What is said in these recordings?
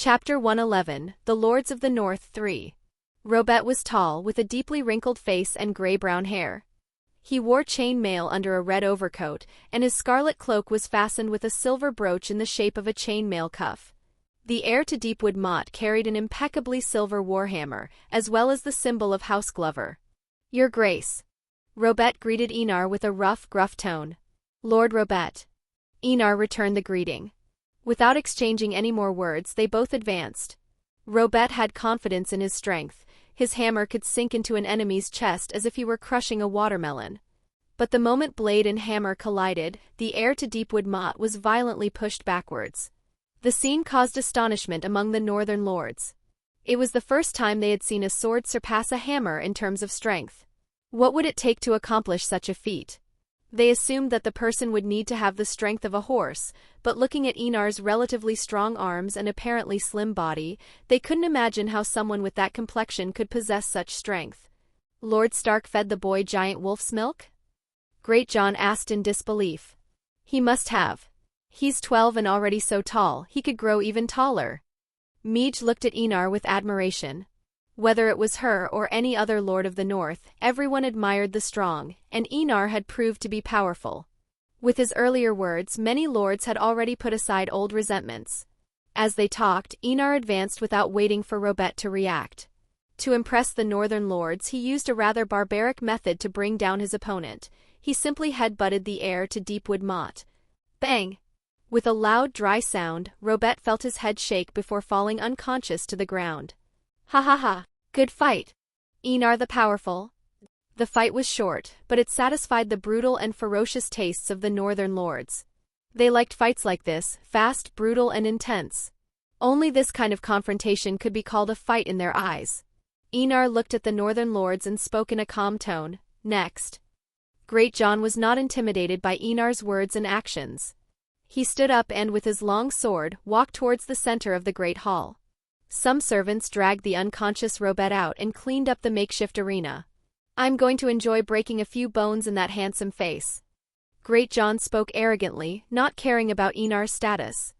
Chapter 111, The Lords of the North 3. Robet was tall, with a deeply wrinkled face and gray-brown hair. He wore chain mail under a red overcoat, and his scarlet cloak was fastened with a silver brooch in the shape of a chain mail cuff. The heir to Deepwood Motte carried an impeccably silver warhammer, as well as the symbol of House Glover. "Your Grace." Robet greeted Enar with a rough, gruff tone. "Lord Robet." Enar returned the greeting. Without exchanging any more words, they both advanced. Robet had confidence in his strength. His hammer could sink into an enemy's chest as if he were crushing a watermelon. But the moment blade and hammer collided, the heir to Deepwood Motte was violently pushed backwards. The scene caused astonishment among the northern lords. It was the first time they had seen a sword surpass a hammer in terms of strength. What would it take to accomplish such a feat? They assumed that the person would need to have the strength of a horse, but looking at Enar's relatively strong arms and apparently slim body, they couldn't imagine how someone with that complexion could possess such strength. "Lord Stark fed the boy giant wolf's milk?" Greatjon asked in disbelief. "He must have. He's 12 and already so tall, he could grow even taller." Meej looked at Enar with admiration. Whether it was her or any other lord of the north, everyone admired the strong, and Enar had proved to be powerful. With his earlier words, many lords had already put aside old resentments. As they talked, Enar advanced without waiting for Robet to react. To impress the northern lords, he used a rather barbaric method to bring down his opponent. He simply head-butted the heir to Deepwood Motte. Bang! With a loud, dry sound, Robet felt his head shake before falling unconscious to the ground. "Ha ha ha! Good fight, Enar the Powerful." The fight was short, but it satisfied the brutal and ferocious tastes of the northern lords. They liked fights like this, fast, brutal, and intense. Only this kind of confrontation could be called a fight in their eyes. Enar looked at the northern lords and spoke in a calm tone. "Next." Greatjon was not intimidated by Enar's words and actions. He stood up and, with his long sword, walked towards the center of the great hall. Some servants dragged the unconscious Robet out and cleaned up the makeshift arena. "I'm going to enjoy breaking a few bones in that handsome face." Greatjon spoke arrogantly, not caring about Enar's status.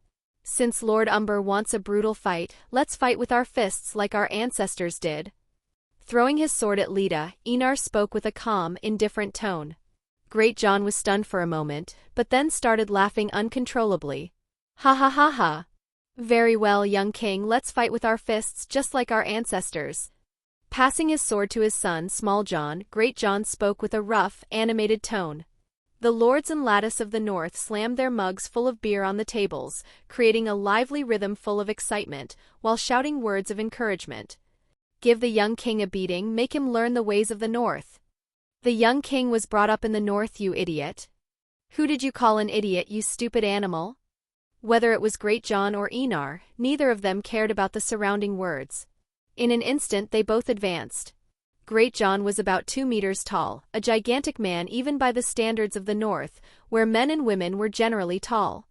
"Since Lord Umber wants a brutal fight, let's fight with our fists like our ancestors did." Throwing his sword at Leda, Enar spoke with a calm, indifferent tone. Greatjon was stunned for a moment, but then started laughing uncontrollably. "Ha ha ha ha! Very well, young king, let's fight with our fists just like our ancestors." Passing his sword to his son, Smalljon, Greatjon spoke with a rough, animated tone. The lords and lattice of the north slammed their mugs full of beer on the tables, creating a lively rhythm full of excitement, while shouting words of encouragement. "Give the young king a beating, make him learn the ways of the north." "The young king was brought up in the north, you idiot." "Who did you call an idiot, you stupid animal?" Whether it was Greatjon or Enar, neither of them cared about the surrounding words. In an instant they both advanced. Greatjon was about 2 meters tall, a gigantic man even by the standards of the north, where men and women were generally tall.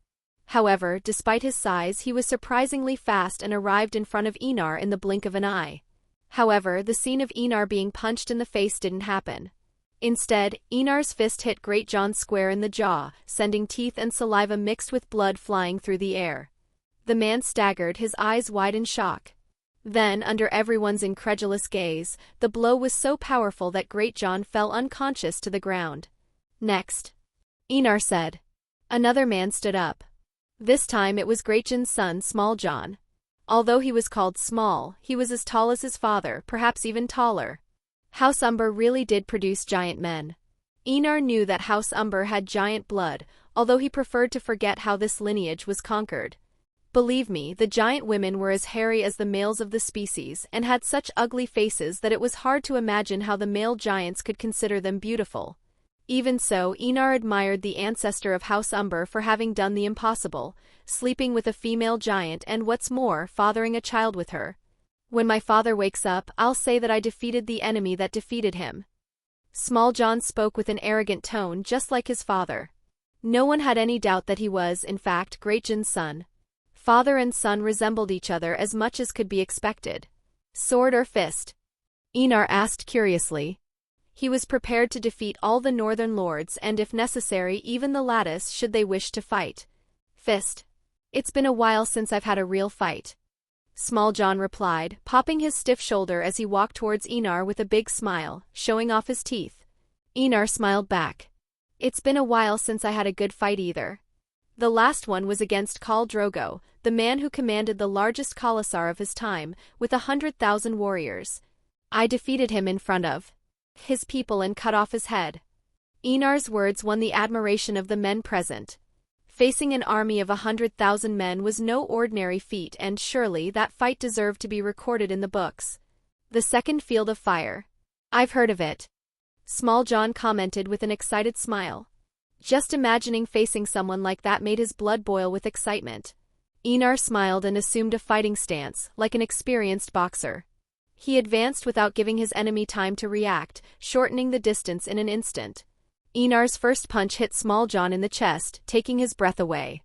However, despite his size, he was surprisingly fast and arrived in front of Enar in the blink of an eye. However, the scene of Enar being punched in the face didn't happen. Instead, Enar's fist hit Greatjon square in the jaw, sending teeth and saliva mixed with blood flying through the air. The man staggered, his eyes wide in shock. Then, under everyone's incredulous gaze, the blow was so powerful that Greatjon fell unconscious to the ground. "Next," Enar said. Another man stood up. This time it was Greatjon's son, Smalljon. Although he was called small, he was as tall as his father, perhaps even taller. House Umber really did produce giant men. Enar knew that House Umber had giant blood, although he preferred to forget how this lineage was conquered. Believe me, the giant women were as hairy as the males of the species and had such ugly faces that it was hard to imagine how the male giants could consider them beautiful. Even so, Enar admired the ancestor of House Umber for having done the impossible, sleeping with a female giant and, what's more, fathering a child with her. "When my father wakes up, I'll say that I defeated the enemy that defeated him." Smalljon spoke with an arrogant tone just like his father. No one had any doubt that he was, in fact, Greatjon's son. Father and son resembled each other as much as could be expected. "Sword or fist?" Enar asked curiously. He was prepared to defeat all the northern lords and, if necessary, even the lattice should they wish to fight. "Fist. It's been a while since I've had a real fight." Small John replied, popping his stiff shoulder as he walked towards Enar with a big smile, showing off his teeth. Enar smiled back. It's been a while since I had a good fight either. The last one was against Khal Drogo, the man who commanded the largest khalasar of his time, with 100,000 warriors. I defeated him in front of his people and cut off his head. Enar's words won the admiration of the men present. Facing an army of 100,000 men was no ordinary feat, and surely that fight deserved to be recorded in the books. The second field of fire. I've heard of it. Small John commented with an excited smile. Just imagining facing someone like that made his blood boil with excitement. Enar smiled and assumed a fighting stance, like an experienced boxer. He advanced without giving his enemy time to react, shortening the distance in an instant. Enar's first punch hit Small John in the chest, taking his breath away.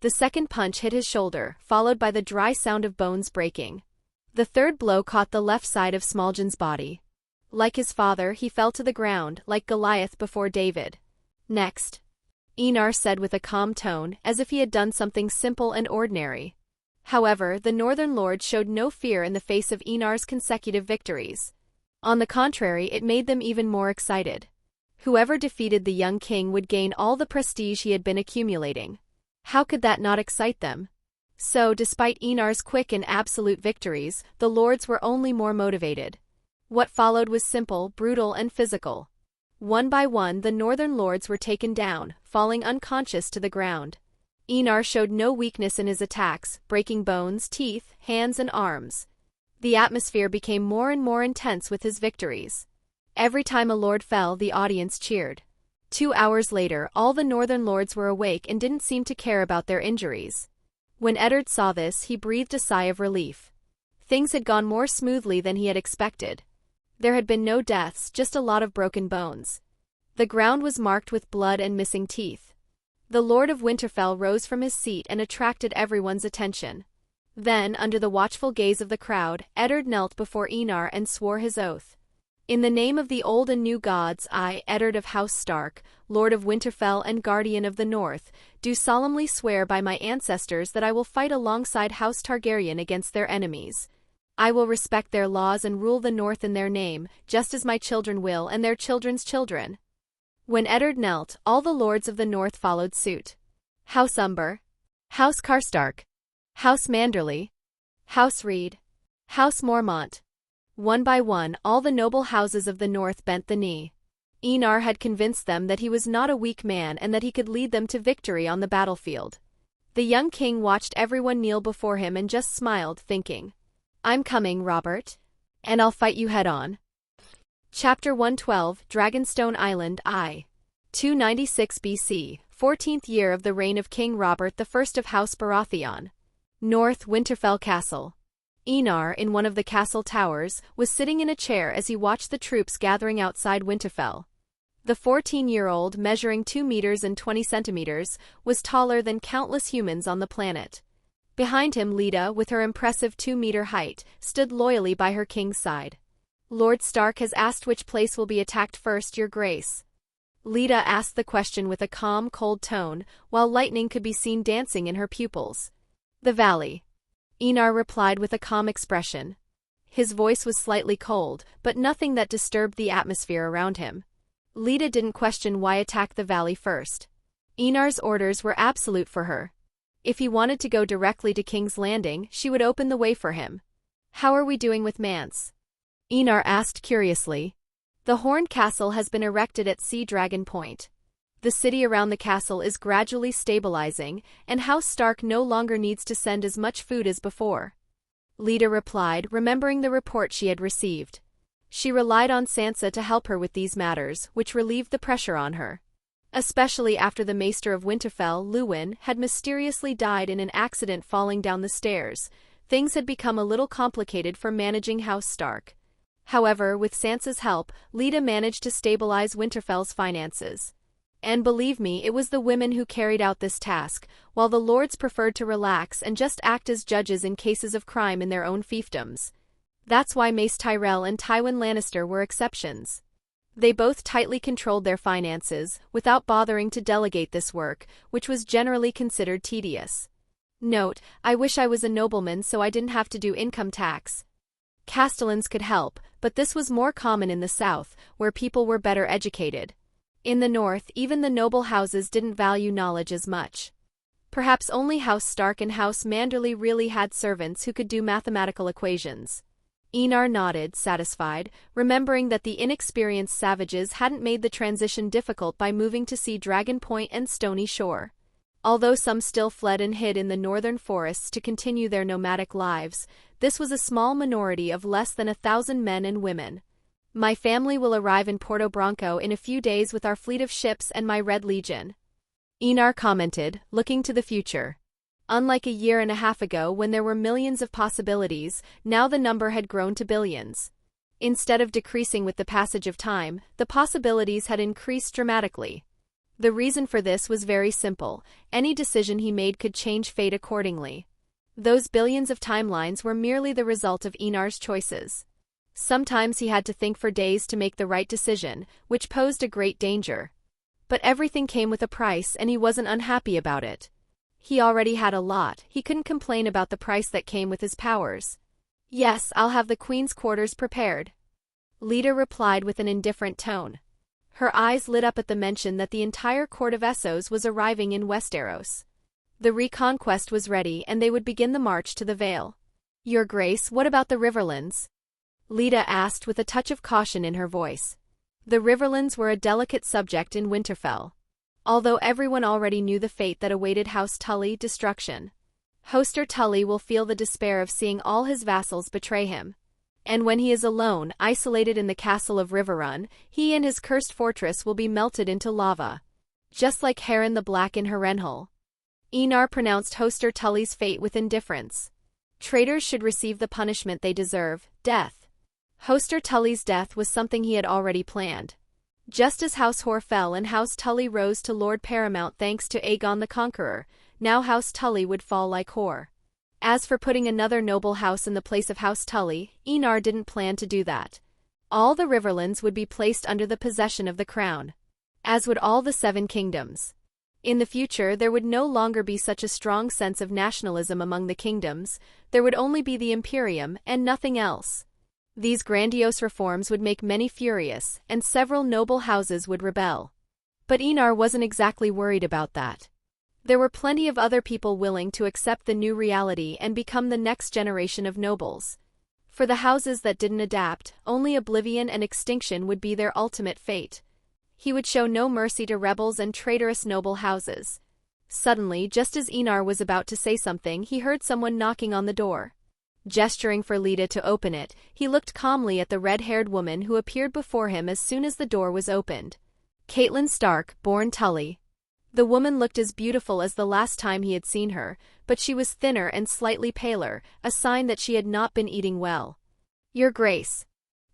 The second punch hit his shoulder, followed by the dry sound of bones breaking. The third blow caught the left side of Small John's body. Like his father, he fell to the ground, like Goliath before David. Next. Enar said with a calm tone, as if he had done something simple and ordinary. However, the Northern Lords showed no fear in the face of Enar's consecutive victories. On the contrary, it made them even more excited. Whoever defeated the young king would gain all the prestige he had been accumulating. How could that not excite them? So, despite Enar's quick and absolute victories, the lords were only more motivated. What followed was simple, brutal, and physical. One by one, the Northern Lords were taken down, falling unconscious to the ground. Enar showed no weakness in his attacks, breaking bones, teeth, hands, and arms. The atmosphere became more and more intense with his victories. Every time a lord fell, the audience cheered. 2 hours later, all the Northern Lords were awake and didn't seem to care about their injuries. When Eddard saw this, he breathed a sigh of relief. Things had gone more smoothly than he had expected. There had been no deaths, just a lot of broken bones. The ground was marked with blood and missing teeth. The Lord of Winterfell rose from his seat and attracted everyone's attention. Then, under the watchful gaze of the crowd, Eddard knelt before Enar and swore his oath. In the name of the old and new gods, I, Eddard of House Stark, Lord of Winterfell and Guardian of the North, do solemnly swear by my ancestors that I will fight alongside House Targaryen against their enemies. I will respect their laws and rule the North in their name, just as my children will and their children's children. When Eddard knelt, all the lords of the North followed suit. House Umber, House Karstark, House Manderly, House Reed, House Mormont. One by one, all the noble houses of the North bent the knee. Enar had convinced them that he was not a weak man and that he could lead them to victory on the battlefield. The young king watched everyone kneel before him and just smiled, thinking, I'm coming, Robert. And I'll fight you head-on. Chapter 112, Dragonstone Island I. 296 BC, 14th year of the reign of King Robert I of House Baratheon. North Winterfell Castle. Enar, in one of the castle towers, was sitting in a chair as he watched the troops gathering outside Winterfell. The 14-year-old, measuring 2 meters and 20 centimeters, was taller than countless humans on the planet. Behind him, Leda, with her impressive 2-meter height, stood loyally by her king's side. Lord Stark has asked which place will be attacked first, Your Grace. Leda asked the question with a calm, cold tone, while lightning could be seen dancing in her pupils. The valley. Enar replied with a calm expression. His voice was slightly cold, but nothing that disturbed the atmosphere around him. Leda didn't question why attack the valley first. Enar's orders were absolute for her. If he wanted to go directly to King's Landing, she would open the way for him. How are we doing with Mance? Enar asked curiously. The Horned Castle has been erected at Sea Dragon Point. The city around the castle is gradually stabilizing, and House Stark no longer needs to send as much food as before. Leda replied, remembering the report she had received. She relied on Sansa to help her with these matters, which relieved the pressure on her. Especially after the Maester of Winterfell, Luwin, had mysteriously died in an accident falling down the stairs, things had become a little complicated for managing House Stark. However, with Sansa's help, Leda managed to stabilize Winterfell's finances. And believe me, it was the women who carried out this task, while the lords preferred to relax and just act as judges in cases of crime in their own fiefdoms. That's why Mace Tyrell and Tywin Lannister were exceptions. They both tightly controlled their finances, without bothering to delegate this work, which was generally considered tedious. Note, I wish I was a nobleman so I didn't have to do income tax. Castellans could help, but this was more common in the south, where people were better educated. In the north, even the noble houses didn't value knowledge as much. Perhaps only House Stark and House Manderley really had servants who could do mathematical equations. Enar nodded, satisfied, remembering that the inexperienced savages hadn't made the transition difficult by moving to see Dragon Point and Stony Shore. Although some still fled and hid in the northern forests to continue their nomadic lives, this was a small minority of less than 1,000 men and women. My family will arrive in Porto Branco in a few days with our fleet of ships and my Red Legion. Enar commented, looking to the future. Unlike a year and a half ago when there were millions of possibilities, now the number had grown to billions. Instead of decreasing with the passage of time, the possibilities had increased dramatically. The reason for this was very simple: any decision he made could change fate accordingly. Those billions of timelines were merely the result of Enar's choices. Sometimes he had to think for days to make the right decision, which posed a great danger. But everything came with a price and he wasn't unhappy about it. He already had a lot, he couldn't complain about the price that came with his powers. Yes, I'll have the Queen's quarters prepared. Lita replied with an indifferent tone. Her eyes lit up at the mention that the entire court of Essos was arriving in Westeros. The reconquest was ready and they would begin the march to the Vale. Your Grace, what about the Riverlands? Lita asked with a touch of caution in her voice. The Riverlands were a delicate subject in Winterfell. Although everyone already knew the fate that awaited House Tully, destruction. Hoster Tully will feel the despair of seeing all his vassals betray him. And when he is alone, isolated in the castle of Riverrun, he and his cursed fortress will be melted into lava. Just like Harren the Black in Harrenhal. Enar pronounced Hoster Tully's fate with indifference. Traitors should receive the punishment they deserve, death. Hoster Tully's death was something he had already planned. Just as House Hor fell and House Tully rose to Lord Paramount thanks to Aegon the Conqueror, now House Tully would fall like Hor. As for putting another noble house in the place of House Tully, Enar didn't plan to do that. All the Riverlands would be placed under the possession of the crown. As would all the 7 kingdoms. In the future there would no longer be such a strong sense of nationalism among the kingdoms, there would only be the Imperium and nothing else. These grandiose reforms would make many furious, and several noble houses would rebel. But Enar wasn't exactly worried about that. There were plenty of other people willing to accept the new reality and become the next generation of nobles. For the houses that didn't adapt, only oblivion and extinction would be their ultimate fate. He would show no mercy to rebels and traitorous noble houses. Suddenly, just as Enar was about to say something, he heard someone knocking on the door. Gesturing for Lita to open it, he looked calmly at the red-haired woman who appeared before him as soon as the door was opened. Catelyn Stark, born Tully. The woman looked as beautiful as the last time he had seen her, but she was thinner and slightly paler, a sign that she had not been eating well. Your Grace.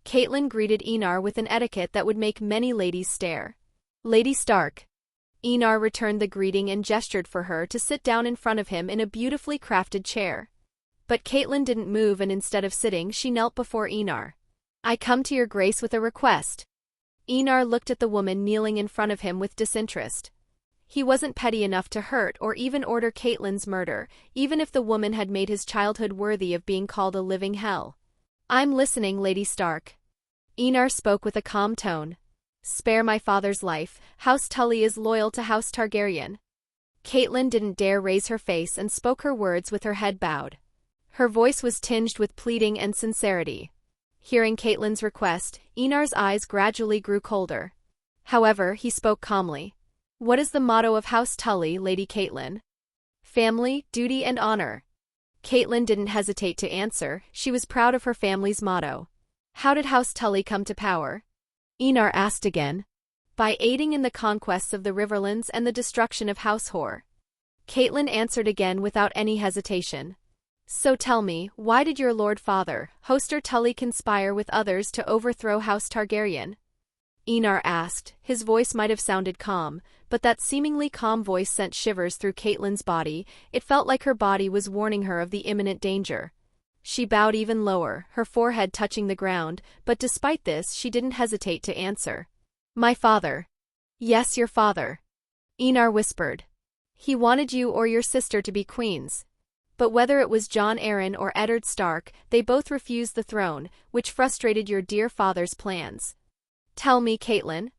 Catelyn greeted Enar with an etiquette that would make many ladies stare. Lady Stark. Enar returned the greeting and gestured for her to sit down in front of him in a beautifully crafted chair. But Catelyn didn't move, and instead of sitting she knelt before Enar. I come to your Grace with a request. Enar looked at the woman kneeling in front of him with disinterest. He wasn't petty enough to hurt or even order Catelyn's murder, even if the woman had made his childhood worthy of being called a living hell. I'm listening, Lady Stark. Enar spoke with a calm tone. Spare my father's life, House Tully is loyal to House Targaryen. Catelyn didn't dare raise her face and spoke her words with her head bowed. Her voice was tinged with pleading and sincerity. Hearing Catelyn's request, Enar's eyes gradually grew colder. However, he spoke calmly. What is the motto of House Tully, Lady Catelyn? Family, duty and honor. Catelyn didn't hesitate to answer, she was proud of her family's motto. How did House Tully come to power? Enar asked again. By aiding in the conquests of the Riverlands and the destruction of House Hor. Catelyn answered again without any hesitation. So tell me, why did your Lord Father, Hoster Tully, conspire with others to overthrow House Targaryen? Enar asked. His voice might have sounded calm, but that seemingly calm voice sent shivers through Catelyn's body. It felt like her body was warning her of the imminent danger. She bowed even lower, her forehead touching the ground, but despite this she didn't hesitate to answer. My father. Yes, your father. Enar whispered. He wanted you or your sister to be queens. But whether it was Jon Arryn or Eddard Stark, they both refused the throne, which frustrated your dear father's plans. Tell me, Catelyn,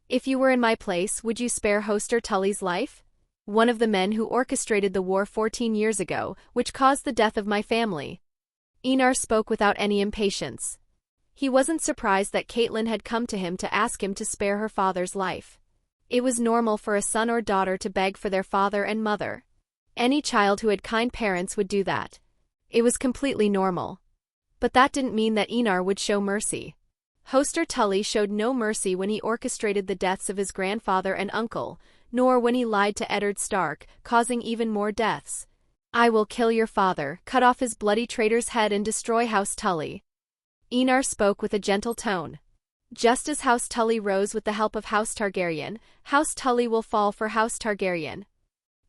if you were in my place, would you spare Hoster Tully's life? One of the men who orchestrated the war 14 years ago, which caused the death of my family. Enar spoke without any impatience. He wasn't surprised that Catelyn had come to him to ask him to spare her father's life. It was normal for a son or daughter to beg for their father and mother. Any child who had kind parents would do that. It was completely normal. But that didn't mean that Enar would show mercy. Hoster Tully showed no mercy when he orchestrated the deaths of his grandfather and uncle, nor when he lied to Eddard Stark, causing even more deaths. I will kill your father, cut off his bloody traitor's head and destroy House Tully. Enar spoke with a gentle tone. Just as House Tully rose with the help of House Targaryen, House Tully will fall for House Targaryen.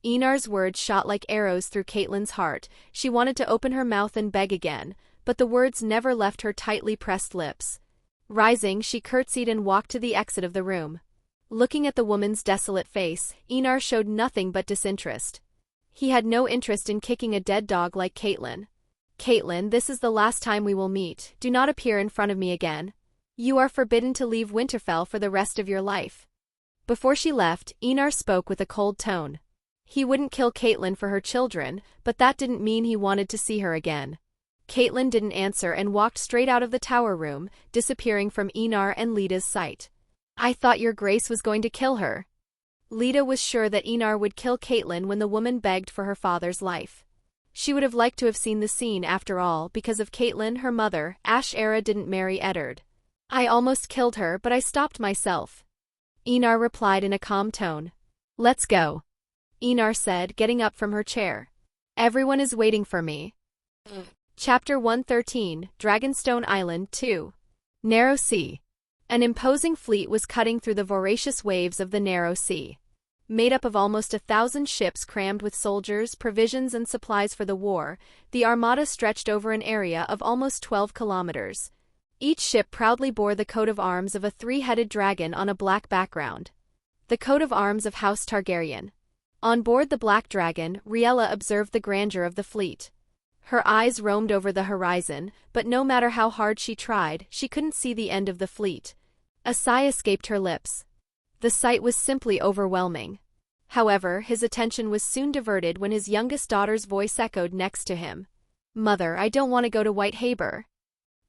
Enar's words shot like arrows through Catelyn's heart. She wanted to open her mouth and beg again, but the words never left her tightly pressed lips. Rising, she curtsied and walked to the exit of the room. Looking at the woman's desolate face, Enar showed nothing but disinterest. He had no interest in kicking a dead dog like Catelyn. Catelyn, this is the last time we will meet. Do not appear in front of me again. You are forbidden to leave Winterfell for the rest of your life. Before she left, Enar spoke with a cold tone. He wouldn't kill Catelyn for her children, but that didn't mean he wanted to see her again. Catelyn didn't answer and walked straight out of the tower room, disappearing from Enar and Leda's sight. I thought your grace was going to kill her. Leda was sure that Enar would kill Catelyn when the woman begged for her father's life. She would have liked to have seen the scene after all. Because of Catelyn, her mother, Ash-Era didn't marry Eddard. I almost killed her, but I stopped myself. Enar replied in a calm tone. Let's go. Enar said, getting up from her chair. Everyone is waiting for me. Chapter 113, Dragonstone Island 2. Narrow Sea. An imposing fleet was cutting through the voracious waves of the Narrow Sea. Made up of almost 1,000 ships crammed with soldiers, provisions and supplies for the war, the armada stretched over an area of almost 12 kilometers. Each ship proudly bore the coat of arms of a three-headed dragon on a black background. The coat of arms of House Targaryen. On board the Black Dragon, Riella observed the grandeur of the fleet. Her eyes roamed over the horizon, but no matter how hard she tried, she couldn't see the end of the fleet. A sigh escaped her lips. The sight was simply overwhelming. However, his attention was soon diverted when his youngest daughter's voice echoed next to him. Mother, I don't want to go to White Haber.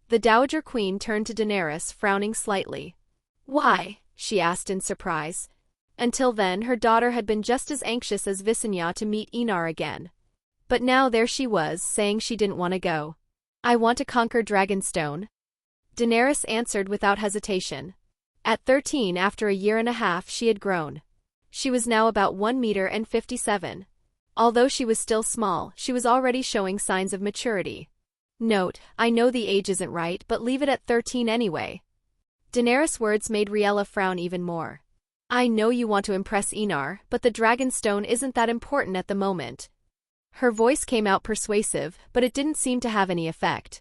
The Dowager Queen turned to Daenerys, frowning slightly. Why? She asked in surprise. Until then, her daughter had been just as anxious as Visenya to meet Enar again. But now there she was, saying she didn't want to go. I want to conquer Dragonstone. Daenerys answered without hesitation. At 13, after a year and a half, she had grown. She was now about 1.57 meters. Although she was still small, she was already showing signs of maturity. Note, I know the age isn't right, but leave it at 13 anyway. Daenerys' words made Riella frown even more. I know you want to impress Enar, but the Dragonstone isn't that important at the moment. Her voice came out persuasive, but it didn't seem to have any effect.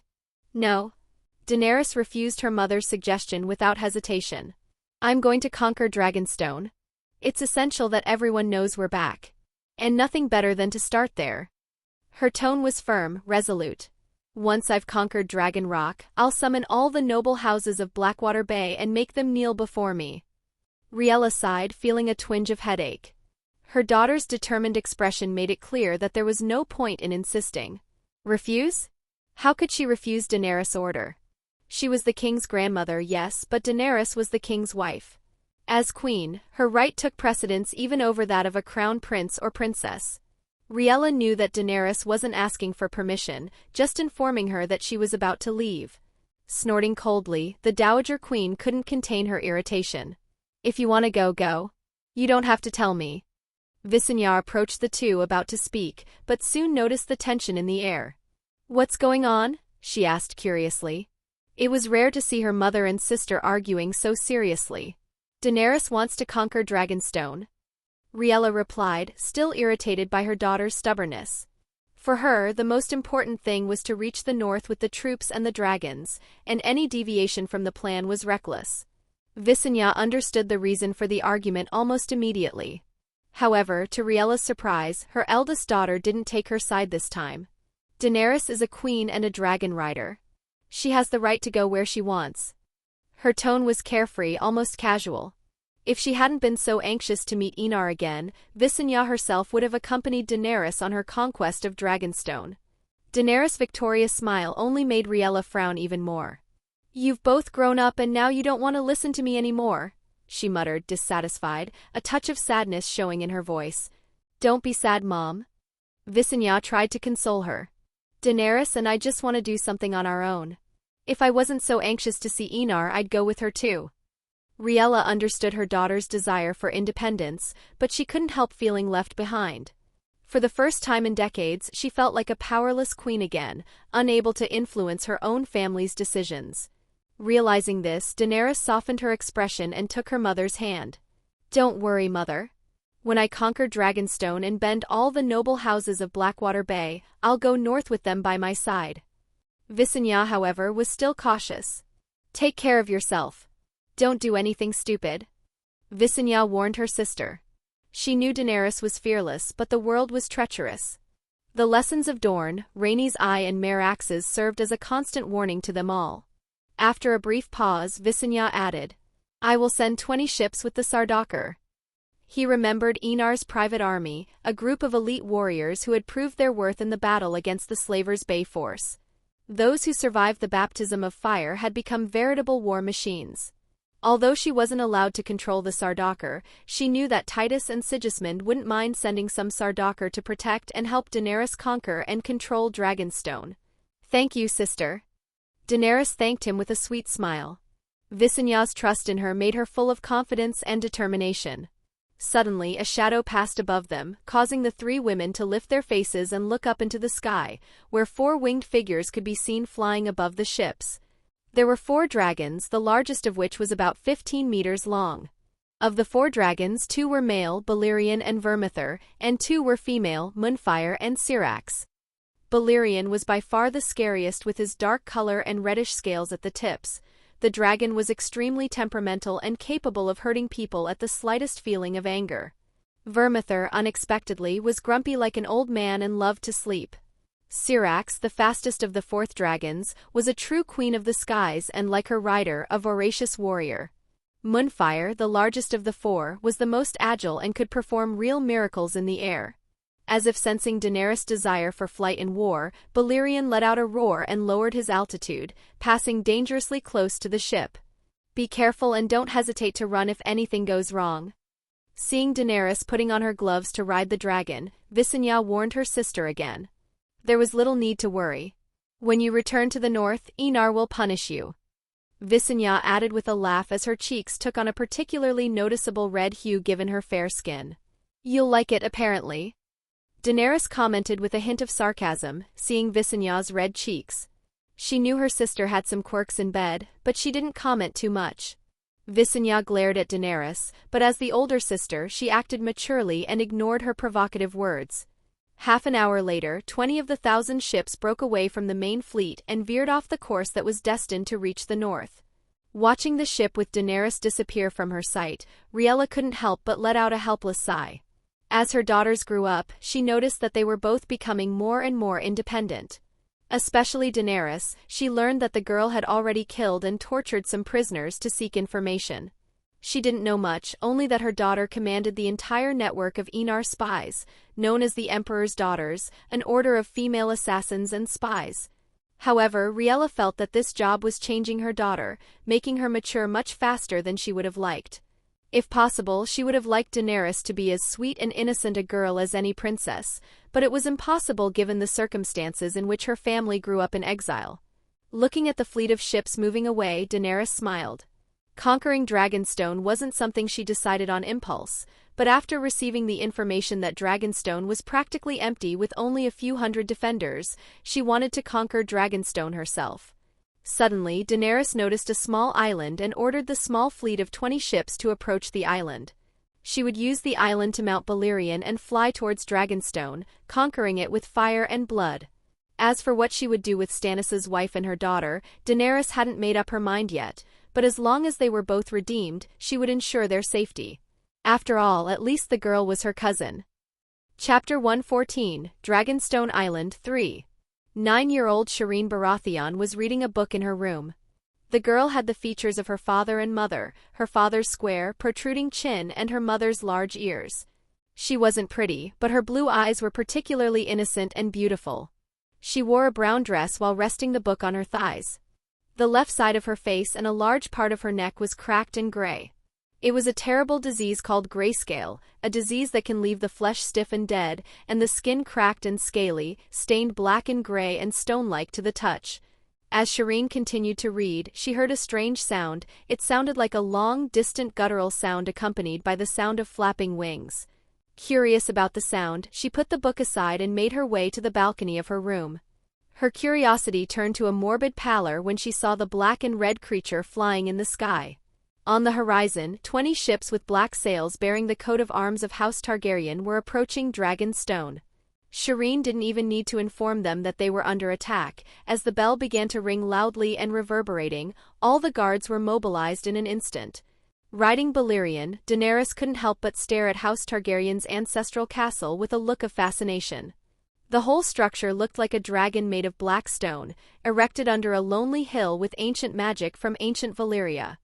No. Daenerys refused her mother's suggestion without hesitation. I'm going to conquer Dragonstone. It's essential that everyone knows we're back. And nothing better than to start there. Her tone was firm, resolute. Once I've conquered Dragon Rock, I'll summon all the noble houses of Blackwater Bay and make them kneel before me. Riella sighed, feeling a twinge of headache. Her daughter's determined expression made it clear that there was no point in insisting. Refuse? How could she refuse Daenerys' order? She was the king's grandmother, yes, but Daenerys was the king's wife. As queen, her right took precedence even over that of a crown prince or princess. Riella knew that Daenerys wasn't asking for permission, just informing her that she was about to leave. Snorting coldly, the Dowager Queen couldn't contain her irritation. If you want to go, go. You don't have to tell me. Visenya approached the two, about to speak, but soon noticed the tension in the air. What's going on? She asked curiously. It was rare to see her mother and sister arguing so seriously. Daenerys wants to conquer Dragonstone. Riella replied, still irritated by her daughter's stubbornness. For her, the most important thing was to reach the north with the troops and the dragons, and any deviation from the plan was reckless. Visenya understood the reason for the argument almost immediately. However, to Riella's surprise, her eldest daughter didn't take her side this time. Daenerys is a queen and a dragon rider. She has the right to go where she wants. Her tone was carefree, almost casual. If she hadn't been so anxious to meet Enar again, Visenya herself would have accompanied Daenerys on her conquest of Dragonstone. Daenerys' victorious smile only made Riella frown even more. "You've both grown up and now you don't want to listen to me anymore," she muttered, dissatisfied, a touch of sadness showing in her voice. "Don't be sad, Mom." Visenya tried to console her. "Daenerys and I just want to do something on our own. If I wasn't so anxious to see Enar, I'd go with her too." Riella understood her daughter's desire for independence, but she couldn't help feeling left behind. For the first time in decades, she felt like a powerless queen again, unable to influence her own family's decisions. Realizing this, Daenerys softened her expression and took her mother's hand. "Don't worry, Mother. When I conquer Dragonstone and bend all the noble houses of Blackwater Bay, I'll go north with them by my side." Visenya, however, was still cautious. "Take care of yourself. Don't do anything stupid," Visenya warned her sister. She knew Daenerys was fearless, but the world was treacherous. The lessons of Dorne, Rhaenys Eye and Meraxes served as a constant warning to them all. After a brief pause, Visenya added, "I will send 20 ships with the Sardaukar." He remembered Enar's private army, a group of elite warriors who had proved their worth in the battle against the Slavers' Bay force. Those who survived the baptism of fire had become veritable war machines. Although she wasn't allowed to control the Sardaukar, she knew that Titus and Sigismund wouldn't mind sending some Sardaukar to protect and help Daenerys conquer and control Dragonstone. "Thank you, sister." Daenerys thanked him with a sweet smile. Visenya's trust in her made her full of confidence and determination. Suddenly, a shadow passed above them, causing the three women to lift their faces and look up into the sky, where 4 winged figures could be seen flying above the ships. There were 4 dragons, the largest of which was about 15 meters long. Of the 4 dragons, 2 were male, Balerion and Vermithor, and 2 were female, Moonfire and Syrax. Balerion was by far the scariest with his dark color and reddish scales at the tips. The dragon was extremely temperamental and capable of hurting people at the slightest feeling of anger. Vermithor, unexpectedly, was grumpy like an old man and loved to sleep. Syrax, the fastest of the 4th dragons, was a true queen of the skies and, like her rider, a voracious warrior. Moonfire, the largest of the 4, was the most agile and could perform real miracles in the air. As if sensing Daenerys' desire for flight in war, Balerion let out a roar and lowered his altitude, passing dangerously close to the ship. "Be careful and don't hesitate to run if anything goes wrong." Seeing Daenerys putting on her gloves to ride the dragon, Visenya warned her sister again. There was little need to worry. "When you return to the north, Enar will punish you," Visenya added with a laugh as her cheeks took on a particularly noticeable red hue given her fair skin. "You'll like it, apparently," Daenerys commented with a hint of sarcasm, seeing Visenya's red cheeks. She knew her sister had some quirks in bed, but she didn't comment too much. Visenya glared at Daenerys, but as the older sister, she acted maturely and ignored her provocative words. Half an hour later, 20 of the 1,000 ships broke away from the main fleet and veered off the course that was destined to reach the north. Watching the ship with Daenerys disappear from her sight, Riella couldn't help but let out a helpless sigh. As her daughters grew up, she noticed that they were both becoming more and more independent. Especially Daenerys, she learned that the girl had already killed and tortured some prisoners to seek information. She didn't know much, only that her daughter commanded the entire network of Enar spies, known as the Emperor's Daughters, an order of female assassins and spies. However, Riella felt that this job was changing her daughter, making her mature much faster than she would have liked. If possible, she would have liked Daenerys to be as sweet and innocent a girl as any princess, but it was impossible given the circumstances in which her family grew up in exile. Looking at the fleet of ships moving away, Daenerys smiled. Conquering Dragonstone wasn't something she decided on impulse, but after receiving the information that Dragonstone was practically empty with only a few hundred defenders, she wanted to conquer Dragonstone herself. Suddenly, Daenerys noticed a small island and ordered the small fleet of 20 ships to approach the island. She would use the island to mount Balerion and fly towards Dragonstone, conquering it with fire and blood. As for what she would do with Stannis' wife and her daughter, Daenerys hadn't made up her mind yet, but as long as they were both redeemed, she would ensure their safety. After all, at least the girl was her cousin. Chapter 114, Dragonstone Island 3. 9-year-old Shireen Baratheon was reading a book in her room. The girl had the features of her father and mother, her father's square, protruding chin and her mother's large ears. She wasn't pretty, but her blue eyes were particularly innocent and beautiful. She wore a brown dress while resting the book on her thighs. The left side of her face and a large part of her neck was cracked and gray. It was a terrible disease called grayscale, a disease that can leave the flesh stiff and dead, and the skin cracked and scaly, stained black and gray and stone-like to the touch. As Shireen continued to read, she heard a strange sound. It sounded like a long, distant guttural sound accompanied by the sound of flapping wings. Curious about the sound, she put the book aside and made her way to the balcony of her room. Her curiosity turned to a morbid pallor when she saw the black and red creature flying in the sky. On the horizon, 20 ships with black sails bearing the coat of arms of House Targaryen were approaching Dragonstone. Shireen didn't even need to inform them that they were under attack. As the bell began to ring loudly and reverberating, all the guards were mobilized in an instant. Riding Balerion, Daenerys couldn't help but stare at House Targaryen's ancestral castle with a look of fascination. The whole structure looked like a dragon made of black stone, erected under a lonely hill with ancient magic from ancient Valyria.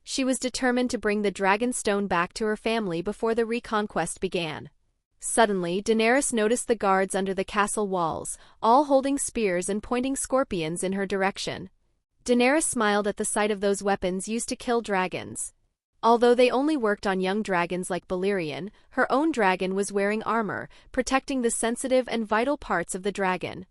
She was determined to bring the Dragonstone back to her family before the reconquest began. Suddenly, Daenerys noticed the guards under the castle walls, all holding spears and pointing scorpions in her direction. Daenerys smiled at the sight of those weapons used to kill dragons. Although they only worked on young dragons like Balerion, her own dragon was wearing armor, protecting the sensitive and vital parts of the dragon.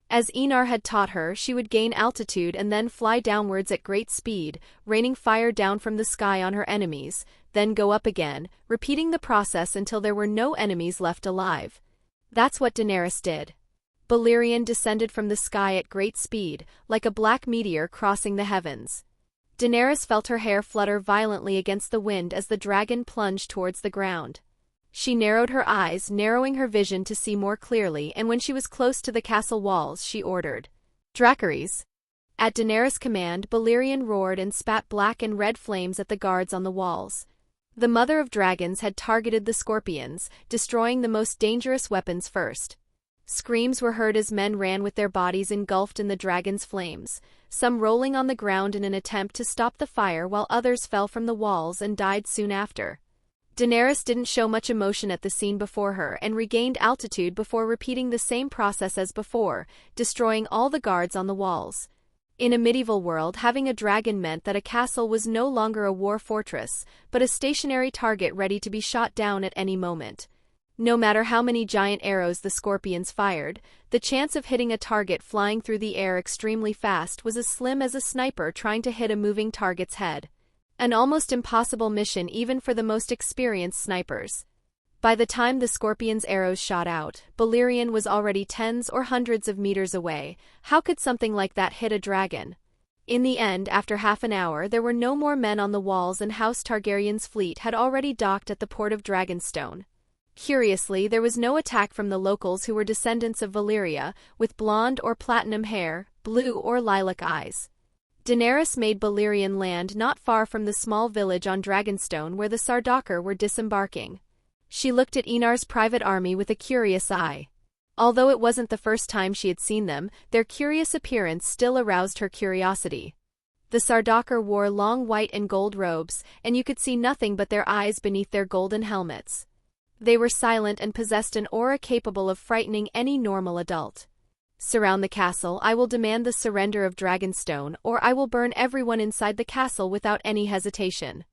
As Enar had taught her, she would gain altitude and then fly downwards at great speed, raining fire down from the sky on her enemies, then go up again, repeating the process until there were no enemies left alive. That's what Daenerys did. Balerion descended from the sky at great speed, like a black meteor crossing the heavens. Daenerys felt her hair flutter violently against the wind as the dragon plunged towards the ground. She narrowed her eyes, narrowing her vision to see more clearly, and when she was close to the castle walls, she ordered, "Dracarys." At Daenerys' command, Balerion roared and spat black and red flames at the guards on the walls. The Mother of Dragons had targeted the scorpions, destroying the most dangerous weapons first. Screams were heard as men ran with their bodies engulfed in the dragon's flames, some rolling on the ground in an attempt to stop the fire while others fell from the walls and died soon after. Daenerys didn't show much emotion at the scene before her and regained altitude before repeating the same process as before, destroying all the guards on the walls. In a medieval world, having a dragon meant that a castle was no longer a war fortress, but a stationary target ready to be shot down at any moment. No matter how many giant arrows the scorpions fired, the chance of hitting a target flying through the air extremely fast was as slim as a sniper trying to hit a moving target's head. An almost impossible mission even for the most experienced snipers. By the time the scorpion's arrows shot out, Balerion was already tens or hundreds of meters away. How could something like that hit a dragon? In the end, after half an hour, there were no more men on the walls and House Targaryen's fleet had already docked at the port of Dragonstone. Curiously, there was no attack from the locals who were descendants of Valyria, with blonde or platinum hair, blue or lilac eyes. Daenerys made Balerion land not far from the small village on Dragonstone where the Sardaukar were disembarking. She looked at Enar's private army with a curious eye. Although it wasn't the first time she had seen them, their curious appearance still aroused her curiosity. The Sardaukar wore long white and gold robes, and you could see nothing but their eyes beneath their golden helmets. They were silent and possessed an aura capable of frightening any normal adult. "Surround the castle. I will demand the surrender of Dragonstone, or I will burn everyone inside the castle without any hesitation,"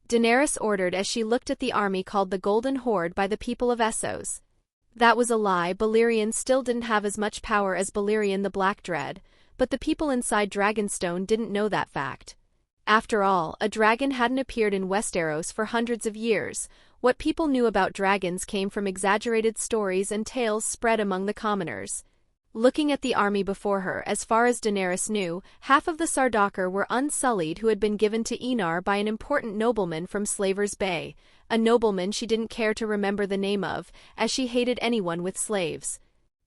Daenerys ordered as she looked at the army called the Golden Horde by the people of Essos. That was a lie. Balerion still didn't have as much power as Balerion the Black Dread, but the people inside Dragonstone didn't know that fact. After all, a dragon hadn't appeared in Westeros for hundreds of years. What people knew about dragons came from exaggerated stories and tales spread among the commoners. Looking at the army before her, as far as Daenerys knew, half of the Sardaukar were unsullied who had been given to Enar by an important nobleman from Slaver's Bay, a nobleman she didn't care to remember the name of, as she hated anyone with slaves.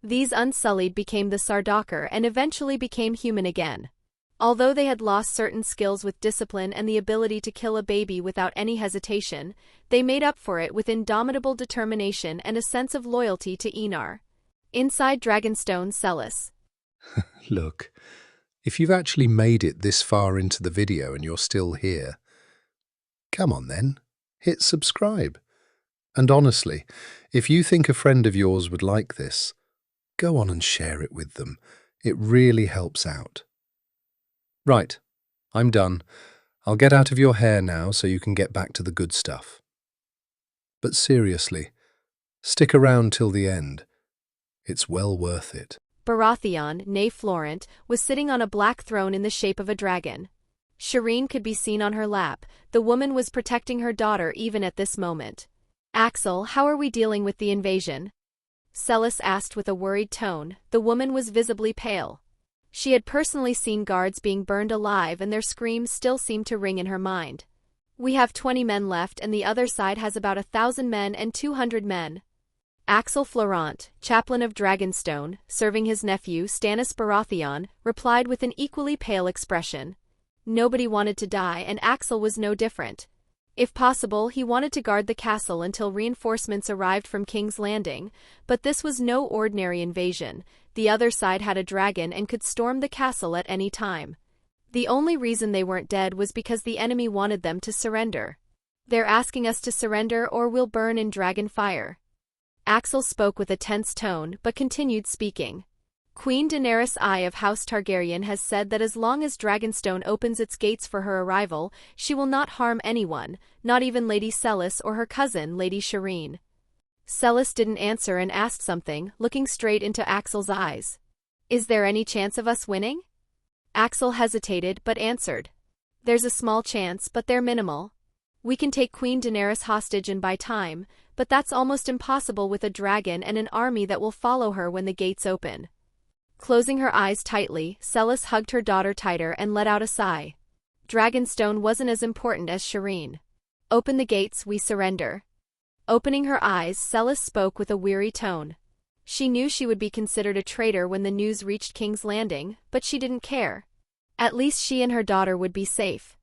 These unsullied became the Sardaukar and eventually became human again. Although they had lost certain skills with discipline and the ability to kill a baby without any hesitation, they made up for it with indomitable determination and a sense of loyalty to Enar. Inside Dragonstone Celis. Look, if you've actually made it this far into the video and you're still here, come on then, hit subscribe. And honestly, if you think a friend of yours would like this, go on and share it with them. It really helps out. Right, I'm done. I'll get out of your hair now so you can get back to the good stuff. But seriously, stick around till the end. It's well worth it. Baratheon, née Florent, was sitting on a black throne in the shape of a dragon. Shireen could be seen on her lap. The woman was protecting her daughter even at this moment. Axel, how are we dealing with the invasion? Celis asked with a worried tone. The woman was visibly pale. She had personally seen guards being burned alive and their screams still seemed to ring in her mind. We have 20 men left and the other side has about 1,000 men and 200 men. Axel Florent, chaplain of Dragonstone, serving his nephew Stannis Baratheon, replied with an equally pale expression. Nobody wanted to die and Axel was no different. If possible, he wanted to guard the castle until reinforcements arrived from King's Landing, but this was no ordinary invasion. The other side had a dragon and could storm the castle at any time. The only reason they weren't dead was because the enemy wanted them to surrender. They're asking us to surrender or we'll burn in dragon fire. Axel spoke with a tense tone but continued speaking. Queen Daenerys I of House Targaryen has said that as long as Dragonstone opens its gates for her arrival, she will not harm anyone, not even Lady Celis or her cousin, Lady Shireen. Celis didn't answer and asked something, looking straight into Axel's eyes. Is there any chance of us winning? Axel hesitated but answered. There's a small chance, but they're minimal. We can take Queen Daenerys hostage and buy time, but that's almost impossible with a dragon and an army that will follow her when the gates open. Closing her eyes tightly, Celis hugged her daughter tighter and let out a sigh. Dragonstone wasn't as important as Shireen. Open the gates, we surrender. Opening her eyes, Celis spoke with a weary tone. She knew she would be considered a traitor when the news reached King's Landing, but she didn't care. At least she and her daughter would be safe.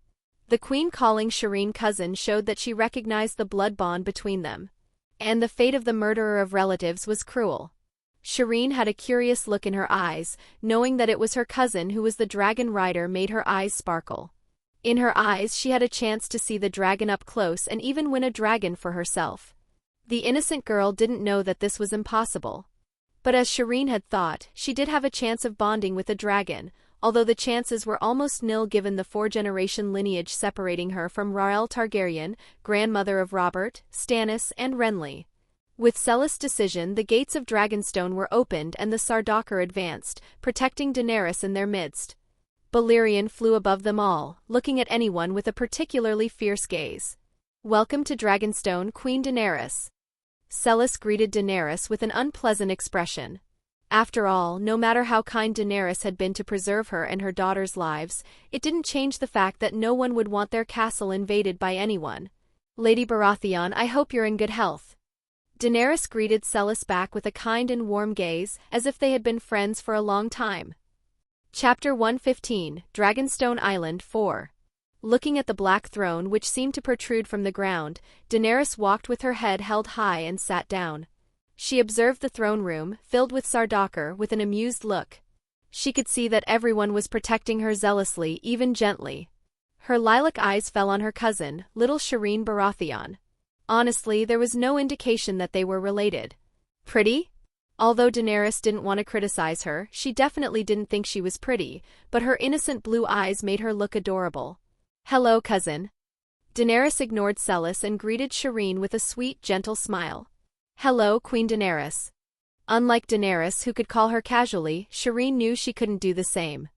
The queen calling Shireen cousin showed that she recognized the blood bond between them. And the fate of the murderer of relatives was cruel. Shireen had a curious look in her eyes, knowing that it was her cousin who was the dragon rider made her eyes sparkle. In her eyes she had a chance to see the dragon up close and even win a dragon for herself. The innocent girl didn't know that this was impossible. But as Shireen had thought, she did have a chance of bonding with a dragon, although the chances were almost nil given the 4-generation lineage separating her from Rael Targaryen, grandmother of Robert, Stannis, and Renly. With Celis' decision, the gates of Dragonstone were opened and the Sardaukar advanced, protecting Daenerys in their midst. Balerion flew above them all, looking at anyone with a particularly fierce gaze. Welcome to Dragonstone, Queen Daenerys. Celis greeted Daenerys with an unpleasant expression. After all, no matter how kind Daenerys had been to preserve her and her daughter's lives, it didn't change the fact that no one would want their castle invaded by anyone. Lady Baratheon, I hope you're in good health. Daenerys greeted Celis back with a kind and warm gaze, as if they had been friends for a long time. Chapter 115, Dragonstone Island 4. Looking at the black throne which seemed to protrude from the ground, Daenerys walked with her head held high and sat down. She observed the throne room, filled with Sardaukar, with an amused look. She could see that everyone was protecting her zealously, even gently. Her lilac eyes fell on her cousin, little Shireen Baratheon. Honestly, there was no indication that they were related. Pretty? Although Daenerys didn't want to criticize her, she definitely didn't think she was pretty, but her innocent blue eyes made her look adorable. Hello, cousin. Daenerys ignored Celis and greeted Shireen with a sweet, gentle smile. Hello, Queen Daenerys. Unlike Daenerys, who could call her casually, Shireen knew she couldn't do the same.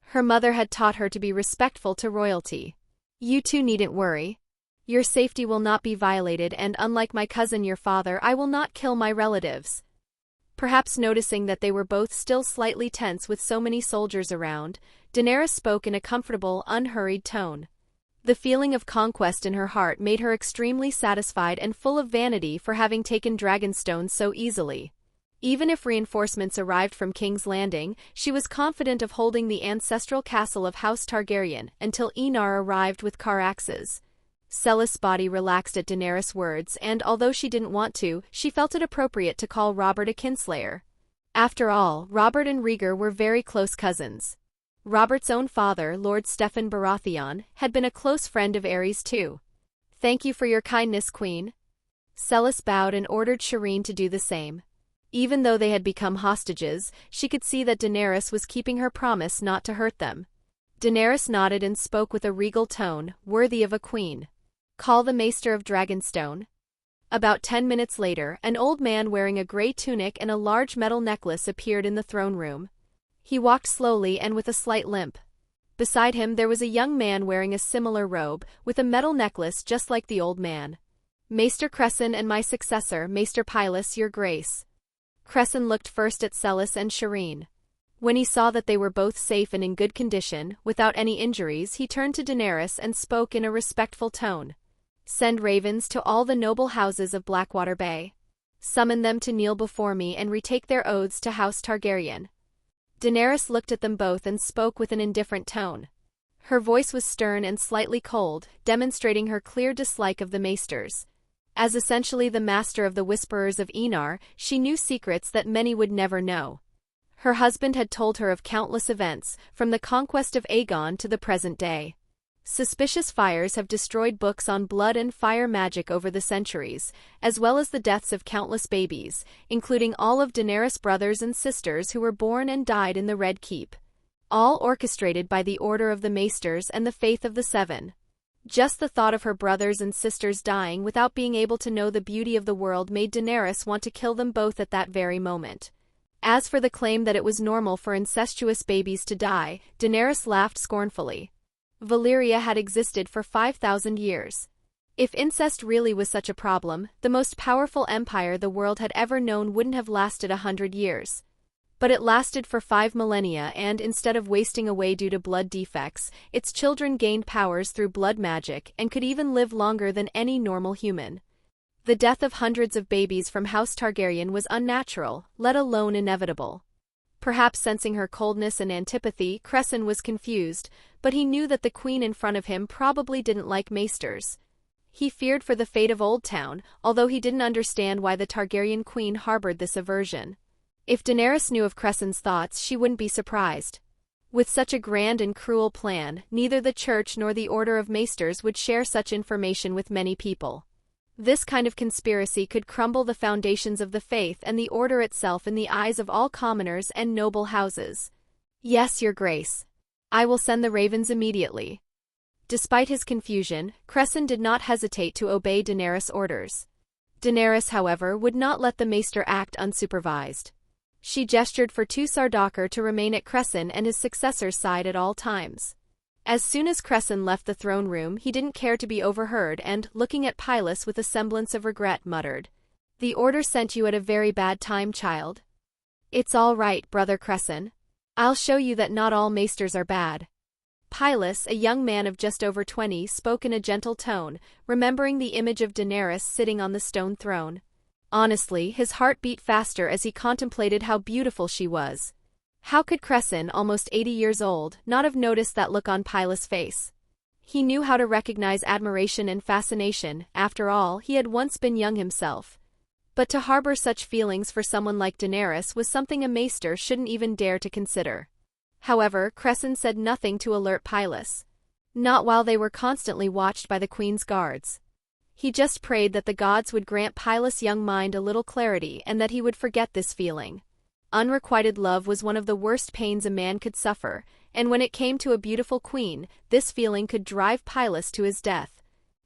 Her mother had taught her to be respectful to royalty. You two needn't worry. Your safety will not be violated and unlike my cousin your father, I will not kill my relatives. Perhaps noticing that they were both still slightly tense with so many soldiers around, Daenerys spoke in a comfortable, unhurried tone. The feeling of conquest in her heart made her extremely satisfied and full of vanity for having taken Dragonstone so easily. Even if reinforcements arrived from King's Landing, she was confident of holding the ancestral castle of House Targaryen until Enar arrived with Caraxes. Celis' body relaxed at Daenerys' words and although she didn't want to, she felt it appropriate to call Robert a kinslayer. After all, Robert and Rhaegar were very close cousins. Robert's own father, Lord Stephen Baratheon, had been a close friend of Aerys too. "Thank you for your kindness, Queen." Celis bowed and ordered Shireen to do the same. Even though they had become hostages, she could see that Daenerys was keeping her promise not to hurt them. Daenerys nodded and spoke with a regal tone, worthy of a queen. "Call the Maester of Dragonstone." About 10 minutes later, an old man wearing a grey tunic and a large metal necklace appeared in the throne room. He walked slowly and with a slight limp. Beside him there was a young man wearing a similar robe, with a metal necklace just like the old man. "Maester Cresson and my successor, Maester Pylus, your grace." Cresson looked first at Celis and Shireen. When he saw that they were both safe and in good condition, without any injuries, he turned to Daenerys and spoke in a respectful tone. "Send ravens to all the noble houses of Blackwater Bay. Summon them to kneel before me and retake their oaths to House Targaryen." Daenerys looked at them both and spoke with an indifferent tone. Her voice was stern and slightly cold, demonstrating her clear dislike of the Maesters. As essentially the master of the Whisperers of Enar, she knew secrets that many would never know. Her husband had told her of countless events, from the conquest of Aegon to the present day. Suspicious fires have destroyed books on blood and fire magic over the centuries, as well as the deaths of countless babies, including all of Daenerys' brothers and sisters who were born and died in the Red Keep. All orchestrated by the Order of the Maesters and the Faith of the Seven. Just the thought of her brothers and sisters dying without being able to know the beauty of the world made Daenerys want to kill them both at that very moment. As for the claim that it was normal for incestuous babies to die, Daenerys laughed scornfully. Valyria had existed for 5,000 years. If incest really was such a problem, the most powerful empire the world had ever known wouldn't have lasted 100 years. But it lasted for 5 millennia and, instead of wasting away due to blood defects, its children gained powers through blood magic and could even live longer than any normal human. The death of hundreds of babies from House Targaryen was unnatural, let alone inevitable. Perhaps sensing her coldness and antipathy, Cresson was confused, but he knew that the queen in front of him probably didn't like Maesters. He feared for the fate of Old Town, although he didn't understand why the Targaryen queen harbored this aversion. If Daenerys knew of Cresson's thoughts, she wouldn't be surprised. With such a grand and cruel plan, neither the Church nor the Order of Maesters would share such information with many people. This kind of conspiracy could crumble the foundations of the faith and the order itself in the eyes of all commoners and noble houses. "Yes, your grace. I will send the ravens immediately." Despite his confusion, Cresson did not hesitate to obey Daenerys' orders. Daenerys, however, would not let the Maester act unsupervised. She gestured for two Sardaukar to remain at Cresson and his successor's side at all times. As soon as Cresson left the throne room, he didn't care to be overheard and, looking at Pylus with a semblance of regret, muttered, "The order sent you at a very bad time, child." "It's all right, brother Cresson. I'll show you that not all Maesters are bad." Pylus, a young man of just over 20, spoke in a gentle tone, remembering the image of Daenerys sitting on the stone throne. Honestly, his heart beat faster as he contemplated how beautiful she was. How could Cresson, almost 80 years old, not have noticed that look on Pylus' face? He knew how to recognize admiration and fascination. After all, he had once been young himself. But to harbor such feelings for someone like Daenerys was something a Maester shouldn't even dare to consider. However, Cresson said nothing to alert Pylus. Not while they were constantly watched by the Queen's guards. He just prayed that the gods would grant Pylus' young mind a little clarity and that he would forget this feeling. Unrequited love was one of the worst pains a man could suffer, and when it came to a beautiful queen, this feeling could drive Pylus to his death.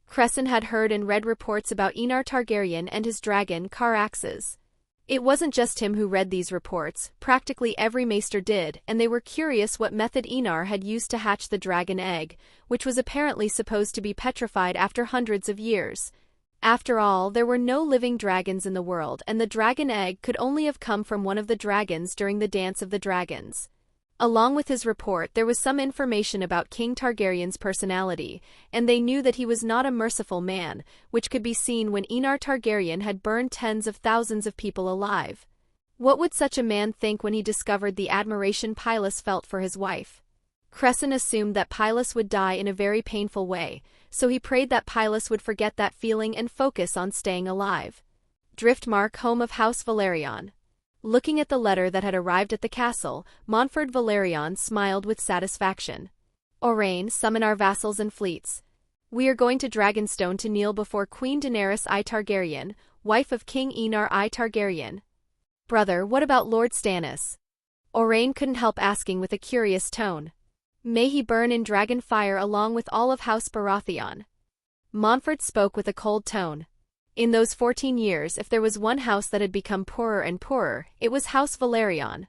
Cresson had heard and read reports about Enar Targaryen and his dragon, Caraxes. It wasn't just him who read these reports, practically every Maester did, and they were curious what method Enar had used to hatch the dragon egg, which was apparently supposed to be petrified after hundreds of years. After all, there were no living dragons in the world, and the dragon egg could only have come from one of the dragons during the Dance of the Dragons. Along with his report, there was some information about King Targaryen's personality, and they knew that he was not a merciful man, which could be seen when Enar Targaryen had burned tens of thousands of people alive. What would such a man think when he discovered the admiration Pylus felt for his wife? Cresson assumed that Pylus would die in a very painful way, so he prayed that Pylus would forget that feeling and focus on staying alive. Driftmark, home of House Velaryon. Looking at the letter that had arrived at the castle, Montfort Valerion smiled with satisfaction. Owain, summon our vassals and fleets. We are going to Dragonstone to kneel before Queen Daenerys I Targaryen, wife of King Enar I Targaryen. Brother, what about Lord Stannis? Owain couldn't help asking with a curious tone. May he burn in dragon fire along with all of House Baratheon. Montfort spoke with a cold tone. In those 14 years, if there was one house that had become poorer and poorer, it was House Valerion.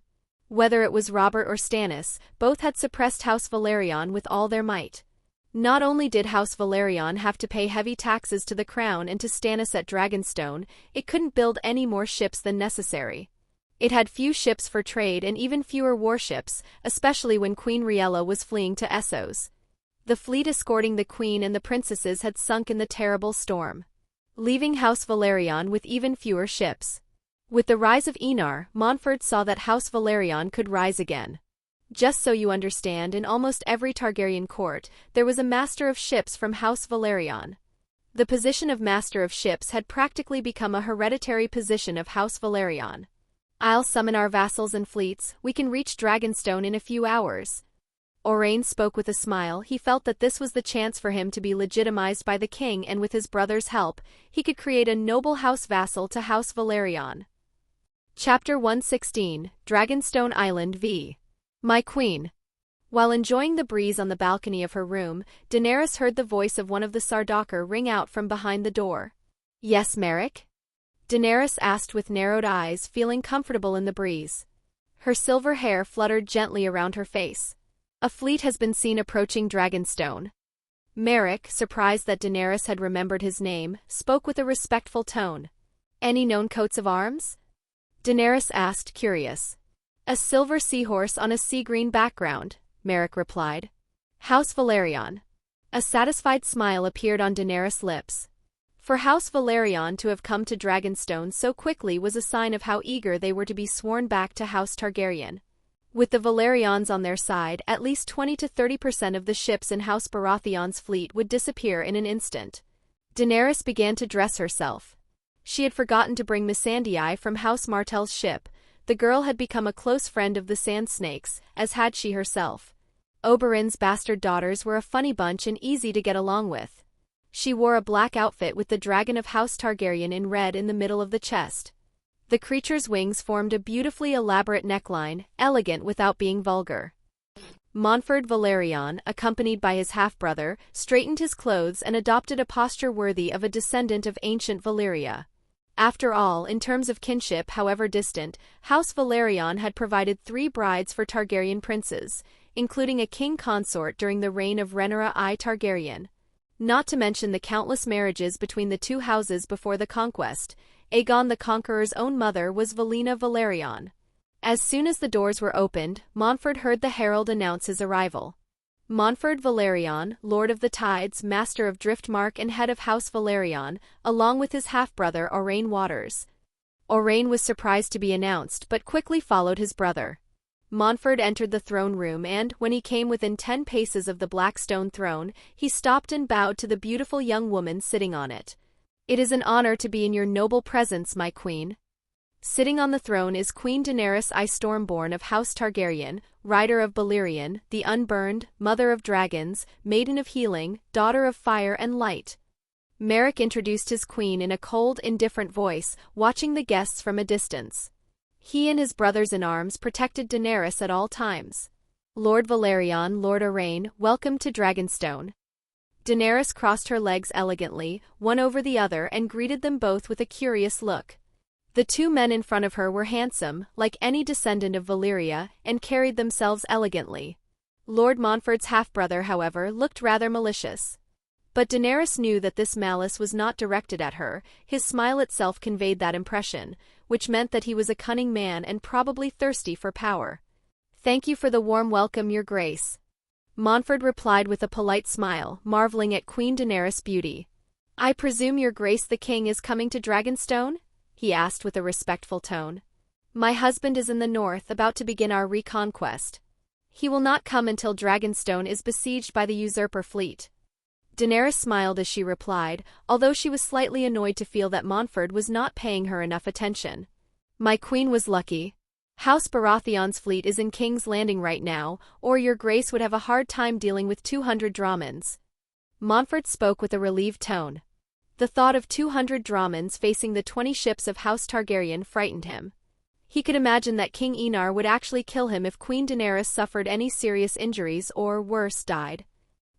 Whether it was Robert or Stannis, both had suppressed House Valerion with all their might. Not only did House Valerion have to pay heavy taxes to the crown and to Stannis at Dragonstone, it couldn't build any more ships than necessary. It had few ships for trade and even fewer warships, especially when Queen Riella was fleeing to Essos. The fleet escorting the queen and the princesses had sunk in the terrible storm, leaving House Valerion with even fewer ships. With the rise of Enar, Montfort saw that House Valerion could rise again. Just so you understand, in almost every Targaryen court, there was a master of ships from House Valerion. The position of master of ships had practically become a hereditary position of House Valerion. I'll summon our vassals and fleets. We can reach Dragonstone in a few hours. Owain spoke with a smile. He felt that this was the chance for him to be legitimized by the king, and with his brother's help, he could create a noble house vassal to House Valerion. Chapter 116, Dragonstone Island v. My Queen. While enjoying the breeze on the balcony of her room, Daenerys heard the voice of one of the Sardaukar ring out from behind the door. Yes, Merrick? Daenerys asked with narrowed eyes, feeling comfortable in the breeze. Her silver hair fluttered gently around her face. A fleet has been seen approaching Dragonstone. Merrick, surprised that Daenerys had remembered his name, spoke with a respectful tone. Any known coats of arms? Daenerys asked, curious. A silver seahorse on a sea-green background, Merrick replied. House Valerion. A satisfied smile appeared on Daenerys' lips. For House Valerion to have come to Dragonstone so quickly was a sign of how eager they were to be sworn back to House Targaryen. With the Valerions on their side, at least 20 to 30% of the ships in House Baratheon's fleet would disappear in an instant. Daenerys began to dress herself. She had forgotten to bring Missandei from House Martell's ship. The girl had become a close friend of the Sand Snakes, as had she herself. Oberyn's bastard daughters were a funny bunch and easy to get along with. She wore a black outfit with the dragon of House Targaryen in red in the middle of the chest. The creature's wings formed a beautifully elaborate neckline, elegant without being vulgar. Montfort Valerion, accompanied by his half-brother, straightened his clothes and adopted a posture worthy of a descendant of ancient Valyria. After all, in terms of kinship, however distant, House Valerion had provided 3 brides for Targaryen princes, including a king consort during the reign of Rhaenyra I Targaryen. Not to mention the countless marriages between the two houses before the conquest. Aegon the Conqueror's own mother was Valina Valerion. As soon as the doors were opened, Montfort heard the herald announce his arrival. Montfort Valerion, Lord of the Tides, Master of Driftmark and head of House Valerion, along with his half-brother Owain Waters. Owain was surprised to be announced, but quickly followed his brother. Montfort entered the throne room and, when he came within 10 paces of the black stone throne, he stopped and bowed to the beautiful young woman sitting on it. It is an honor to be in your noble presence, my queen. Sitting on the throne is Queen Daenerys I Stormborn of House Targaryen, rider of Balerion, the Unburned, mother of dragons, maiden of healing, daughter of fire and light. Merrick introduced his queen in a cold, indifferent voice, watching the guests from a distance. He and his brothers-in-arms protected Daenerys at all times. Lord Valerion, Lord Owain, welcome to Dragonstone. Daenerys crossed her legs elegantly, one over the other, and greeted them both with a curious look. The 2 men in front of her were handsome, like any descendant of Valyria, and carried themselves elegantly. Lord Montfort's half-brother, however, looked rather malicious. But Daenerys knew that this malice was not directed at her. His smile itself conveyed that impression, which meant that he was a cunning man and probably thirsty for power. Thank you for the warm welcome, your grace. Montfort replied with a polite smile, marveling at Queen Daenerys' beauty. I presume your grace the king is coming to Dragonstone? He asked with a respectful tone. My husband is in the north, about to begin our reconquest. He will not come until Dragonstone is besieged by the usurper fleet. Daenerys smiled as she replied, although she was slightly annoyed to feel that Montfort was not paying her enough attention. My queen was lucky. House Baratheon's fleet is in King's Landing right now, or your grace would have a hard time dealing with 200 Dromons. Montfort spoke with a relieved tone. The thought of 200 Dromons facing the 20 ships of House Targaryen frightened him. He could imagine that King Enar would actually kill him if Queen Daenerys suffered any serious injuries or, worse, died.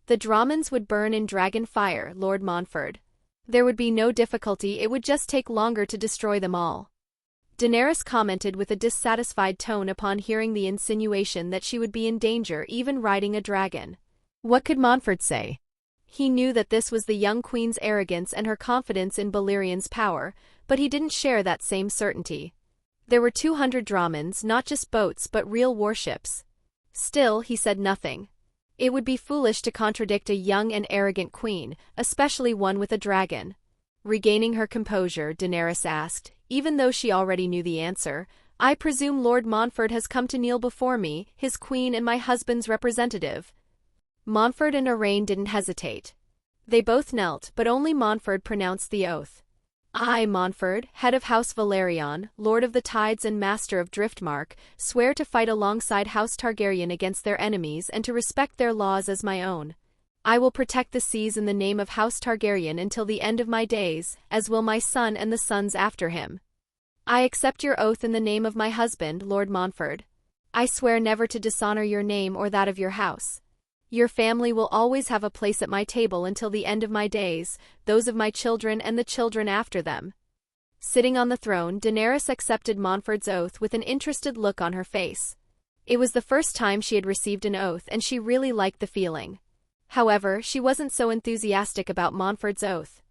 The Dromons would burn in dragon fire, Lord Montfort. There would be no difficulty, it would just take longer to destroy them all. Daenerys commented with a dissatisfied tone upon hearing the insinuation that she would be in danger even riding a dragon. What could Montfort say? He knew that this was the young queen's arrogance and her confidence in Balerian's power, but he didn't share that same certainty. There were 200 Dromons, not just boats but real warships. Still, he said nothing. It would be foolish to contradict a young and arrogant queen, especially one with a dragon. Regaining her composure, Daenerys asked, even though she already knew the answer, I presume Lord Montfort has come to kneel before me, his queen and my husband's representative. Montfort and Arryn didn't hesitate. They both knelt, but only Montfort pronounced the oath. I, Montfort, head of House Velaryon, Lord of the Tides and Master of Driftmark, swear to fight alongside House Targaryen against their enemies and to respect their laws as my own. I will protect the seas in the name of House Targaryen until the end of my days, as will my son and the sons after him. I accept your oath in the name of my husband, Lord Montfort. I swear never to dishonor your name or that of your house. Your family will always have a place at my table until the end of my days, those of my children and the children after them. Sitting on the throne, Daenerys accepted Montfort's oath with an interested look on her face. It was the first time she had received an oath and she really liked the feeling. However, she wasn't so enthusiastic about Montfort's oath.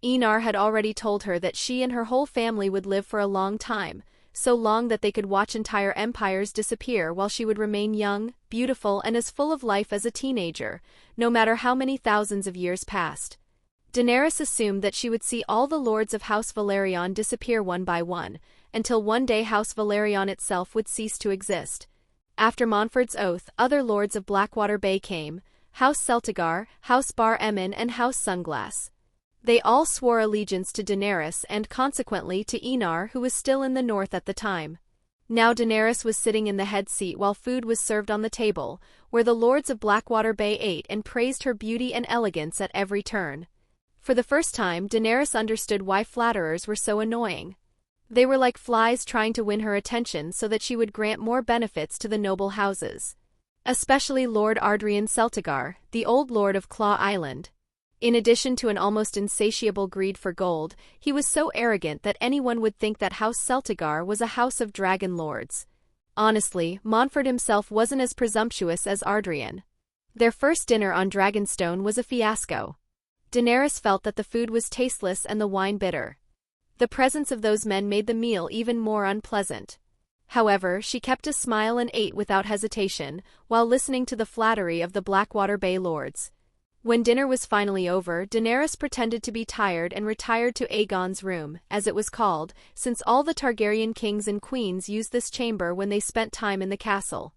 Enar had already told her that she and her whole family would live for a long time, so long that they could watch entire empires disappear while she would remain young, beautiful and as full of life as a teenager, no matter how many thousands of years passed. Daenerys assumed that she would see all the lords of House Velaryon disappear one by one, until one day House Velaryon itself would cease to exist. After Montfort's oath, other lords of Blackwater Bay came, House Celtigar, House Bar Emmon and House Sunglass. They all swore allegiance to Daenerys and consequently to Enar, who was still in the north at the time. Now Daenerys was sitting in the head seat while food was served on the table, where the lords of Blackwater Bay ate and praised her beauty and elegance at every turn. For the first time, Daenerys understood why flatterers were so annoying. They were like flies trying to win her attention so that she would grant more benefits to the noble houses. Especially Lord Ardrian Celtigar, the old lord of Claw Island. In addition to an almost insatiable greed for gold, he was so arrogant that anyone would think that House Celtigar was a house of dragon lords. Honestly, Montfort himself wasn't as presumptuous as Ardrian. Their first dinner on Dragonstone was a fiasco. Daenerys felt that the food was tasteless and the wine bitter. The presence of those men made the meal even more unpleasant. However, she kept a smile and ate without hesitation, while listening to the flattery of the Blackwater Bay lords. When dinner was finally over, Daenerys pretended to be tired and retired to Aegon's room, as it was called, since all the Targaryen kings and queens used this chamber when they spent time in the castle.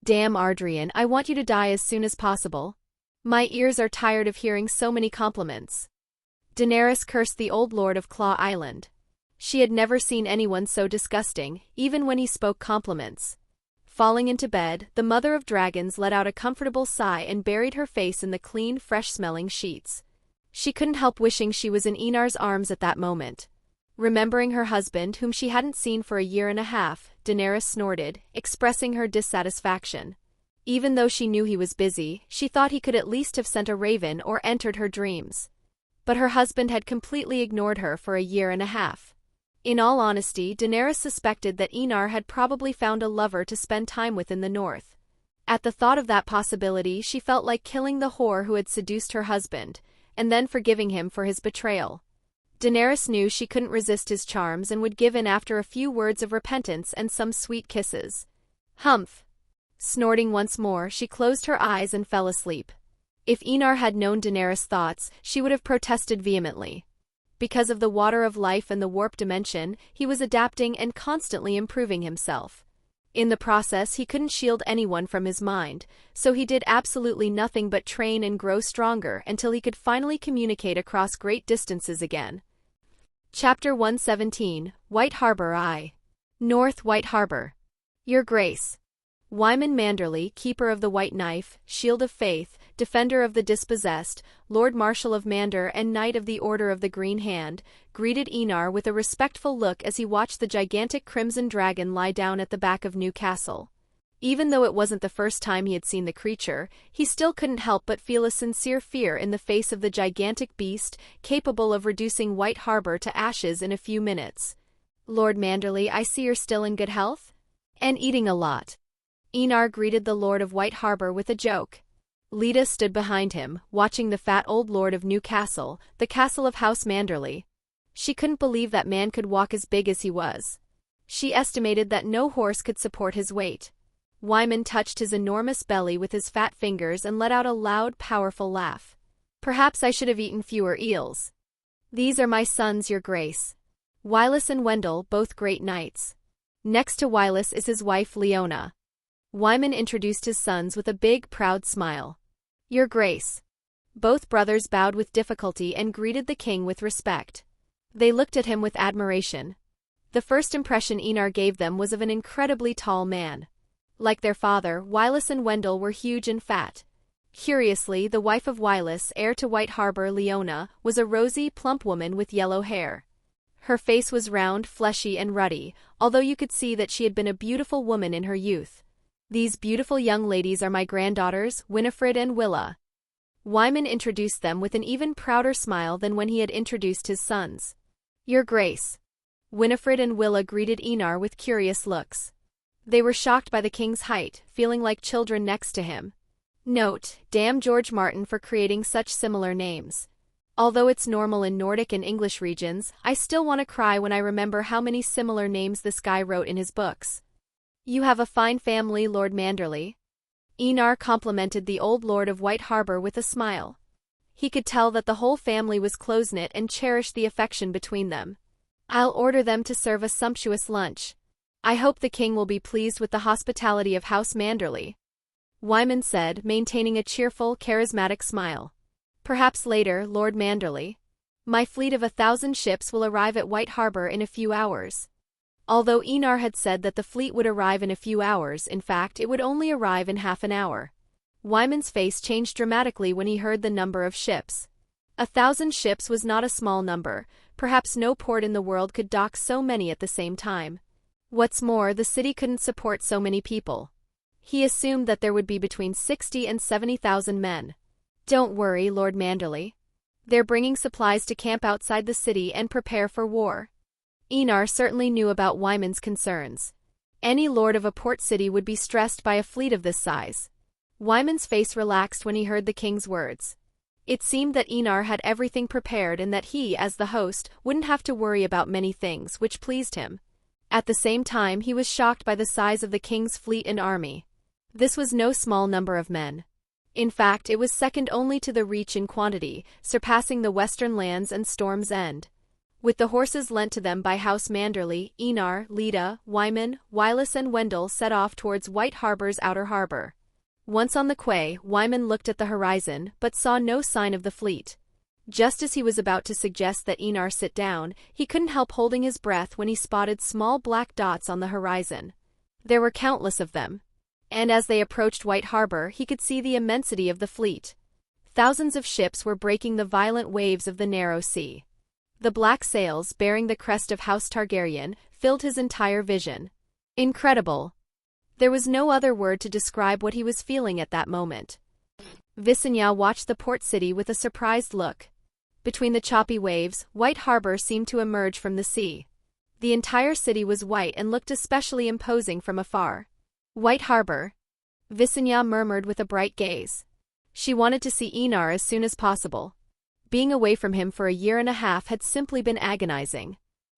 Damn Ardrian, I want you to die as soon as possible. My ears are tired of hearing so many compliments. Daenerys cursed the old lord of Claw Island. She had never seen anyone so disgusting, even when he spoke compliments. Falling into bed, the mother of dragons let out a comfortable sigh and buried her face in the clean, fresh-smelling sheets. She couldn't help wishing she was in Enar's arms at that moment. Remembering her husband, whom she hadn't seen for a year and a half, Daenerys snorted, expressing her dissatisfaction. Even though she knew he was busy, she thought he could at least have sent a raven or entered her dreams. But her husband had completely ignored her for a year and a half. In all honesty, Daenerys suspected that Enar had probably found a lover to spend time with in the north. At the thought of that possibility, she felt like killing the whore who had seduced her husband, and then forgiving him for his betrayal. Daenerys knew she couldn't resist his charms and would give in after a few words of repentance and some sweet kisses. Humph! Snorting once more, she closed her eyes and fell asleep. If Enar had known Daenerys' thoughts, she would have protested vehemently. Because of the water of life and the warp dimension, he was adapting and constantly improving himself. In the process, he couldn't shield anyone from his mind, so he did absolutely nothing but train and grow stronger until he could finally communicate across great distances again. Chapter 117, White Harbor I. North White Harbor. Your Grace. Wyman Manderley, Keeper of the White Knife, Shield of Faith, Defender of the Dispossessed, Lord Marshal of Mander and Knight of the Order of the Green Hand, greeted Enar with a respectful look as he watched the gigantic crimson dragon lie down at the back of New Castle. Even though it wasn't the first time he had seen the creature, he still couldn't help but feel a sincere fear in the face of the gigantic beast, capable of reducing White Harbor to ashes in a few minutes. Lord Manderley, I see you're still in good health? And eating a lot. Enar greeted the Lord of White Harbor with a joke. Leda stood behind him, watching the fat old lord of New Castle, the castle of House Manderley. She couldn't believe that man could walk as big as he was. She estimated that no horse could support his weight. Wyman touched his enormous belly with his fat fingers and let out a loud, powerful laugh. Perhaps I should have eaten fewer eels. These are my sons, Your Grace. Wyllis and Wendell, both great knights. Next to Wyllis is his wife Leona. Wyman introduced his sons with a big, proud smile. Your Grace. Both brothers bowed with difficulty and greeted the king with respect. They looked at him with admiration. The first impression Enar gave them was of an incredibly tall man. Like their father, Wyllis and Wendell were huge and fat. Curiously, the wife of Wyllis, heir to White Harbor, Leona, was a rosy, plump woman with yellow hair. Her face was round, fleshy, and ruddy, although you could see that she had been a beautiful woman in her youth. These beautiful young ladies are my granddaughters, Winifred and Willa. Wyman introduced them with an even prouder smile than when he had introduced his sons. Your Grace. Winifred and Willa greeted Enar with curious looks. They were shocked by the king's height, feeling like children next to him. Note, damn George Martin for creating such similar names. Although it's normal in Nordic and English regions, I still want to cry when I remember how many similar names this guy wrote in his books. You have a fine family, Lord Manderley. Enar complimented the old lord of White Harbor with a smile. He could tell that the whole family was close-knit and cherished the affection between them. I'll order them to serve a sumptuous lunch. I hope the king will be pleased with the hospitality of House Manderley. Wyman said, maintaining a cheerful, charismatic smile. Perhaps later, Lord Manderley. My fleet of 1,000 ships will arrive at White Harbor in a few hours. Although Enar had said that the fleet would arrive in a few hours, in fact, it would only arrive in half an hour. Wyman's face changed dramatically when he heard the number of ships. 1,000 ships was not a small number. Perhaps no port in the world could dock so many at the same time. What's more, the city couldn't support so many people. He assumed that there would be between 60 and 70,000 men. Don't worry, Lord Manderley. They're bringing supplies to camp outside the city and prepare for war. Enar certainly knew about Wyman's concerns. Any lord of a port city would be stressed by a fleet of this size. Wyman's face relaxed when he heard the king's words. It seemed that Enar had everything prepared and that he, as the host, wouldn't have to worry about many things, which pleased him. At the same time, he was shocked by the size of the king's fleet and army. This was no small number of men. In fact, it was second only to the Reach in quantity, surpassing the Western Lands and Storm's End. With the horses lent to them by House Manderley, Enar, Leda, Wyman, Wyllis and Wendell set off towards White Harbor's outer harbor. Once on the quay, Wyman looked at the horizon, but saw no sign of the fleet. Just as he was about to suggest that Enar sit down, he couldn't help holding his breath when he spotted small black dots on the horizon. There were countless of them. And as they approached White Harbor, he could see the immensity of the fleet. Thousands of ships were breaking the violent waves of the narrow sea. The black sails, bearing the crest of House Targaryen, filled his entire vision. Incredible. There was no other word to describe what he was feeling at that moment. Visenya watched the port city with a surprised look. Between the choppy waves, White Harbor seemed to emerge from the sea. The entire city was white and looked especially imposing from afar. White Harbor. Visenya murmured with a bright gaze. She wanted to see Enar as soon as possible. Being away from him for a year and a half had simply been agonizing.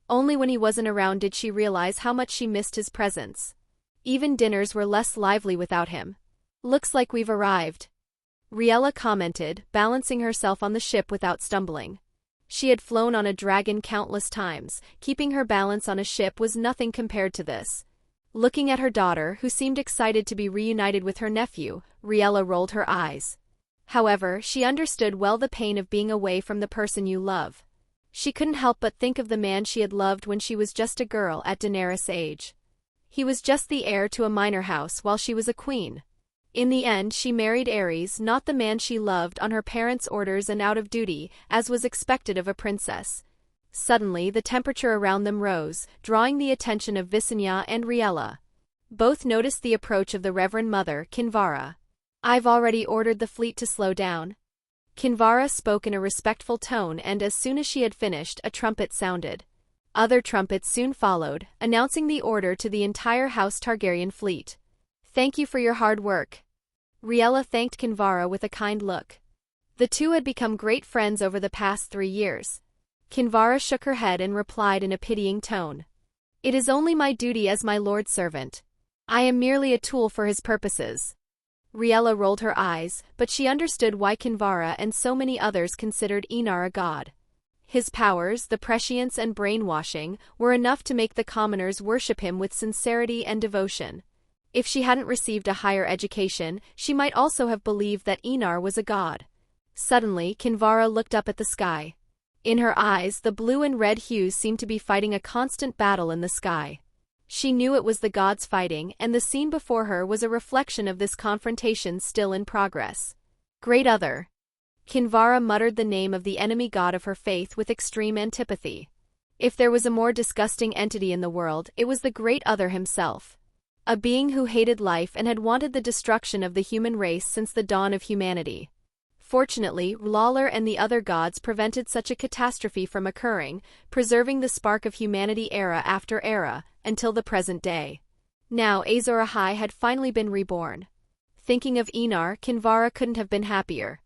Only when he wasn't around did she realize how much she missed his presence. Even dinners were less lively without him. Looks like we've arrived. Riella commented, balancing herself on the ship without stumbling. She had flown on a dragon countless times. Keeping her balance on a ship was nothing compared to this. Looking at her daughter, who seemed excited to be reunited with her nephew, Riella rolled her eyes. However, she understood well the pain of being away from the person you love. She couldn't help but think of the man she had loved when she was just a girl at Daenerys' age. He was just the heir to a minor house while she was a queen. In the end, she married Aerys, not the man she loved, on her parents' orders and out of duty, as was expected of a princess. Suddenly, the temperature around them rose, drawing the attention of Visenya and Riella. Both noticed the approach of the Reverend Mother, Kinvara. "I've already ordered the fleet to slow down." Kinvara spoke in a respectful tone, and as soon as she had finished, a trumpet sounded. Other trumpets soon followed, announcing the order to the entire House Targaryen fleet. "Thank you for your hard work." Riella thanked Kinvara with a kind look. The two had become great friends over the past 3 years. Kinvara shook her head and replied in a pitying tone. "It is only my duty as my lord's servant. I am merely a tool for his purposes." Riella rolled her eyes, but she understood why Kinvara and so many others considered Enar a god. His powers, the prescience and brainwashing, were enough to make the commoners worship him with sincerity and devotion. If she hadn't received a higher education, she might also have believed that Enar was a god. Suddenly, Kinvara looked up at the sky. In her eyes, the blue and red hues seemed to be fighting a constant battle in the sky. She knew it was the gods fighting, and the scene before her was a reflection of this confrontation still in progress. "Great Other." Kinvara muttered the name of the enemy god of her faith with extreme antipathy. If there was a more disgusting entity in the world, it was the Great Other himself. A being who hated life and had wanted the destruction of the human race since the dawn of humanity. Fortunately, Lawler and the other gods prevented such a catastrophe from occurring, preserving the spark of humanity era after era, until the present day. Now Azor Ahai had finally been reborn. Thinking of Enar, Kinvara couldn't have been happier.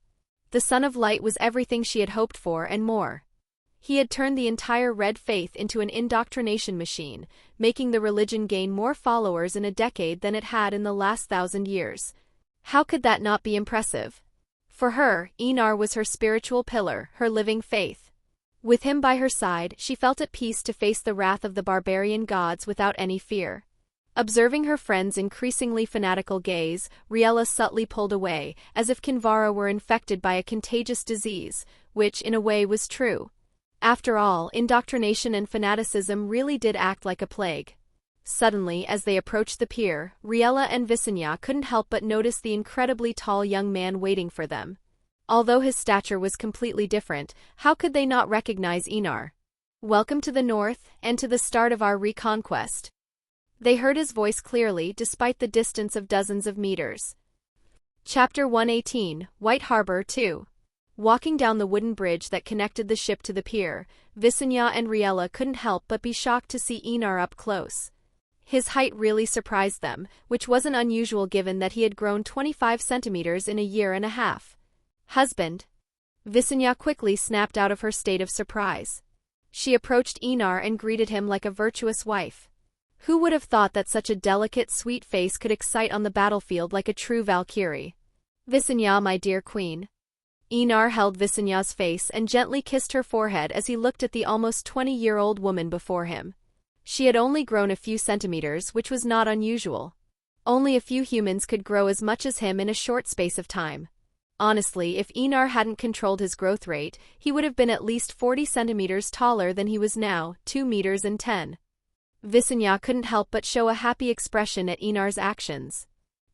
The Son of Light was everything she had hoped for and more. He had turned the entire Red Faith into an indoctrination machine, making the religion gain more followers in a decade than it had in the last 1,000 years. How could that not be impressive? For her, Enar was her spiritual pillar, her living faith. With him by her side, she felt at peace to face the wrath of the barbarian gods without any fear. Observing her friend's increasingly fanatical gaze, Riella subtly pulled away, as if Kinvara were infected by a contagious disease, which, in a way, was true. After all, indoctrination and fanaticism really did act like a plague. Suddenly, as they approached the pier, Riella and Visenya couldn't help but notice the incredibly tall young man waiting for them. Although his stature was completely different, how could they not recognize Enar? "Welcome to the north, and to the start of our reconquest." They heard his voice clearly despite the distance of dozens of meters. Chapter 118, White Harbor 2. Walking down the wooden bridge that connected the ship to the pier, Visenya and Riella couldn't help but be shocked to see Enar up close. His height really surprised them, which wasn't unusual given that he had grown 25 centimeters in a year and a half. "Husband." Visenya quickly snapped out of her state of surprise. She approached Enar and greeted him like a virtuous wife. Who would have thought that such a delicate, sweet face could excite on the battlefield like a true Valkyrie? "Visenya, my dear queen." Enar held Visenya's face and gently kissed her forehead as he looked at the almost 20-year-old woman before him. She had only grown a few centimeters, which was not unusual. Only a few humans could grow as much as him in a short space of time. Honestly, if Enar hadn't controlled his growth rate, he would have been at least 40 centimeters taller than he was now, 2 meters and 10. Visenya couldn't help but show a happy expression at Enar's actions.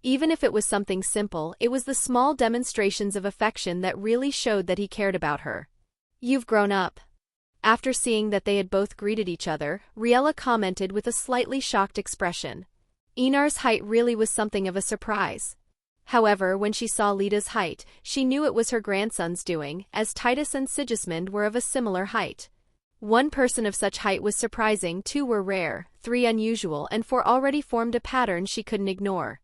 Even if it was something simple, it was the small demonstrations of affection that really showed that he cared about her. "You've grown up." After seeing that they had both greeted each other, Riella commented with a slightly shocked expression. Enar's height really was something of a surprise. However, when she saw Leda's height, she knew it was her grandson's doing, as Titus and Sigismund were of a similar height. 1 person of such height was surprising, 2 were rare, 3 unusual, and 4 already formed a pattern she couldn't ignore.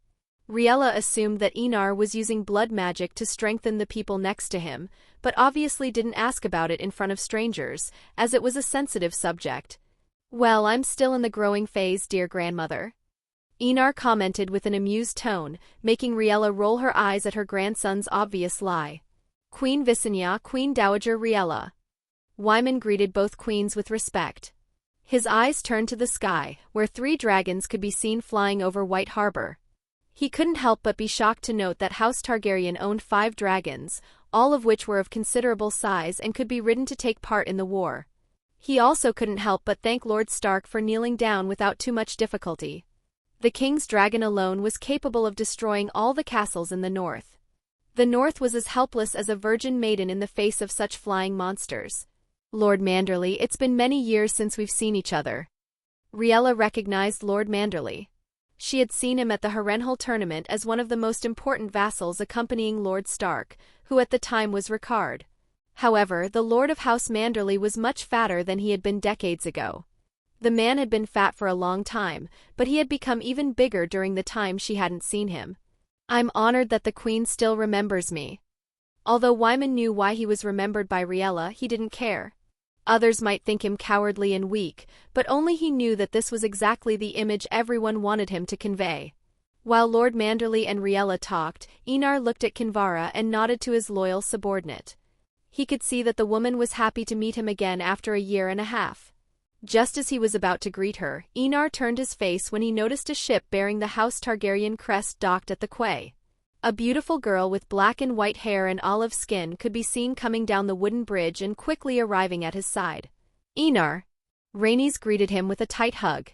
Riella assumed that Enar was using blood magic to strengthen the people next to him, but obviously didn't ask about it in front of strangers, as it was a sensitive subject. "Well, I'm still in the growing phase, dear grandmother." Enar commented with an amused tone, making Riella roll her eyes at her grandson's obvious lie. "Queen Visenya, Queen Dowager Riella." Wyman greeted both queens with respect. His eyes turned to the sky, where 3 dragons could be seen flying over White Harbor. He couldn't help but be shocked to note that House Targaryen owned 5 dragons, all of which were of considerable size and could be ridden to take part in the war. He also couldn't help but thank Lord Stark for kneeling down without too much difficulty. The king's dragon alone was capable of destroying all the castles in the north. The north was as helpless as a virgin maiden in the face of such flying monsters. Lord Manderley, it's been many years since we've seen each other. Riella recognized Lord Manderley. She had seen him at the Harrenhal tournament as one of the most important vassals accompanying Lord Stark, who at the time was Rickard. However, the Lord of House Manderley was much fatter than he had been decades ago. The man had been fat for a long time, but he had become even bigger during the time she hadn't seen him. I'm honored that the Queen still remembers me. Although Wyman knew why he was remembered by Riella, he didn't care. Others might think him cowardly and weak, but only he knew that this was exactly the image everyone wanted him to convey. While Lord Manderley and Riella talked, Enar looked at Kinvara and nodded to his loyal subordinate. He could see that the woman was happy to meet him again after a year and a half. Just as he was about to greet her, Enar turned his face when he noticed a ship bearing the House Targaryen crest docked at the quay. A beautiful girl with black and white hair and olive skin could be seen coming down the wooden bridge and quickly arriving at his side. Enar. Rhaenys greeted him with a tight hug.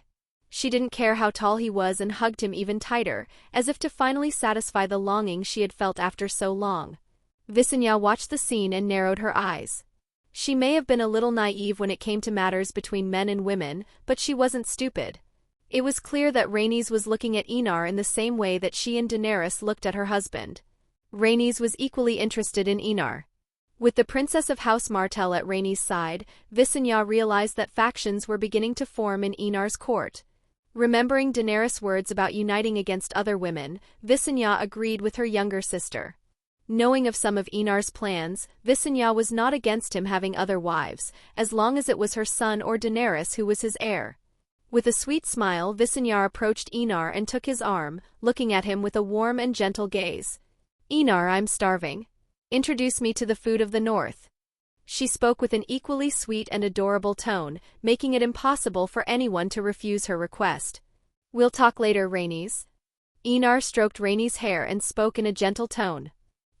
She didn't care how tall he was and hugged him even tighter, as if to finally satisfy the longing she had felt after so long. Visenya watched the scene and narrowed her eyes. She may have been a little naive when it came to matters between men and women, but she wasn't stupid. It was clear that Rhaenys was looking at Enar in the same way that she and Daenerys looked at her husband. Rhaenys was equally interested in Enar. With the Princess of House Martell at Rhaenys' side, Visenya realized that factions were beginning to form in Enar's court. Remembering Daenerys' words about uniting against other women, Visenya agreed with her younger sister. Knowing of some of Enar's plans, Visenya was not against him having other wives, as long as it was her son or Daenerys who was his heir. With a sweet smile, Visenya approached Enar and took his arm, looking at him with a warm and gentle gaze. Enar, I'm starving. Introduce me to the food of the north. She spoke with an equally sweet and adorable tone, making it impossible for anyone to refuse her request. We'll talk later, Rhaenys. Enar stroked Rhaenys' hair and spoke in a gentle tone.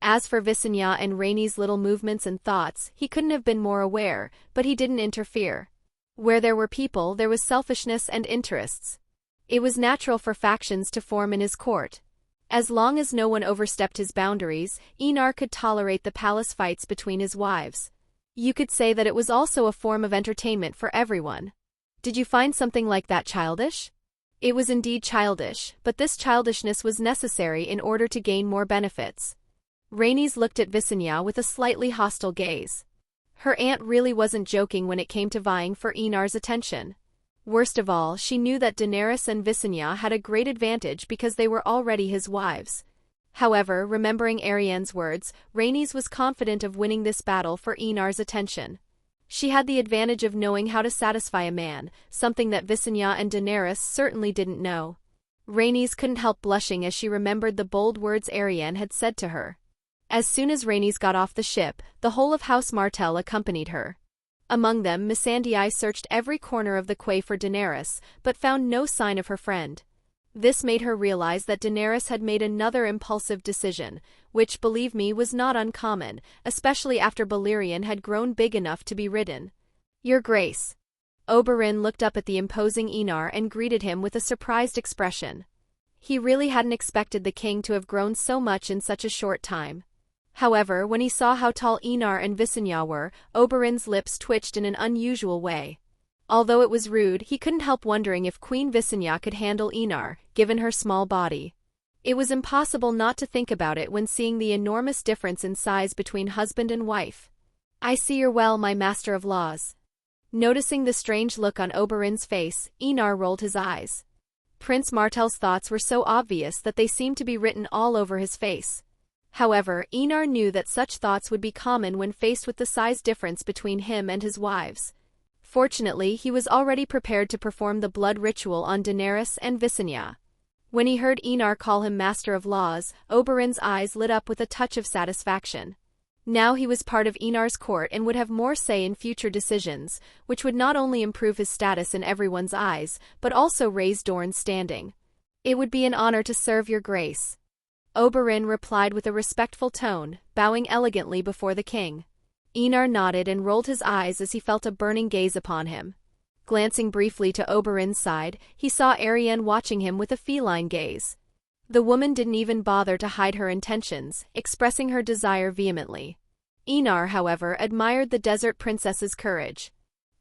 As for Visenya and Rhaenys' little movements and thoughts, he couldn't have been more aware, but he didn't interfere. Where there were people, there was selfishness and interests. It was natural for factions to form in his court. As long as no one overstepped his boundaries, Enar could tolerate the palace fights between his wives. You could say that it was also a form of entertainment for everyone. Did you find something like that childish? It was indeed childish, but this childishness was necessary in order to gain more benefits. Rhaenys looked at Visenya with a slightly hostile gaze. Her aunt really wasn't joking when it came to vying for Enar's attention. Worst of all, she knew that Daenerys and Visenya had a great advantage because they were already his wives. However, remembering Arianne's words, Rhaenys was confident of winning this battle for Enar's attention. She had the advantage of knowing how to satisfy a man, something that Visenya and Daenerys certainly didn't know. Rhaenys couldn't help blushing as she remembered the bold words Arianne had said to her. As soon as Rhaenys got off the ship, the whole of House Martell accompanied her. Among them, Missandei searched every corner of the quay for Daenerys, but found no sign of her friend. This made her realize that Daenerys had made another impulsive decision, which, believe me, was not uncommon, especially after Balerion had grown big enough to be ridden. Your Grace. Oberyn looked up at the imposing Enar and greeted him with a surprised expression. He really hadn't expected the king to have grown so much in such a short time. However, when he saw how tall Enar and Visenya were, Oberyn's lips twitched in an unusual way. Although it was rude, he couldn't help wondering if Queen Visenya could handle Enar, given her small body. It was impossible not to think about it when seeing the enormous difference in size between husband and wife. I see you're well, my master of laws. Noticing the strange look on Oberyn's face, Enar rolled his eyes. Prince Martell's thoughts were so obvious that they seemed to be written all over his face. However, Enar knew that such thoughts would be common when faced with the size difference between him and his wives. Fortunately, he was already prepared to perform the blood ritual on Daenerys and Visenya. When he heard Enar call him Master of Laws, Oberyn's eyes lit up with a touch of satisfaction. Now he was part of Enar's court and would have more say in future decisions, which would not only improve his status in everyone's eyes, but also raise Dorne's standing. It would be an honor to serve your grace. Oberyn replied with a respectful tone, bowing elegantly before the king. Enar nodded and rolled his eyes as he felt a burning gaze upon him. Glancing briefly to Oberyn's side, he saw Arianne watching him with a feline gaze. The woman didn't even bother to hide her intentions, expressing her desire vehemently. Enar, however, admired the desert princess's courage.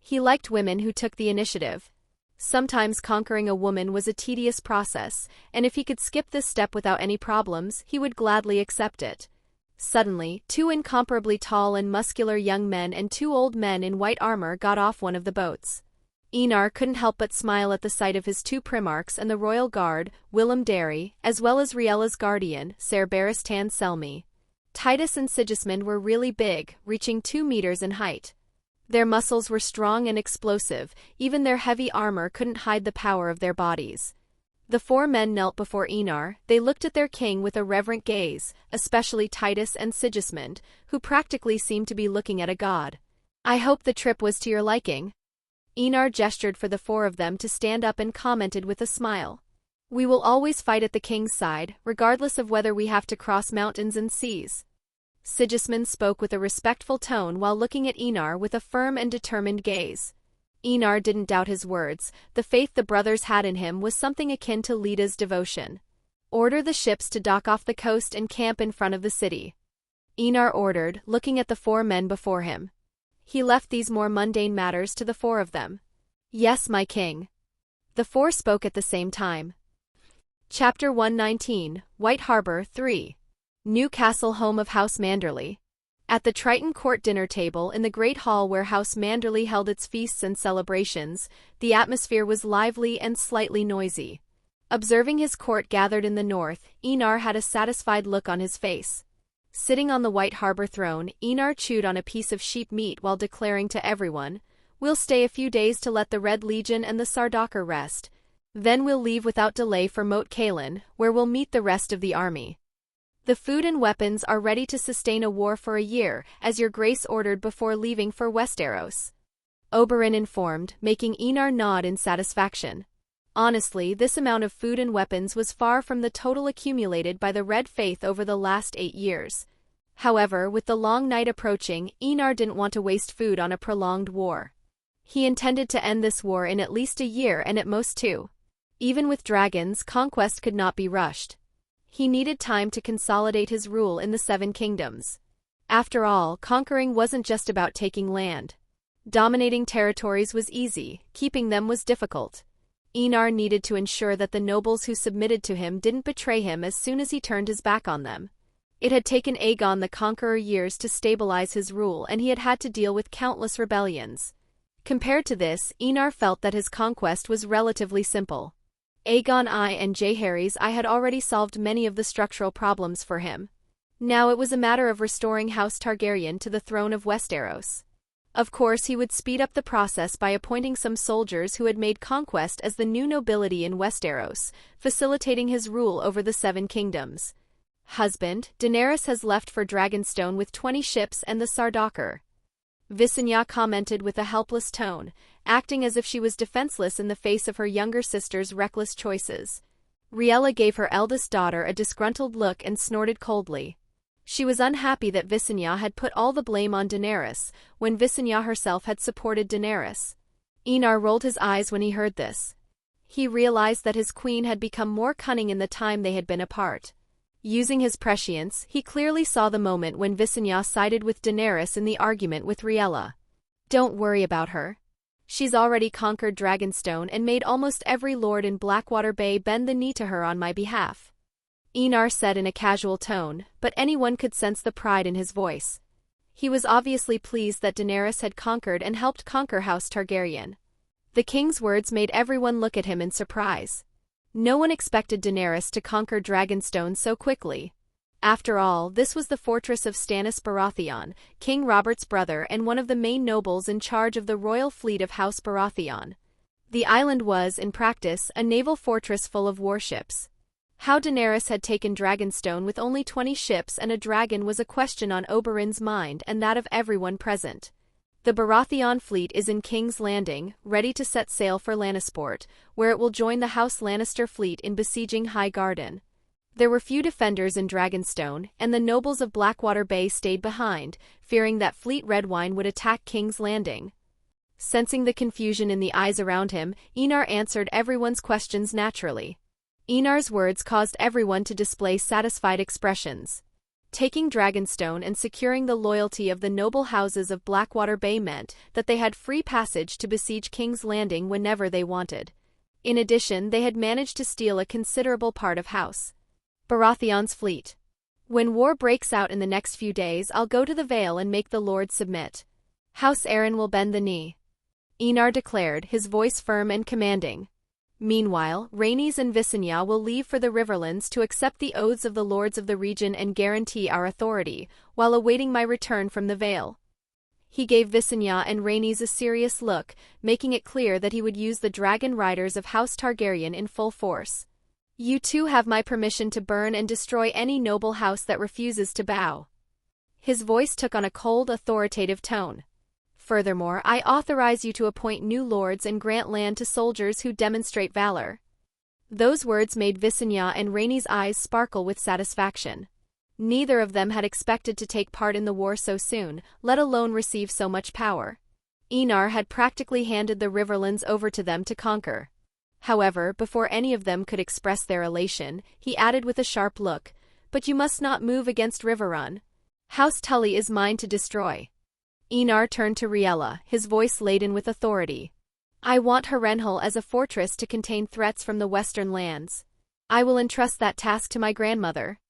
He liked women who took the initiative. Sometimes conquering a woman was a tedious process, and if he could skip this step without any problems, he would gladly accept it. Suddenly, two incomparably tall and muscular young men and two old men in white armor got off one of the boats. Enar couldn't help but smile at the sight of his two primarchs and the royal guard, Willem Darry, as well as Riella's guardian, Cerberus Tan Selmy. Titus and Sigismund were really big, reaching 2 meters in height. Their muscles were strong and explosive, even their heavy armor couldn't hide the power of their bodies. The 4 men knelt before Enar. They looked at their king with a reverent gaze, especially Titus and Sigismund, who practically seemed to be looking at a god. "I hope the trip was to your liking." Enar gestured for the 4 of them to stand up and commented with a smile. "We will always fight at the king's side, regardless of whether we have to cross mountains and seas." Sigismund spoke with a respectful tone while looking at Enar with a firm and determined gaze. Enar didn't doubt his words. The faith the brothers had in him was something akin to Leda's devotion. "Order the ships to dock off the coast and camp in front of the city," Enar ordered, looking at the 4 men before him. He left these more mundane matters to the 4 of them. "Yes, my king." The 4 spoke at the same time. Chapter 119, White Harbor 3. Newcastle, home of House Manderley. At the Triton Court dinner table in the great hall where House Manderley held its feasts and celebrations, the atmosphere was lively and slightly noisy. Observing his court gathered in the north, Enar had a satisfied look on his face. Sitting on the White Harbor throne, Enar chewed on a piece of sheep meat while declaring to everyone, "We'll stay a few days to let the Red Legion and the Sardaukar rest. Then we'll leave without delay for Moat Cailin, where we'll meet the rest of the army. The food and weapons are ready to sustain a war for a year, as your grace ordered before leaving for Westeros," Oberyn informed, making Enar nod in satisfaction. Honestly, this amount of food and weapons was far from the total accumulated by the Red Faith over the last 8 years. However, with the long night approaching, Enar didn't want to waste food on a prolonged war. He intended to end this war in at least a year and at most 2. Even with dragons, conquest could not be rushed. He needed time to consolidate his rule in the 7 kingdoms. After all, conquering wasn't just about taking land. Dominating territories was easy, keeping them was difficult. Enar needed to ensure that the nobles who submitted to him didn't betray him as soon as he turned his back on them. It had taken Aegon the Conqueror years to stabilize his rule, and he had had to deal with countless rebellions. Compared to this, Enar felt that his conquest was relatively simple. Aegon I and Jaehaerys I had already solved many of the structural problems for him. Now it was a matter of restoring House Targaryen to the throne of Westeros. Of course, he would speed up the process by appointing some soldiers who had made conquest as the new nobility in Westeros, facilitating his rule over the 7 kingdoms. "Husband, Daenerys has left for Dragonstone with 20 ships and the Sardaukar," Visenya commented with a helpless tone, acting as if she was defenseless in the face of her younger sister's reckless choices. Riella gave her eldest daughter a disgruntled look and snorted coldly. She was unhappy that Visenya had put all the blame on Daenerys, when Visenya herself had supported Daenerys. Enar rolled his eyes when he heard this. He realized that his queen had become more cunning in the time they had been apart. Using his prescience, he clearly saw the moment when Visenya sided with Daenerys in the argument with Riella. "Don't worry about her. She's already conquered Dragonstone and made almost every lord in Blackwater Bay bend the knee to her on my behalf," Enar said in a casual tone, but anyone could sense the pride in his voice. He was obviously pleased that Daenerys had conquered and helped conquer House Targaryen. The king's words made everyone look at him in surprise. No one expected Daenerys to conquer Dragonstone so quickly. After all, this was the fortress of Stannis Baratheon, King Robert's brother and one of the main nobles in charge of the royal fleet of House Baratheon. The island was, in practice, a naval fortress full of warships. How Daenerys had taken Dragonstone with only 20 ships and a dragon was a question on Oberyn's mind and that of everyone present. The Baratheon fleet is in King's Landing, ready to set sail for Lannisport, where it will join the House Lannister fleet in besieging High Garden. There were few defenders in Dragonstone, and the nobles of Blackwater Bay stayed behind, fearing that Fleet Redwine would attack King's Landing. Sensing the confusion in the eyes around him, Enar answered everyone's questions naturally. Enar's words caused everyone to display satisfied expressions. Taking Dragonstone and securing the loyalty of the noble houses of Blackwater Bay meant that they had free passage to besiege King's Landing whenever they wanted. In addition, they had managed to steal a considerable part of House Baratheon's fleet. When war breaks out in the next few days, I'll go to the Vale and make the Lord submit. House Aaron will bend the knee, Enar declared, his voice firm and commanding. Meanwhile, Rhaenys and Visenya will leave for the Riverlands to accept the oaths of the lords of the region and guarantee our authority, while awaiting my return from the Vale. He gave Visenya and Rhaenys a serious look, making it clear that he would use the dragon riders of House Targaryen in full force. You too have my permission to burn and destroy any noble house that refuses to bow. His voice took on a cold, authoritative tone. Furthermore, I authorize you to appoint new lords and grant land to soldiers who demonstrate valor. Those words made Visenya and Rhaenys' eyes sparkle with satisfaction. Neither of them had expected to take part in the war so soon, let alone receive so much power. Enar had practically handed the Riverlands over to them to conquer. However, before any of them could express their elation, he added with a sharp look, "But you must not move against Riverrun. House Tully is mine to destroy." Enar turned to Riella, his voice laden with authority. "I want Harrenhal as a fortress to contain threats from the western lands. I will entrust that task to my grandmother."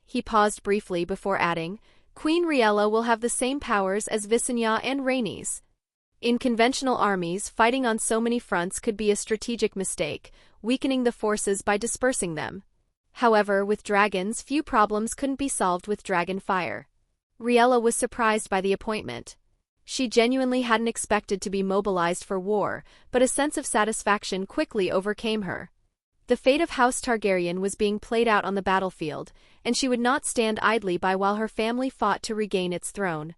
He paused briefly before adding, "Queen Riella will have the same powers as Visenya and Rhaenys." In conventional armies, fighting on so many fronts could be a strategic mistake, weakening the forces by dispersing them. However, with dragons, few problems couldn't be solved with dragon fire. Riella was surprised by the appointment. She genuinely hadn't expected to be mobilized for war, but a sense of satisfaction quickly overcame her. The fate of House Targaryen was being played out on the battlefield, and she would not stand idly by while her family fought to regain its throne.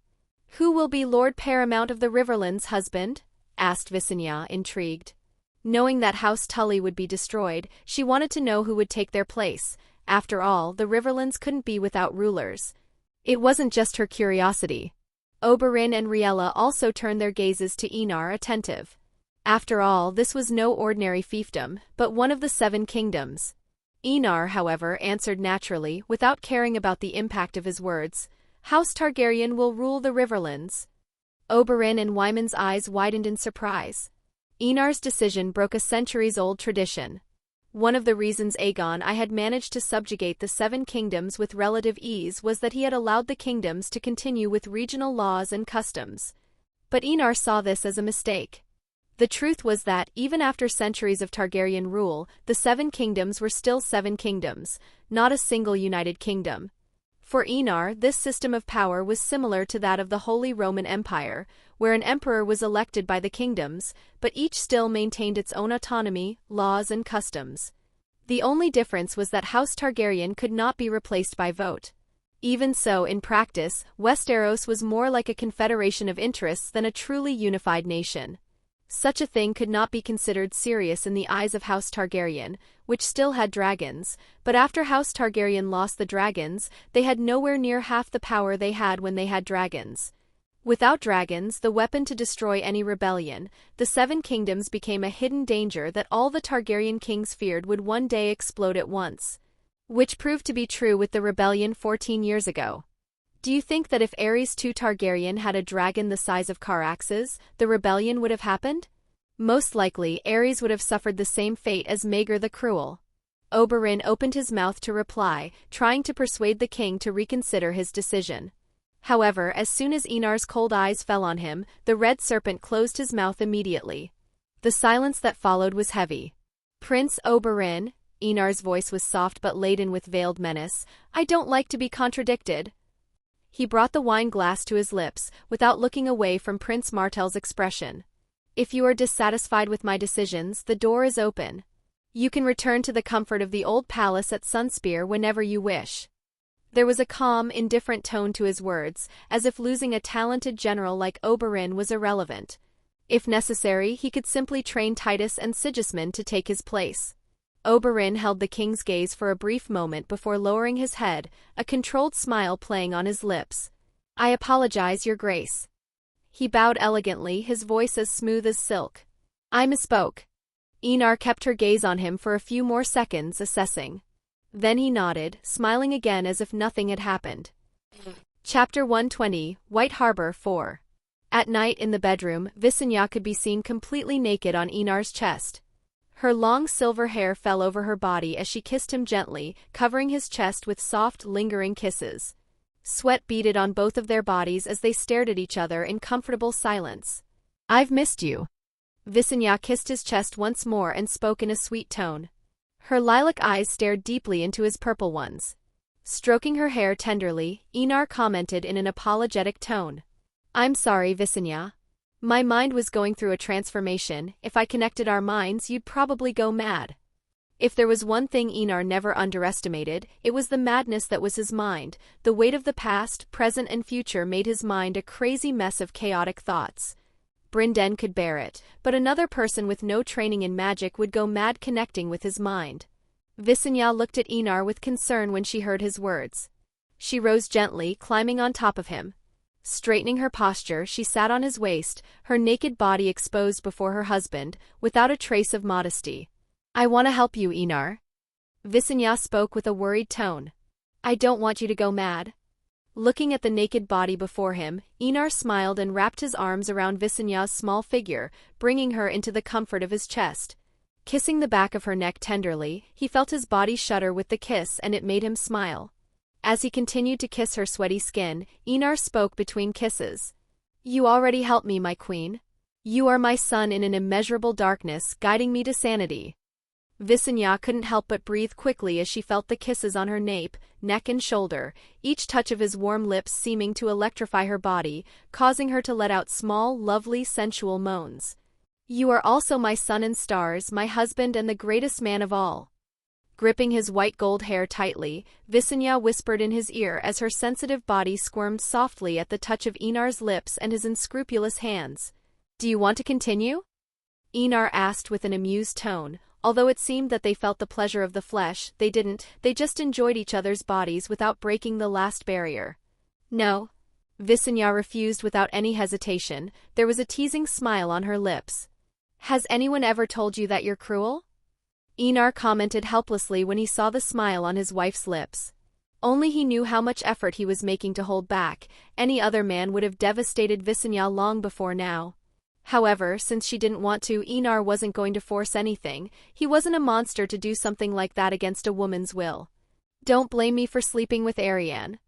"Who will be Lord Paramount of the Riverlands, husband?" asked Visenya, intrigued. Knowing that House Tully would be destroyed, she wanted to know who would take their place. After all, the Riverlands couldn't be without rulers. It wasn't just her curiosity. Oberyn and Riella also turned their gazes to Enar, attentive. After all, this was no ordinary fiefdom, but one of the 7 kingdoms. Enar, however, answered naturally, without caring about the impact of his words, "House Targaryen will rule the Riverlands." Oberyn and Wyman's eyes widened in surprise. Enar's decision broke a centuries-old tradition. One of the reasons Aegon I had managed to subjugate the 7 kingdoms with relative ease was that he had allowed the kingdoms to continue with regional laws and customs. But Enar saw this as a mistake. The truth was that, even after centuries of Targaryen rule, the 7 kingdoms were still 7 kingdoms, not a single united kingdom. For Enar, this system of power was similar to that of the Holy Roman Empire, where an emperor was elected by the kingdoms, but each still maintained its own autonomy, laws and customs. The only difference was that House Targaryen could not be replaced by vote. Even so, in practice, Westeros was more like a confederation of interests than a truly unified nation. Such a thing could not be considered serious in the eyes of House Targaryen, which still had dragons, but after House Targaryen lost the dragons, they had nowhere near half the power they had when they had dragons. Without dragons, the weapon to destroy any rebellion, the 7 kingdoms became a hidden danger that all the Targaryen kings feared would one day explode at once. Which proved to be true with the rebellion 14 years ago. Do you think that if Aerys II Targaryen had a dragon the size of Caraxes, the rebellion would have happened? Most likely, Aerys would have suffered the same fate as Maegor the Cruel. Oberyn opened his mouth to reply, trying to persuade the king to reconsider his decision. However, as soon as Enar's cold eyes fell on him, the red serpent closed his mouth immediately. The silence that followed was heavy. "Prince Oberyn," Enar's voice was soft but laden with veiled menace, "I don't like to be contradicted." He brought the wine glass to his lips, without looking away from Prince Martell's expression. "If you are dissatisfied with my decisions, the door is open. You can return to the comfort of the old palace at Sunspear whenever you wish." There was a calm, indifferent tone to his words, as if losing a talented general like Oberyn was irrelevant. If necessary, he could simply train Titus and Sigismund to take his place. Oberyn held the king's gaze for a brief moment before lowering his head, a controlled smile playing on his lips. "I apologize, Your Grace." He bowed elegantly, his voice as smooth as silk. "I misspoke." Enar kept her gaze on him for a few more seconds, assessing. Then he nodded, smiling again as if nothing had happened. Chapter 120, White Harbor 4. At night in the bedroom, Visenya could be seen completely naked on Enar's chest. Her long silver hair fell over her body as she kissed him gently, covering his chest with soft, lingering kisses. Sweat beaded on both of their bodies as they stared at each other in comfortable silence. "I've missed you." Visenya kissed his chest once more and spoke in a sweet tone. Her lilac eyes stared deeply into his purple ones. Stroking her hair tenderly, Enar commented in an apologetic tone. "I'm sorry, Visenya. My mind was going through a transformation. If I connected our minds, you'd probably go mad." If there was one thing Enar never underestimated, it was the madness that was his mind. The weight of the past, present and future made his mind a crazy mess of chaotic thoughts. Brynden could bear it, but another person with no training in magic would go mad connecting with his mind. Visenya looked at Enar with concern when she heard his words. She rose gently, climbing on top of him. Straightening her posture, she sat on his waist, her naked body exposed before her husband, without a trace of modesty. "I want to help you, Enar." Visenya spoke with a worried tone. "I don't want you to go mad." Looking at the naked body before him, Enar smiled and wrapped his arms around Visenya's small figure, bringing her into the comfort of his chest. Kissing the back of her neck tenderly, he felt his body shudder with the kiss and it made him smile. As he continued to kiss her sweaty skin, Enar spoke between kisses. "You already help me, my queen. You are my sun in an immeasurable darkness, guiding me to sanity." Visenya couldn't help but breathe quickly as she felt the kisses on her nape, neck and shoulder, each touch of his warm lips seeming to electrify her body, causing her to let out small, lovely, sensual moans. "You are also my sun and stars, my husband and the greatest man of all." Gripping his white gold hair tightly, Visenya whispered in his ear as her sensitive body squirmed softly at the touch of Enar's lips and his unscrupulous hands. "Do you want to continue?" Enar asked with an amused tone. Although it seemed that they felt the pleasure of the flesh, they didn't, they just enjoyed each other's bodies without breaking the last barrier. "No." Visenya refused without any hesitation, there was a teasing smile on her lips. "Has anyone ever told you that you're cruel?" Enar commented helplessly when he saw the smile on his wife's lips. Only he knew how much effort he was making to hold back. Any other man would have devastated Visenya long before now. However, since she didn't want to, Enar wasn't going to force anything. He wasn't a monster to do something like that against a woman's will. "Don't blame me for sleeping with Arianne,"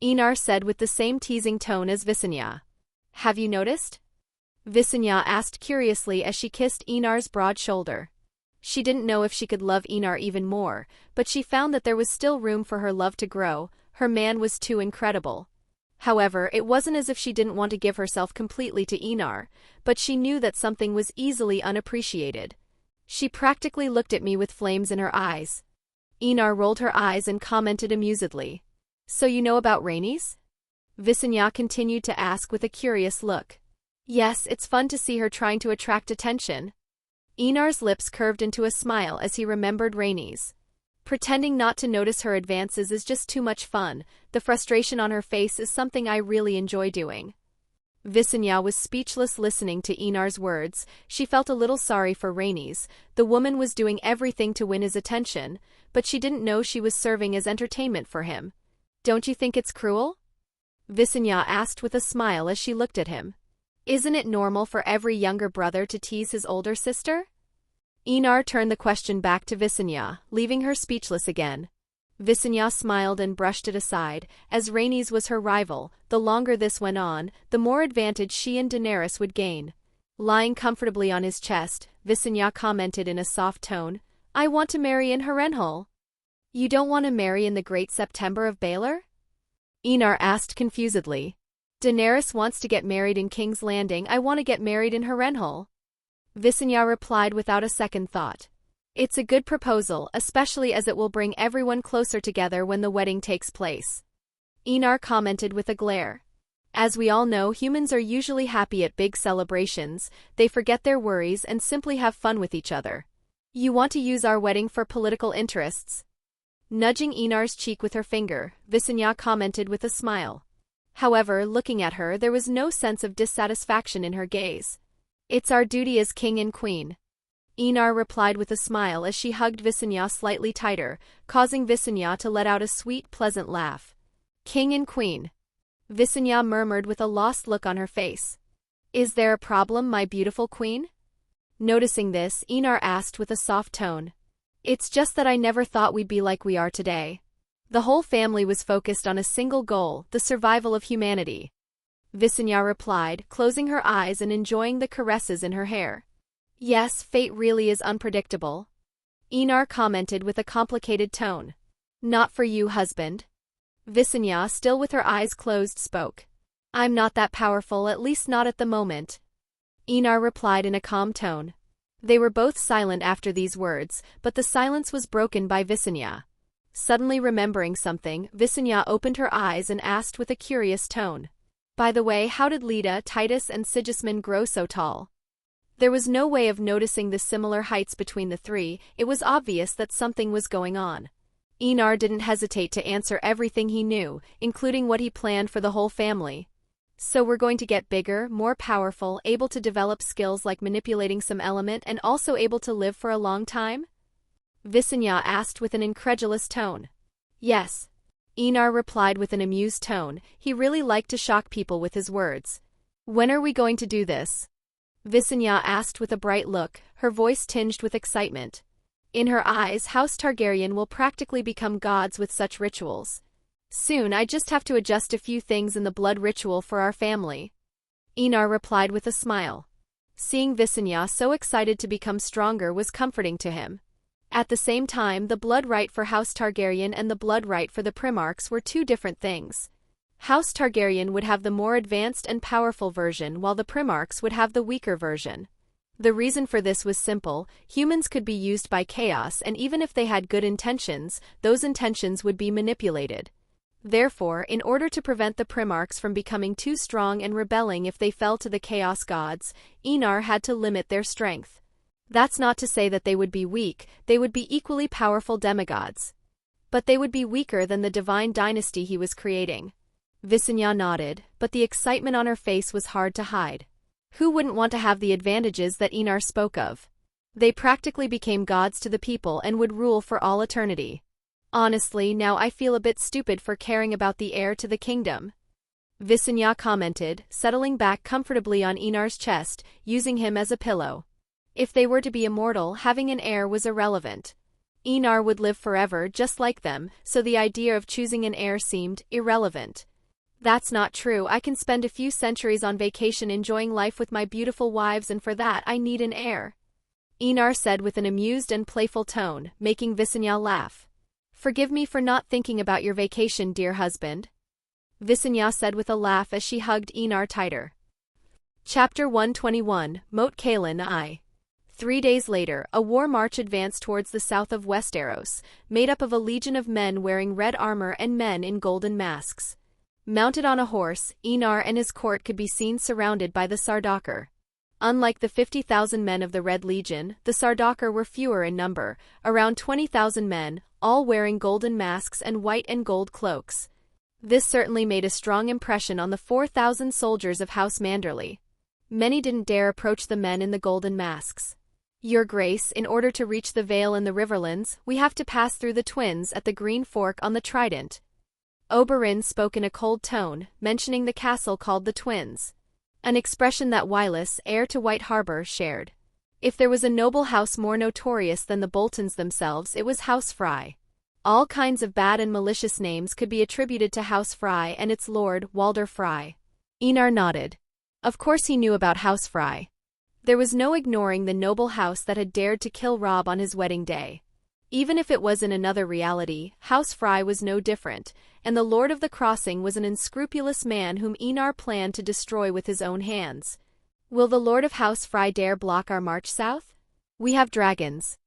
Enar said with the same teasing tone as Visenya. "Have you noticed?" Visenya asked curiously as she kissed Enar's broad shoulder. She didn't know if she could love Enar even more, but she found that there was still room for her love to grow. Her man was too incredible. However, it wasn't as if she didn't want to give herself completely to Enar, but she knew that something was easily unappreciated. "She practically looked at me with flames in her eyes." Enar rolled her eyes and commented amusedly. "So you know about Rhaenys?" Visenya continued to ask with a curious look. "Yes, it's fun to see her trying to attract attention." Enar's lips curved into a smile as he remembered Rhaenys. "Pretending not to notice her advances is just too much fun. The frustration on her face is something I really enjoy doing." Visenya was speechless listening to Enar's words. She felt a little sorry for Rhaenys. The woman was doing everything to win his attention, but she didn't know she was serving as entertainment for him. "Don't you think it's cruel?" Visenya asked with a smile as she looked at him. "Isn't it normal for every younger brother to tease his older sister?" Enar turned the question back to Visenya, leaving her speechless again. Visenya smiled and brushed it aside. As Rhaenys was her rival, the longer this went on, the more advantage she and Daenerys would gain. Lying comfortably on his chest, Visenya commented in a soft tone, "I want to marry in Harrenhal." "You don't want to marry in the Great September of Baelor?" Enar asked confusedly. "Daenerys wants to get married in King's Landing. I want to get married in Harrenhal." Visenya replied without a second thought. "It's a good proposal, especially as it will bring everyone closer together when the wedding takes place." Enar commented with a glare. As we all know, humans are usually happy at big celebrations. They forget their worries and simply have fun with each other. You want to use our wedding for political interests? Nudging Inar's cheek with her finger, Visenya commented with a smile. However, looking at her, there was no sense of dissatisfaction in her gaze. It's our duty as king and queen. Inar replied with a smile as she hugged Visenya slightly tighter, causing Visenya to let out a sweet, pleasant laugh. King and queen. Visenya murmured with a lost look on her face. Is there a problem, my beautiful queen? Noticing this, Inar asked with a soft tone. It's just that I never thought we'd be like we are today. The whole family was focused on a single goal, the survival of humanity. Visenya replied, closing her eyes and enjoying the caresses in her hair. Yes, fate really is unpredictable. Inar commented with a complicated tone. Not for you, husband. Visenya, still with her eyes closed, spoke. I'm not that powerful, at least not at the moment. Inar replied in a calm tone. They were both silent after these words, but the silence was broken by Visenya. Suddenly remembering something, Visenya opened her eyes and asked with a curious tone. By the way, how did Leda, Titus and Sigismund grow so tall? There was no way of noticing the similar heights between the three. It was obvious that something was going on. Inar didn't hesitate to answer everything he knew, including what he planned for the whole family. So we're going to get bigger, more powerful, able to develop skills like manipulating some element and also able to live for a long time? Visenya asked with an incredulous tone. Yes. Inar replied with an amused tone. He really liked to shock people with his words. When are we going to do this? Visenya asked with a bright look, her voice tinged with excitement. In her eyes, House Targaryen will practically become gods with such rituals. Soon, I just have to adjust a few things in the blood ritual for our family. Inar replied with a smile. Seeing Visenya so excited to become stronger was comforting to him. At the same time, the blood rite for House Targaryen and the blood rite for the Primarchs were two different things. House Targaryen would have the more advanced and powerful version while the Primarchs would have the weaker version. The reason for this was simple: humans could be used by chaos, and even if they had good intentions, those intentions would be manipulated. Therefore, in order to prevent the Primarchs from becoming too strong and rebelling if they fell to the Chaos Gods, Inar had to limit their strength. That's not to say that they would be weak, they would be equally powerful demigods. But they would be weaker than the divine dynasty he was creating. Visenya nodded, but the excitement on her face was hard to hide. Who wouldn't want to have the advantages that Inar spoke of? They practically became gods to the people and would rule for all eternity. Honestly, now I feel a bit stupid for caring about the heir to the kingdom. Visenya commented, settling back comfortably on Inar's chest, using him as a pillow. If they were to be immortal, having an heir was irrelevant. Inar would live forever just like them, so the idea of choosing an heir seemed irrelevant. That's not true. I can spend a few centuries on vacation enjoying life with my beautiful wives, and for that I need an heir. Inar said with an amused and playful tone, making Visenya laugh. Forgive me for not thinking about your vacation, dear husband. Visenya said with a laugh as she hugged Inar tighter. Chapter 121, Moat Cailin I. 3 days later, a war march advanced towards the south of Westeros, made up of a legion of men wearing red armor and men in golden masks. Mounted on a horse, Inar and his court could be seen surrounded by the Sardaukar. Unlike the 50,000 men of the Red Legion, the Sardaukar were fewer in number, around 20,000 men, all wearing golden masks and white and gold cloaks. This certainly made a strong impression on the 4,000 soldiers of House Manderly. Many didn't dare approach the men in the golden masks. Your Grace, in order to reach the Vale and the Riverlands, we have to pass through the Twins at the Green Fork on the Trident. Oberyn spoke in a cold tone, mentioning the castle called the Twins. An expression that Wylis, heir to White Harbor, shared. If there was a noble house more notorious than the Boltons themselves, it was House Frye. All kinds of bad and malicious names could be attributed to House Frye and its lord, Walder Frye. Inar nodded. Of course he knew about House Frye. There was no ignoring the noble house that had dared to kill Robb on his wedding day. Even if it was in another reality, House Frye was no different, and the Lord of the Crossing was an unscrupulous man whom Inar planned to destroy with his own hands. Will the Lord of House Frye dare block our march south? We have dragons.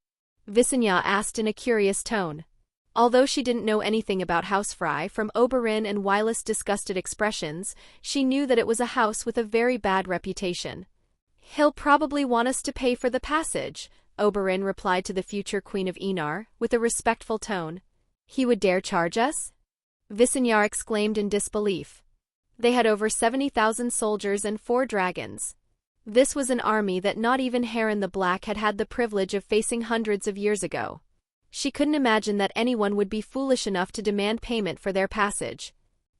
Visenya asked in a curious tone. Although she didn't know anything about House Frye from Oberyn and Wylis' disgusted expressions, she knew that it was a house with a very bad reputation. He'll probably want us to pay for the passage, Oberyn replied to the future Queen of Enar, with a respectful tone. He would dare charge us? Visenya exclaimed in disbelief. They had over 70,000 soldiers and 4 dragons. This was an army that not even Harren the Black had had the privilege of facing hundreds of years ago. She couldn't imagine that anyone would be foolish enough to demand payment for their passage.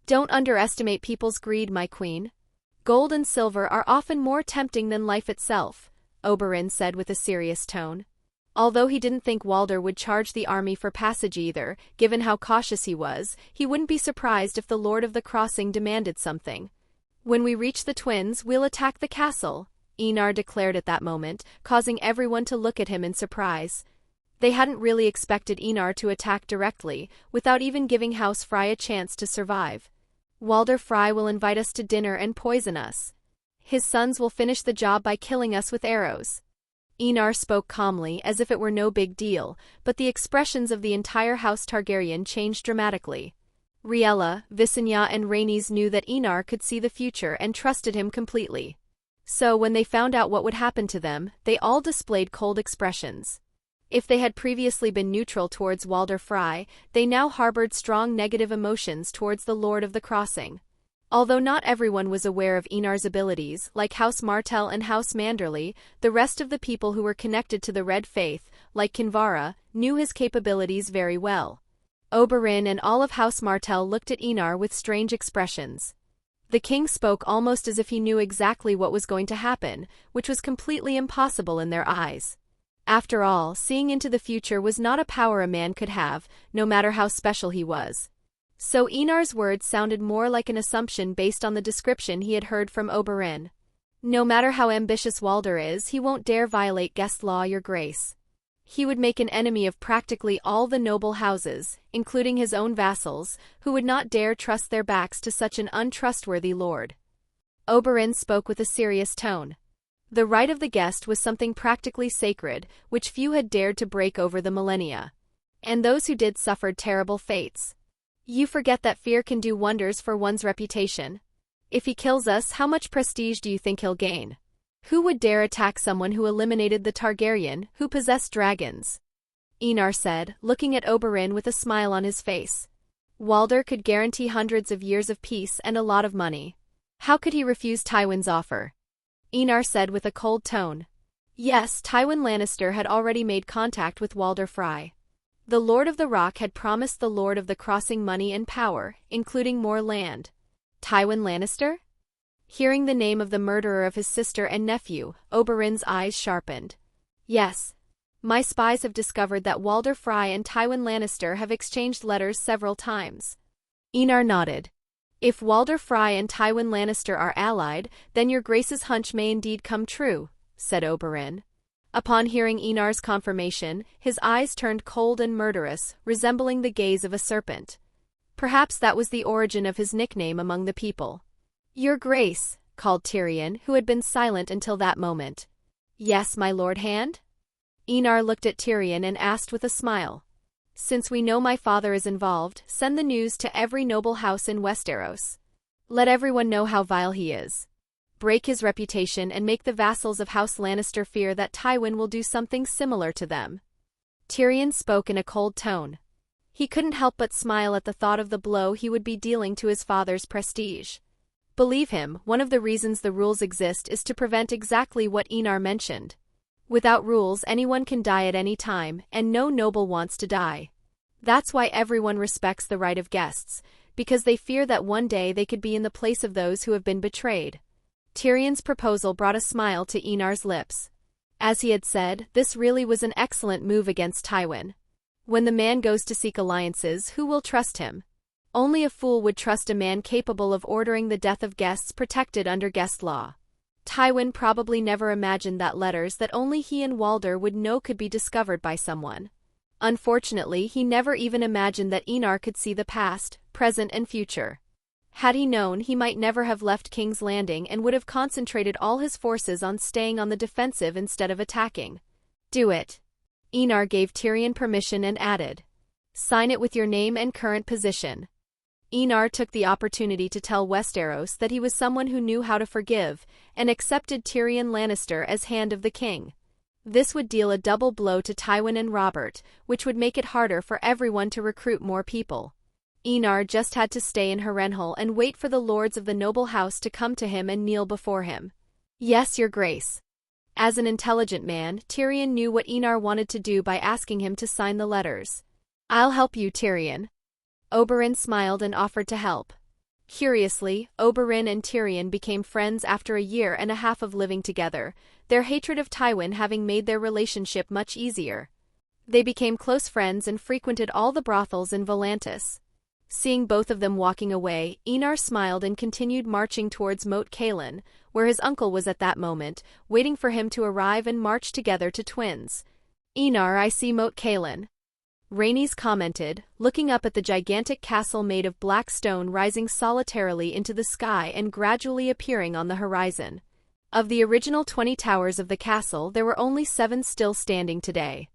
Don't underestimate people's greed, my queen. Gold and silver are often more tempting than life itself, Oberyn said with a serious tone. Although he didn't think Walder would charge the army for passage either, given how cautious he was, he wouldn't be surprised if the Lord of the Crossing demanded something. When we reach the twins, we'll attack the castle, Enar declared at that moment, causing everyone to look at him in surprise. They hadn't really expected Enar to attack directly, without even giving House Frey a chance to survive. Walder Frey will invite us to dinner and poison us. His sons will finish the job by killing us with arrows. Enar spoke calmly, as if it were no big deal, but the expressions of the entire House Targaryen changed dramatically. Riella, Visenya and Rhaenys knew that Enar could see the future and trusted him completely. So when they found out what would happen to them, they all displayed cold expressions. If they had previously been neutral towards Walder Frey, they now harbored strong negative emotions towards the Lord of the Crossing. Although not everyone was aware of Enar's abilities, like House Martell and House Manderly, the rest of the people who were connected to the Red Faith, like Kinvara, knew his capabilities very well. Oberyn and all of House Martell looked at Enar with strange expressions. The king spoke almost as if he knew exactly what was going to happen, which was completely impossible in their eyes. After all, seeing into the future was not a power a man could have, no matter how special he was. So Enar's words sounded more like an assumption based on the description he had heard from Oberyn. No matter how ambitious Walder is, he won't dare violate guest law, your grace. He would make an enemy of practically all the noble houses, including his own vassals, who would not dare trust their backs to such an untrustworthy lord. Oberyn spoke with a serious tone. The right of the guest was something practically sacred, which few had dared to break over the millennia. And those who did suffered terrible fates. You forget that fear can do wonders for one's reputation. If he kills us, how much prestige do you think he'll gain? Who would dare attack someone who eliminated the Targaryen, who possessed dragons? Enar said, looking at Oberyn with a smile on his face. Walder could guarantee hundreds of years of peace and a lot of money. How could he refuse Tywin's offer? Enar said with a cold tone. Yes, Tywin Lannister had already made contact with Walder Frey. The Lord of the Rock had promised the Lord of the Crossing money and power, including more land. Tywin Lannister? Hearing the name of the murderer of his sister and nephew, Oberyn's eyes sharpened. Yes. My spies have discovered that Walder Frey and Tywin Lannister have exchanged letters several times. Enar nodded. If Walder Frey and Tywin Lannister are allied, then your grace's hunch may indeed come true, said Oberyn. Upon hearing Enar's confirmation, his eyes turned cold and murderous, resembling the gaze of a serpent. Perhaps that was the origin of his nickname among the people. Your grace, called Tyrion, who had been silent until that moment. Yes, my lord Hand? Enar looked at Tyrion and asked with a smile. Since we know my father is involved, send the news to every noble house in Westeros. Let everyone know how vile he is. Break his reputation and make the vassals of House Lannister fear that Tywin will do something similar to them. Tyrion spoke in a cold tone. He couldn't help but smile at the thought of the blow he would be dealing to his father's prestige. Believe him, one of the reasons the rules exist is to prevent exactly what Enar mentioned. Without rules, anyone can die at any time, and no noble wants to die. That's why everyone respects the right of guests, because they fear that one day they could be in the place of those who have been betrayed. Tyrion's proposal brought a smile to Enar's lips. As he had said, this really was an excellent move against Tywin. When the man goes to seek alliances, who will trust him? Only a fool would trust a man capable of ordering the death of guests protected under guest law. Tywin probably never imagined that letters that only he and Walder would know could be discovered by someone. Unfortunately, he never even imagined that Enar could see the past, present and future. Had he known, he might never have left King's Landing and would have concentrated all his forces on staying on the defensive instead of attacking. Do it. Enar gave Tyrion permission and added. Sign it with your name and current position. Enar took the opportunity to tell Westeros that he was someone who knew how to forgive, and accepted Tyrion Lannister as Hand of the King. This would deal a double blow to Tywin and Robert, which would make it harder for everyone to recruit more people. Enar just had to stay in Harrenhal and wait for the lords of the noble house to come to him and kneel before him. Yes, your grace. As an intelligent man, Tyrion knew what Enar wanted to do by asking him to sign the letters. I'll help you, Tyrion. Oberyn smiled and offered to help. Curiously, Oberyn and Tyrion became friends after a year and a half of living together, their hatred of Tywin having made their relationship much easier. They became close friends and frequented all the brothels in Volantis. Seeing both of them walking away, Enar smiled and continued marching towards Moat Cailin, where his uncle was at that moment, waiting for him to arrive and march together to Twins. Enar, I see Moat Cailin. Rhaenys commented, looking up at the gigantic castle made of black stone rising solitarily into the sky and gradually appearing on the horizon. Of the original 20 towers of the castle, there were only 7 still standing today.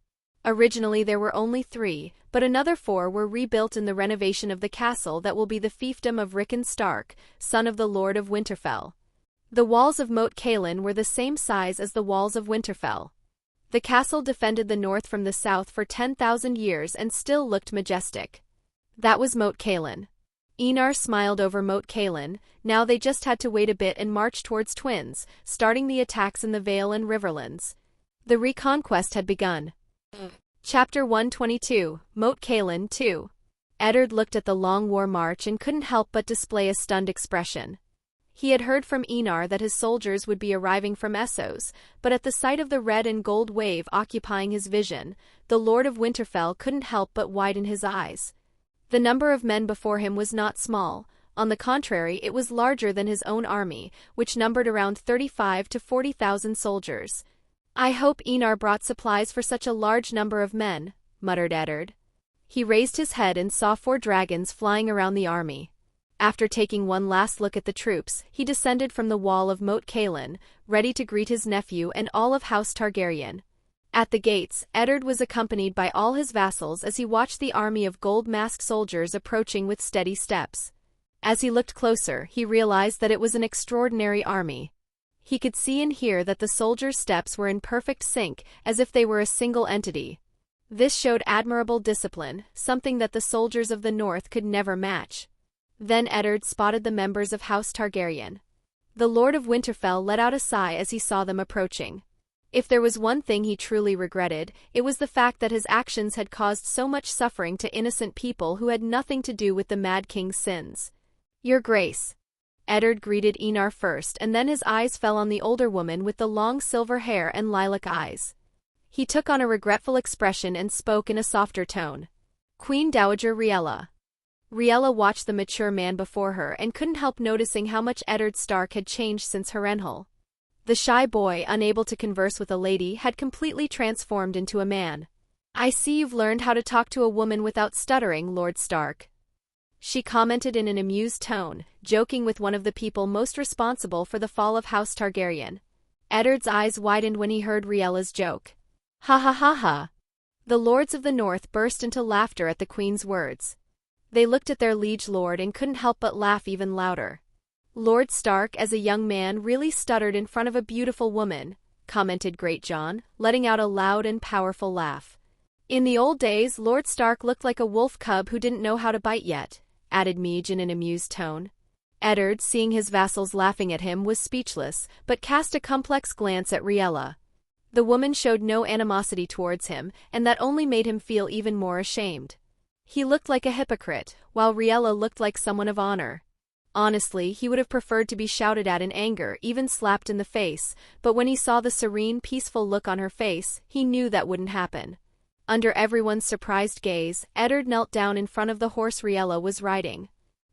Originally there were only 3, but another 4 were rebuilt in the renovation of the castle that will be the fiefdom of Rickon Stark, son of the Lord of Winterfell. The walls of Moat Cailin were the same size as the walls of Winterfell. The castle defended the north from the south for 10,000 years and still looked majestic. That was Moat Cailin. Enar smiled over Moat Cailin. Now they just had to wait a bit and march towards Twins, starting the attacks in the Vale and Riverlands. The reconquest had begun. Chapter 122, Moat Cailin 2. Eddard looked at the long war march and couldn't help but display a stunned expression. He had heard from Enar that his soldiers would be arriving from Essos, but at the sight of the red and gold wave occupying his vision, the Lord of Winterfell couldn't help but widen his eyes. The number of men before him was not small. On the contrary, it was larger than his own army, which numbered around 35 to 40,000 soldiers. I hope Enar brought supplies for such a large number of men, muttered Eddard. He raised his head and saw 4 dragons flying around the army. After taking one last look at the troops, he descended from the wall of Moat Cailin, ready to greet his nephew and all of House Targaryen. At the gates, Eddard was accompanied by all his vassals as he watched the army of gold-masked soldiers approaching with steady steps. As he looked closer, he realized that it was an extraordinary army. He could see and hear that the soldiers' steps were in perfect sync, as if they were a single entity. This showed admirable discipline, something that the soldiers of the north could never match. Then Eddard spotted the members of House Targaryen. The Lord of Winterfell let out a sigh as he saw them approaching. If there was one thing he truly regretted, it was the fact that his actions had caused so much suffering to innocent people who had nothing to do with the Mad King's sins. Your Grace. Eddard greeted Enar first, and then his eyes fell on the older woman with the long silver hair and lilac eyes. He took on a regretful expression and spoke in a softer tone. Queen Dowager Riella. Riella watched the mature man before her and couldn't help noticing how much Eddard Stark had changed since Harrenhal. The shy boy, unable to converse with a lady, had completely transformed into a man. I see you've learned how to talk to a woman without stuttering, Lord Stark. She commented in an amused tone, joking with one of the people most responsible for the fall of House Targaryen. Eddard's eyes widened when he heard Riella's joke. Ha ha ha ha. The lords of the north burst into laughter at the queen's words. They looked at their liege lord and couldn't help but laugh even louder. Lord Stark, as a young man, really stuttered in front of a beautiful woman, commented Greatjon, letting out a loud and powerful laugh. In the old days, Lord Stark looked like a wolf cub who didn't know how to bite yet, added Meege in an amused tone. Eddard, seeing his vassals laughing at him, was speechless, but cast a complex glance at Riella. The woman showed no animosity towards him, and that only made him feel even more ashamed. He looked like a hypocrite, while Riella looked like someone of honor. Honestly, he would have preferred to be shouted at in anger, even slapped in the face, but when he saw the serene, peaceful look on her face, he knew that wouldn't happen. Under everyone's surprised gaze, Eddard knelt down in front of the horse Riella was riding.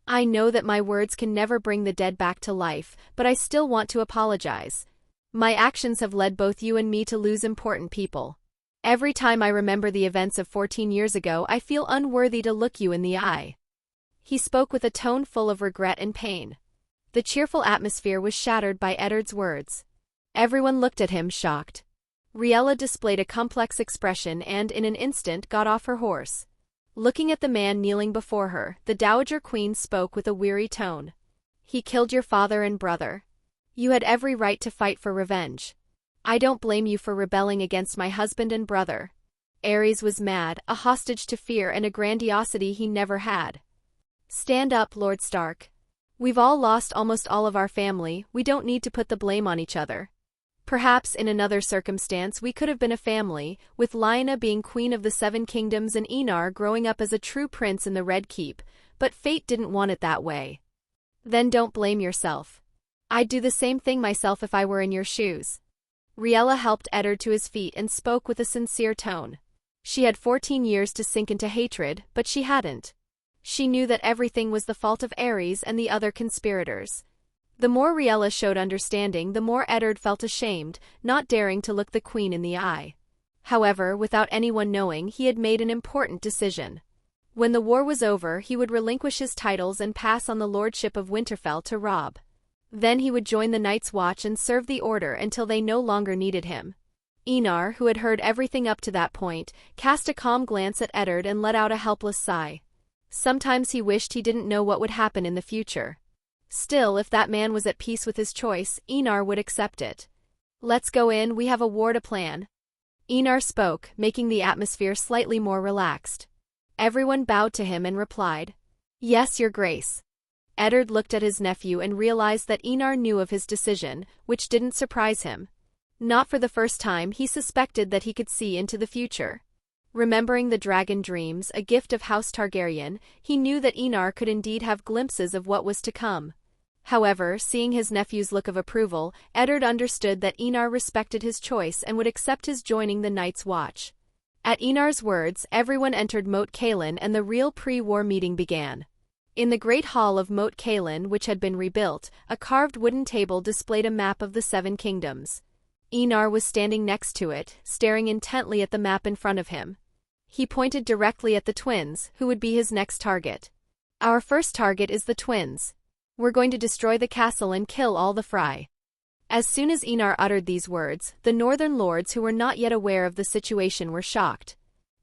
I know that my words can never bring the dead back to life, but I still want to apologize. My actions have led both you and me to lose important people. Every time I remember the events of 14 years ago, I feel unworthy to look you in the eye. He spoke with a tone full of regret and pain. The cheerful atmosphere was shattered by Eddard's words. Everyone looked at him, shocked. Riella displayed a complex expression and, in an instant, got off her horse. Looking at the man kneeling before her, the Dowager Queen spoke with a weary tone. He killed your father and brother. You had every right to fight for revenge. I don't blame you for rebelling against my husband and brother. Aerys was mad, a hostage to fear and a grandiosity he never had. Stand up, Lord Stark. We've all lost almost all of our family, we don't need to put the blame on each other. Perhaps in another circumstance we could have been a family, with Lyanna being Queen of the Seven Kingdoms and Enar growing up as a true prince in the Red Keep, but fate didn't want it that way. Then don't blame yourself. I'd do the same thing myself if I were in your shoes. Riella helped Eddard to his feet and spoke with a sincere tone. She had 14 years to sink into hatred, but she hadn't. She knew that everything was the fault of Aerys and the other conspirators. The more Riella showed understanding, the more Eddard felt ashamed, not daring to look the queen in the eye. However, without anyone knowing, he had made an important decision. When the war was over, he would relinquish his titles and pass on the lordship of Winterfell to Robb. Then he would join the Night's Watch and serve the Order until they no longer needed him. Enar, who had heard everything up to that point, cast a calm glance at Eddard and let out a helpless sigh. Sometimes he wished he didn't know what would happen in the future. Still, if that man was at peace with his choice, Enar would accept it. Let's go in, we have a war to plan. Enar spoke, making the atmosphere slightly more relaxed. Everyone bowed to him and replied, "Yes, Your Grace." Eddard looked at his nephew and realized that Enar knew of his decision, which didn't surprise him. Not for the first time, he suspected that he could see into the future. Remembering the dragon dreams, a gift of House Targaryen, he knew that Enar could indeed have glimpses of what was to come. However, seeing his nephew's look of approval, Eddard understood that Enar respected his choice and would accept his joining the Night's Watch. At Enar's words, everyone entered Moat Cailin and the real pre-war meeting began. In the great hall of Moat Cailin, which had been rebuilt, a carved wooden table displayed a map of the Seven Kingdoms. Enar was standing next to it, staring intently at the map in front of him. He pointed directly at the twins, who would be his next target. Our first target is the twins. We're going to destroy the castle and kill all the Fry. As soon as Enar uttered these words, the northern lords who were not yet aware of the situation were shocked.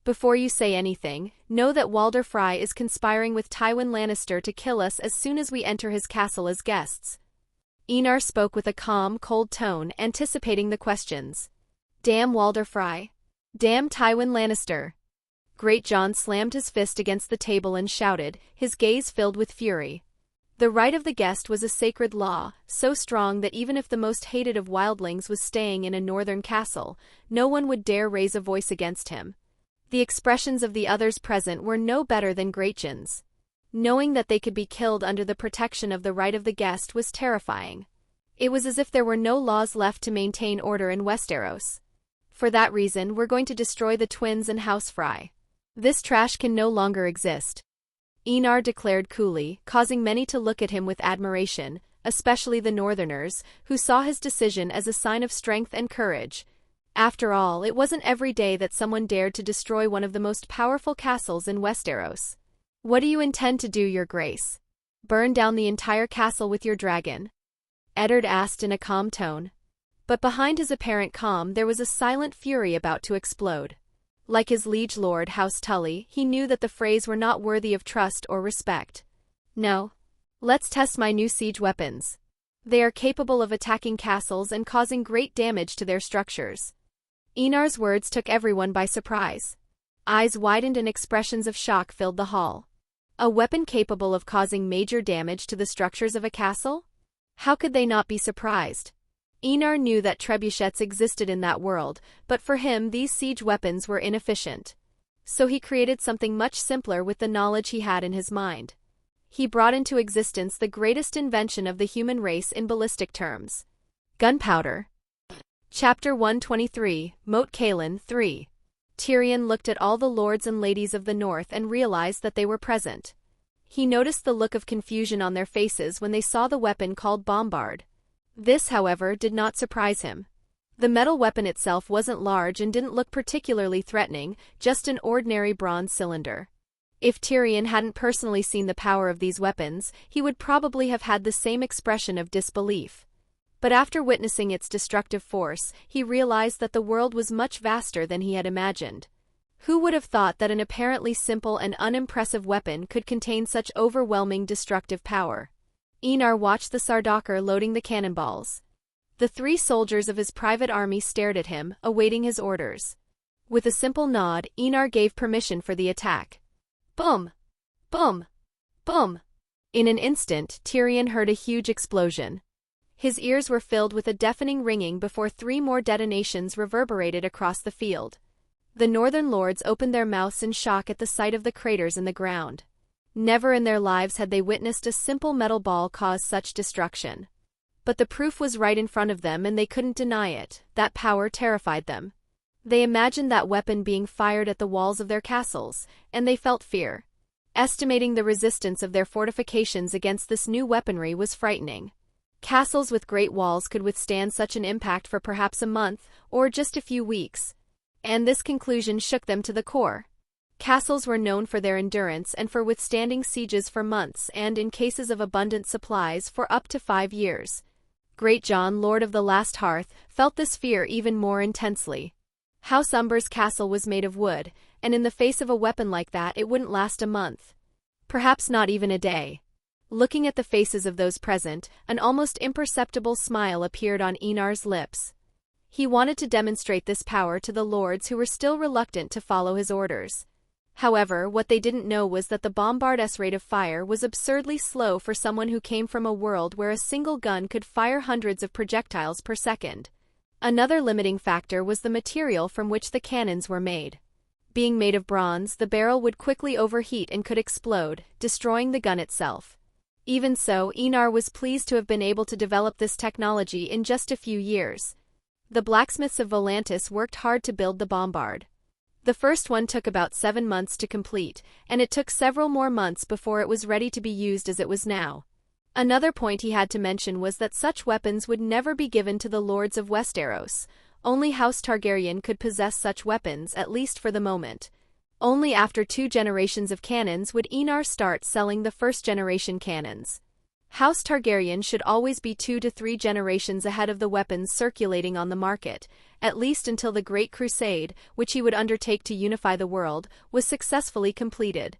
Before you say anything, know that Walder Frey is conspiring with Tywin Lannister to kill us as soon as we enter his castle as guests. Enar spoke with a calm, cold tone, anticipating the questions. Damn Walder Frey. Damn Tywin Lannister. Great John slammed his fist against the table and shouted, his gaze filled with fury. The right of the guest was a sacred law, so strong that even if the most hated of wildlings was staying in a northern castle, no one would dare raise a voice against him. The expressions of the others present were no better than Greatjon's. Knowing that they could be killed under the protection of the right of the guest was terrifying. It was as if there were no laws left to maintain order in Westeros. For that reason, we're going to destroy the twins and House Frey. This trash can no longer exist. Enar declared coolly, causing many to look at him with admiration, especially the Northerners, who saw his decision as a sign of strength and courage. After all, it wasn't every day that someone dared to destroy one of the most powerful castles in Westeros. What do you intend to do, Your Grace? Burn down the entire castle with your dragon? Eddard asked in a calm tone. But behind his apparent calm there was a silent fury about to explode. Like his liege lord House Tully, he knew that the Freys were not worthy of trust or respect. No. Let's test my new siege weapons. They are capable of attacking castles and causing great damage to their structures. Enar's words took everyone by surprise. Eyes widened and expressions of shock filled the hall. A weapon capable of causing major damage to the structures of a castle? How could they not be surprised? Enar knew that trebuchets existed in that world, but for him these siege weapons were inefficient. So he created something much simpler with the knowledge he had in his mind. He brought into existence the greatest invention of the human race in ballistic terms. Gunpowder. Chapter 123, Moat Cailin 3. Tyrion looked at all the lords and ladies of the north and realized that they were present. He noticed the look of confusion on their faces when they saw the weapon called bombard. This, however, did not surprise him. The metal weapon itself wasn't large and didn't look particularly threatening, just an ordinary bronze cylinder. If Tyrion hadn't personally seen the power of these weapons, he would probably have had the same expression of disbelief. But after witnessing its destructive force, he realized that the world was much vaster than he had imagined. Who would have thought that an apparently simple and unimpressive weapon could contain such overwhelming destructive power? Enar watched the Sardaukar loading the cannonballs. The 3 soldiers of his private army stared at him, awaiting his orders. With a simple nod, Enar gave permission for the attack. Boom! Boom! Boom! In an instant, Tyrion heard a huge explosion. His ears were filled with a deafening ringing before 3 more detonations reverberated across the field. The northern lords opened their mouths in shock at the sight of the craters in the ground. Never in their lives had they witnessed a simple metal ball cause such destruction. But the proof was right in front of them and they couldn't deny it. That power terrified them. They imagined that weapon being fired at the walls of their castles, and they felt fear. Estimating the resistance of their fortifications against this new weaponry was frightening. Castles with great walls could withstand such an impact for perhaps a month, or just a few weeks. And this conclusion shook them to the core. Castles were known for their endurance and for withstanding sieges for months and, in cases of abundant supplies, for up to 5 years. Great John, Lord of the Last Hearth, felt this fear even more intensely. House Umber's castle was made of wood, and in the face of a weapon like that it wouldn't last a month. Perhaps not even a day. Looking at the faces of those present, an almost imperceptible smile appeared on Enar's lips. He wanted to demonstrate this power to the lords who were still reluctant to follow his orders. However, what they didn't know was that the bombard's rate of fire was absurdly slow for someone who came from a world where a single gun could fire hundreds of projectiles per second. Another limiting factor was the material from which the cannons were made. Being made of bronze, the barrel would quickly overheat and could explode, destroying the gun itself. Even so, Enar was pleased to have been able to develop this technology in just a few years. The blacksmiths of Volantis worked hard to build the bombard. The first one took about 7 months to complete, and it took several more months before it was ready to be used as it was now. Another point he had to mention was that such weapons would never be given to the lords of Westeros. Only House Targaryen could possess such weapons, at least for the moment. Only after 2 generations of cannons would Enar start selling the first-generation cannons. House Targaryen should always be 2 to 3 generations ahead of the weapons circulating on the market, at least until the Great Crusade, which he would undertake to unify the world, was successfully completed.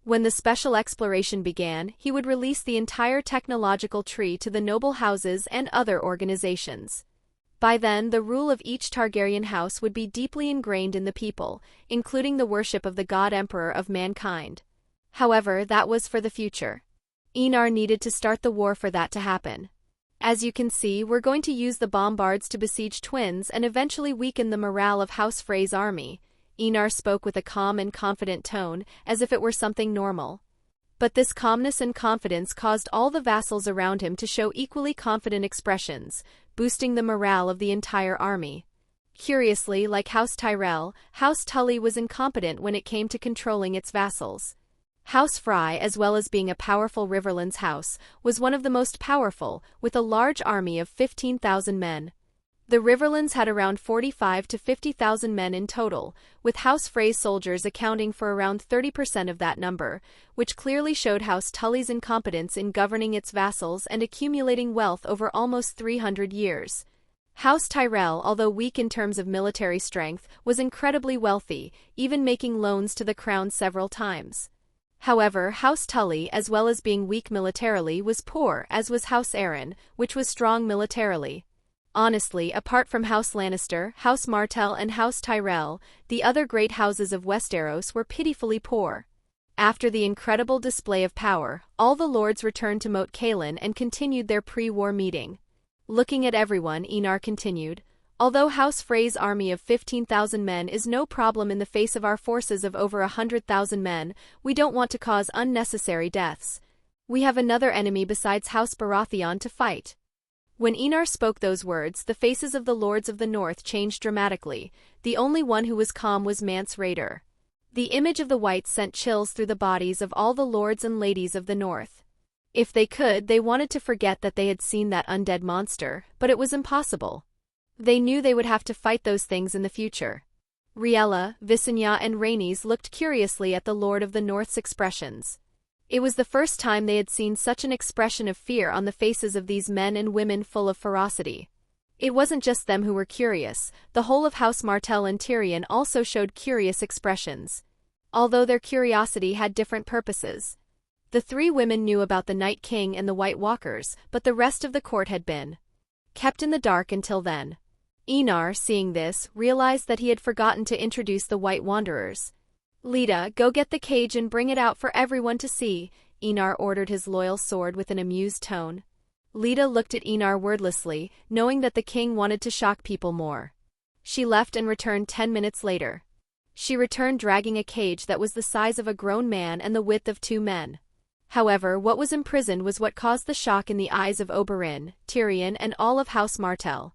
When the special exploration began, he would release the entire technological tree to the noble houses and other organizations. By then, the rule of each Targaryen house would be deeply ingrained in the people, including the worship of the God Emperor of mankind. However, that was for the future. Enar needed to start the war for that to happen. As you can see, we're going to use the bombards to besiege twins and eventually weaken the morale of House Frey's army. Enar spoke with a calm and confident tone, as if it were something normal. But this calmness and confidence caused all the vassals around him to show equally confident expressions, boosting the morale of the entire army. Curiously, like House Tyrell, House Tully was incompetent when it came to controlling its vassals. House Frey, as well as being a powerful Riverlands house, was one of the most powerful, with a large army of 15,000 men. The Riverlands had around 45 to 50,000 men in total, with House Frey's soldiers accounting for around 30% of that number, which clearly showed House Tully's incompetence in governing its vassals and accumulating wealth over almost 300 years. House Tyrell, although weak in terms of military strength, was incredibly wealthy, even making loans to the crown several times. However, House Tully, as well as being weak militarily, was poor, as was House Arryn, which was strong militarily. Honestly, apart from House Lannister, House Martell and House Tyrell, the other great houses of Westeros were pitifully poor. After the incredible display of power, all the lords returned to Moat Cailin and continued their pre-war meeting. Looking at everyone, Enar continued, "Although House Frey's army of 15,000 men is no problem in the face of our forces of over 100,000 men, we don't want to cause unnecessary deaths. We have another enemy besides House Baratheon to fight." When Enar spoke those words, the faces of the lords of the north changed dramatically. The only one who was calm was Mance Rayder. The image of the whites sent chills through the bodies of all the lords and ladies of the north. If they could, they wanted to forget that they had seen that undead monster, but it was impossible. They knew they would have to fight those things in the future. Riella, Visenya and Rhaenys looked curiously at the Lord of the North's expressions. It was the first time they had seen such an expression of fear on the faces of these men and women full of ferocity. It wasn't just them who were curious, the whole of House Martell and Tyrion also showed curious expressions. Although their curiosity had different purposes. The 3 women knew about the Night King and the White Walkers, but the rest of the court had been kept in the dark until then. Enar, seeing this, realized that he had forgotten to introduce the White Wanderers. Lita, go get the cage and bring it out for everyone to see, Enar ordered his loyal sword with an amused tone. Lita looked at Enar wordlessly, knowing that the king wanted to shock people more. She left and returned 10 minutes later. She returned dragging a cage that was the size of a grown man and the width of 2 men. However, what was imprisoned was what caused the shock in the eyes of Oberyn, Tyrion, and all of House Martell.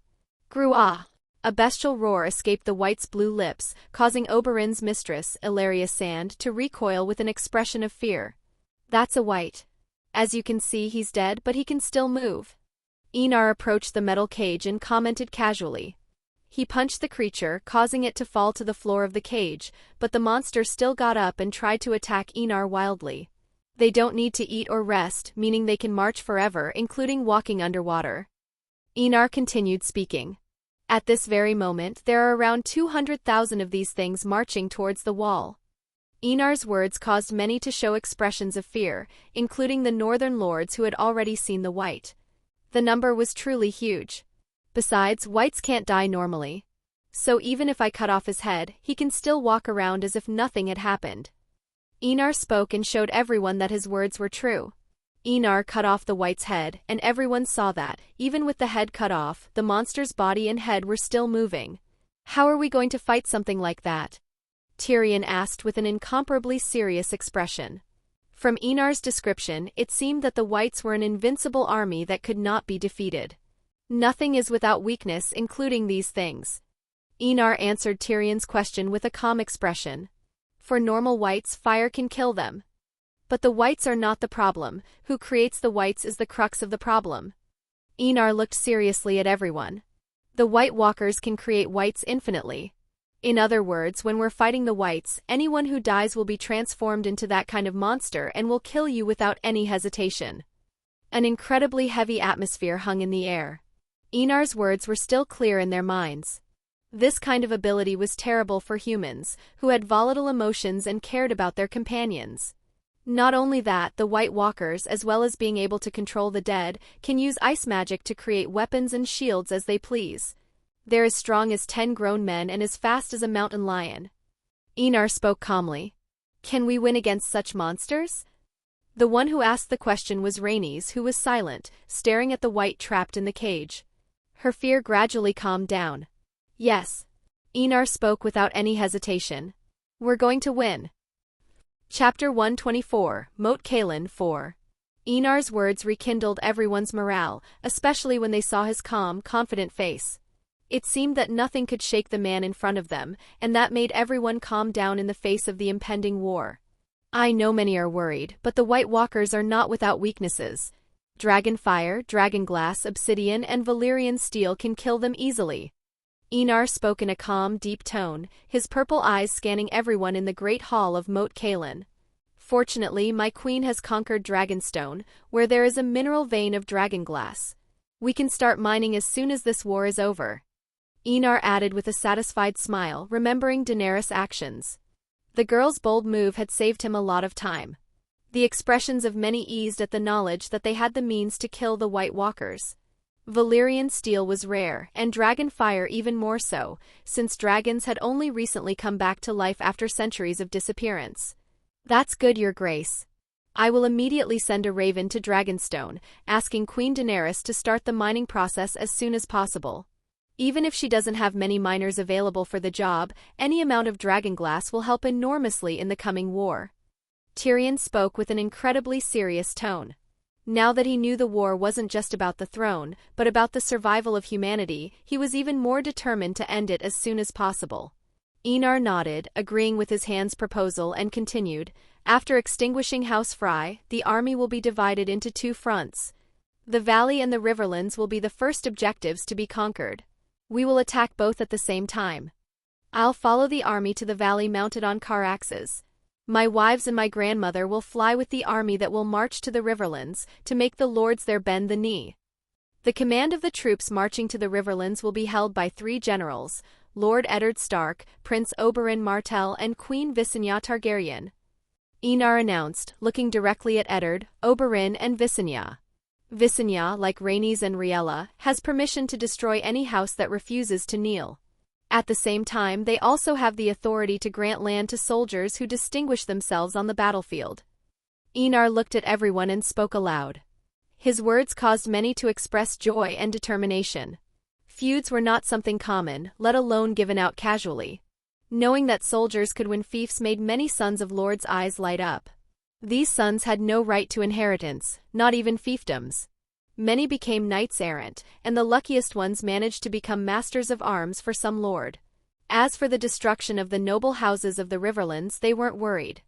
Grua! A bestial roar escaped the White's blue lips, causing Oberyn's mistress, Illyria Sand, to recoil with an expression of fear. That's a White. As you can see, he's dead, but he can still move. Enar approached the metal cage and commented casually. He punched the creature, causing it to fall to the floor of the cage, but the monster still got up and tried to attack Enar wildly. They don't need to eat or rest, meaning they can march forever, including walking underwater. Enar continued speaking. At this very moment, there are around 200,000 of these things marching towards the wall. Enar's words caused many to show expressions of fear, including the northern lords who had already seen the White. The number was truly huge. Besides, Whites can't die normally. So even if I cut off his head, he can still walk around as if nothing had happened. Enar spoke and showed everyone that his words were true. Enar cut off the White's head, and everyone saw that, even with the head cut off, the monster's body and head were still moving. How are we going to fight something like that? Tyrion asked with an incomparably serious expression. From Enar's description, it seemed that the Whites were an invincible army that could not be defeated. Nothing is without weakness, including these things. Enar answered Tyrion's question with a calm expression. For normal Whites, fire can kill them. But the Whites are not the problem. Who creates the Whites is the crux of the problem. Enar looked seriously at everyone. The White Walkers can create Whites infinitely. In other words, when we're fighting the Whites, anyone who dies will be transformed into that kind of monster and will kill you without any hesitation. An incredibly heavy atmosphere hung in the air. Enar's words were still clear in their minds. This kind of ability was terrible for humans, who had volatile emotions and cared about their companions. Not only that, the White Walkers, as well as being able to control the dead, can use ice magic to create weapons and shields as they please. They're as strong as 10 grown men and as fast as a mountain lion. Enar spoke calmly. Can we win against such monsters? The one who asked the question was Rhaenys, who was silent, staring at the White trapped in the cage. Her fear gradually calmed down. Yes. Enar spoke without any hesitation. We're going to win. Chapter 124, Moat Cailin 4. Enar's words rekindled everyone's morale, especially when they saw his calm, confident face. It seemed that nothing could shake the man in front of them, and that made everyone calm down in the face of the impending war. I know many are worried, but the White Walkers are not without weaknesses. Dragon fire, dragon glass, obsidian, and Valyrian steel can kill them easily. Enar spoke in a calm, deep tone, his purple eyes scanning everyone in the great hall of Moat Cailin. Fortunately, my queen has conquered Dragonstone, where there is a mineral vein of dragon glass. We can start mining as soon as this war is over. Enar added with a satisfied smile, remembering Daenerys' actions. The girl's bold move had saved him a lot of time. The expressions of many eased at the knowledge that they had the means to kill the White Walkers. Valyrian steel was rare, and dragon fire even more so, since dragons had only recently come back to life after centuries of disappearance. That's good, Your Grace. I will immediately send a raven to Dragonstone, asking Queen Daenerys to start the mining process as soon as possible. Even if she doesn't have many miners available for the job, any amount of dragonglass will help enormously in the coming war. Tyrion spoke with an incredibly serious tone. Now that he knew the war wasn't just about the throne, but about the survival of humanity, he was even more determined to end it as soon as possible. Enar nodded, agreeing with his hand's proposal, and continued, After extinguishing House Frey, the army will be divided into 2 fronts. The valley and the riverlands will be the first objectives to be conquered. We will attack both at the same time. I'll follow the army to the valley mounted on caraxes. My wives and my grandmother will fly with the army that will march to the riverlands, to make the lords there bend the knee. The command of the troops marching to the riverlands will be held by 3 generals, Lord Eddard Stark, Prince Oberyn Martell, and Queen Visenya Targaryen. Enar announced, looking directly at Eddard, Oberyn, and Visenya. Visenya, like Rhaenys and Riella, has permission to destroy any house that refuses to kneel. At the same time, they also have the authority to grant land to soldiers who distinguish themselves on the battlefield. Enar looked at everyone and spoke aloud. His words caused many to express joy and determination. Feuds were not something common, let alone given out casually. Knowing that soldiers could win fiefs made many sons of lords' eyes light up. These sons had no right to inheritance, not even fiefdoms. Many became knights-errant, and the luckiest ones managed to become masters of arms for some lord. As for the destruction of the noble houses of the Riverlands, they weren't worried.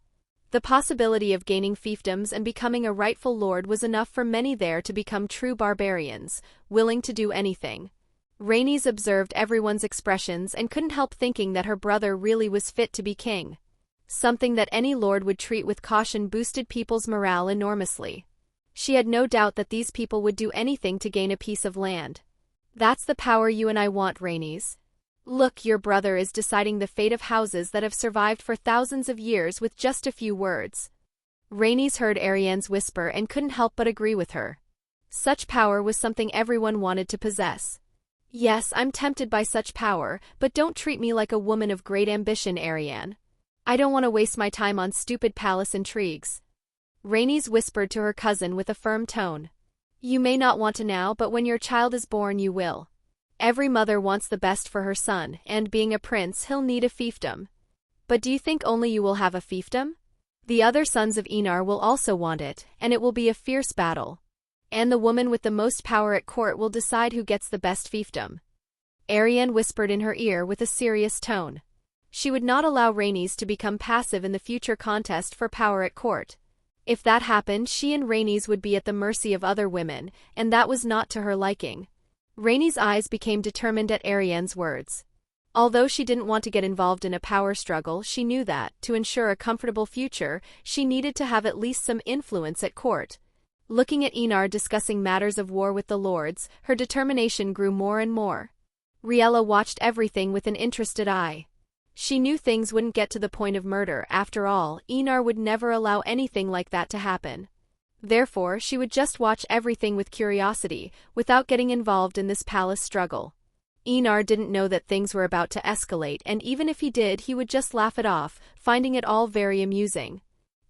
The possibility of gaining fiefdoms and becoming a rightful lord was enough for many there to become true barbarians, willing to do anything. Rhaenys observed everyone's expressions and couldn't help thinking that her brother really was fit to be king. Something that any lord would treat with caution boosted people's morale enormously. She had no doubt that these people would do anything to gain a piece of land. That's the power you and I want, Rhaenys. Look, your brother is deciding the fate of houses that have survived for thousands of years with just a few words. Rhaenys heard Arianne's whisper and couldn't help but agree with her. Such power was something everyone wanted to possess. Yes, I'm tempted by such power, but don't treat me like a woman of great ambition, Arianne. I don't want to waste my time on stupid palace intrigues. Rhaenys whispered to her cousin with a firm tone. You may not want to now, but when your child is born you will. Every mother wants the best for her son, and being a prince he'll need a fiefdom. But do you think only you will have a fiefdom? The other sons of Enar will also want it, and it will be a fierce battle. And the woman with the most power at court will decide who gets the best fiefdom. Arianne whispered in her ear with a serious tone. She would not allow Rhaenys to become passive in the future contest for power at court. If that happened, she and Rhaenys would be at the mercy of other women, and that was not to her liking. Rhaenys' eyes became determined at Arianne's words. Although she didn't want to get involved in a power struggle, she knew that, to ensure a comfortable future, she needed to have at least some influence at court. Looking at Enar discussing matters of war with the lords, her determination grew more and more. Riella watched everything with an interested eye. She knew things wouldn't get to the point of murder. After all, Enar would never allow anything like that to happen. Therefore, she would just watch everything with curiosity, without getting involved in this palace struggle. Enar didn't know that things were about to escalate, and even if he did, he would just laugh it off, finding it all very amusing.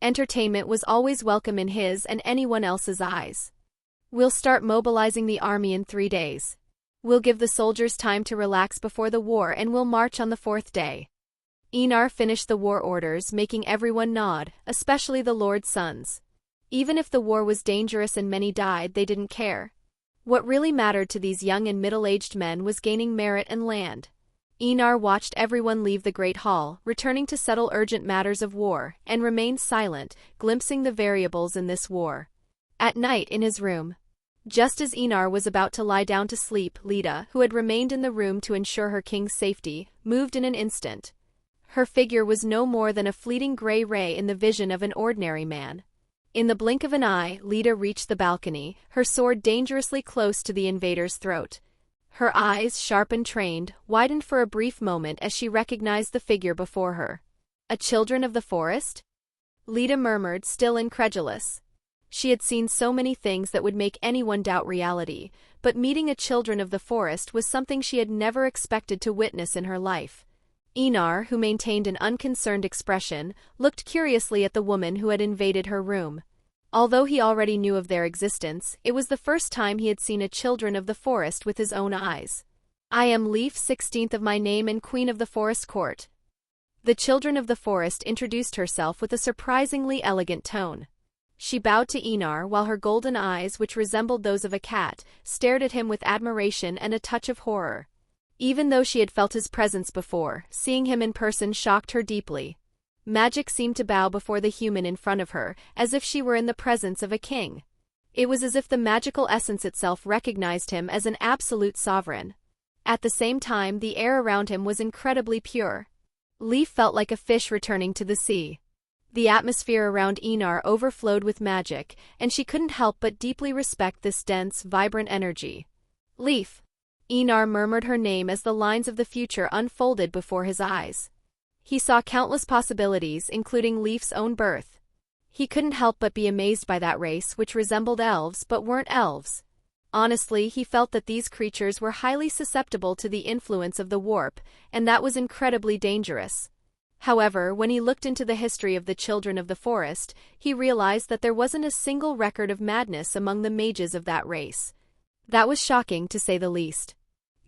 Entertainment was always welcome in his and anyone else's eyes. We'll start mobilizing the army in 3 days. We'll give the soldiers time to relax before the war, and we'll march on the 4th day. Enar finished the war orders, making everyone nod, especially the lord's sons. Even if the war was dangerous and many died, they didn't care. What really mattered to these young and middle-aged men was gaining merit and land. Enar watched everyone leave the Great Hall, returning to settle urgent matters of war, and remained silent, glimpsing the variables in this war. At night in his room, just as Enar was about to lie down to sleep, Leda, who had remained in the room to ensure her king's safety, moved in an instant. Her figure was no more than a fleeting gray ray in the vision of an ordinary man. In the blink of an eye, Leda reached the balcony, her sword dangerously close to the invader's throat. Her eyes, sharp and trained, widened for a brief moment as she recognized the figure before her. A children of the forest? Leda murmured, still incredulous. She had seen so many things that would make anyone doubt reality, but meeting a children of the forest was something she had never expected to witness in her life. Enar, who maintained an unconcerned expression, looked curiously at the woman who had invaded her room. Although he already knew of their existence, it was the first time he had seen a children of the forest with his own eyes. I am Leaf, 16th of my name and Queen of the Forest Court. The children of the forest introduced herself with a surprisingly elegant tone. She bowed to Enar while her golden eyes, which resembled those of a cat, stared at him with admiration and a touch of horror. Even though she had felt his presence before, seeing him in person shocked her deeply. Magic seemed to bow before the human in front of her, as if she were in the presence of a king. It was as if the magical essence itself recognized him as an absolute sovereign. At the same time, the air around him was incredibly pure. Leaf felt like a fish returning to the sea. The atmosphere around Enar overflowed with magic, and she couldn't help but deeply respect this dense, vibrant energy. Leaf. Enar murmured her name as the lines of the future unfolded before his eyes. He saw countless possibilities, including Leaf's own birth. He couldn't help but be amazed by that race which resembled elves but weren't elves. Honestly, he felt that these creatures were highly susceptible to the influence of the warp, and that was incredibly dangerous. However, when he looked into the history of the children of the forest, he realized that there wasn't a single record of madness among the mages of that race. That was shocking, to say the least.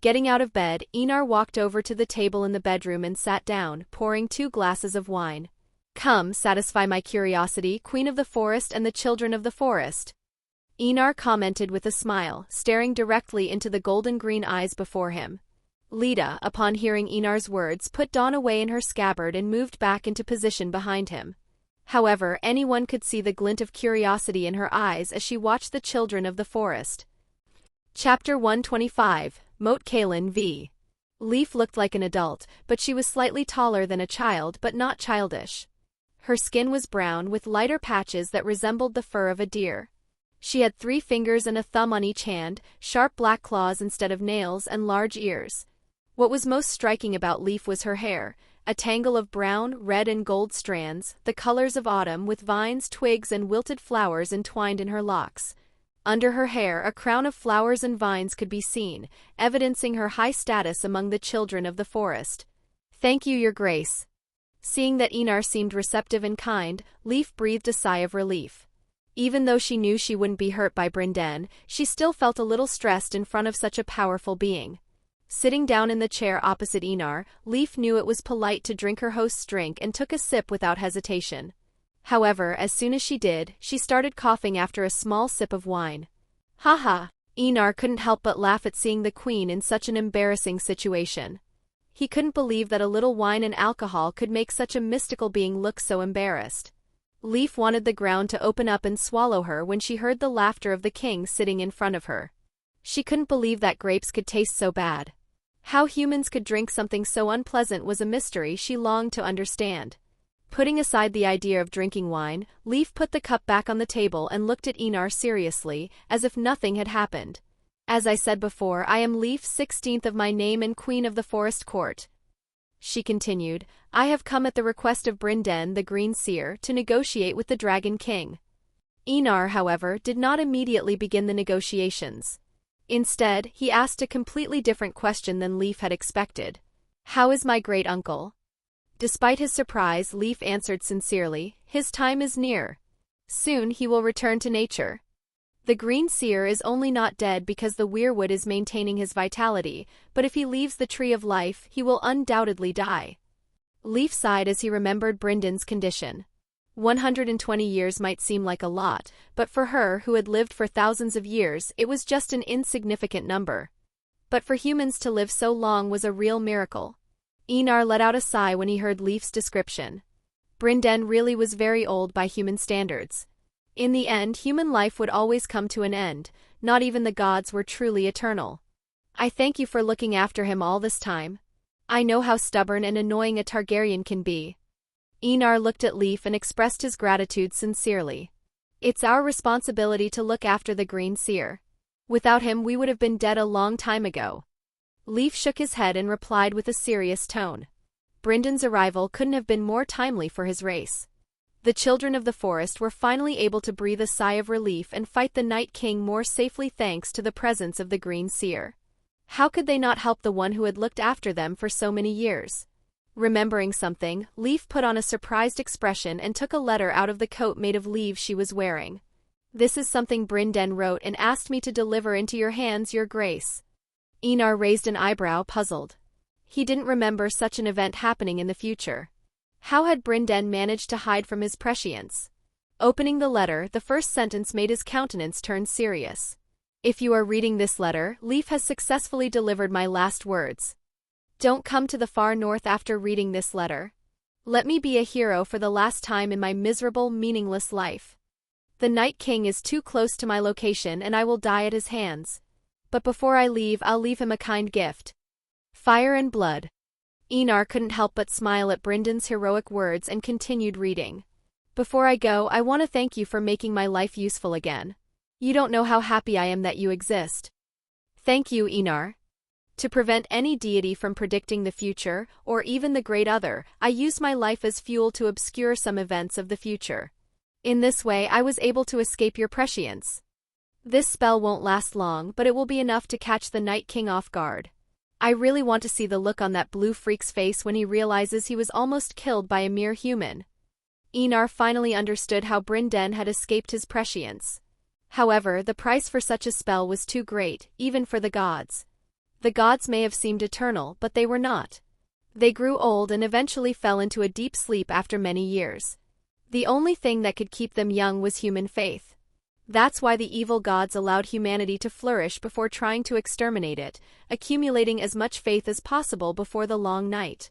Getting out of bed, Einar walked over to the table in the bedroom and sat down, pouring 2 glasses of wine. "Come, satisfy my curiosity, Queen of the Forest and the children of the forest," Einar commented with a smile, staring directly into the golden-green eyes before him. Leda, upon hearing Einar's words, put Dawn away in her scabbard and moved back into position behind him. However, anyone could see the glint of curiosity in her eyes as she watched the children of the forest. Chapter 125, Moat Cailin v. Leaf looked like an adult, but she was slightly taller than a child but not childish. Her skin was brown with lighter patches that resembled the fur of a deer. She had 3 fingers and a thumb on each hand, sharp black claws instead of nails, and large ears. What was most striking about Leaf was her hair, a tangle of brown, red and gold strands, the colors of autumn, with vines, twigs and wilted flowers entwined in her locks. Under her hair a crown of flowers and vines could be seen, evidencing her high status among the children of the forest. "Thank you, Your Grace." Seeing that Einar seemed receptive and kind, Leaf breathed a sigh of relief. Even though she knew she wouldn't be hurt by Brinden, she still felt a little stressed in front of such a powerful being. Sitting down in the chair opposite Einar, Leaf knew it was polite to drink her host's drink and took a sip without hesitation. However, as soon as she did, she started coughing after a small sip of wine. "Haha!" Einar couldn't help but laugh at seeing the queen in such an embarrassing situation. He couldn't believe that a little wine and alcohol could make such a mystical being look so embarrassed. Leaf wanted the ground to open up and swallow her when she heard the laughter of the king sitting in front of her. She couldn't believe that grapes could taste so bad. How humans could drink something so unpleasant was a mystery she longed to understand. Putting aside the idea of drinking wine, Leaf put the cup back on the table and looked at Einar seriously, as if nothing had happened. "As I said before, I am Leaf, 16th of my name and Queen of the Forest Court," she continued. "I have come at the request of Brinden the Green Seer to negotiate with the Dragon King." Einar, however, did not immediately begin the negotiations. Instead, he asked a completely different question than Leaf had expected. "How is my great-uncle?" Despite his surprise, Leaf answered sincerely, "His time is near. Soon he will return to nature. The Green Seer is only not dead because the weirwood is maintaining his vitality, but if he leaves the Tree of Life, he will undoubtedly die." Leaf sighed as he remembered Brinden's condition. 120 years might seem like a lot, but for her, who had lived for thousands of years, it was just an insignificant number. But for humans to live so long was a real miracle. Einar let out a sigh when he heard Leaf's description. Brinden really was very old by human standards. In the end, human life would always come to an end, not even the gods were truly eternal. "I thank you for looking after him all this time. I know how stubborn and annoying a Targaryen can be." Einar looked at Leaf and expressed his gratitude sincerely. "It's our responsibility to look after the Green Seer. Without him we would have been dead a long time ago." Leaf shook his head and replied with a serious tone. Brinden's arrival couldn't have been more timely for his race. The children of the forest were finally able to breathe a sigh of relief and fight the Night King more safely thanks to the presence of the Green Seer. How could they not help the one who had looked after them for so many years? Remembering something, Leaf put on a surprised expression and took a letter out of the coat made of leaves she was wearing. "This is something Brinden wrote and asked me to deliver into your hands, Your Grace." Einar raised an eyebrow, puzzled. He didn't remember such an event happening in the future. How had Brinden managed to hide from his prescience? Opening the letter, the first sentence made his countenance turn serious. "If you are reading this letter, Leaf has successfully delivered my last words. Don't come to the far north after reading this letter. Let me be a hero for the last time in my miserable, meaningless life. The Night King is too close to my location and I will die at his hands. But before I leave, I'll leave him a kind gift. Fire and blood." Einar couldn't help but smile at Brinden's heroic words and continued reading. "Before I go, I want to thank you for making my life useful again. You don't know how happy I am that you exist." "Thank you, Einar. To prevent any deity from predicting the future, or even the Great Other, I used my life as fuel to obscure some events of the future. In this way I was able to escape your prescience. This spell won't last long, but it will be enough to catch the Night King off guard. I really want to see the look on that blue freak's face when he realizes he was almost killed by a mere human. Enar finally understood how Brinden had escaped his prescience. However, the price for such a spell was too great, even for the gods. The gods may have seemed eternal, but they were not. They grew old and eventually fell into a deep sleep after many years. The only thing that could keep them young was human faith. That's why the evil gods allowed humanity to flourish before trying to exterminate it, accumulating as much faith as possible before the long night.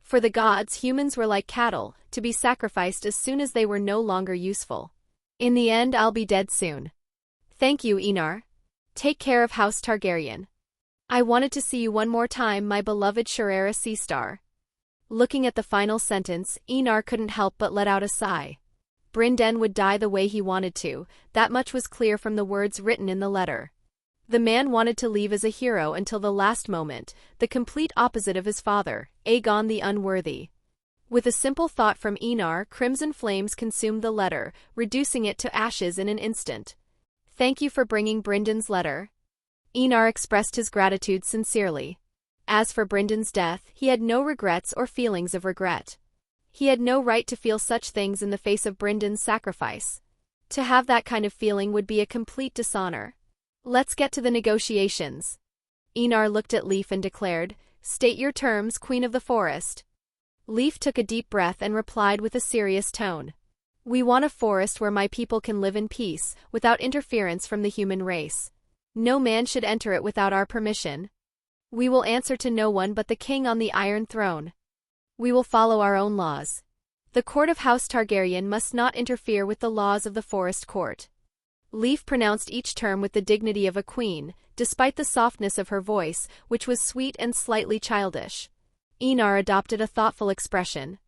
For the gods, humans were like cattle, to be sacrificed as soon as they were no longer useful. In the end, I'll be dead soon. Thank you, Enar. Take care of House Targaryen. I wanted to see you one more time, my beloved Sharera Seastar. Looking at the final sentence, Enar couldn't help but let out a sigh. Brinden would die the way he wanted to, that much was clear from the words written in the letter. The man wanted to leave as a hero until the last moment, the complete opposite of his father, Aegon the Unworthy. With a simple thought from Enar, crimson flames consumed the letter, reducing it to ashes in an instant. Thank you for bringing Brendan's letter. Enar expressed his gratitude sincerely. As for Brendan's death, he had no regrets or feelings of regret. He had no right to feel such things in the face of Brendan's sacrifice. To have that kind of feeling would be a complete dishonor. Let's get to the negotiations. Enar looked at Leaf and declared, "State your terms, Queen of the Forest." Leaf took a deep breath and replied with a serious tone. "We want a forest where my people can live in peace, without interference from the human race. No man should enter it without our permission. We will answer to no one but the king on the Iron Throne. We will follow our own laws. The court of House Targaryen must not interfere with the laws of the Forest Court." Leaf pronounced each term with the dignity of a queen, despite the softness of her voice, which was sweet and slightly childish. Enar adopted a thoughtful expression.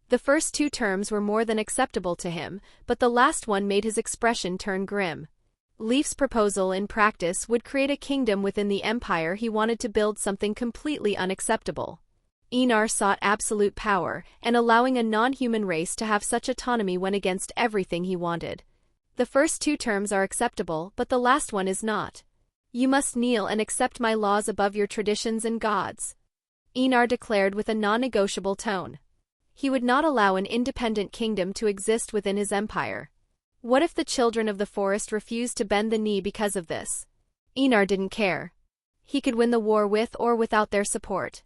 The first two terms were more than acceptable to him, but the last one made his expression turn grim. Leaf's proposal in practice would create a kingdom within the empire he wanted to build, something completely unacceptable. Enar sought absolute power, and allowing a non-human race to have such autonomy went against everything he wanted. The first two terms are acceptable, but the last one is not. You must kneel and accept my laws above your traditions and gods. Enar declared with a non-negotiable tone. He would not allow an independent kingdom to exist within his empire. What if the children of the forest refused to bend the knee because of this? Enar didn't care. He could win the war with or without their support.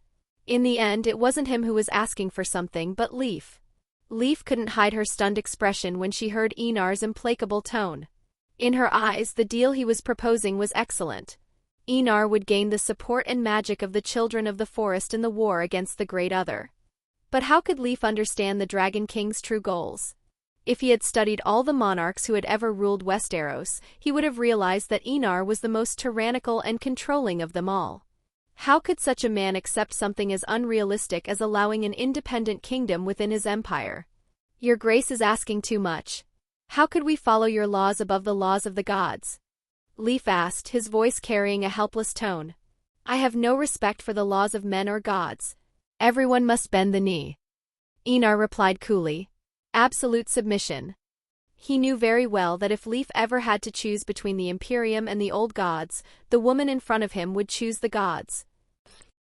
In the end, it wasn't him who was asking for something, but Leaf. Leaf couldn't hide her stunned expression when she heard Enar's implacable tone. In her eyes, the deal he was proposing was excellent. Enar would gain the support and magic of the children of the forest in the war against the Great Other. But how could Leaf understand the Dragon King's true goals? If he had studied all the monarchs who had ever ruled Westeros, he would have realized that Enar was the most tyrannical and controlling of them all. How could such a man accept something as unrealistic as allowing an independent kingdom within his empire? Your Grace is asking too much. How could we follow your laws above the laws of the gods? Leaf asked, his voice carrying a helpless tone. I have no respect for the laws of men or gods. Everyone must bend the knee. Enar replied coolly. Absolute submission. He knew very well that if Leaf ever had to choose between the Imperium and the old gods, the woman in front of him would choose the gods.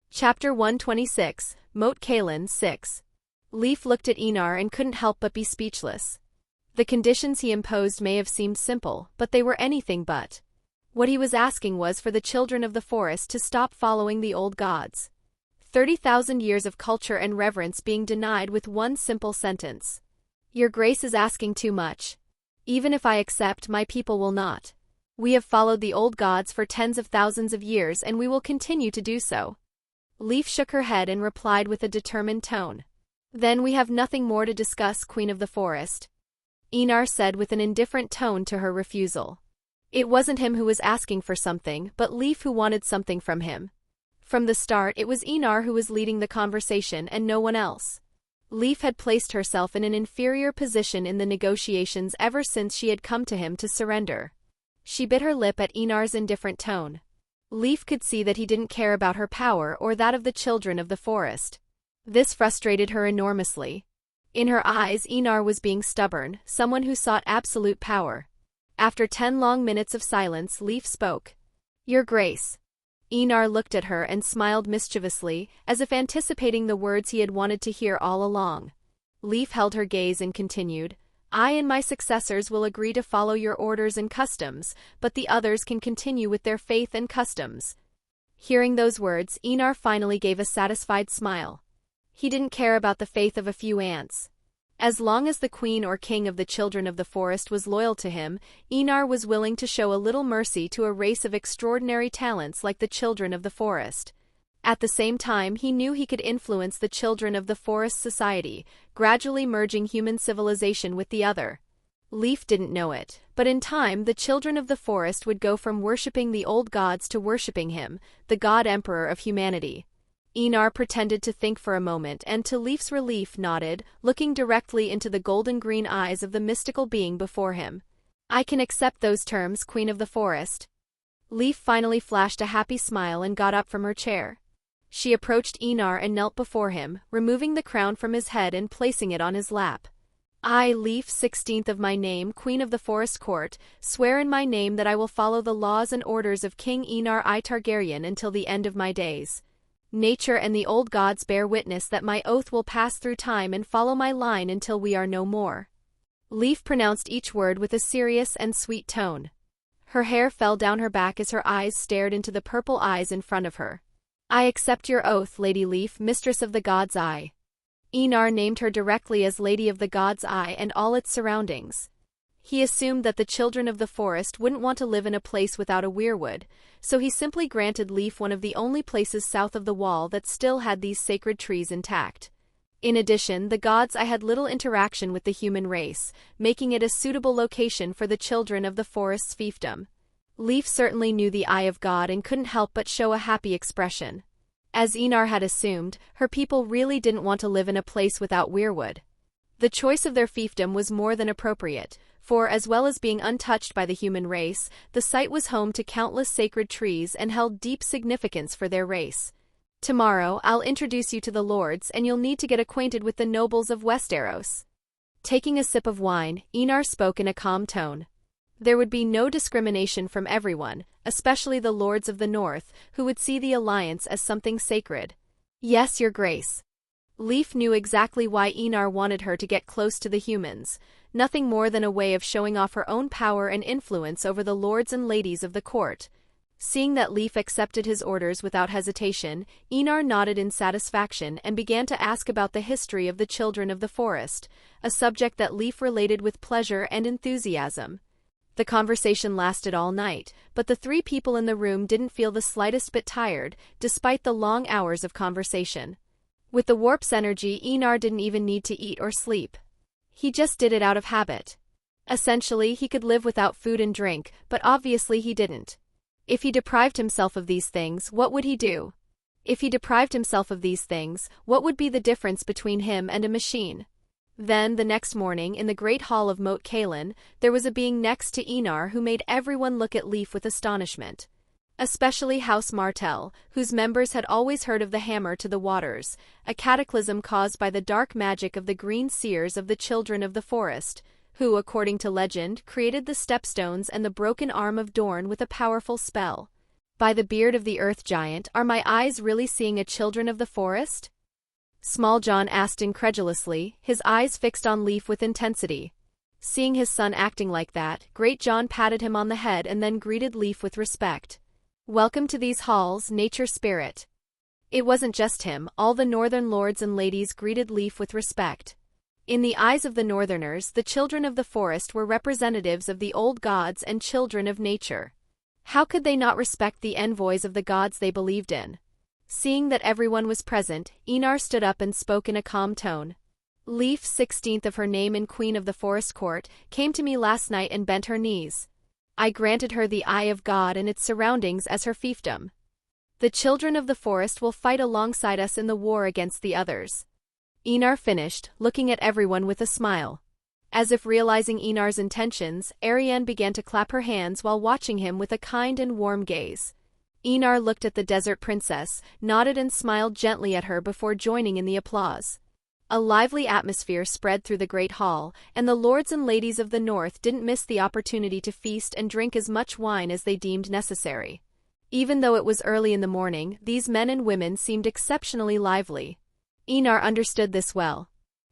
Chapter 126, Moat Cailin 6. Leaf looked at Enar and couldn't help but be speechless. The conditions he imposed may have seemed simple, but they were anything but. What he was asking was for the children of the forest to stop following the old gods. 30,000 years of culture and reverence being denied with one simple sentence. Your Grace is asking too much. Even if I accept, my people will not. We have followed the old gods for tens of thousands of years and we will continue to do so. Leaf shook her head and replied with a determined tone. Then we have nothing more to discuss, Queen of the Forest. Enar said with an indifferent tone to her refusal. It wasn't him who was asking for something, but Leaf who wanted something from him. From the start, it was Enar who was leading the conversation and no one else. Leaf had placed herself in an inferior position in the negotiations ever since she had come to him to surrender. She bit her lip at Enar's indifferent tone. Leaf could see that he didn't care about her power or that of the children of the forest. This frustrated her enormously. In her eyes, Enar was being stubborn, someone who sought absolute power. After 10 long minutes of silence, Leaf spoke. "Your Grace." Enar looked at her and smiled mischievously, as if anticipating the words he had wanted to hear all along. Leaf held her gaze and continued, "I and my successors will agree to follow your orders and customs, but the others can continue with their faith and customs." Hearing those words, Enar finally gave a satisfied smile. He didn't care about the faith of a few ants. As long as the queen or king of the children of the forest was loyal to him, Enar was willing to show a little mercy to a race of extraordinary talents like the children of the forest. At the same time, he knew he could influence the children of the forest society, gradually merging human civilization with the other. Leaf didn't know it, but in time the children of the forest would go from worshipping the old gods to worshipping him, the god-emperor of humanity. Enar pretended to think for a moment and to Leaf's relief nodded, looking directly into the golden-green eyes of the mystical being before him. "I can accept those terms, Queen of the Forest." Leaf finally flashed a happy smile and got up from her chair. She approached Enar and knelt before him, removing the crown from his head and placing it on his lap. "I, Leaf, 16th of my name, Queen of the Forest Court, swear in my name that I will follow the laws and orders of King Enar I Targaryen until the end of my days. Nature and the old gods bear witness that my oath will pass through time and follow my line until we are no more." Leaf pronounced each word with a serious and sweet tone. Her hair fell down her back as her eyes stared into the purple eyes in front of her. "I accept your oath, Lady Leaf, Mistress of the God's Eye." Enar named her directly as Lady of the God's Eye and all its surroundings. He assumed that the children of the forest wouldn't want to live in a place without a weirwood, so he simply granted Leaf one of the only places south of the wall that still had these sacred trees intact. In addition, the God's Eye had little interaction with the human race, making it a suitable location for the children of the forest's fiefdom. Leaf certainly knew the Eye of God and couldn't help but show a happy expression. As Enar had assumed, her people really didn't want to live in a place without weirwood. The choice of their fiefdom was more than appropriate, for as well as being untouched by the human race, the site was home to countless sacred trees and held deep significance for their race. "Tomorrow, I'll introduce you to the lords and you'll need to get acquainted with the nobles of Westeros." Taking a sip of wine, Enar spoke in a calm tone. There would be no discrimination from everyone, especially the lords of the north, who would see the alliance as something sacred. "Yes, Your Grace." Leaf knew exactly why Enar wanted her to get close to the humans, nothing more than a way of showing off her own power and influence over the lords and ladies of the court. Seeing that Leaf accepted his orders without hesitation, Enar nodded in satisfaction and began to ask about the history of the children of the forest, a subject that Leaf related with pleasure and enthusiasm. The conversation lasted all night, but the 3 people in the room didn't feel the slightest bit tired, despite the long hours of conversation. With the warp's energy, Enar didn't even need to eat or sleep. He just did it out of habit. Essentially, he could live without food and drink, but obviously he didn't. If he deprived himself of these things, what would he do? If he deprived himself of these things, what would be the difference between him and a machine? Then, the next morning, in the great hall of Moat Cailin, there was a being next to Enar who made everyone look at Leaf with astonishment. Especially House Martell, whose members had always heard of the Hammer to the Waters, a cataclysm caused by the dark magic of the green seers of the children of the forest, who, according to legend, created the stepstones and the broken arm of Dorne with a powerful spell. "By the beard of the earth giant, are my eyes really seeing a children of the forest?" Small John asked incredulously, his eyes fixed on Leaf with intensity. Seeing his son acting like that, Great John patted him on the head and then greeted Leaf with respect. "Welcome to these halls, nature spirit." It wasn't just him, all the northern lords and ladies greeted Leaf with respect. In the eyes of the northerners, the children of the forest were representatives of the old gods and children of nature. How could they not respect the envoys of the gods they believed in? Seeing that everyone was present, Enar stood up and spoke in a calm tone. "Leaf, 16th of her name and Queen of the Forest Court, came to me last night and bent her knees. I granted her the Eye of God and its surroundings as her fiefdom. The children of the forest will fight alongside us in the war against the others." Enar finished, looking at everyone with a smile. As if realizing Enar's intentions, Arianne began to clap her hands while watching him with a kind and warm gaze. Enar looked at the desert princess, nodded and smiled gently at her before joining in the applause. A lively atmosphere spread through the great hall, and the lords and ladies of the north didn't miss the opportunity to feast and drink as much wine as they deemed necessary. Even though it was early in the morning, these men and women seemed exceptionally lively. Enar understood this well.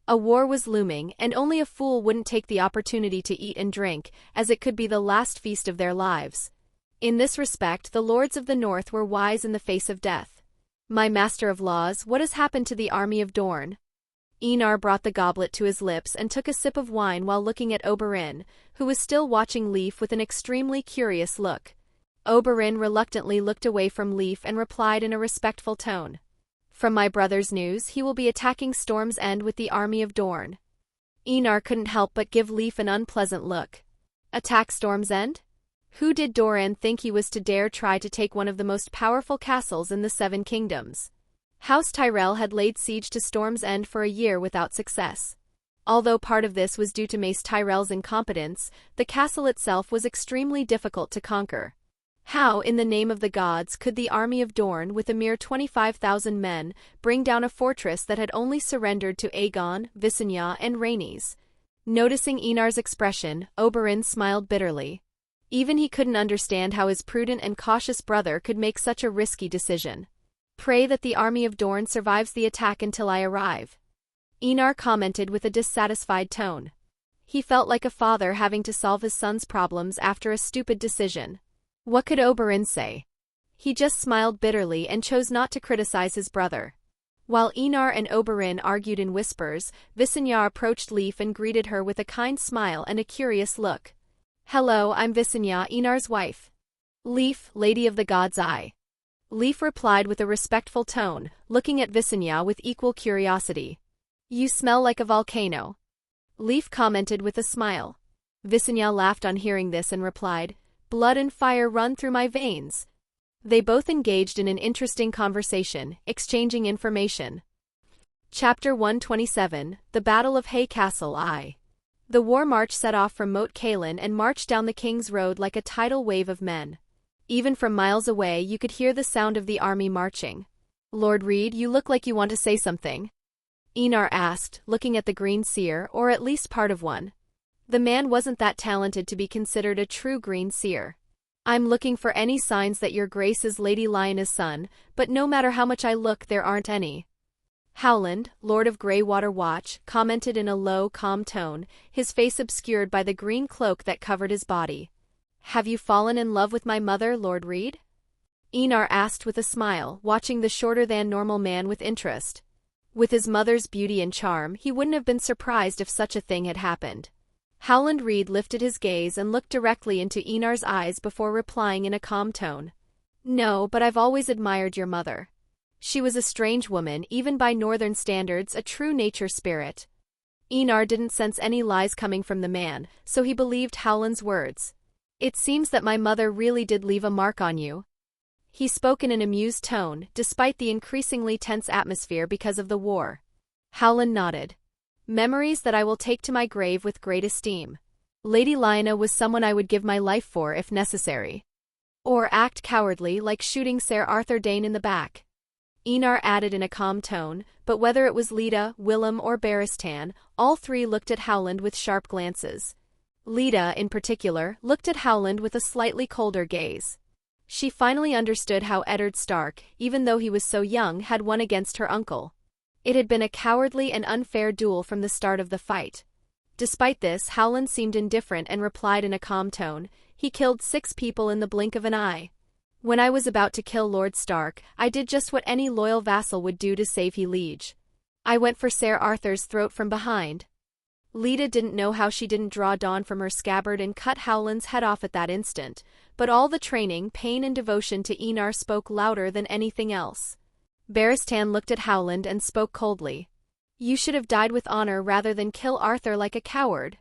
A war was looming, and only a fool wouldn't take the opportunity to eat and drink, as it could be the last feast of their lives. In this respect, the lords of the north were wise in the face of death. "My master of laws, what has happened to the army of Dorne?" Enar brought the goblet to his lips and took a sip of wine while looking at Oberyn, who was still watching Leaf with an extremely curious look. Oberyn reluctantly looked away from Leaf and replied in a respectful tone. "From my brother's news, he will be attacking Storm's End with the army of Dorne." Enar couldn't help but give Leaf an unpleasant look. Attack Storm's End? Who did Doran think he was to dare try to take one of the most powerful castles in the Seven Kingdoms? House Tyrell had laid siege to Storm's End for a year without success. Although part of this was due to Mace Tyrell's incompetence, the castle itself was extremely difficult to conquer. How, in the name of the gods, could the army of Dorne, with a mere 25,000 men, bring down a fortress that had only surrendered to Aegon, Visenya, and Rhaenys? Noticing Enar's expression, Oberyn smiled bitterly. Even he couldn't understand how his prudent and cautious brother could make such a risky decision. "Pray that the army of Dorne survives the attack until I arrive," Enar commented with a dissatisfied tone. He felt like a father having to solve his son's problems after a stupid decision. What could Oberyn say? He just smiled bitterly and chose not to criticize his brother. While Enar and Oberyn argued in whispers, Visenya approached Leaf and greeted her with a kind smile and a curious look. "Hello, I'm Visenya, Enar's wife." "Leaf, Lady of the God's Eye." Leaf replied with a respectful tone, looking at Visenya with equal curiosity. "You smell like a volcano." Leaf commented with a smile. Visenya laughed on hearing this and replied, "Blood and fire run through my veins." They both engaged in an interesting conversation, exchanging information. Chapter 127, The Battle of Hay Castle I. The war march set off from Moat Cailin and marched down the King's Road like a tidal wave of men. Even from miles away you could hear the sound of the army marching. "Lord Reed, you look like you want to say something," Enar asked, looking at the Green Seer, or at least part of one. The man wasn't that talented to be considered a true Green Seer. "I'm looking for any signs that your grace is Lady Lyanna's son, but no matter how much I look there aren't any." Howland, Lord of Greywater Watch, commented in a low, calm tone, his face obscured by the green cloak that covered his body. "Have you fallen in love with my mother, Lord Reed?" Enar asked with a smile, watching the shorter-than-normal man with interest. With his mother's beauty and charm, he wouldn't have been surprised if such a thing had happened. Howland Reed lifted his gaze and looked directly into Enar's eyes before replying in a calm tone. "No, but I've always admired your mother. She was a strange woman, even by northern standards, a true nature spirit." Enar didn't sense any lies coming from the man, so he believed Howland's words. "It seems that my mother really did leave a mark on you." He spoke in an amused tone, despite the increasingly tense atmosphere because of the war. Howland nodded. "Memories that I will take to my grave with great esteem. Lady Lyanna was someone I would give my life for if necessary. Or act cowardly like shooting Ser Arthur Dayne in the back." Enar added in a calm tone, but whether it was Leda, Willem or Barristan, all three looked at Howland with sharp glances. Leda, in particular, looked at Howland with a slightly colder gaze. She finally understood how Eddard Stark, even though he was so young, had won against her uncle. It had been a cowardly and unfair duel from the start of the fight. Despite this, Howland seemed indifferent and replied in a calm tone, "He killed 6 people in the blink of an eye. When I was about to kill Lord Stark, I did just what any loyal vassal would do to save his liege. I went for Ser Arthur's throat from behind." Leda didn't know how she didn't draw Dawn from her scabbard and cut Howland's head off at that instant, but all the training, pain and devotion to Enar spoke louder than anything else. Barristan looked at Howland and spoke coldly. "You should have died with honor rather than kill Arthur like a coward."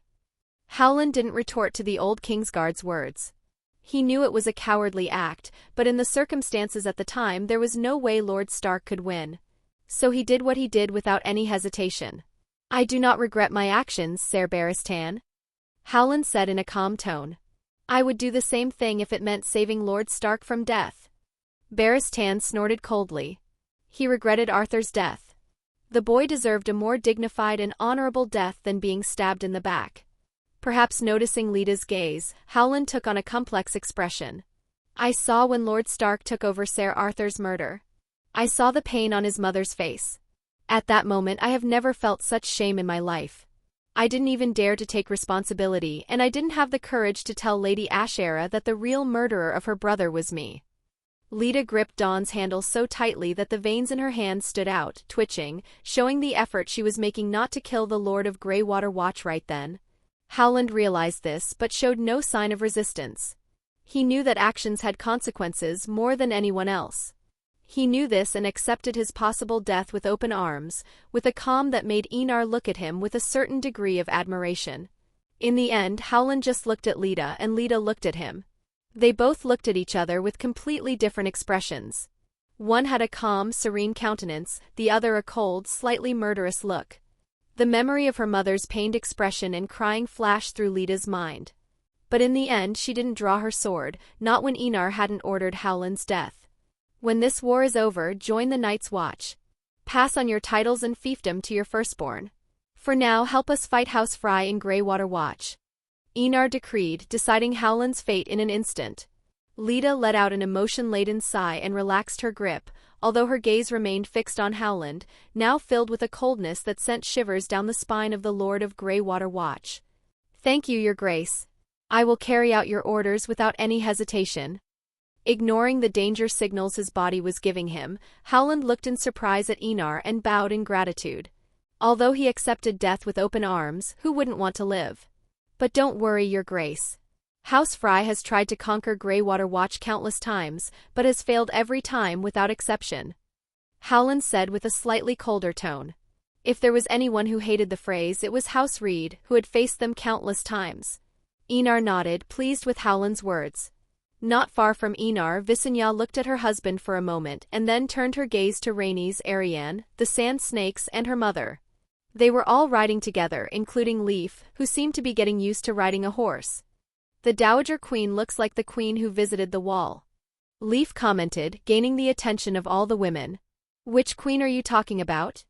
Howland didn't retort to the old Kingsguard's words. He knew it was a cowardly act, but in the circumstances at the time there was no way Lord Stark could win. So he did what he did without any hesitation. "I do not regret my actions, Ser Barristan," Howland said in a calm tone. "I would do the same thing if it meant saving Lord Stark from death." Barristan snorted coldly. He regretted Arthur's death. The boy deserved a more dignified and honorable death than being stabbed in the back. Perhaps noticing Leda's gaze, Howland took on a complex expression. I saw when Lord Stark took over Ser Arthur's murder. I saw the pain on his mother's face. At that moment I have never felt such shame in my life. I didn't even dare to take responsibility, and I didn't have the courage to tell Lady Ashera that the real murderer of her brother was me. Leda gripped Dawn's handle so tightly that the veins in her hands stood out, twitching, showing the effort she was making not to kill the Lord of Greywater Watch right then. Howland realized this but showed no sign of resistance. He knew that actions had consequences more than anyone else. He knew this and accepted his possible death with open arms, with a calm that made Enar look at him with a certain degree of admiration. In the end, Howland just looked at Leda and Leda looked at him. They both looked at each other with completely different expressions. One had a calm, serene countenance, the other a cold, slightly murderous look. The memory of her mother's pained expression and crying flashed through Leda's mind. But in the end she didn't draw her sword, not when Enar hadn't ordered Howland's death. When this war is over, join the Night's Watch. Pass on your titles and fiefdom to your firstborn. For now, help us fight House Frey in Greywater Watch. Enar decreed, deciding Howland's fate in an instant. Leda let out an emotion-laden sigh and relaxed her grip, although her gaze remained fixed on Howland, now filled with a coldness that sent shivers down the spine of the Lord of Greywater Watch. Thank you, Your Grace. I will carry out your orders without any hesitation. Ignoring the danger signals his body was giving him, Howland looked in surprise at Enar and bowed in gratitude. Although he accepted death with open arms, who wouldn't want to live? But don't worry, Your Grace. House Frey has tried to conquer Greywater Watch countless times, but has failed every time without exception. Howland said with a slightly colder tone. If there was anyone who hated the phrase, it was House Reed, who had faced them countless times. Enar nodded, pleased with Howland's words. Not far from Enar, Visenya looked at her husband for a moment and then turned her gaze to Rhaenys, Arianne, the Sand Snakes, and her mother. They were all riding together, including Leaf, who seemed to be getting used to riding a horse. The Dowager Queen looks like the queen who visited the Wall. Leaf commented, gaining the attention of all the women. Which queen are you talking about?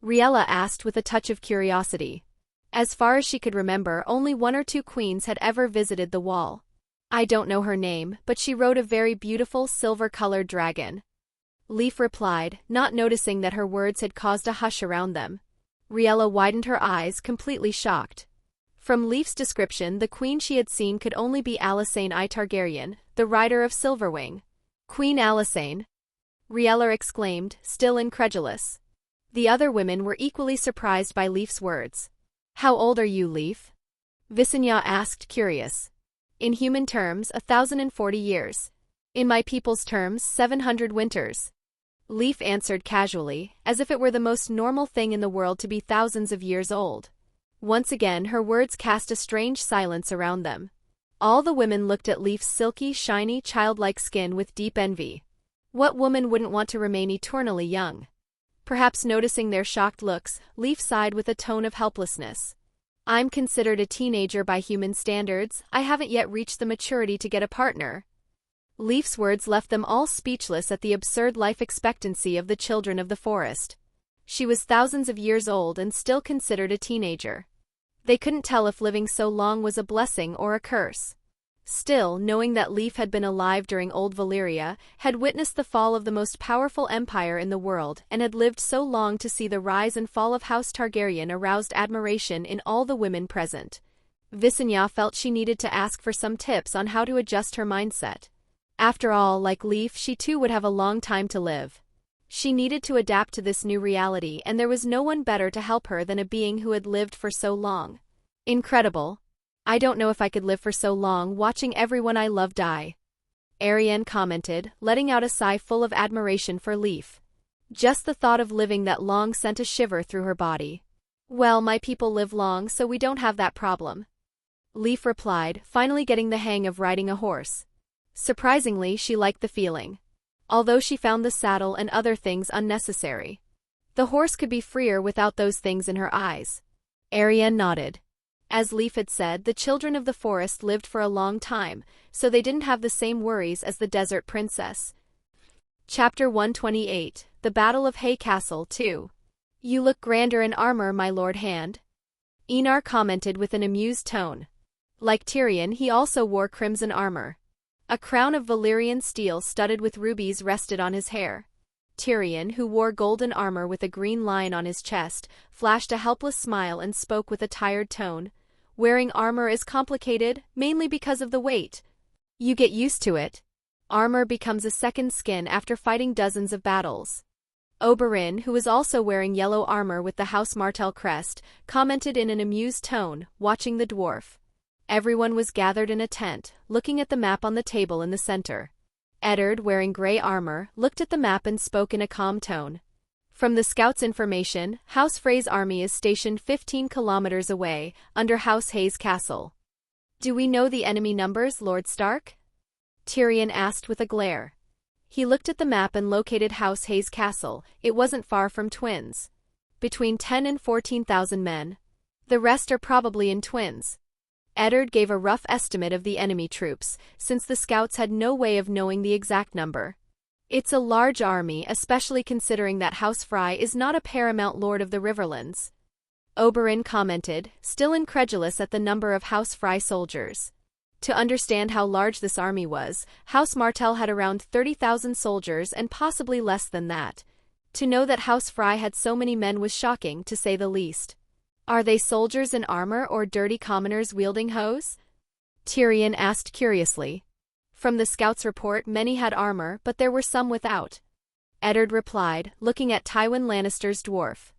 Riella asked with a touch of curiosity. As far as she could remember, only 1 or 2 queens had ever visited the Wall. I don't know her name, but she rode a very beautiful silver-colored dragon. Leaf replied, not noticing that her words had caused a hush around them. Riella widened her eyes, completely shocked. From Leaf's description, the queen she had seen could only be Alysanne I Targaryen, the rider of Silverwing. Queen Alysanne? Riella exclaimed, still incredulous. The other women were equally surprised by Leaf's words. How old are you, Leaf? Visenya asked, curious. In human terms, 1,040 years. In my people's terms, 700 winters. Leaf answered casually, as if it were the most normal thing in the world to be thousands of years old. Once again her words cast a strange silence around them. All the women looked at Leaf's silky, shiny, childlike skin with deep envy. What woman wouldn't want to remain eternally young? Perhaps noticing their shocked looks, Leaf sighed with a tone of helplessness. I'm considered a teenager by human standards, I haven't yet reached the maturity to get a partner. Leaf's words left them all speechless at the absurd life expectancy of the children of the forest. She was thousands of years old and still considered a teenager. They couldn't tell if living so long was a blessing or a curse. Still, knowing that Leaf had been alive during Old Valyria, had witnessed the fall of the most powerful empire in the world, and had lived so long to see the rise and fall of House Targaryen aroused admiration in all the women present. Visenya felt she needed to ask for some tips on how to adjust her mindset. After all, like Leaf, she too would have a long time to live. She needed to adapt to this new reality, and there was no one better to help her than a being who had lived for so long. Incredible. I don't know if I could live for so long watching everyone I love die. Arianne commented, letting out a sigh full of admiration for Leaf. Just the thought of living that long sent a shiver through her body. Well, my people live long, so we don't have that problem. Leaf replied, finally getting the hang of riding a horse. Surprisingly, she liked the feeling. Although she found the saddle and other things unnecessary. The horse could be freer without those things in her eyes. Arianne nodded. As Leaf had said, the children of the forest lived for a long time, so they didn't have the same worries as the desert princess. Chapter 128, The Battle of Hay Castle 2. You look grander in armor, my lord Hand. Enar commented with an amused tone. Like Tyrion, he also wore crimson armor. A crown of Valyrian steel studded with rubies rested on his hair. Tyrion, who wore golden armor with a green lion on his chest, flashed a helpless smile and spoke with a tired tone. Wearing armor is complicated, mainly because of the weight. You get used to it. Armor becomes a second skin after fighting dozens of battles. Oberyn, who was also wearing yellow armor with the House Martell crest, commented in an amused tone, watching the dwarf. Everyone was gathered in a tent, looking at the map on the table in the center. Eddard, wearing gray armor, looked at the map and spoke in a calm tone. From the scouts' information, House Frey's army is stationed 15 kilometers away, under House Hayes Castle. Do we know the enemy numbers, Lord Stark? Tyrion asked with a glare. He looked at the map and located House Hayes Castle. It wasn't far from Twins. Between 10 and 14,000 men. The rest are probably in Twins. Eddard gave a rough estimate of the enemy troops, since the scouts had no way of knowing the exact number. It's a large army, especially considering that House Frey is not a paramount lord of the Riverlands. Oberyn commented, still incredulous at the number of House Frey soldiers. To understand how large this army was, House Martell had around 30,000 soldiers and possibly less than that. To know that House Frey had so many men was shocking, to say the least. Are they soldiers in armor or dirty commoners wielding hoes? Tyrion asked curiously. From the scouts' report, many had armor, but there were some without. Eddard replied, looking at Tywin Lannister's dwarf.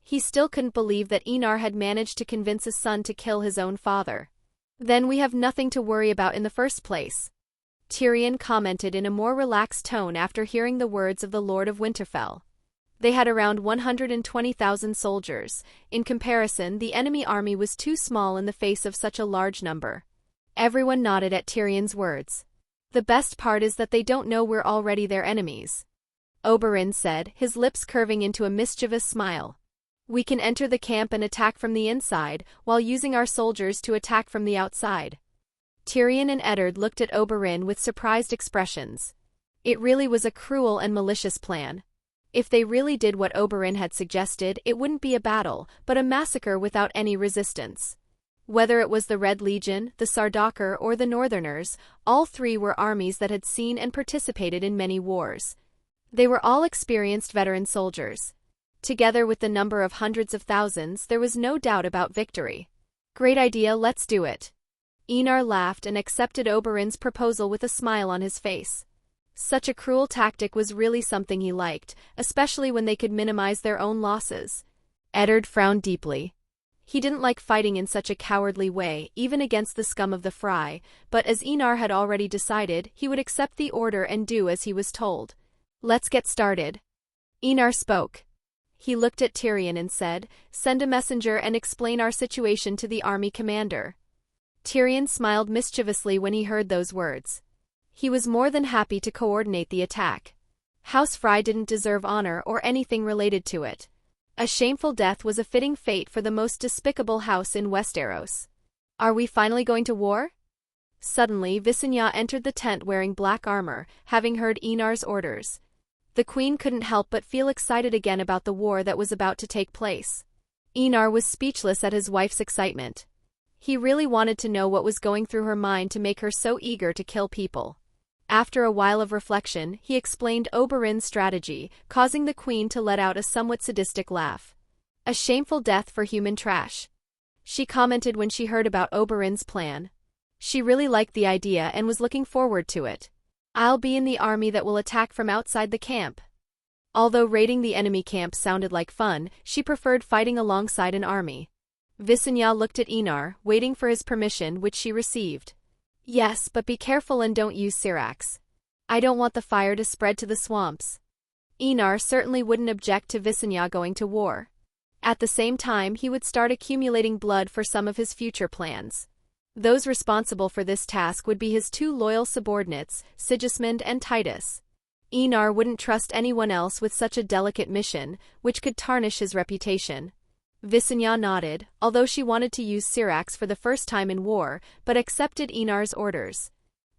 He still couldn't believe that Enar had managed to convince his son to kill his own father. Then we have nothing to worry about in the first place. Tyrion commented in a more relaxed tone after hearing the words of the Lord of Winterfell. They had around 120,000 soldiers. In comparison, the enemy army was too small in the face of such a large number. Everyone nodded at Tyrion's words. The best part is that they don't know we're already their enemies. Oberyn said, his lips curving into a mischievous smile. We can enter the camp and attack from the inside, while using our soldiers to attack from the outside. Tyrion and Eddard looked at Oberyn with surprised expressions. It really was a cruel and malicious plan. If they really did what Oberyn had suggested, it wouldn't be a battle, but a massacre without any resistance. Whether it was the Red Legion, the Sardaukar, or the Northerners, all three were armies that had seen and participated in many wars. They were all experienced veteran soldiers. Together with the number of hundreds of thousands, there was no doubt about victory. Great idea, let's do it. Enar laughed and accepted Oberyn's proposal with a smile on his face. Such a cruel tactic was really something he liked, especially when they could minimize their own losses. Eddard frowned deeply. He didn't like fighting in such a cowardly way, even against the scum of the Frey, but as Enar had already decided, he would accept the order and do as he was told. Let's get started. Enar spoke. He looked at Tyrion and said, send a messenger and explain our situation to the army commander. Tyrion smiled mischievously when he heard those words. He was more than happy to coordinate the attack. House Frey didn't deserve honor or anything related to it. A shameful death was a fitting fate for the most despicable house in Westeros. Are we finally going to war? Suddenly, Visenya entered the tent wearing black armor, having heard Enar's orders. The queen couldn't help but feel excited again about the war that was about to take place. Enar was speechless at his wife's excitement. He really wanted to know what was going through her mind to make her so eager to kill people. After a while of reflection, he explained Oberyn's strategy, causing the queen to let out a somewhat sadistic laugh. A shameful death for human trash. She commented when she heard about Oberyn's plan. She really liked the idea and was looking forward to it. I'll be in the army that will attack from outside the camp. Although raiding the enemy camp sounded like fun, she preferred fighting alongside an army. Visenya looked at Enar, waiting for his permission, which she received. Yes, but be careful and don't use Syrax. I don't want the fire to spread to the swamps. Enar certainly wouldn't object to Visenya going to war. At the same time, he would start accumulating blood for some of his future plans. Those responsible for this task would be his two loyal subordinates, Sigismund and Titus. Enar wouldn't trust anyone else with such a delicate mission, which could tarnish his reputation. Visenya nodded, although she wanted to use Syrax for the first time in war, but accepted Enar's orders.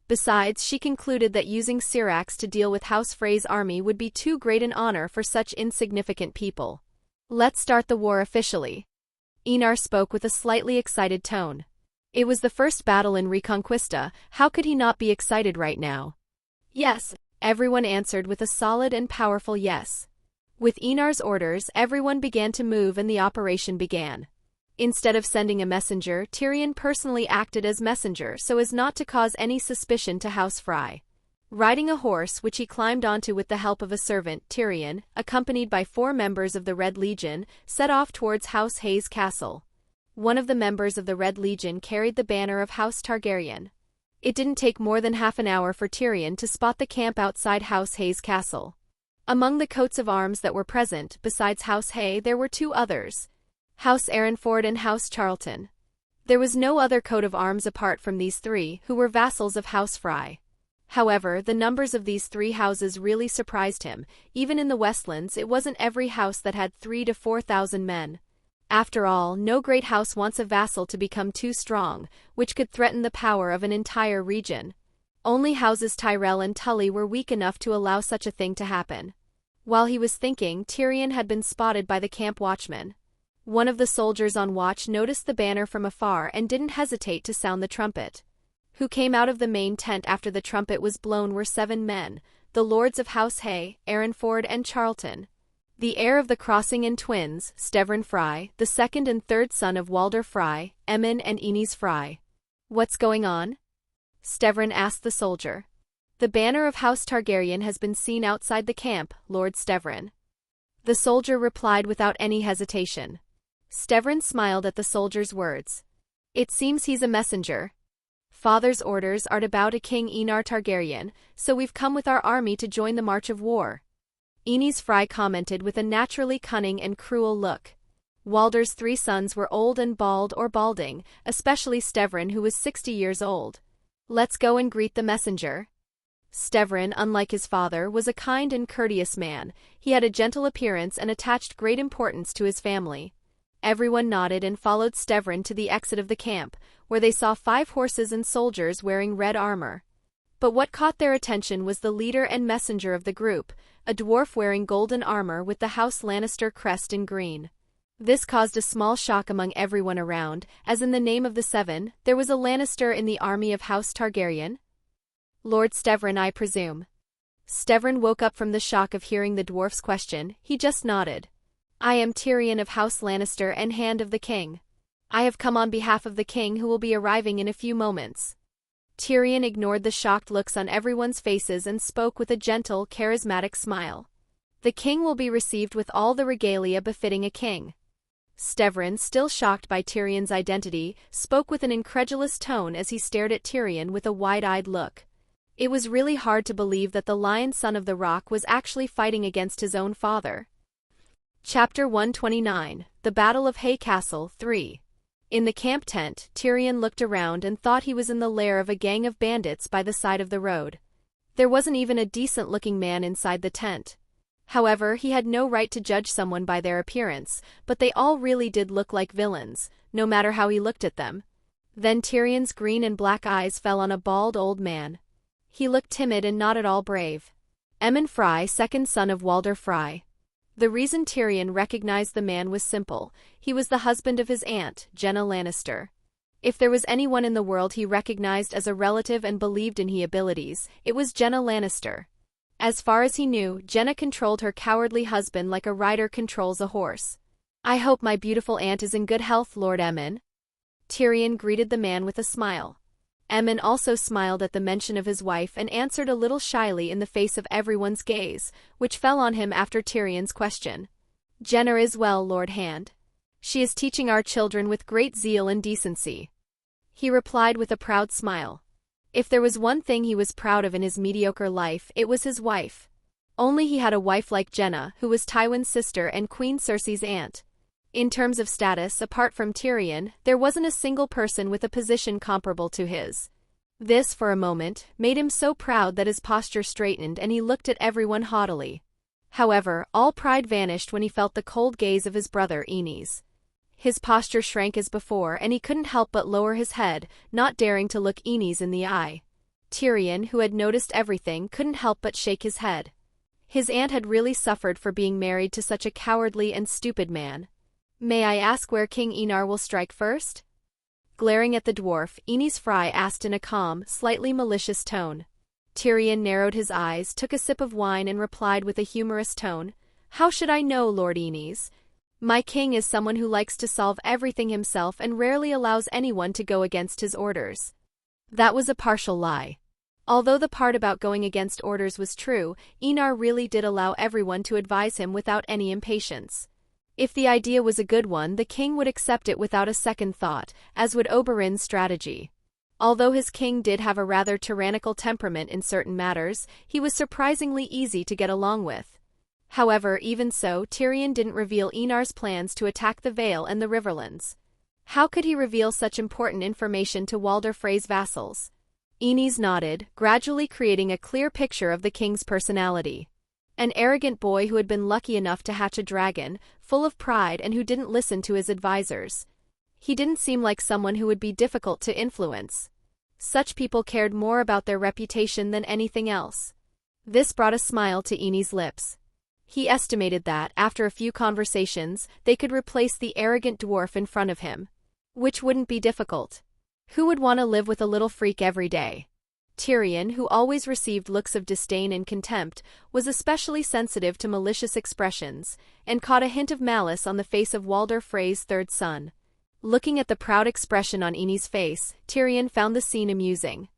Besides, she concluded that using Syrax to deal with House Frey's army would be too great an honor for such insignificant people. Let's start the war officially. Enar spoke with a slightly excited tone. It was the first battle in Reconquista, how could he not be excited right now? Yes, everyone answered with a solid and powerful yes. With Enar's orders, everyone began to move and the operation began. Instead of sending a messenger, Tyrion personally acted as messenger so as not to cause any suspicion to House Frey. Riding a horse which he climbed onto with the help of a servant, Tyrion, accompanied by 4 members of the Red Legion, set off towards House Hayes Castle. One of the members of the Red Legion carried the banner of House Targaryen. It didn't take more than half an hour for Tyrion to spot the camp outside House Hayes Castle. Among the coats of arms that were present, besides House Hay, there were 2 others, House Ironford and House Charlton. There was no other coat of arms apart from these 3, who were vassals of House Frey. However, the numbers of these 3 houses really surprised him. Even in the Westlands, it wasn't every house that had 3,000 to 4,000 men. After all, no great house wants a vassal to become too strong, which could threaten the power of an entire region. Only houses Tyrell and Tully were weak enough to allow such a thing to happen. While he was thinking, Tyrion had been spotted by the camp watchman. One of the soldiers on watch noticed the banner from afar and didn't hesitate to sound the trumpet. Who came out of the main tent after the trumpet was blown were 7 men, the lords of House Hay, Ironford and Charlton. The heir of the Crossing and twins, Stevren Frey, the 2nd and 3rd son of Walder Frey, Emyn and Enys Frey. What's going on? Stevren asked the soldier. The banner of House Targaryen has been seen outside the camp, Lord Stevren. The soldier replied without any hesitation. Stevren smiled at the soldier's words. It seems he's a messenger. Father's orders are to bow to King Enar Targaryen, so we've come with our army to join the march of war. Enys Frey commented with a naturally cunning and cruel look. Walder's 3 sons were old and bald or balding, especially Stevren, who was 60 years old. Let's go and greet the messenger. Stevren, unlike his father, was a kind and courteous man. He had a gentle appearance and attached great importance to his family. Everyone nodded and followed Stevren to the exit of the camp, where they saw 5 horses and soldiers wearing red armor. But what caught their attention was the leader and messenger of the group, a dwarf wearing golden armor with the House Lannister crest in green. This caused a small shock among everyone around, as in the name of the 7, there was a Lannister in the army of House Targaryen. Lord Stevren, I presume. Stevren woke up from the shock of hearing the dwarf's question. He just nodded. I am Tyrion of House Lannister and Hand of the King. I have come on behalf of the king who will be arriving in a few moments. Tyrion ignored the shocked looks on everyone's faces and spoke with a gentle, charismatic smile. The king will be received with all the regalia befitting a king. Stevren, still shocked by Tyrion's identity, spoke with an incredulous tone as he stared at Tyrion with a wide-eyed look. It was really hard to believe that the Lion Son of the Rock was actually fighting against his own father. Chapter 129, The Battle of Hay Castle 3. In the camp tent, Tyrion looked around and thought he was in the lair of a gang of bandits by the side of the road. There wasn't even a decent-looking man inside the tent. However, he had no right to judge someone by their appearance, but they all really did look like villains, no matter how he looked at them. Then Tyrion's green and black eyes fell on a bald old man. He looked timid and not at all brave. Emyn Frey, 2nd son of Walder Frey. The reason Tyrion recognized the man was simple. He was the husband of his aunt, Jenna Lannister. If there was anyone in the world he recognized as a relative and believed in his abilities, it was Jenna Lannister. As far as he knew, Jenna controlled her cowardly husband like a rider controls a horse. I hope my beautiful aunt is in good health, Lord Emyn. Tyrion greeted the man with a smile. Emyn also smiled at the mention of his wife and answered a little shyly in the face of everyone's gaze, which fell on him after Tyrion's question. Jenna is well, Lord Hand. She is teaching our children with great zeal and decency. He replied with a proud smile. If there was one thing he was proud of in his mediocre life, it was his wife. Only he had a wife like Jenna, who was Tywin's sister and Queen Cersei's aunt. In terms of status, apart from Tyrion, there wasn't a single person with a position comparable to his. This, for a moment, made him so proud that his posture straightened and he looked at everyone haughtily. However, all pride vanished when he felt the cold gaze of his brother Enys. His posture shrank as before and he couldn't help but lower his head, not daring to look Enys in the eye. Tyrion, who had noticed everything, couldn't help but shake his head. His aunt had really suffered for being married to such a cowardly and stupid man. "May I ask where King Enar will strike first?" Glaring at the dwarf, Aenys Fry asked in a calm, slightly malicious tone. Tyrion narrowed his eyes, took a sip of wine and replied with a humorous tone, "How should I know, Lord Aenys? My king is someone who likes to solve everything himself and rarely allows anyone to go against his orders." That was a partial lie. Although the part about going against orders was true, Enar really did allow everyone to advise him without any impatience. If the idea was a good one, the king would accept it without a second thought, as would Oberyn's strategy. Although his king did have a rather tyrannical temperament in certain matters, he was surprisingly easy to get along with. However, even so, Tyrion didn't reveal Enar's plans to attack the Vale and the Riverlands. How could he reveal such important information to Walder Frey's vassals? Aenys nodded, gradually creating a clear picture of the king's personality. An arrogant boy who had been lucky enough to hatch a dragon, full of pride and who didn't listen to his advisors. He didn't seem like someone who would be difficult to influence. Such people cared more about their reputation than anything else. This brought a smile to Aenys' lips. He estimated that, after a few conversations, they could replace the arrogant dwarf in front of him. Which wouldn't be difficult. Who would want to live with a little freak every day? Tyrion, who always received looks of disdain and contempt, was especially sensitive to malicious expressions, and caught a hint of malice on the face of Walder Frey's third son. Looking at the proud expression on Aenys' face, Tyrion found the scene amusing.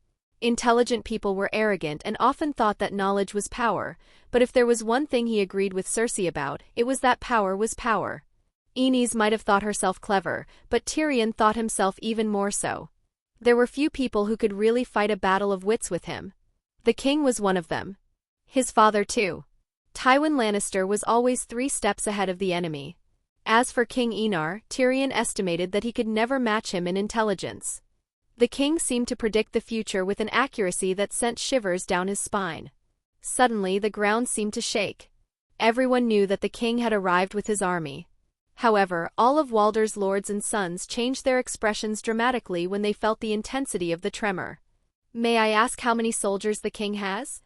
Intelligent people were arrogant and often thought that knowledge was power, but if there was one thing he agreed with Cersei about, it was that power was power. Aenys might have thought herself clever, but Tyrion thought himself even more so. There were few people who could really fight a battle of wits with him. The king was one of them. His father too. Tywin Lannister was always 3 steps ahead of the enemy. As for King Enar, Tyrion estimated that he could never match him in intelligence. The king seemed to predict the future with an accuracy that sent shivers down his spine. Suddenly the ground seemed to shake. Everyone knew that the king had arrived with his army. However, all of Walder's lords and sons changed their expressions dramatically when they felt the intensity of the tremor. "May I ask how many soldiers the king has?"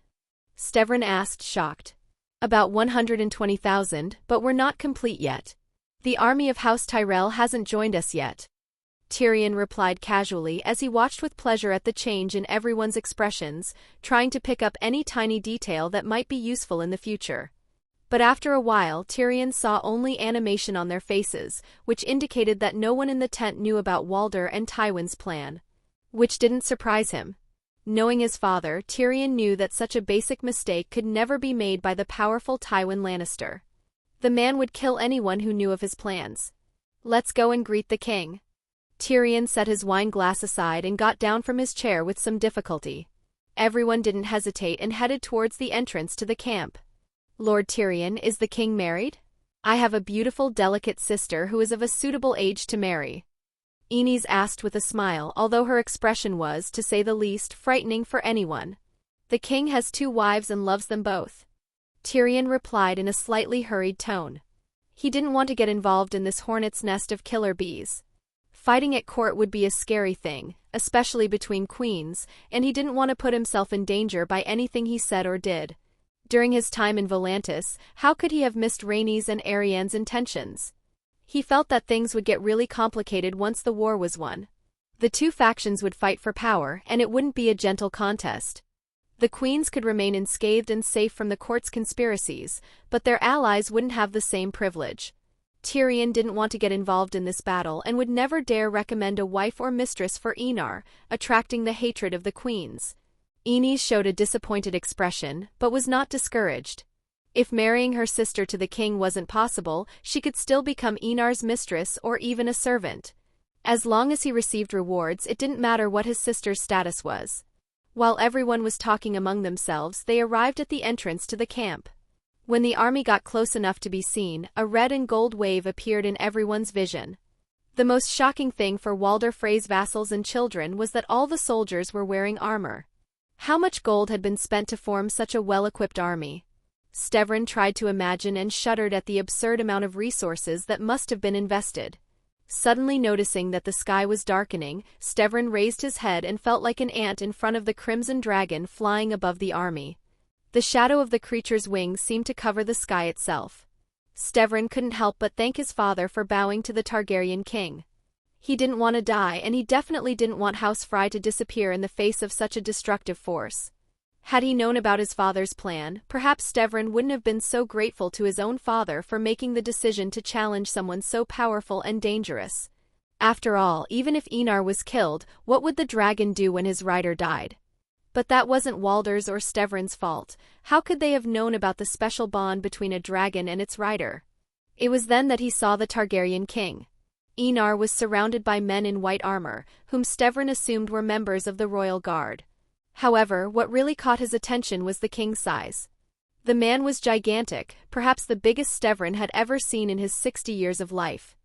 Stevrin asked, shocked. "About 120,000, but we're not complete yet. The army of House Tyrell hasn't joined us yet." Tyrion replied casually as he watched with pleasure at the change in everyone's expressions, trying to pick up any tiny detail that might be useful in the future. But after a while, Tyrion saw only animation on their faces, which indicated that no one in the tent knew about Walder and Tywin's plan. Which didn't surprise him. Knowing his father, Tyrion knew that such a basic mistake could never be made by the powerful Tywin Lannister. The man would kill anyone who knew of his plans. "Let's go and greet the king." Tyrion set his wine glass aside and got down from his chair with some difficulty. Everyone didn't hesitate and headed towards the entrance to the camp. "Lord Tyrion, is the king married? I have a beautiful, delicate sister who is of a suitable age to marry." Aenys asked with a smile, although her expression was, to say the least, frightening for anyone. "The king has 2 wives and loves them both." Tyrion replied in a slightly hurried tone. He didn't want to get involved in this hornet's nest of killer bees. Fighting at court would be a scary thing, especially between queens, and he didn't want to put himself in danger by anything he said or did. During his time in Volantis, how could he have missed Rhaenys and Arianne's intentions? He felt that things would get really complicated once the war was won. The 2 factions would fight for power, and it wouldn't be a gentle contest. The queens could remain unscathed and safe from the court's conspiracies, but their allies wouldn't have the same privilege. Tyrion didn't want to get involved in this battle and would never dare recommend a wife or mistress for Enar, attracting the hatred of the queens. Aenys showed a disappointed expression, but was not discouraged. If marrying her sister to the king wasn't possible, she could still become Enar's mistress or even a servant. As long as he received rewards, it didn't matter what his sister's status was. While everyone was talking among themselves, they arrived at the entrance to the camp. When the army got close enough to be seen, a red and gold wave appeared in everyone's vision. The most shocking thing for Walder Frey's vassals and children was that all the soldiers were wearing armor. How much gold had been spent to form such a well-equipped army? Stevrin tried to imagine and shuddered at the absurd amount of resources that must have been invested. Suddenly noticing that the sky was darkening, Stevrin raised his head and felt like an ant in front of the crimson dragon flying above the army. The shadow of the creature's wings seemed to cover the sky itself. Stevrin couldn't help but thank his father for bowing to the Targaryen king. He didn't want to die, and he definitely didn't want House Frey to disappear in the face of such a destructive force. Had he known about his father's plan, perhaps Stevrin wouldn't have been so grateful to his own father for making the decision to challenge someone so powerful and dangerous. After all, even if Enar was killed, what would the dragon do when his rider died? But that wasn't Walder's or Stevrin's fault. How could they have known about the special bond between a dragon and its rider? It was then that he saw the Targaryen king. Enar was surrounded by men in white armor, whom Stevrin assumed were members of the royal guard. However, what really caught his attention was the king's size. The man was gigantic, perhaps the biggest Stevrin had ever seen in his 60 years of life.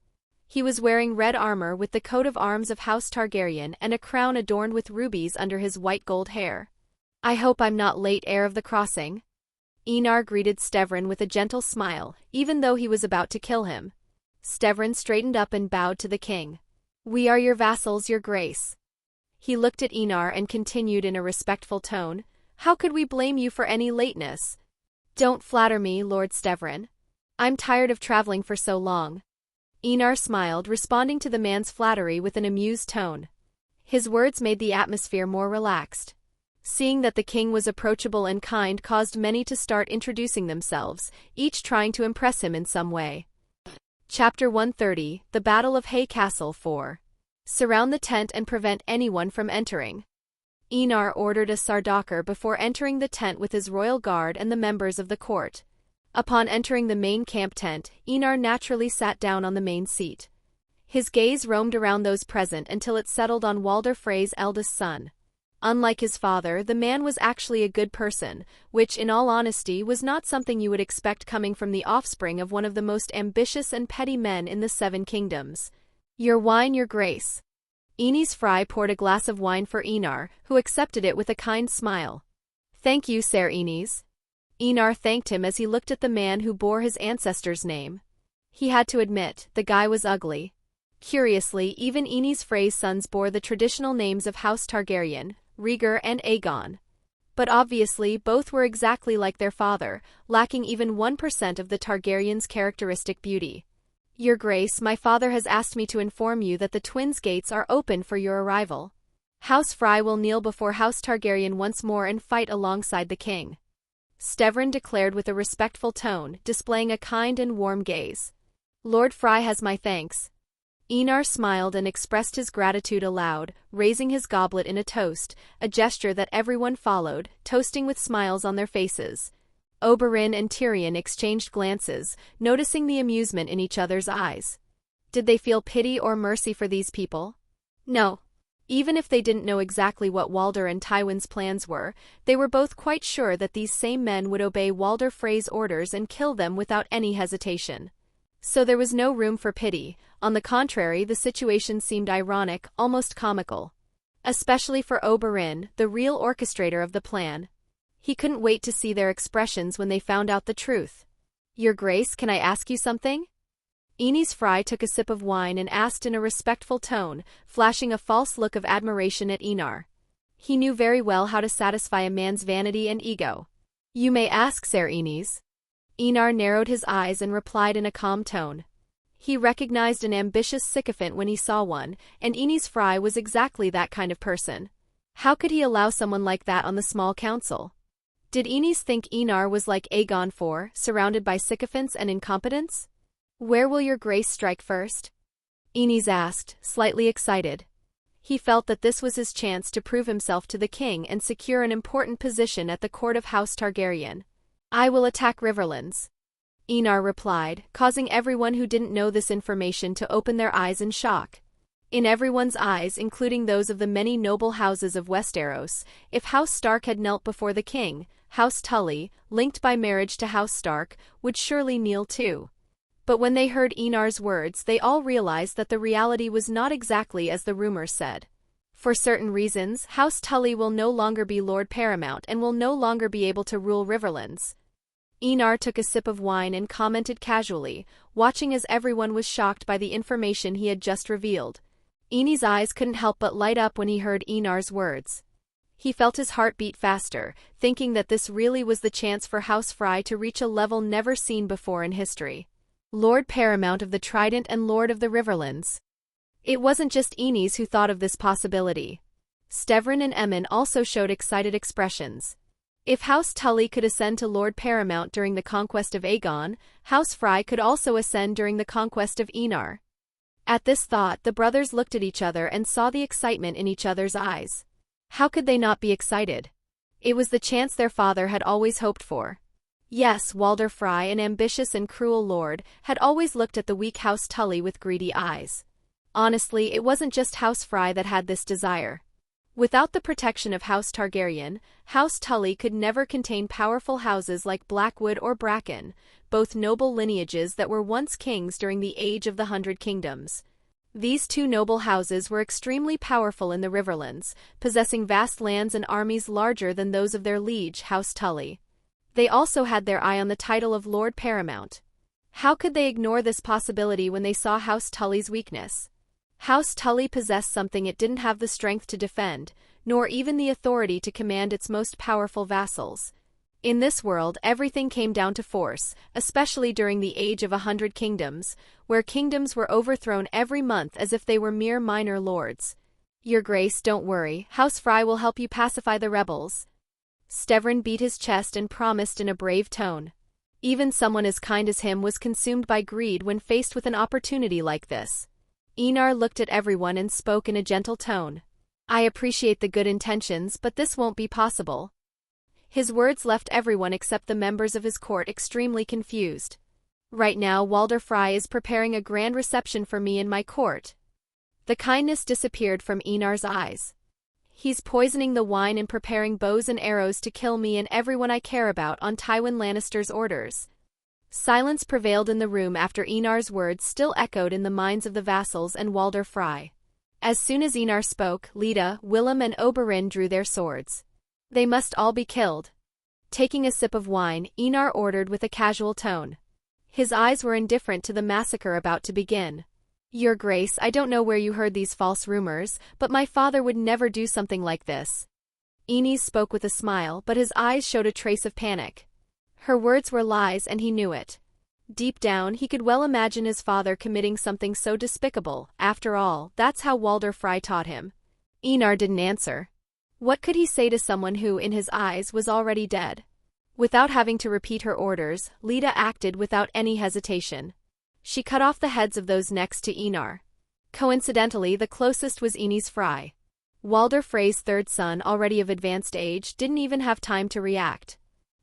He was wearing red armor with the coat of arms of House Targaryen and a crown adorned with rubies under his white gold hair. "I hope I'm not late, heir of the crossing." Enar greeted Stevrin with a gentle smile, even though he was about to kill him. Stevrin straightened up and bowed to the king. "We are your vassals, your grace." He looked at Enar and continued in a respectful tone, "How could we blame you for any lateness?" "Don't flatter me, Lord Stevrin. I'm tired of traveling for so long." Enar smiled, responding to the man's flattery with an amused tone. His words made the atmosphere more relaxed. Seeing that the king was approachable and kind caused many to start introducing themselves, each trying to impress him in some way. Chapter 130, The Battle of Hay Castle 4. Surround the tent and prevent anyone from entering. Enar ordered a Sardaukar before entering the tent with his royal guard and the members of the court. Upon entering the main camp tent, Enar naturally sat down on the main seat. His gaze roamed around those present until it settled on Walder Frey's eldest son. Unlike his father, the man was actually a good person, which, in all honesty, was not something you would expect coming from the offspring of one of the most ambitious and petty men in the Seven Kingdoms. "Your wine, your grace." Aenys Frey poured a glass of wine for Enar, who accepted it with a kind smile. "Thank you, Ser Aenys." Enar thanked him as he looked at the man who bore his ancestor's name. He had to admit, the guy was ugly. Curiously, even Aenys Frey's sons bore the traditional names of House Targaryen, Rhaegar and Aegon. But obviously, both were exactly like their father, lacking even 1% of the Targaryen's characteristic beauty. "Your Grace, my father has asked me to inform you that the twins' gates are open for your arrival. House Frey will kneel before House Targaryen once more and fight alongside the king." Stevrin declared with a respectful tone, displaying a kind and warm gaze. "Lord Frey has my thanks." Enar smiled and expressed his gratitude aloud, raising his goblet in a toast, a gesture that everyone followed, toasting with smiles on their faces. Oberyn and Tyrion exchanged glances, noticing the amusement in each other's eyes. Did they feel pity or mercy for these people? No. Even if they didn't know exactly what Walder and Tywin's plans were, they were both quite sure that these same men would obey Walder Frey's orders and kill them without any hesitation. So there was no room for pity. On the contrary, the situation seemed ironic, almost comical. Especially for Oberyn, the real orchestrator of the plan. He couldn't wait to see their expressions when they found out the truth. "Your Grace, can I ask you something?" Aenys Frey took a sip of wine and asked in a respectful tone, flashing a false look of admiration at Enar. He knew very well how to satisfy a man's vanity and ego. "You may ask, Ser Aenys." Enar narrowed his eyes and replied in a calm tone. He recognized an ambitious sycophant when he saw one, and Aenys Frey was exactly that kind of person. How could he allow someone like that on the small council? Did Aenys think Enar was like Aegon IV, surrounded by sycophants and incompetents? "Where will your Grace strike first?" Aenys asked, slightly excited. He felt that this was his chance to prove himself to the king and secure an important position at the court of House Targaryen. "I will attack Riverlands," Enar replied, causing everyone who didn't know this information to open their eyes in shock. In everyone's eyes, including those of the many noble houses of Westeros, if House Stark had knelt before the king, House Tully, linked by marriage to House Stark, would surely kneel too. But when they heard Enar's words, they all realized that the reality was not exactly as the rumors said. For certain reasons, House Tully will no longer be Lord Paramount and will no longer be able to rule Riverlands. Enar took a sip of wine and commented casually, watching as everyone was shocked by the information he had just revealed. Aenys' eyes couldn't help but light up when he heard Enar's words. He felt his heart beat faster, thinking that this really was the chance for House Frey to reach a level never seen before in history. Lord Paramount of the Trident and Lord of the Riverlands. It wasn't just Aenys who thought of this possibility. Stevrin and Emmon also showed excited expressions. If House Tully could ascend to Lord Paramount during the conquest of Aegon, House Frey could also ascend during the conquest of Enar. At this thought, the brothers looked at each other and saw the excitement in each other's eyes. How could they not be excited? It was the chance their father had always hoped for. Yes, Walder Frey, an ambitious and cruel lord, had always looked at the weak House Tully with greedy eyes. Honestly, it wasn't just House Frey that had this desire. Without the protection of House Targaryen, House Tully could never contain powerful houses like Blackwood or Bracken, both noble lineages that were once kings during the Age of the 100 Kingdoms. These two noble houses were extremely powerful in the Riverlands, possessing vast lands and armies larger than those of their liege, House Tully. They also had their eye on the title of Lord Paramount. How could they ignore this possibility when they saw House Tully's weakness? House Tully possessed something it didn't have the strength to defend, nor even the authority to command its most powerful vassals. In this world, everything came down to force, especially during the Age of 100 Kingdoms, where kingdoms were overthrown every month as if they were mere minor lords. Your Grace, don't worry, House Frey will help you pacify the rebels. Stevrin beat his chest and promised in a brave tone. Even someone as kind as him was consumed by greed when faced with an opportunity like this. Enar looked at everyone and spoke in a gentle tone. I appreciate the good intentions, but this won't be possible. His words left everyone except the members of his court extremely confused. Right now, Walder Frey is preparing a grand reception for me in my court. The kindness disappeared from Enar's eyes. He's poisoning the wine and preparing bows and arrows to kill me and everyone I care about on Tywin Lannister's orders. Silence prevailed in the room after Enar's words still echoed in the minds of the vassals and Walder Frey. As soon as Enar spoke, Leda, Willem and Oberyn drew their swords. They must all be killed. Taking a sip of wine, Enar ordered with a casual tone. His eyes were indifferent to the massacre about to begin. Your Grace, I don't know where you heard these false rumors, but my father would never do something like this. Aenys spoke with a smile, but his eyes showed a trace of panic. Her words were lies and he knew it. Deep down, he could well imagine his father committing something so despicable. After all, that's how Walder Frey taught him. Enar didn't answer. What could he say to someone who, in his eyes, was already dead? Without having to repeat her orders, Leda acted without any hesitation. She cut off the heads of those next to Enar. Coincidentally, the closest was Aenys Frey. Walder Frey's third son, already of advanced age, didn't even have time to react.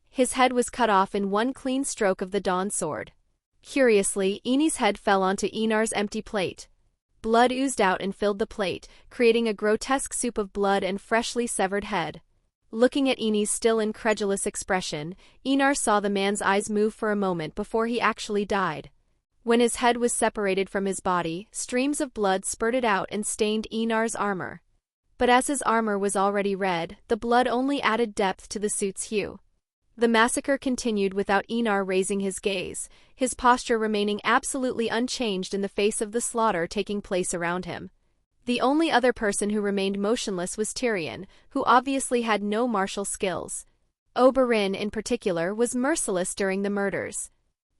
His head was cut off in one clean stroke of the Dawn sword. Curiously, Aenys' head fell onto Enar's empty plate. Blood oozed out and filled the plate, creating a grotesque soup of blood and freshly severed head. Looking at Aenys' still incredulous expression, Enar saw the man's eyes move for a moment before he actually died. When his head was separated from his body, streams of blood spurted out and stained Enar's armor. But as his armor was already red, the blood only added depth to the suit's hue. The massacre continued without Enar raising his gaze, his posture remaining absolutely unchanged in the face of the slaughter taking place around him. The only other person who remained motionless was Tyrion, who obviously had no martial skills. Oberyn, in particular, was merciless during the murders.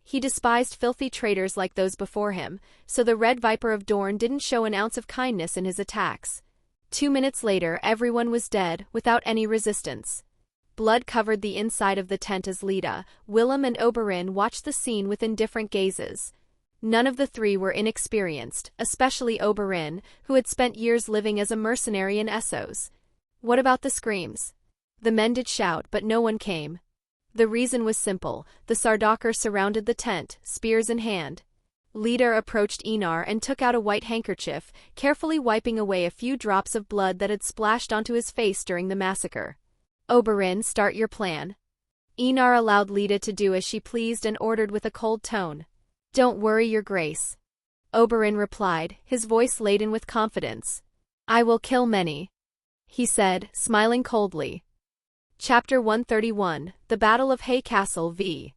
He despised filthy traitors like those before him, so the Red Viper of Dorne didn't show an ounce of kindness in his attacks. 2 minutes later, everyone was dead, without any resistance. Blood covered the inside of the tent as Leda, Willem and Oberyn watched the scene with indifferent gazes. None of the three were inexperienced, especially Oberyn, who had spent years living as a mercenary in Essos. What about the screams? The men did shout, but no one came. The reason was simple: the Sardaukar surrounded the tent, spears in hand. Leda approached Enar and took out a white handkerchief, carefully wiping away a few drops of blood that had splashed onto his face during the massacre. Oberyn, start your plan. Enar allowed Leda to do as she pleased and ordered with a cold tone. Don't worry, Your Grace. Oberyn replied, his voice laden with confidence. I will kill many, he said, smiling coldly. Chapter 131, The Battle of Hay Castle v.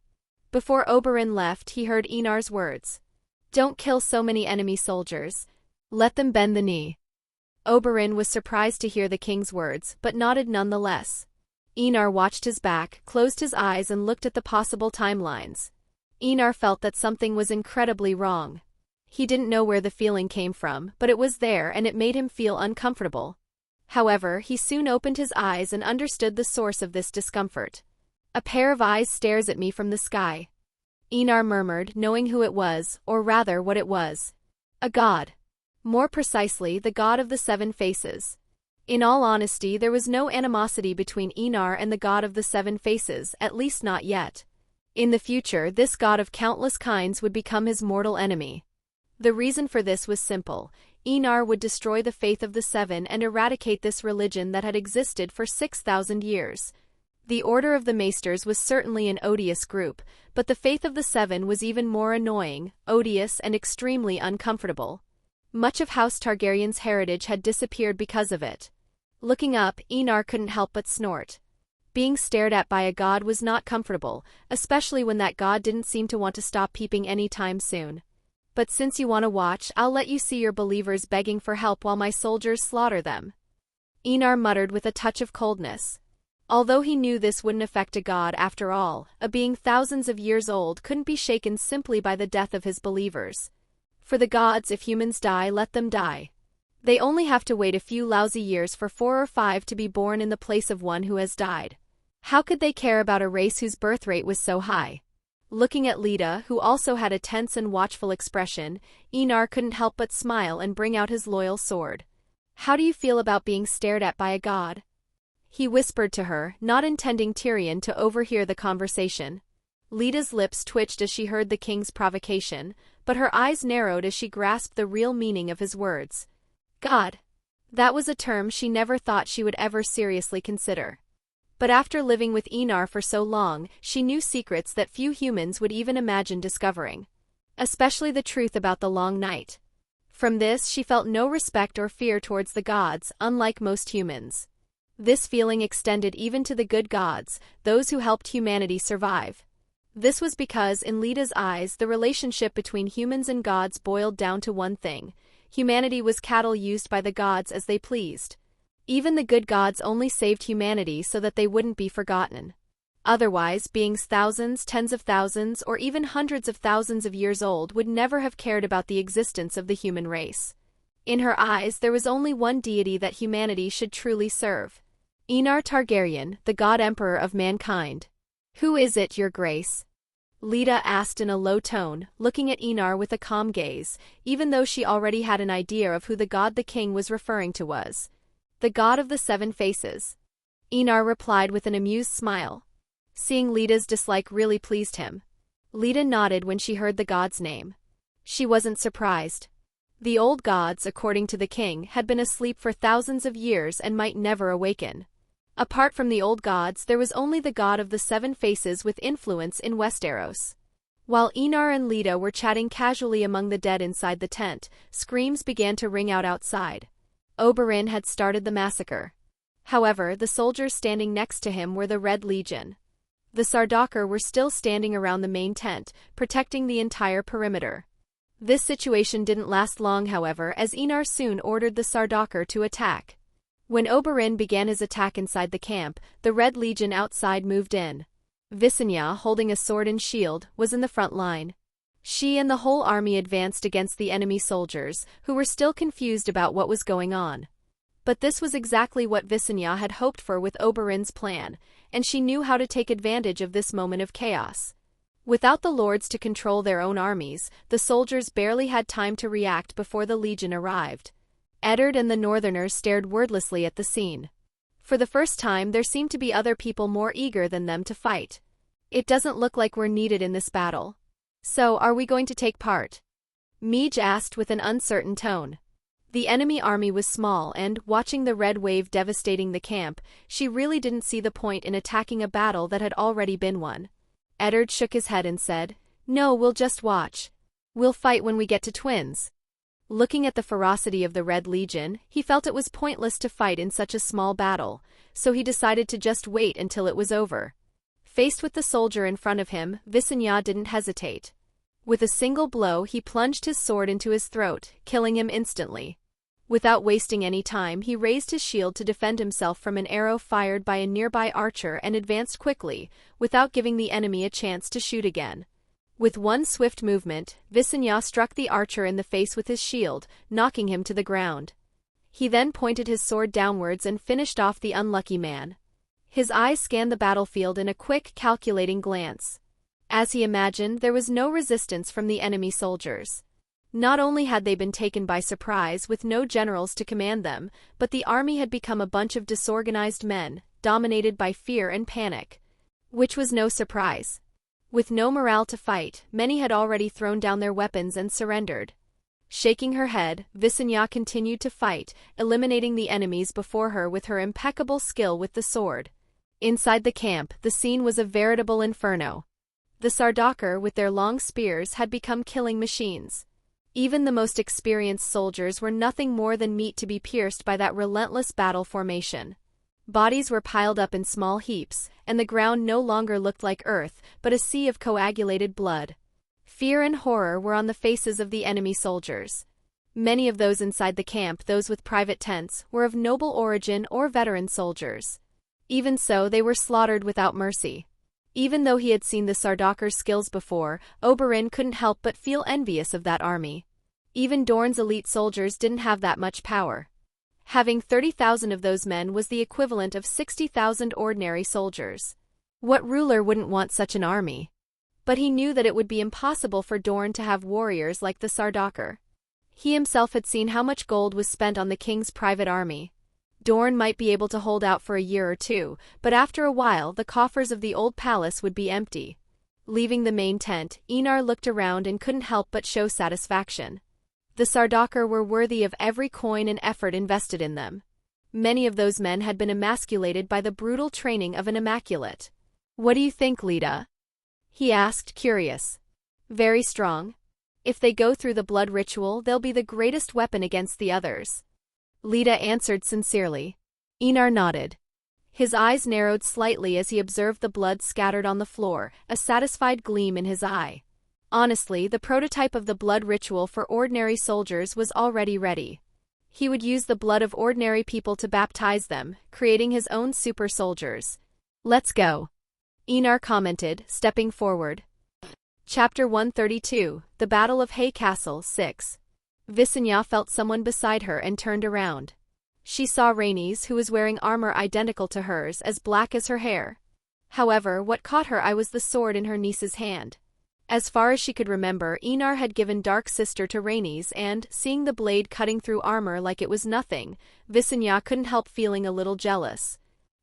Before Oberyn left, he heard Enar's words. Don't kill so many enemy soldiers. Let them bend the knee. Oberyn was surprised to hear the king's words, but nodded nonetheless. Enar watched his back, closed his eyes and looked at the possible timelines. Enar felt that something was incredibly wrong. He didn't know where the feeling came from, but it was there and it made him feel uncomfortable. However, he soon opened his eyes and understood the source of this discomfort. A pair of eyes stares at me from the sky. Enar murmured, knowing who it was, or rather what it was. A god. More precisely, the god of the seven faces. In all honesty, there was no animosity between Enar and the god of the seven faces, at least not yet. In the future, this god of countless kinds would become his mortal enemy. The reason for this was simple. Enar would destroy the faith of the seven and eradicate this religion that had existed for 6,000 years. The Order of the Maesters was certainly an odious group, but the faith of the seven was even more annoying, odious and extremely uncomfortable. Much of House Targaryen's heritage had disappeared because of it. Looking up, Enar couldn't help but snort. Being stared at by a god was not comfortable, especially when that god didn't seem to want to stop peeping anytime soon. But since you want to watch, I'll let you see your believers begging for help while my soldiers slaughter them. Enar muttered with a touch of coldness. Although he knew this wouldn't affect a god after all, a being thousands of years old couldn't be shaken simply by the death of his believers. For the gods, if humans die, let them die. They only have to wait a few lousy years for 4 or 5 to be born in the place of one who has died. How could they care about a race whose birth rate was so high? Looking at Lita, who also had a tense and watchful expression, Enar couldn't help but smile and bring out his loyal sword. How do you feel about being stared at by a god? He whispered to her, not intending Tyrion to overhear the conversation. Lita's lips twitched as she heard the king's provocation, but her eyes narrowed as she grasped the real meaning of his words. God. That was a term she never thought she would ever seriously consider. But after living with Enar for so long, she knew secrets that few humans would even imagine discovering. Especially the truth about the long night. From this, she felt no respect or fear towards the gods, unlike most humans. This feeling extended even to the good gods, those who helped humanity survive. This was because, in Lita's eyes, the relationship between humans and gods boiled down to one thing. Humanity was cattle used by the gods as they pleased. Even the good gods only saved humanity so that they wouldn't be forgotten. Otherwise, beings thousands, tens of thousands, or even hundreds of thousands of years old would never have cared about the existence of the human race. In her eyes, there was only one deity that humanity should truly serve. Enar Targaryen, the God Emperor of mankind. Who is it, Your Grace? Lita asked in a low tone, looking at Enar with a calm gaze, even though she already had an idea of who the god the king was referring to was. The god of the seven faces. Enar replied with an amused smile. Seeing Lita's dislike really pleased him. Lita nodded when she heard the god's name. She wasn't surprised. The old gods, according to the king, had been asleep for thousands of years and might never awaken. Apart from the old gods, there was only the god of the seven faces with influence in Westeros. While Enar and Lita were chatting casually among the dead inside the tent, screams began to ring out outside. Oberyn had started the massacre. However, the soldiers standing next to him were the Red Legion. The Sardaukar were still standing around the main tent, protecting the entire perimeter. This situation didn't last long, however, as Enar soon ordered the Sardaukar to attack. When Oberyn began his attack inside the camp, the Red Legion outside moved in. Visenya, holding a sword and shield, was in the front line. She and the whole army advanced against the enemy soldiers, who were still confused about what was going on. But this was exactly what Visenya had hoped for with Oberyn's plan, and she knew how to take advantage of this moment of chaos. Without the lords to control their own armies, the soldiers barely had time to react before the Legion arrived. Eddard and the Northerners stared wordlessly at the scene. For the first time, there seemed to be other people more eager than them to fight. It doesn't look like we're needed in this battle. So, are we going to take part? Meej asked with an uncertain tone. The enemy army was small and, watching the red wave devastating the camp, she really didn't see the point in attacking a battle that had already been won. Eddard shook his head and said, "No, we'll just watch. We'll fight when we get to Twins." Looking at the ferocity of the Red Legion, he felt it was pointless to fight in such a small battle, so he decided to just wait until it was over. Faced with the soldier in front of him, Visenya didn't hesitate. With a single blow, he plunged his sword into his throat, killing him instantly. Without wasting any time, he raised his shield to defend himself from an arrow fired by a nearby archer and advanced quickly, without giving the enemy a chance to shoot again. With one swift movement, Visenya struck the archer in the face with his shield, knocking him to the ground. He then pointed his sword downwards and finished off the unlucky man. His eyes scanned the battlefield in a quick, calculating glance. As he imagined, there was no resistance from the enemy soldiers. Not only had they been taken by surprise with no generals to command them, but the army had become a bunch of disorganized men, dominated by fear and panic. Which was no surprise. With no morale to fight, many had already thrown down their weapons and surrendered. Shaking her head, Visenya continued to fight, eliminating the enemies before her with her impeccable skill with the sword. Inside the camp, the scene was a veritable inferno. The Sardaukar, with their long spears, had become killing machines. Even the most experienced soldiers were nothing more than meat to be pierced by that relentless battle formation. Bodies were piled up in small heaps, and the ground no longer looked like earth, but a sea of coagulated blood. Fear and horror were on the faces of the enemy soldiers. Many of those inside the camp, those with private tents, were of noble origin or veteran soldiers. Even so, they were slaughtered without mercy. Even though he had seen the Sardaukar's skills before, Oberyn couldn't help but feel envious of that army. Even Dorne's elite soldiers didn't have that much power. Having 30,000 of those men was the equivalent of 60,000 ordinary soldiers. What ruler wouldn't want such an army? But he knew that it would be impossible for Dorne to have warriors like the Sardaukar. He himself had seen how much gold was spent on the king's private army. Dorne might be able to hold out for a year or two, but after a while the coffers of the old palace would be empty. Leaving the main tent, Enar looked around and couldn't help but show satisfaction. The Sardaukar were worthy of every coin and effort invested in them. Many of those men had been emasculated by the brutal training of an immaculate. "What do you think, Lita?" he asked, curious. "Very strong. If they go through the blood ritual, they'll be the greatest weapon against the others." Lita answered sincerely. Enar nodded. His eyes narrowed slightly as he observed the blood scattered on the floor, a satisfied gleam in his eye. Honestly, the prototype of the blood ritual for ordinary soldiers was already ready. He would use the blood of ordinary people to baptize them, creating his own super soldiers. "Let's go," Enar commented, stepping forward. Chapter 132, The Battle of Hay Castle 6. Visenya felt someone beside her and turned around. She saw Rhaenys, who was wearing armor identical to hers, as black as her hair. However, what caught her eye was the sword in her niece's hand. As far as she could remember, Enar had given Dark Sister to Rhaenys and, seeing the blade cutting through armor like it was nothing, Visenya couldn't help feeling a little jealous.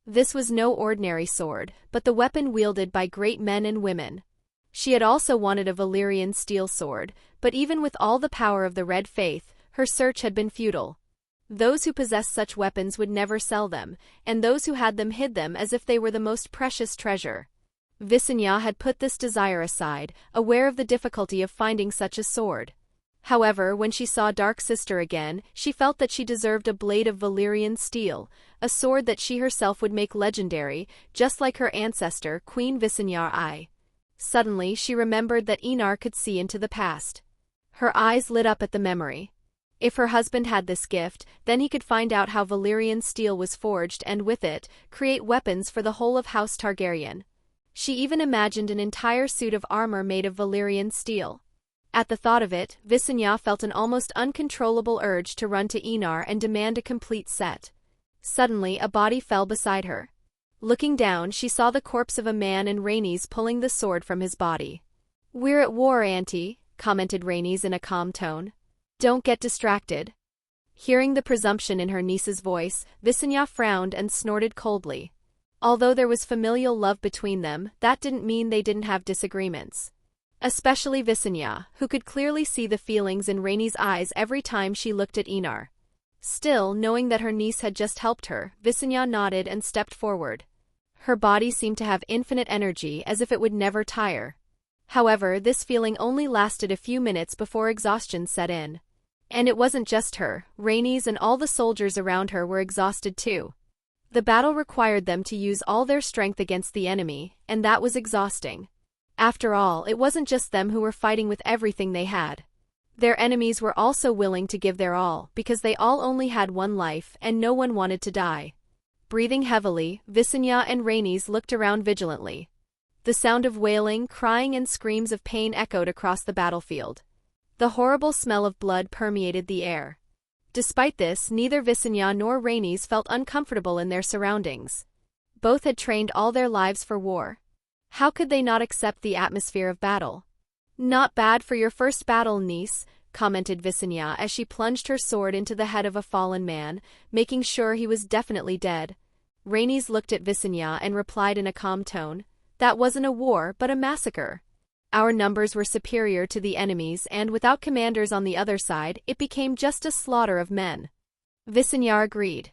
This was no ordinary sword, but the weapon wielded by great men and women. She had also wanted a Valyrian steel sword, but even with all the power of the Red Faith, her search had been futile. Those who possessed such weapons would never sell them, and those who had them hid them as if they were the most precious treasure. Visenya had put this desire aside, aware of the difficulty of finding such a sword. However, when she saw Dark Sister again, she felt that she deserved a blade of Valyrian steel, a sword that she herself would make legendary, just like her ancestor, Queen Visenya I. Suddenly, she remembered that Enar could see into the past. Her eyes lit up at the memory. If her husband had this gift, then he could find out how Valyrian steel was forged and with it, create weapons for the whole of House Targaryen. She even imagined an entire suit of armor made of Valyrian steel. At the thought of it, Visenya felt an almost uncontrollable urge to run to Enar and demand a complete set. Suddenly, a body fell beside her. Looking down, she saw the corpse of a man and Rhaenys pulling the sword from his body. "We're at war, Auntie," commented Rhaenys in a calm tone. "Don't get distracted." Hearing the presumption in her niece's voice, Visenya frowned and snorted coldly. Although there was familial love between them, that didn't mean they didn't have disagreements. Especially Visenya, who could clearly see the feelings in Rhaenys' eyes every time she looked at Enar. Still, knowing that her niece had just helped her, Visenya nodded and stepped forward. Her body seemed to have infinite energy, as if it would never tire. However, this feeling only lasted a few minutes before exhaustion set in. And it wasn't just her, Rhaenys and all the soldiers around her were exhausted too. The battle required them to use all their strength against the enemy, and that was exhausting. After all, it wasn't just them who were fighting with everything they had. Their enemies were also willing to give their all because they all only had one life and no one wanted to die. Breathing heavily, Visenya and Rhaenys looked around vigilantly. The sound of wailing, crying and screams of pain echoed across the battlefield. The horrible smell of blood permeated the air. Despite this, neither Visenya nor Rhaenys felt uncomfortable in their surroundings. Both had trained all their lives for war. How could they not accept the atmosphere of battle? "Not bad for your first battle, niece," commented Visenya as she plunged her sword into the head of a fallen man, making sure he was definitely dead. Rhaenys looked at Visenya and replied in a calm tone, "That wasn't a war but a massacre. Our numbers were superior to the enemy's and without commanders on the other side, it became just a slaughter of men." Visenya agreed.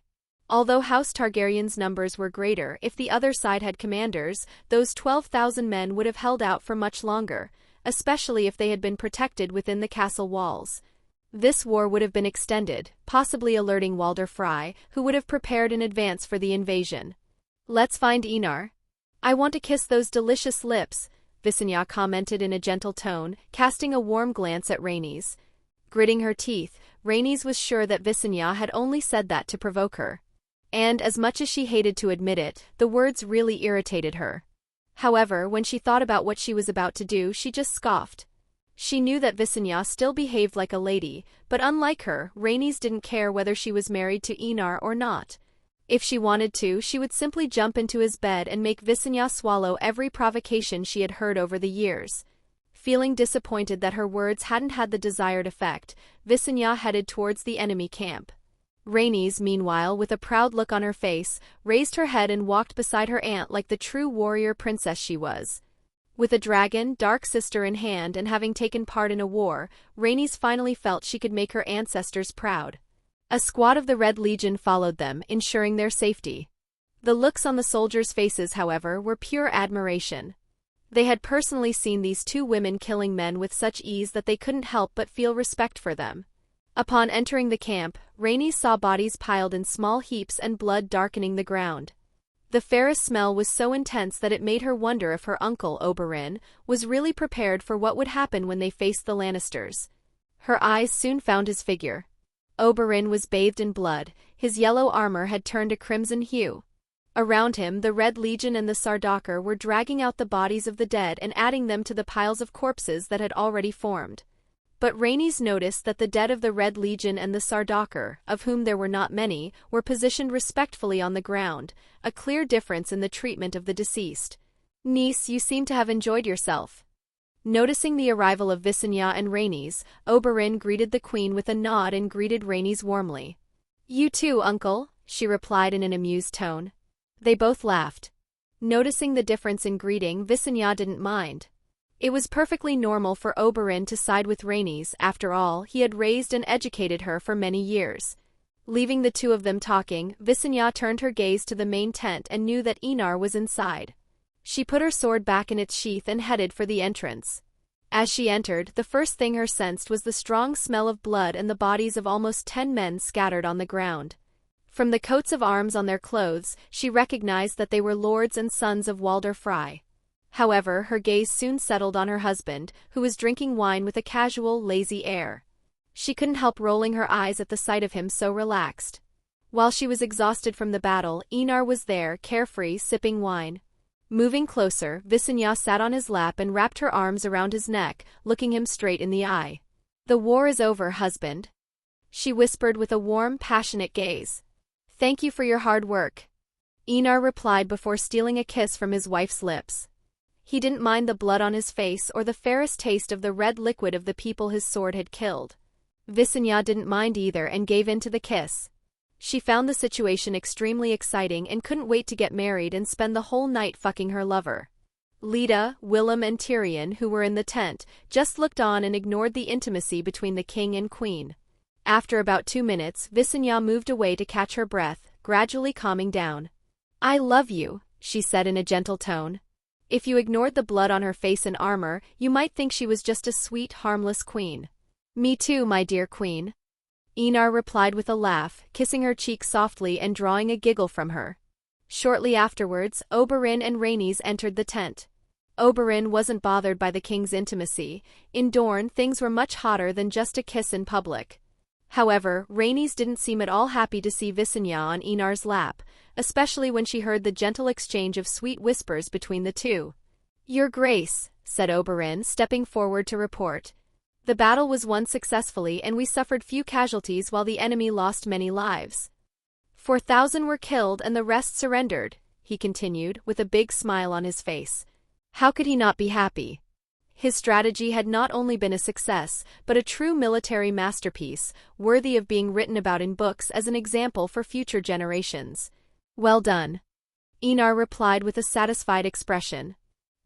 Although House Targaryen's numbers were greater, if the other side had commanders, those 12,000 men would have held out for much longer, especially if they had been protected within the castle walls. This war would have been extended, possibly alerting Walder Frey, who would have prepared in advance for the invasion. "Let's find Enar. I want to kiss those delicious lips," Visenya commented in a gentle tone, casting a warm glance at Rhaenys. Gritting her teeth, Rhaenys was sure that Visenya had only said that to provoke her. And as much as she hated to admit it, the words really irritated her. However, when she thought about what she was about to do, she just scoffed. She knew that Visenya still behaved like a lady, but unlike her, Rhaenys didn't care whether she was married to Enar or not. If she wanted to, she would simply jump into his bed and make Visenya swallow every provocation she had heard over the years. Feeling disappointed that her words hadn't had the desired effect, Visenya headed towards the enemy camp. Rhaenys, meanwhile, with a proud look on her face, raised her head and walked beside her aunt like the true warrior princess she was. With a dragon, dark sister in hand and having taken part in a war, Rhaenys finally felt she could make her ancestors proud. A squad of the Red Legion followed them, ensuring their safety. The looks on the soldiers' faces, however, were pure admiration. They had personally seen these two women killing men with such ease that they couldn't help but feel respect for them. Upon entering the camp, Rhaenys saw bodies piled in small heaps and blood darkening the ground. The ferrous smell was so intense that it made her wonder if her uncle, Oberyn, was really prepared for what would happen when they faced the Lannisters. Her eyes soon found his figure. Oberyn was bathed in blood, his yellow armor had turned a crimson hue. Around him, the Red Legion and the Sardaukar were dragging out the bodies of the dead and adding them to the piles of corpses that had already formed. But Rhaenys noticed that the dead of the Red Legion and the Sardaukar, of whom there were not many, were positioned respectfully on the ground, a clear difference in the treatment of the deceased. "Niece, you seem to have enjoyed yourself." Noticing the arrival of Visenya and Rhaenys, Oberyn greeted the queen with a nod and greeted Rhaenys warmly. "You too, uncle," she replied in an amused tone. They both laughed. Noticing the difference in greeting, Visenya didn't mind. It was perfectly normal for Oberyn to side with Rhaenys. After all, he had raised and educated her for many years. Leaving the two of them talking, Visenya turned her gaze to the main tent and knew that Enar was inside. She put her sword back in its sheath and headed for the entrance. As she entered, the first thing her sensed was the strong smell of blood and the bodies of almost 10 men scattered on the ground. From the coats of arms on their clothes, she recognized that they were lords and sons of Walder Frey. However, her gaze soon settled on her husband, who was drinking wine with a casual, lazy air. She couldn't help rolling her eyes at the sight of him so relaxed. While she was exhausted from the battle, Enar was there, carefree, sipping wine. Moving closer, Visenya sat on his lap and wrapped her arms around his neck, looking him straight in the eye. "The war is over, husband," she whispered with a warm, passionate gaze. "Thank you for your hard work," Enar replied before stealing a kiss from his wife's lips. He didn't mind the blood on his face or the ferrous taste of the red liquid of the people his sword had killed. Visenya didn't mind either and gave in to the kiss. She found the situation extremely exciting and couldn't wait to get married and spend the whole night fucking her lover. Leda, Willem and Tyrion, who were in the tent, just looked on and ignored the intimacy between the king and queen. After about 2 minutes, Visenya moved away to catch her breath, gradually calming down. "I love you," she said in a gentle tone. If you ignored the blood on her face and armor, you might think she was just a sweet, harmless queen. "Me too, my dear queen," Enar replied with a laugh, kissing her cheek softly and drawing a giggle from her. Shortly afterwards, Oberyn and Rhaenys entered the tent. Oberyn wasn't bothered by the king's intimacy. In Dorne, things were much hotter than just a kiss in public. However, Rhaenys didn't seem at all happy to see Visenya on Enar's lap, especially when she heard the gentle exchange of sweet whispers between the two. "Your Grace," said Oberyn, stepping forward to report. "The battle was won successfully and we suffered few casualties while the enemy lost many lives. 4,000 were killed and the rest surrendered," he continued, with a big smile on his face. How could he not be happy? His strategy had not only been a success, but a true military masterpiece, worthy of being written about in books as an example for future generations. "Well done," Enar replied with a satisfied expression.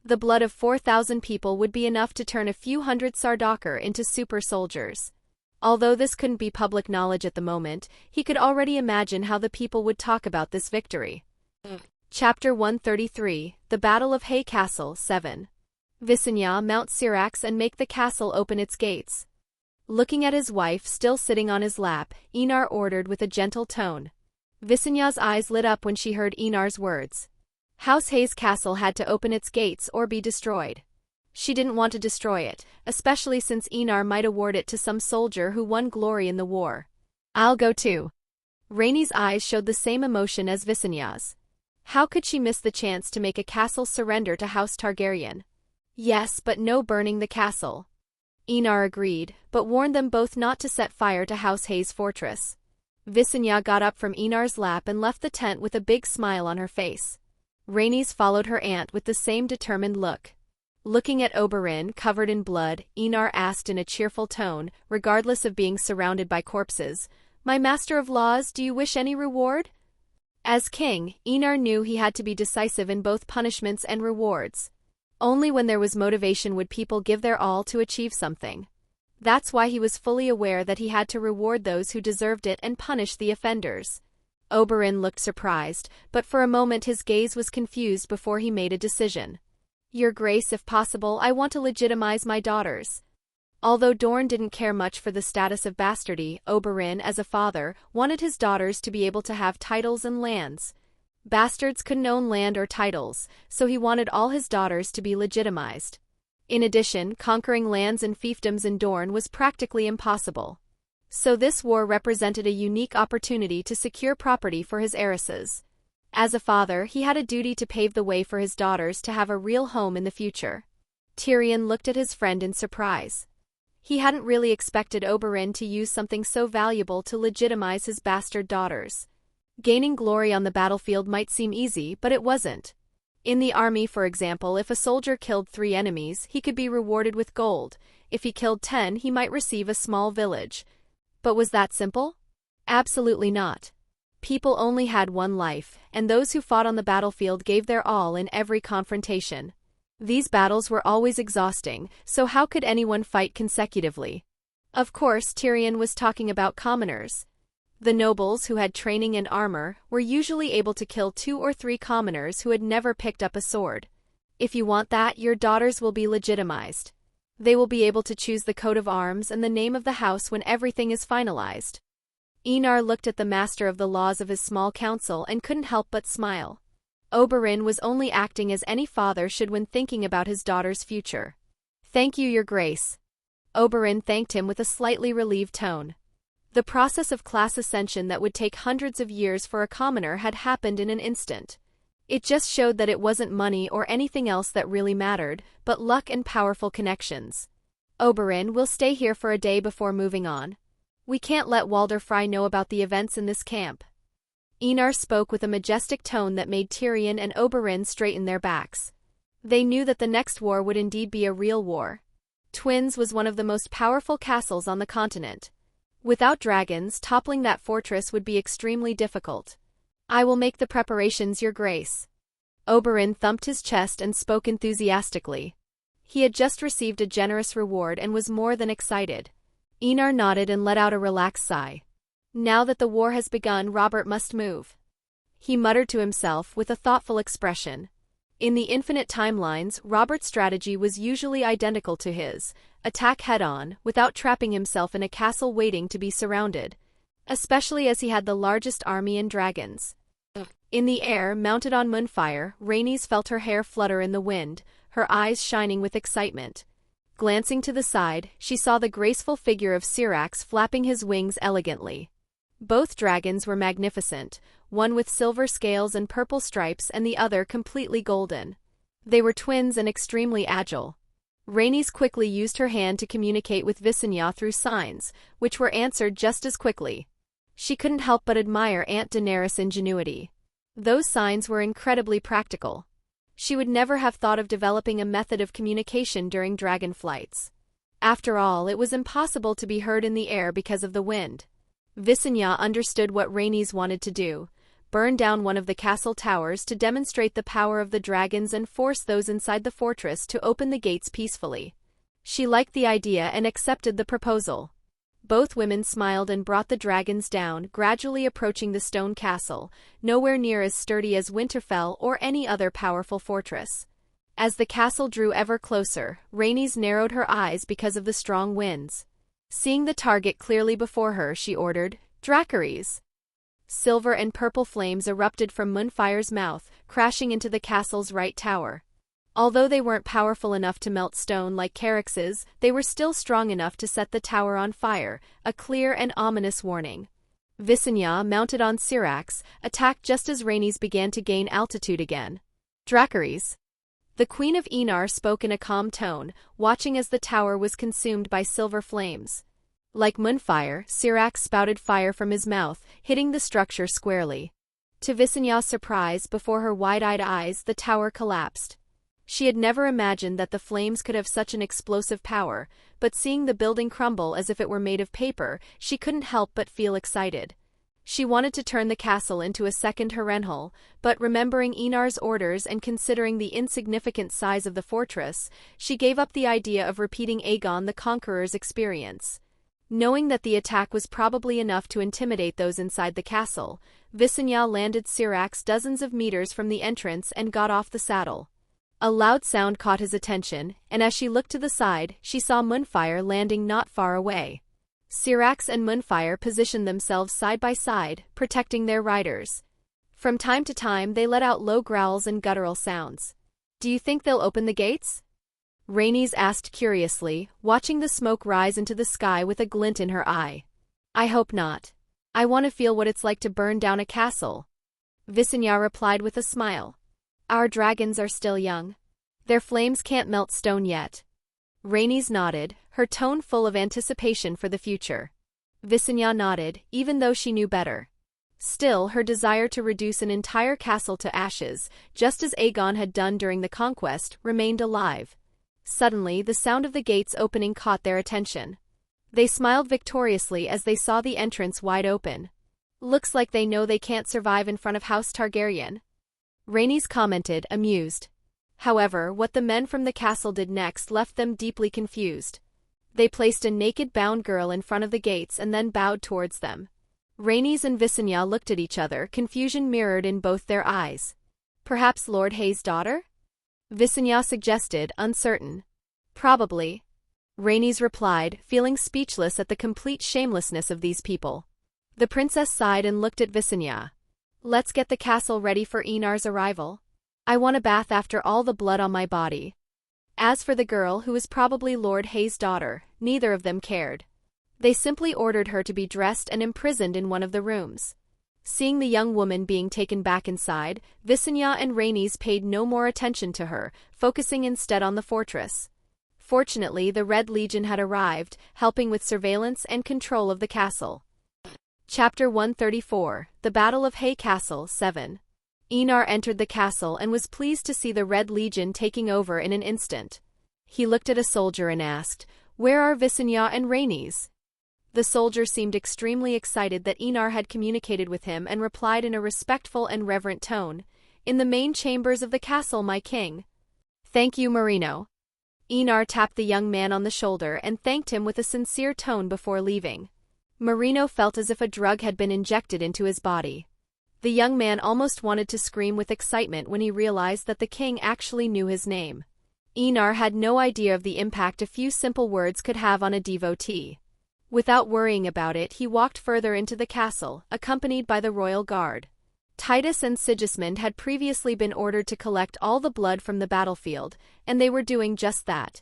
The blood of 4,000 people would be enough to turn a few hundred Sardaukar into super soldiers. Although this couldn't be public knowledge at the moment, he could already imagine how the people would talk about this victory. Chapter 133, The Battle of Hay Castle 7. Visenya, mount Syrax and make the castle open its gates. Looking at his wife still sitting on his lap, Enar ordered with a gentle tone. Visenya's eyes lit up when she heard Enar's words. House Hay's castle had to open its gates or be destroyed. She didn't want to destroy it, especially since Enar might award it to some soldier who won glory in the war. "I'll go too." Rhaenys' eyes showed the same emotion as Visenya's. How could she miss the chance to make a castle surrender to House Targaryen? Yes, but no burning the castle. Enar agreed, but warned them both not to set fire to House Hay's fortress. Visenya got up from Enar's lap and left the tent with a big smile on her face. Rhaenys followed her aunt with the same determined look. Looking at Oberyn, covered in blood, Enar asked in a cheerful tone, regardless of being surrounded by corpses, "My master of laws, do you wish any reward?" As king, Enar knew he had to be decisive in both punishments and rewards. Only when there was motivation would people give their all to achieve something. That's why he was fully aware that he had to reward those who deserved it and punish the offenders. Oberyn looked surprised, but for a moment his gaze was confused before he made a decision. "Your Grace, if possible, I want to legitimize my daughters." Although Dorne didn't care much for the status of bastardy, Oberyn, as a father, wanted his daughters to be able to have titles and lands. Bastards couldn't own land or titles, so he wanted all his daughters to be legitimized. In addition, conquering lands and fiefdoms in Dorne was practically impossible. So this war represented a unique opportunity to secure property for his heiresses. As a father, he had a duty to pave the way for his daughters to have a real home in the future. Tyrion looked at his friend in surprise. He hadn't really expected Oberyn to use something so valuable to legitimize his bastard daughters. Gaining glory on the battlefield might seem easy, but it wasn't. In the army, for example, if a soldier killed 3 enemies, he could be rewarded with gold. If he killed 10, he might receive a small village. But was that simple? Absolutely not. People only had one life, and those who fought on the battlefield gave their all in every confrontation. These battles were always exhausting, so how could anyone fight consecutively? Of course, Tyrion was talking about commoners. The nobles who had training and armor were usually able to kill 2 or 3 commoners who had never picked up a sword. If you want that, your daughters will be legitimized. They will be able to choose the coat of arms and the name of the house when everything is finalized. Enar looked at the master of the laws of his small council and couldn't help but smile. Oberyn was only acting as any father should when thinking about his daughter's future. "Thank you, Your Grace." Oberyn thanked him with a slightly relieved tone. The process of class ascension that would take hundreds of years for a commoner had happened in an instant. It just showed that it wasn't money or anything else that really mattered, but luck and powerful connections. "Oberyn, we'll stay here for a day before moving on. We can't let Walder Frey know about the events in this camp." Enar spoke with a majestic tone that made Tyrion and Oberyn straighten their backs. They knew that the next war would indeed be a real war. Twins was one of the most powerful castles on the continent. Without dragons, toppling that fortress would be extremely difficult. "I will make the preparations, Your Grace." Oberyn thumped his chest and spoke enthusiastically. He had just received a generous reward and was more than excited. Enar nodded and let out a relaxed sigh. Now that the war has begun, Robert must move. He muttered to himself with a thoughtful expression. In the infinite timelines, Robert's strategy was usually identical to his: attack head-on, without trapping himself in a castle waiting to be surrounded. Especially as he had the largest army and dragons. In the air, mounted on Moonfire, Rhaenys felt her hair flutter in the wind, her eyes shining with excitement. Glancing to the side, she saw the graceful figure of Syrax flapping his wings elegantly. Both dragons were magnificent, one with silver scales and purple stripes and the other completely golden. They were twins and extremely agile. Rhaenys quickly used her hand to communicate with Visenya through signs, which were answered just as quickly. She couldn't help but admire Aunt Daenerys' ingenuity. Those signs were incredibly practical. She would never have thought of developing a method of communication during dragon flights. After all, it was impossible to be heard in the air because of the wind. Visenya understood what Rhaenys wanted to do: burn down one of the castle towers to demonstrate the power of the dragons and force those inside the fortress to open the gates peacefully. She liked the idea and accepted the proposal. Both women smiled and brought the dragons down, gradually approaching the stone castle, nowhere near as sturdy as Winterfell or any other powerful fortress. As the castle drew ever closer, Rhaenys narrowed her eyes because of the strong winds. Seeing the target clearly before her, she ordered, "Dracarys!" Silver and purple flames erupted from Moonfire's mouth, crashing into the castle's right tower. Although they weren't powerful enough to melt stone like Carax's, they were still strong enough to set the tower on fire, a clear and ominous warning. Visenya, mounted on Syrax, attacked just as Rhaenys began to gain altitude again. "Dracarys!" The Queen of Enar spoke in a calm tone, watching as the tower was consumed by silver flames. Like Moonfire, Syrax spouted fire from his mouth, hitting the structure squarely. To Visenya's surprise, before her wide-eyed eyes, the tower collapsed. She had never imagined that the flames could have such an explosive power, but seeing the building crumble as if it were made of paper, she couldn't help but feel excited. She wanted to turn the castle into a second Harrenhal, but remembering Enar's orders and considering the insignificant size of the fortress, she gave up the idea of repeating Aegon the Conqueror's experience. Knowing that the attack was probably enough to intimidate those inside the castle, Visenya landed Syrax dozens of meters from the entrance and got off the saddle. A loud sound caught his attention, and as she looked to the side, she saw Moonfire landing not far away. Syrax and Moonfire positioned themselves side by side, protecting their riders. From time to time they let out low growls and guttural sounds. "Do you think they'll open the gates?" Rhaenys asked curiously, watching the smoke rise into the sky with a glint in her eye. "I hope not. I want to feel what it's like to burn down a castle." Visenya replied with a smile. "Our dragons are still young. Their flames can't melt stone yet." Rhaenys nodded, her tone full of anticipation for the future. Visenya nodded, even though she knew better. Still, her desire to reduce an entire castle to ashes, just as Aegon had done during the conquest, remained alive. Suddenly, the sound of the gates opening caught their attention. They smiled victoriously as they saw the entrance wide open. "Looks like they know they can't survive in front of House Targaryen," Rhaenys commented, amused. However, what the men from the castle did next left them deeply confused. They placed a naked bound girl in front of the gates and then bowed towards them. Rhaenys and Visenya looked at each other, confusion mirrored in both their eyes. "Perhaps Lord Hay's daughter?" Visenya suggested, uncertain. "Probably," Rhaenys replied, feeling speechless at the complete shamelessness of these people. The princess sighed and looked at Visenya. "Let's get the castle ready for Enar's arrival. I want a bath after all the blood on my body." As for the girl, who was probably Lord Hay's daughter, neither of them cared. They simply ordered her to be dressed and imprisoned in one of the rooms. Seeing the young woman being taken back inside, Visenya and Rhaenys paid no more attention to her, focusing instead on the fortress. Fortunately, the Red Legion had arrived, helping with surveillance and control of the castle. Chapter 134, The Battle of Hay Castle 7. Enar entered the castle and was pleased to see the Red Legion taking over in an instant. He looked at a soldier and asked, "Where are Visenya and Rhaenys?" The soldier seemed extremely excited that Enar had communicated with him and replied in a respectful and reverent tone, "In the main chambers of the castle, my king." "Thank you, Marino." Enar tapped the young man on the shoulder and thanked him with a sincere tone before leaving. Marino felt as if a drug had been injected into his body. The young man almost wanted to scream with excitement when he realized that the king actually knew his name. Enar had no idea of the impact a few simple words could have on a devotee. Without worrying about it, he walked further into the castle, accompanied by the royal guard. Titus and Sigismund had previously been ordered to collect all the blood from the battlefield, and they were doing just that.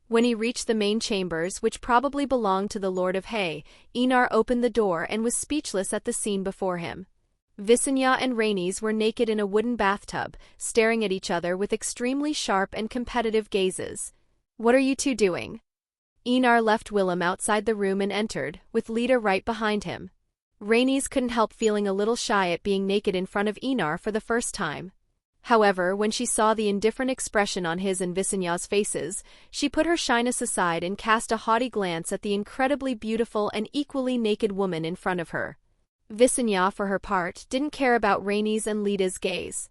When he reached the main chambers, which probably belonged to the Lord of Hay, Enar opened the door and was speechless at the scene before him. Visenya and Rhaenys were naked in a wooden bathtub, staring at each other with extremely sharp and competitive gazes. "What are you two doing?" Enar left Willem outside the room and entered, with Lita right behind him. Rhaenys couldn't help feeling a little shy at being naked in front of Enar for the first time. However, when she saw the indifferent expression on his and Visenya's faces, she put her shyness aside and cast a haughty glance at the incredibly beautiful and equally naked woman in front of her. Visenya, for her part, didn't care about Rhaenys and Lita's gaze.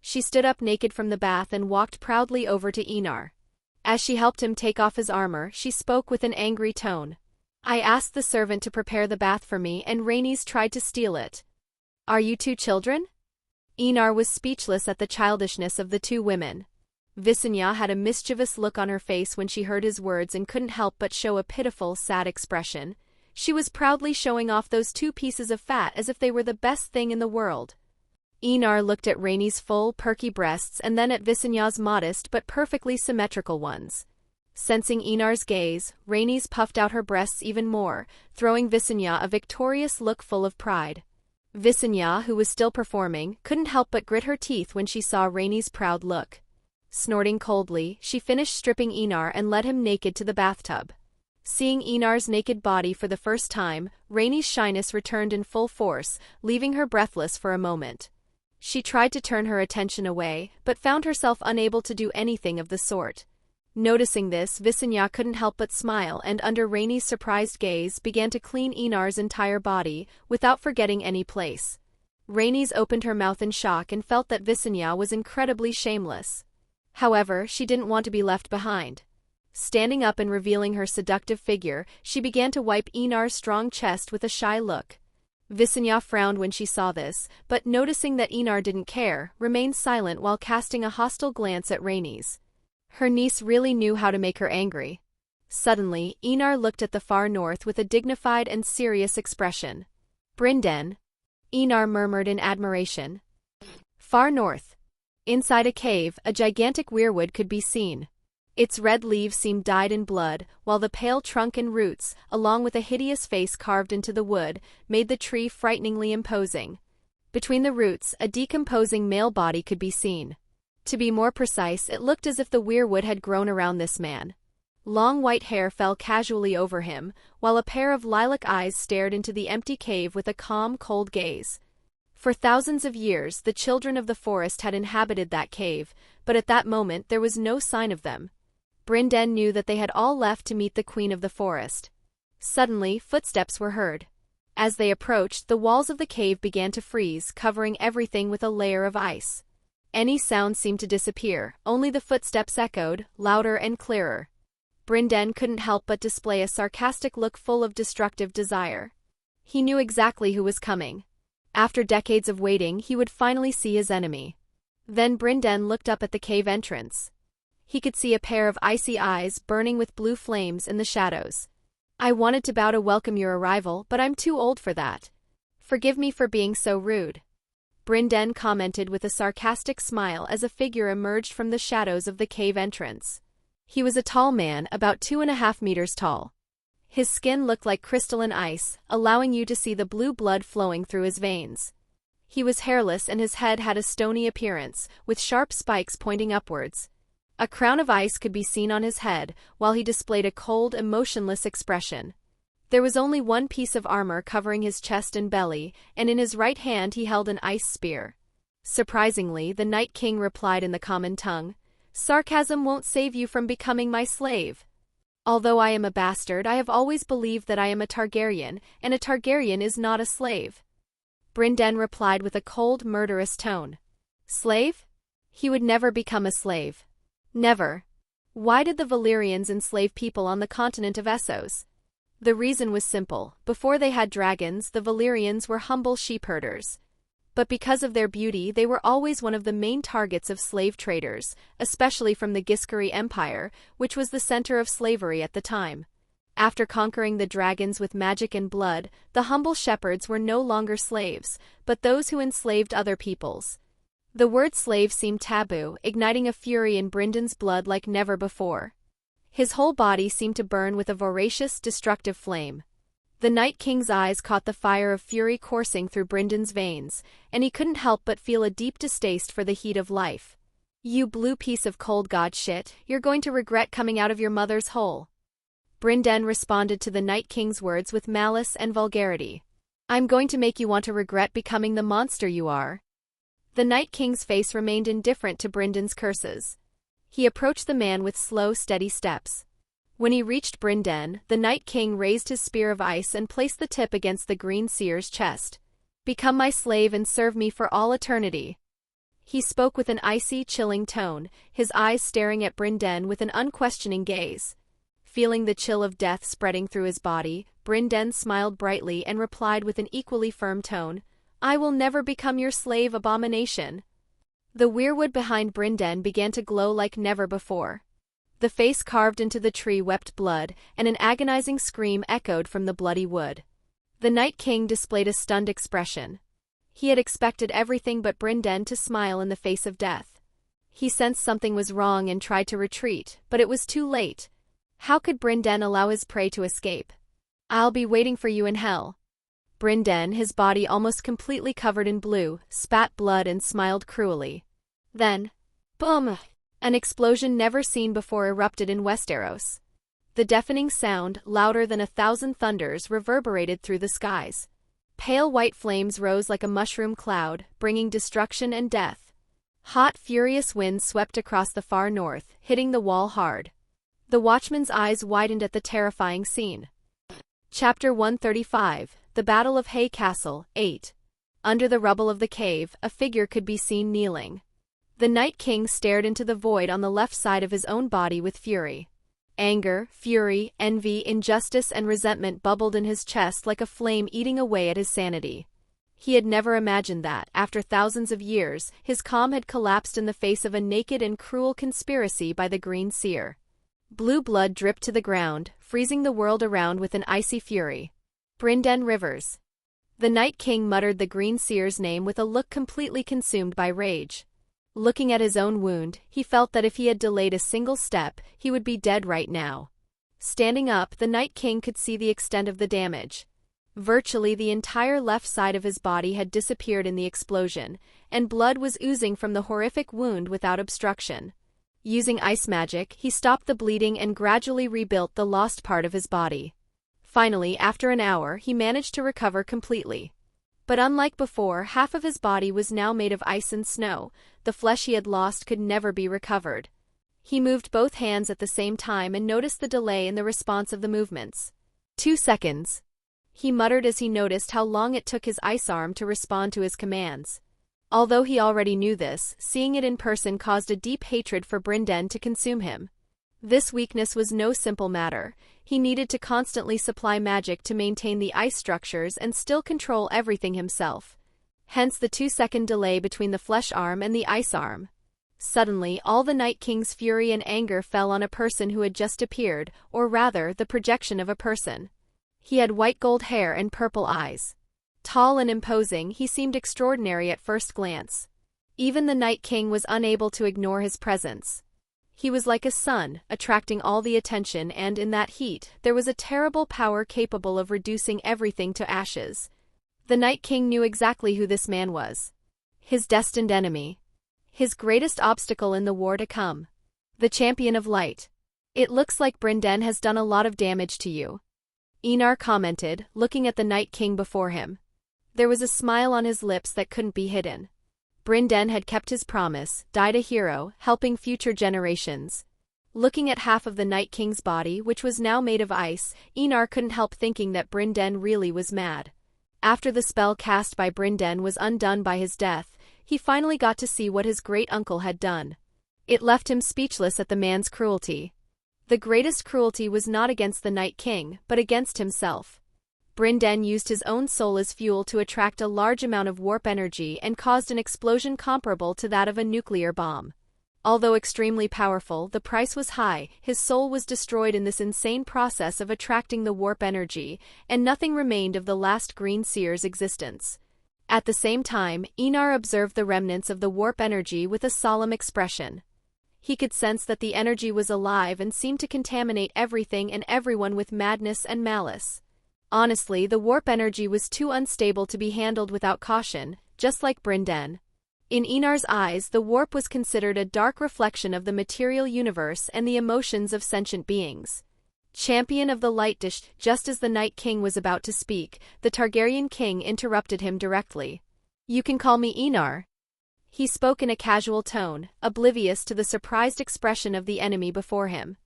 She stood up naked from the bath and walked proudly over to Enar. As she helped him take off his armor, she spoke with an angry tone. "I asked the servant to prepare the bath for me, and Rhaenys tried to steal it. Are you two children?" Enar was speechless at the childishness of the two women. Visenya had a mischievous look on her face when she heard his words and couldn't help but show a pitiful, sad expression. She was proudly showing off those two pieces of fat as if they were the best thing in the world. Enar looked at Rhaenys' full, perky breasts and then at Visenya's modest but perfectly symmetrical ones. Sensing Enar's gaze, Rhaenys puffed out her breasts even more, throwing Visenya a victorious look full of pride. Visenya, who was still performing, couldn't help but grit her teeth when she saw Rhaenys' proud look. Snorting coldly, she finished stripping Enar and led him naked to the bathtub. Seeing Enar's naked body for the first time, Rhaenys' shyness returned in full force, leaving her breathless for a moment. She tried to turn her attention away, but found herself unable to do anything of the sort. Noticing this, Visenya couldn't help but smile and under Rhaenys' surprised gaze began to clean Enar's entire body, without forgetting any place. Rhaenys opened her mouth in shock and felt that Visenya was incredibly shameless. However, she didn't want to be left behind. Standing up and revealing her seductive figure, she began to wipe Enar's strong chest with a shy look. Visenya frowned when she saw this, but noticing that Enar didn't care, remained silent while casting a hostile glance at Rhaenys. Her niece really knew how to make her angry. Suddenly, Enar looked at the far north with a dignified and serious expression. "Brynden," Enar murmured in admiration. Far north. Inside a cave, a gigantic weirwood could be seen. Its red leaves seemed dyed in blood, while the pale trunk and roots, along with a hideous face carved into the wood, made the tree frighteningly imposing. Between the roots, a decomposing male body could be seen. To be more precise, it looked as if the weirwood had grown around this man. Long white hair fell casually over him, while a pair of lilac eyes stared into the empty cave with a calm, cold gaze. For thousands of years, the children of the forest had inhabited that cave, but at that moment there was no sign of them. Brynden knew that they had all left to meet the queen of the forest. Suddenly, footsteps were heard. As they approached, the walls of the cave began to freeze, covering everything with a layer of ice. Any sound seemed to disappear, only the footsteps echoed, louder and clearer. Brynden couldn't help but display a sarcastic look full of destructive desire. He knew exactly who was coming. After decades of waiting, he would finally see his enemy. Then Brynden looked up at the cave entrance. He could see a pair of icy eyes burning with blue flames in the shadows. "I wanted to bow to welcome your arrival, but I'm too old for that. Forgive me for being so rude," Brynden commented with a sarcastic smile as a figure emerged from the shadows of the cave entrance. He was a tall man, about 2.5 meters tall. His skin looked like crystalline ice, allowing you to see the blue blood flowing through his veins. He was hairless and his head had a stony appearance, with sharp spikes pointing upwards. A crown of ice could be seen on his head, while he displayed a cold, emotionless expression. There was only one piece of armor covering his chest and belly, and in his right hand he held an ice spear. Surprisingly, the Night King replied in the common tongue, "Sarcasm won't save you from becoming my slave. Although I am a bastard, I have always believed that I am a Targaryen, and a Targaryen is not a slave." Brynden replied with a cold, murderous tone. "Slave? He would never become a slave. Never. Why did the Valyrians enslave people on the continent of Essos? The reason was simple. Before they had dragons, the Valyrians were humble sheepherders. But because of their beauty, they were always one of the main targets of slave traders, especially from the Giscari Empire, which was the center of slavery at the time. After conquering the dragons with magic and blood, the humble shepherds were no longer slaves, but those who enslaved other peoples. The word slave seemed taboo, igniting a fury in Bryndon's blood like never before. His whole body seemed to burn with a voracious, destructive flame. The Night King's eyes caught the fire of fury coursing through Bryndon's veins, and he couldn't help but feel a deep distaste for the heat of life. "You blue piece of cold god shit, you're going to regret coming out of your mother's hole." Bryndon responded to the Night King's words with malice and vulgarity. "I'm going to make you want to regret becoming the monster you are." The Night King's face remained indifferent to Bryndon's curses. He approached the man with slow, steady steps. When he reached Bryndon, the Night King raised his spear of ice and placed the tip against the green seer's chest. "Become my slave and serve me for all eternity." He spoke with an icy, chilling tone, his eyes staring at Bryndon with an unquestioning gaze. Feeling the chill of death spreading through his body, Bryndon smiled brightly and replied with an equally firm tone, "I will never become your slave, abomination." The weirwood behind Bryndon began to glow like never before. The face carved into the tree wept blood, and an agonizing scream echoed from the bloody wood. The Night King displayed a stunned expression. He had expected everything but Bryndon to smile in the face of death. He sensed something was wrong and tried to retreat, but it was too late. How could Bryndon allow his prey to escape? "I'll be waiting for you in hell." Bryndon, his body almost completely covered in blue, spat blood and smiled cruelly. Then, boom! An explosion never seen before erupted in Westeros. The deafening sound, louder than 1,000 thunders, reverberated through the skies. Pale white flames rose like a mushroom cloud, bringing destruction and death. Hot, furious winds swept across the far north, hitting the wall hard. The watchman's eyes widened at the terrifying scene. Chapter 135, The Battle of Hay Castle, 8. Under the rubble of the cave, a figure could be seen kneeling. The Night King stared into the void on the left side of his own body with fury. Anger, fury, envy, injustice, and resentment bubbled in his chest like a flame eating away at his sanity. He had never imagined that, after thousands of years, his calm had collapsed in the face of a naked and cruel conspiracy by the Green Seer. Blue blood dripped to the ground, freezing the world around with an icy fury. Bryndon Rivers. The Night King muttered the Green Seer's name with a look completely consumed by rage. Looking at his own wound, he felt that if he had delayed a single step, he would be dead right now. Standing up, the Night King could see the extent of the damage. Virtually the entire left side of his body had disappeared in the explosion, and blood was oozing from the horrific wound without obstruction. Using ice magic, he stopped the bleeding and gradually rebuilt the lost part of his body. Finally, after an hour, he managed to recover completely. But unlike before, half of his body was now made of ice and snow. The flesh he had lost could never be recovered. He moved both hands at the same time and noticed the delay in the response of the movements. 2 seconds. He muttered as he noticed how long it took his ice arm to respond to his commands. Although he already knew this, seeing it in person caused a deep hatred for Bryndon to consume him. This weakness was no simple matter. He needed to constantly supply magic to maintain the ice structures and still control everything himself. Hence the 2-second delay between the flesh arm and the ice arm. Suddenly, all the Night King's fury and anger fell on a person who had just appeared, or rather, the projection of a person. He had white gold hair and purple eyes. Tall and imposing, he seemed extraordinary at first glance. Even the Night King was unable to ignore his presence. He was like a sun, attracting all the attention, and in that heat, there was a terrible power capable of reducing everything to ashes. The Night King knew exactly who this man was. His destined enemy. His greatest obstacle in the war to come. The Champion of Light. "It looks like Bryndon has done a lot of damage to you," Enar commented, looking at the Night King before him. There was a smile on his lips that couldn't be hidden. Bryndon had kept his promise, died a hero, helping future generations. Looking at half of the Night King's body, which was now made of ice, Enar couldn't help thinking that Bryndon really was mad. After the spell cast by Bryndon was undone by his death, he finally got to see what his great-uncle had done. It left him speechless at the man's cruelty. The greatest cruelty was not against the Night King, but against himself. Bryndon used his own soul as fuel to attract a large amount of warp energy and caused an explosion comparable to that of a nuclear bomb. Although extremely powerful, the price was high. His soul was destroyed in this insane process of attracting the warp energy, and nothing remained of the last green seer's existence. At the same time, Enar observed the remnants of the warp energy with a solemn expression. He could sense that the energy was alive and seemed to contaminate everything and everyone with madness and malice. Honestly, the warp energy was too unstable to be handled without caution, just like Brinden. In Enar's eyes, the warp was considered a dark reflection of the material universe and the emotions of sentient beings. Champion of the Light Dish. Just as the Night King was about to speak, the Targaryen king interrupted him directly. "You can call me Enar." He spoke in a casual tone, oblivious to the surprised expression of the enemy before him.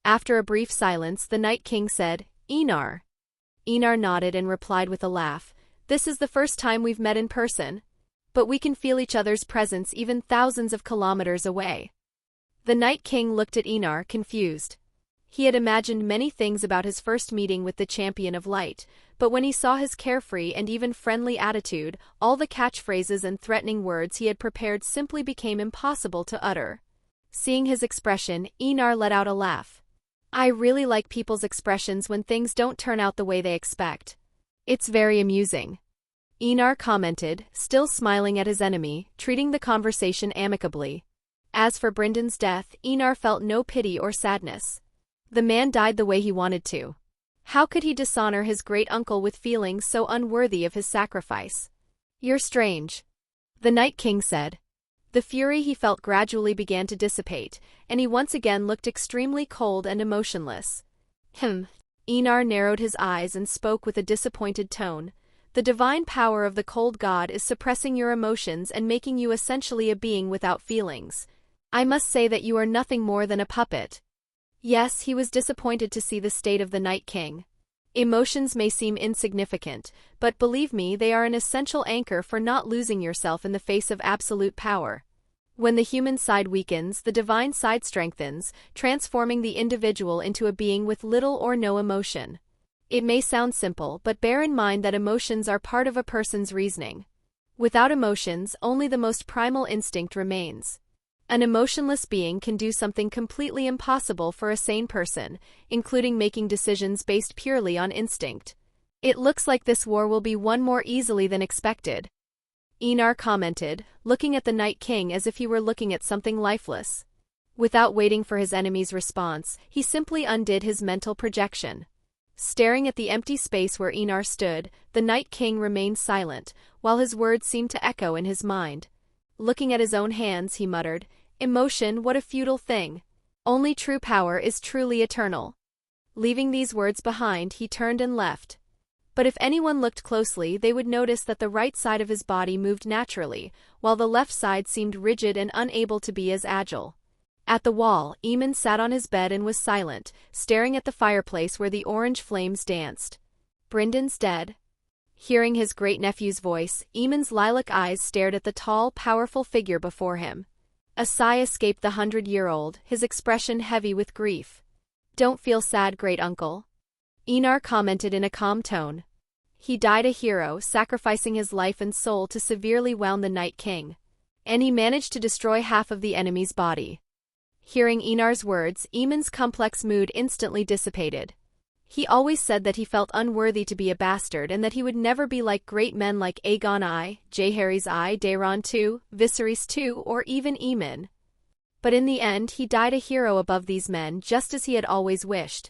After a brief silence, the Night King said, "Enar." Enar nodded and replied with a laugh, "This is the first time we've met in person. But we can feel each other's presence even thousands of kilometers away." The Night King looked at Enar, confused. He had imagined many things about his first meeting with the Champion of Light, but when he saw his carefree and even friendly attitude, all the catchphrases and threatening words he had prepared simply became impossible to utter. Seeing his expression, Enar let out a laugh. "I really like people's expressions when things don't turn out the way they expect. It's very amusing," Enar commented, still smiling at his enemy, treating the conversation amicably. As for Brendan's death, Enar felt no pity or sadness. The man died the way he wanted to. How could he dishonor his great-uncle with feelings so unworthy of his sacrifice? "You're strange," the Night King said. The fury he felt gradually began to dissipate, and he once again looked extremely cold and emotionless. Enar narrowed his eyes and spoke with a disappointed tone. "The divine power of the cold god is suppressing your emotions and making you essentially a being without feelings. I must say that you are nothing more than a puppet." Yes, he was disappointed to see the state of the Night King. Emotions may seem insignificant, but believe me, they are an essential anchor for not losing yourself in the face of absolute power. When the human side weakens, the divine side strengthens, transforming the individual into a being with little or no emotion. It may sound simple, but bear in mind that emotions are part of a person's reasoning. Without emotions, only the most primal instinct remains. An emotionless being can do something completely impossible for a sane person, including making decisions based purely on instinct. "It looks like this war will be won more easily than expected," Enar commented, looking at the Night King as if he were looking at something lifeless. Without waiting for his enemy's response, he simply undid his mental projection. Staring at the empty space where Enar stood, the Night King remained silent, while his words seemed to echo in his mind. Looking at his own hands, he muttered, "Emotion, what a futile thing. Only true power is truly eternal." Leaving these words behind, he turned and left. But if anyone looked closely, they would notice that the right side of his body moved naturally, while the left side seemed rigid and unable to be as agile. At the wall, Eamon sat on his bed and was silent, staring at the fireplace where the orange flames danced. "Brendan's dead." Hearing his great-nephew's voice, Eamon's lilac eyes stared at the tall, powerful figure before him. A sigh escaped the 100-year-old, his expression heavy with grief. "Don't feel sad, great-uncle," Enar commented in a calm tone. "He died a hero, sacrificing his life and soul to severely wound the Night King. And he managed to destroy half of the enemy's body." Hearing Enar's words, Eamon's complex mood instantly dissipated. He always said that he felt unworthy to be a bastard and that he would never be like great men like Aegon I, Jaehaerys I, Daeron II, Viserys II, or even Eamon. But in the end, he died a hero above these men, just as he had always wished.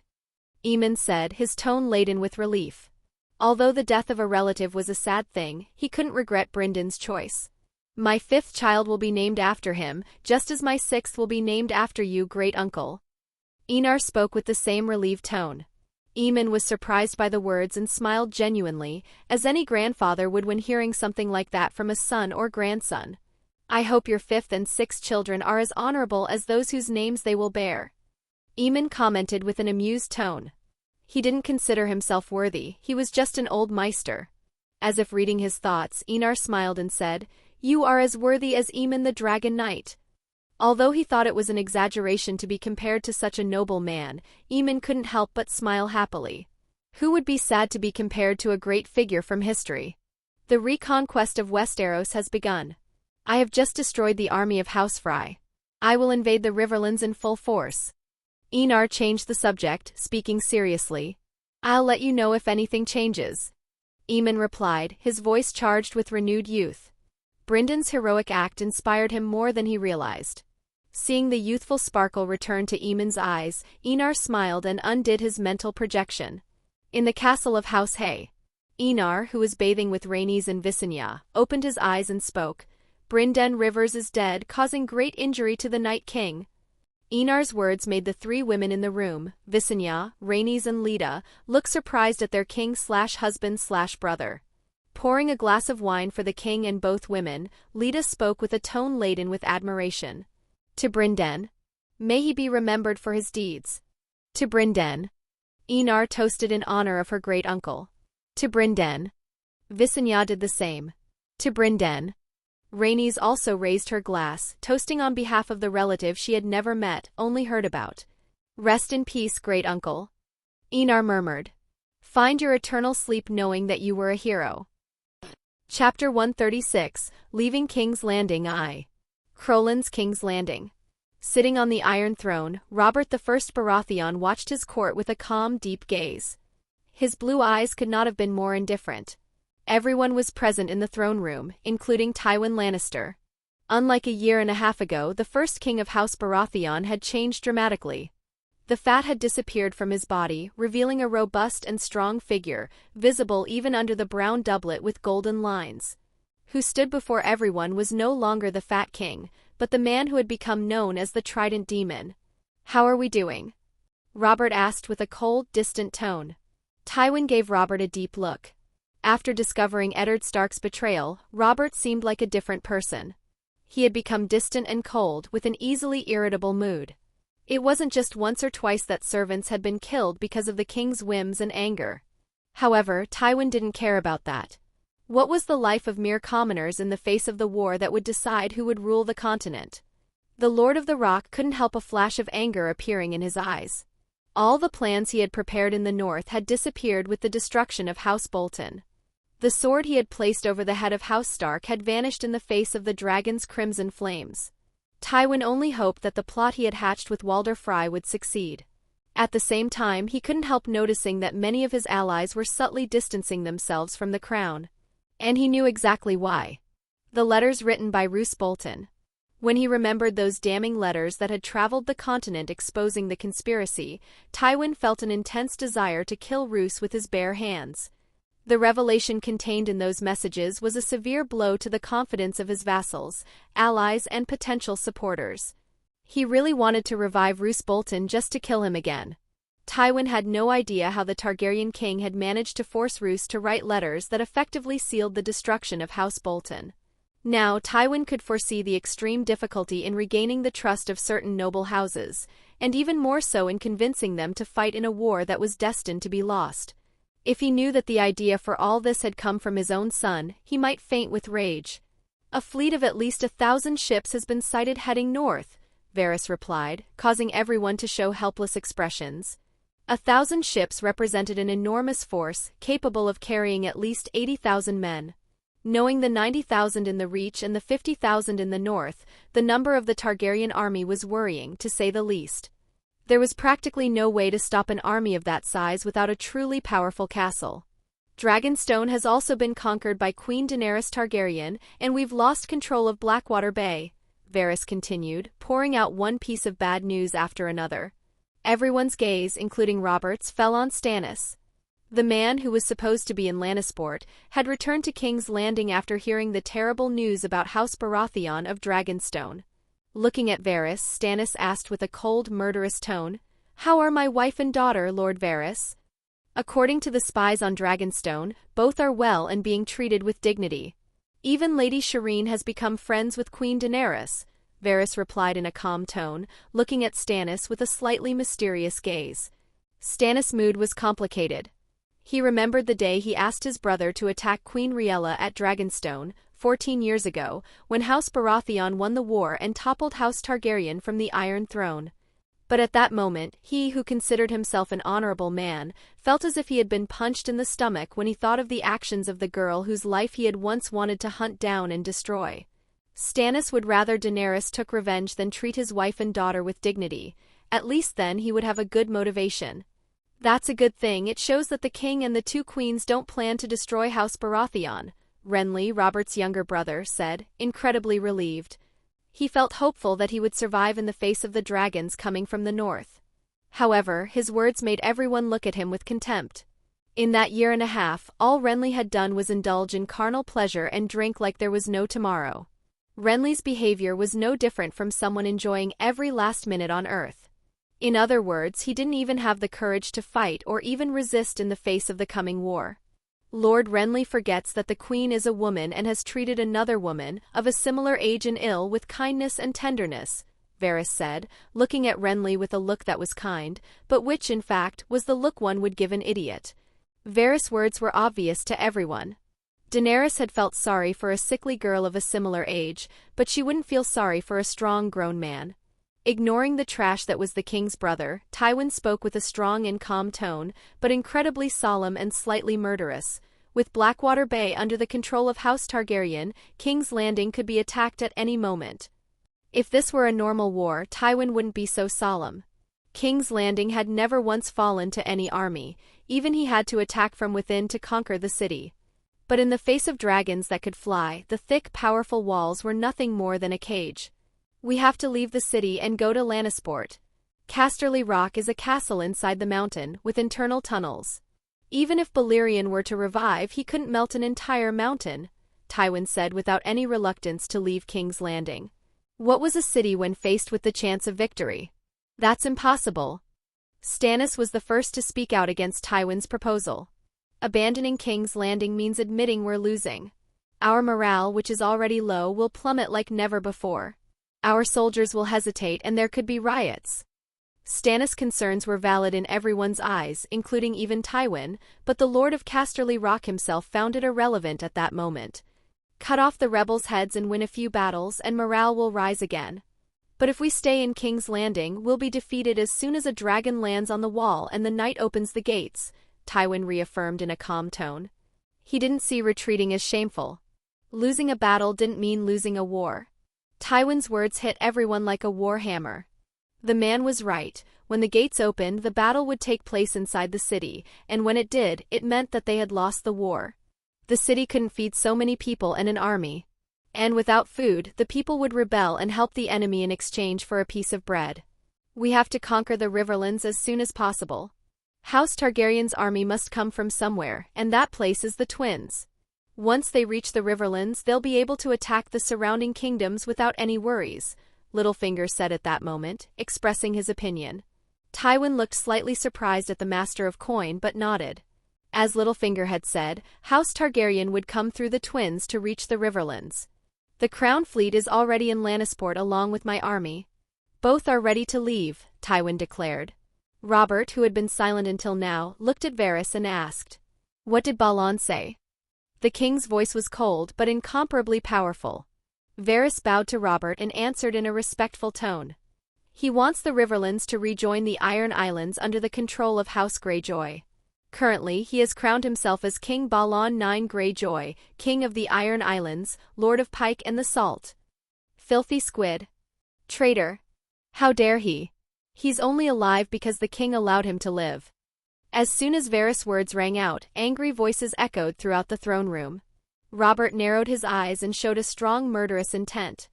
Eamon said, his tone laden with relief. Although the death of a relative was a sad thing, he couldn't regret Brendan's choice. "My 5th child will be named after him, just as my 6th will be named after you, great-uncle." Enar spoke with the same relieved tone. Eamon was surprised by the words and smiled genuinely, as any grandfather would when hearing something like that from a son or grandson. "I hope your 5th and 6th children are as honorable as those whose names they will bear," Eamon commented with an amused tone. He didn't consider himself worthy, he was just an old Meister. As if reading his thoughts, Enar smiled and said, "You are as worthy as Eamon the Dragon Knight." Although he thought it was an exaggeration to be compared to such a noble man, Eamon couldn't help but smile happily. Who would be sad to be compared to a great figure from history? The reconquest of Westeros has begun. I have just destroyed the army of House Frey. I will invade the Riverlands in full force. Enar changed the subject, speaking seriously. I'll let you know if anything changes. Aemon replied, his voice charged with renewed youth. Bryndon's heroic act inspired him more than he realized. Seeing the youthful sparkle return to Aemon's eyes, Enar smiled and undid his mental projection. In the castle of House Hay, Enar, who was bathing with Rhaenys and Visenya, opened his eyes and spoke. Brynden Rivers is dead, causing great injury to the Night King. Enar's words made the three women in the room, Visenya, Rhaenys and Leda, look surprised at their king/husband/brother. Pouring a glass of wine for the king and both women, Leda spoke with a tone laden with admiration. To Brynden. May he be remembered for his deeds. To Brynden. Enar toasted in honor of her great-uncle. To Brynden. Visenya did the same. To Brynden. Rhaenys also raised her glass, toasting on behalf of the relative she had never met, only heard about. Rest in peace, great-uncle. Enar murmured. Find your eternal sleep knowing that you were a hero. Chapter 136, Leaving King's Landing I. Crowland's King's Landing. Sitting on the Iron Throne, Robert I Baratheon watched his court with a calm, deep gaze. His blue eyes could not have been more indifferent. Everyone was present in the throne room, including Tywin Lannister. Unlike a year and a half ago, the first king of House Baratheon had changed dramatically. The fat had disappeared from his body, revealing a robust and strong figure, visible even under the brown doublet with golden lines. Who stood before everyone was no longer the Fat King, but the man who had become known as the Trident Demon. How are we doing? Robert asked with a cold, distant tone. Tywin gave Robert a deep look. After discovering Eddard Stark's betrayal, Robert seemed like a different person. He had become distant and cold, with an easily irritable mood. It wasn't just once or twice that servants had been killed because of the king's whims and anger. However, Tywin didn't care about that. What was the life of mere commoners in the face of the war that would decide who would rule the continent? The Lord of the Rock couldn't help a flash of anger appearing in his eyes. All the plans he had prepared in the north had disappeared with the destruction of House Bolton. The sword he had placed over the head of House Stark had vanished in the face of the dragon's crimson flames. Tywin only hoped that the plot he had hatched with Walder Frey would succeed. At the same time, he couldn't help noticing that many of his allies were subtly distancing themselves from the crown. And he knew exactly why. The letters written by Roose Bolton. When he remembered those damning letters that had traveled the continent exposing the conspiracy, Tywin felt an intense desire to kill Roose with his bare hands. The revelation contained in those messages was a severe blow to the confidence of his vassals, allies, and potential supporters. He really wanted to revive Roose Bolton just to kill him again. Tywin had no idea how the Targaryen king had managed to force Roose to write letters that effectively sealed the destruction of House Bolton. Now, Tywin could foresee the extreme difficulty in regaining the trust of certain noble houses, and even more so in convincing them to fight in a war that was destined to be lost. If he knew that the idea for all this had come from his own son, he might faint with rage. A fleet of at least 1,000 ships has been sighted heading north, Varys replied, causing everyone to show helpless expressions. 1,000 ships represented an enormous force, capable of carrying at least 80,000 men. Knowing the 90,000 in the Reach and the 50,000 in the north, the number of the Targaryen army was worrying, to say the least. There was practically no way to stop an army of that size without a truly powerful castle. Dragonstone has also been conquered by Queen Daenerys Targaryen, and we've lost control of Blackwater Bay, Varys continued, pouring out one piece of bad news after another. Everyone's gaze, including Robert's, fell on Stannis. The man who was supposed to be in Lannisport had returned to King's Landing after hearing the terrible news about House Baratheon of Dragonstone. Looking at Varys, Stannis asked with a cold, murderous tone, "How are my wife and daughter, Lord Varys?" According to the spies on Dragonstone, both are well and being treated with dignity. Even Lady Shireen has become friends with Queen Daenerys, Varys replied in a calm tone, looking at Stannis with a slightly mysterious gaze. Stannis' mood was complicated. He remembered the day he asked his brother to attack Queen Rhaella at Dragonstone, 14 years ago, when House Baratheon won the war and toppled House Targaryen from the Iron Throne. But at that moment, he who considered himself an honorable man, felt as if he had been punched in the stomach when he thought of the actions of the girl whose life he had once wanted to hunt down and destroy. Stannis would rather Daenerys took revenge than treat his wife and daughter with dignity. At least then he would have a good motivation. That's a good thing, it shows that the king and the two queens don't plan to destroy House Baratheon, Renly, Robert's younger brother, said, incredibly relieved. He felt hopeful that he would survive in the face of the dragons coming from the north. However, his words made everyone look at him with contempt. In that year and a half, all Renly had done was indulge in carnal pleasure and drink like there was no tomorrow. Renly's behavior was no different from someone enjoying every last minute on Earth. In other words, he didn't even have the courage to fight or even resist in the face of the coming war. Lord Renly forgets that the queen is a woman and has treated another woman, of a similar age and ill, with kindness and tenderness, Varys said, looking at Renly with a look that was kind, but which in fact was the look one would give an idiot. Varys' words were obvious to everyone. Daenerys had felt sorry for a sickly girl of a similar age, but she wouldn't feel sorry for a strong grown man. Ignoring the trash that was the king's brother, Tywin spoke with a strong and calm tone, but incredibly solemn and slightly murderous. With Blackwater Bay under the control of House Targaryen, King's Landing could be attacked at any moment. If this were a normal war, Tywin wouldn't be so solemn. King's Landing had never once fallen to any army, even he had to attack from within to conquer the city. But in the face of dragons that could fly, the thick, powerful walls were nothing more than a cage. We have to leave the city and go to Lannisport. Casterly Rock is a castle inside the mountain, with internal tunnels. Even if Balerion were to revive, he couldn't melt an entire mountain, Tywin said without any reluctance to leave King's Landing. What was a city when faced with the chance of victory? That's impossible. Stannis was the first to speak out against Tywin's proposal. Abandoning King's Landing means admitting we're losing. Our morale, which is already low, will plummet like never before. Our soldiers will hesitate and there could be riots. Stannis' concerns were valid in everyone's eyes, including even Tywin, but the Lord of Casterly Rock himself found it irrelevant at that moment. Cut off the rebels' heads and win a few battles and morale will rise again. But if we stay in King's Landing, we'll be defeated as soon as a dragon lands on the wall and the night opens the gates, Tywin reaffirmed in a calm tone. He didn't see retreating as shameful. Losing a battle didn't mean losing a war. Tywin's words hit everyone like a war hammer. The man was right. When the gates opened, the battle would take place inside the city, and when it did, it meant that they had lost the war. The city couldn't feed so many people and an army. And without food, the people would rebel and help the enemy in exchange for a piece of bread. We have to conquer the Riverlands as soon as possible. House Targaryen's army must come from somewhere, and that place is the twins. Once they reach the Riverlands, they'll be able to attack the surrounding kingdoms without any worries, Littlefinger said at that moment, expressing his opinion. Tywin looked slightly surprised at the Master of Coin but nodded. As Littlefinger had said, House Targaryen would come through the twins to reach the Riverlands. The Crown fleet is already in Lannisport along with my army. Both are ready to leave, Tywin declared. Robert, who had been silent until now, looked at Varys and asked, "What did Balon say?" The king's voice was cold but incomparably powerful. Varys bowed to Robert and answered in a respectful tone. He wants the Riverlands to rejoin the Iron Islands under the control of House Greyjoy. Currently, he has crowned himself as King Balon IX Greyjoy, King of the Iron Islands, Lord of Pike and the Salt. Filthy squid. Traitor. How dare he? He's only alive because the king allowed him to live. As soon as Varys' words rang out, angry voices echoed throughout the throne room. Robert narrowed his eyes and showed a strong murderous intent.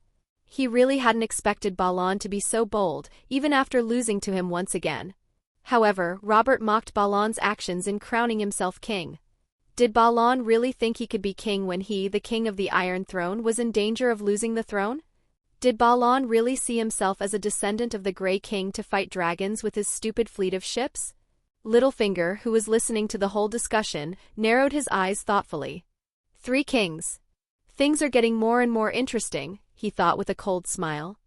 He really hadn't expected Balon to be so bold, even after losing to him once again. However, Robert mocked Balon's actions in crowning himself king. Did Balon really think he could be king when he, the king of the Iron Throne, was in danger of losing the throne? Did Balon really see himself as a descendant of the Grey King to fight dragons with his stupid fleet of ships? Littlefinger, who was listening to the whole discussion, narrowed his eyes thoughtfully. 3 kings. Things are getting more and more interesting, he thought with a cold smile.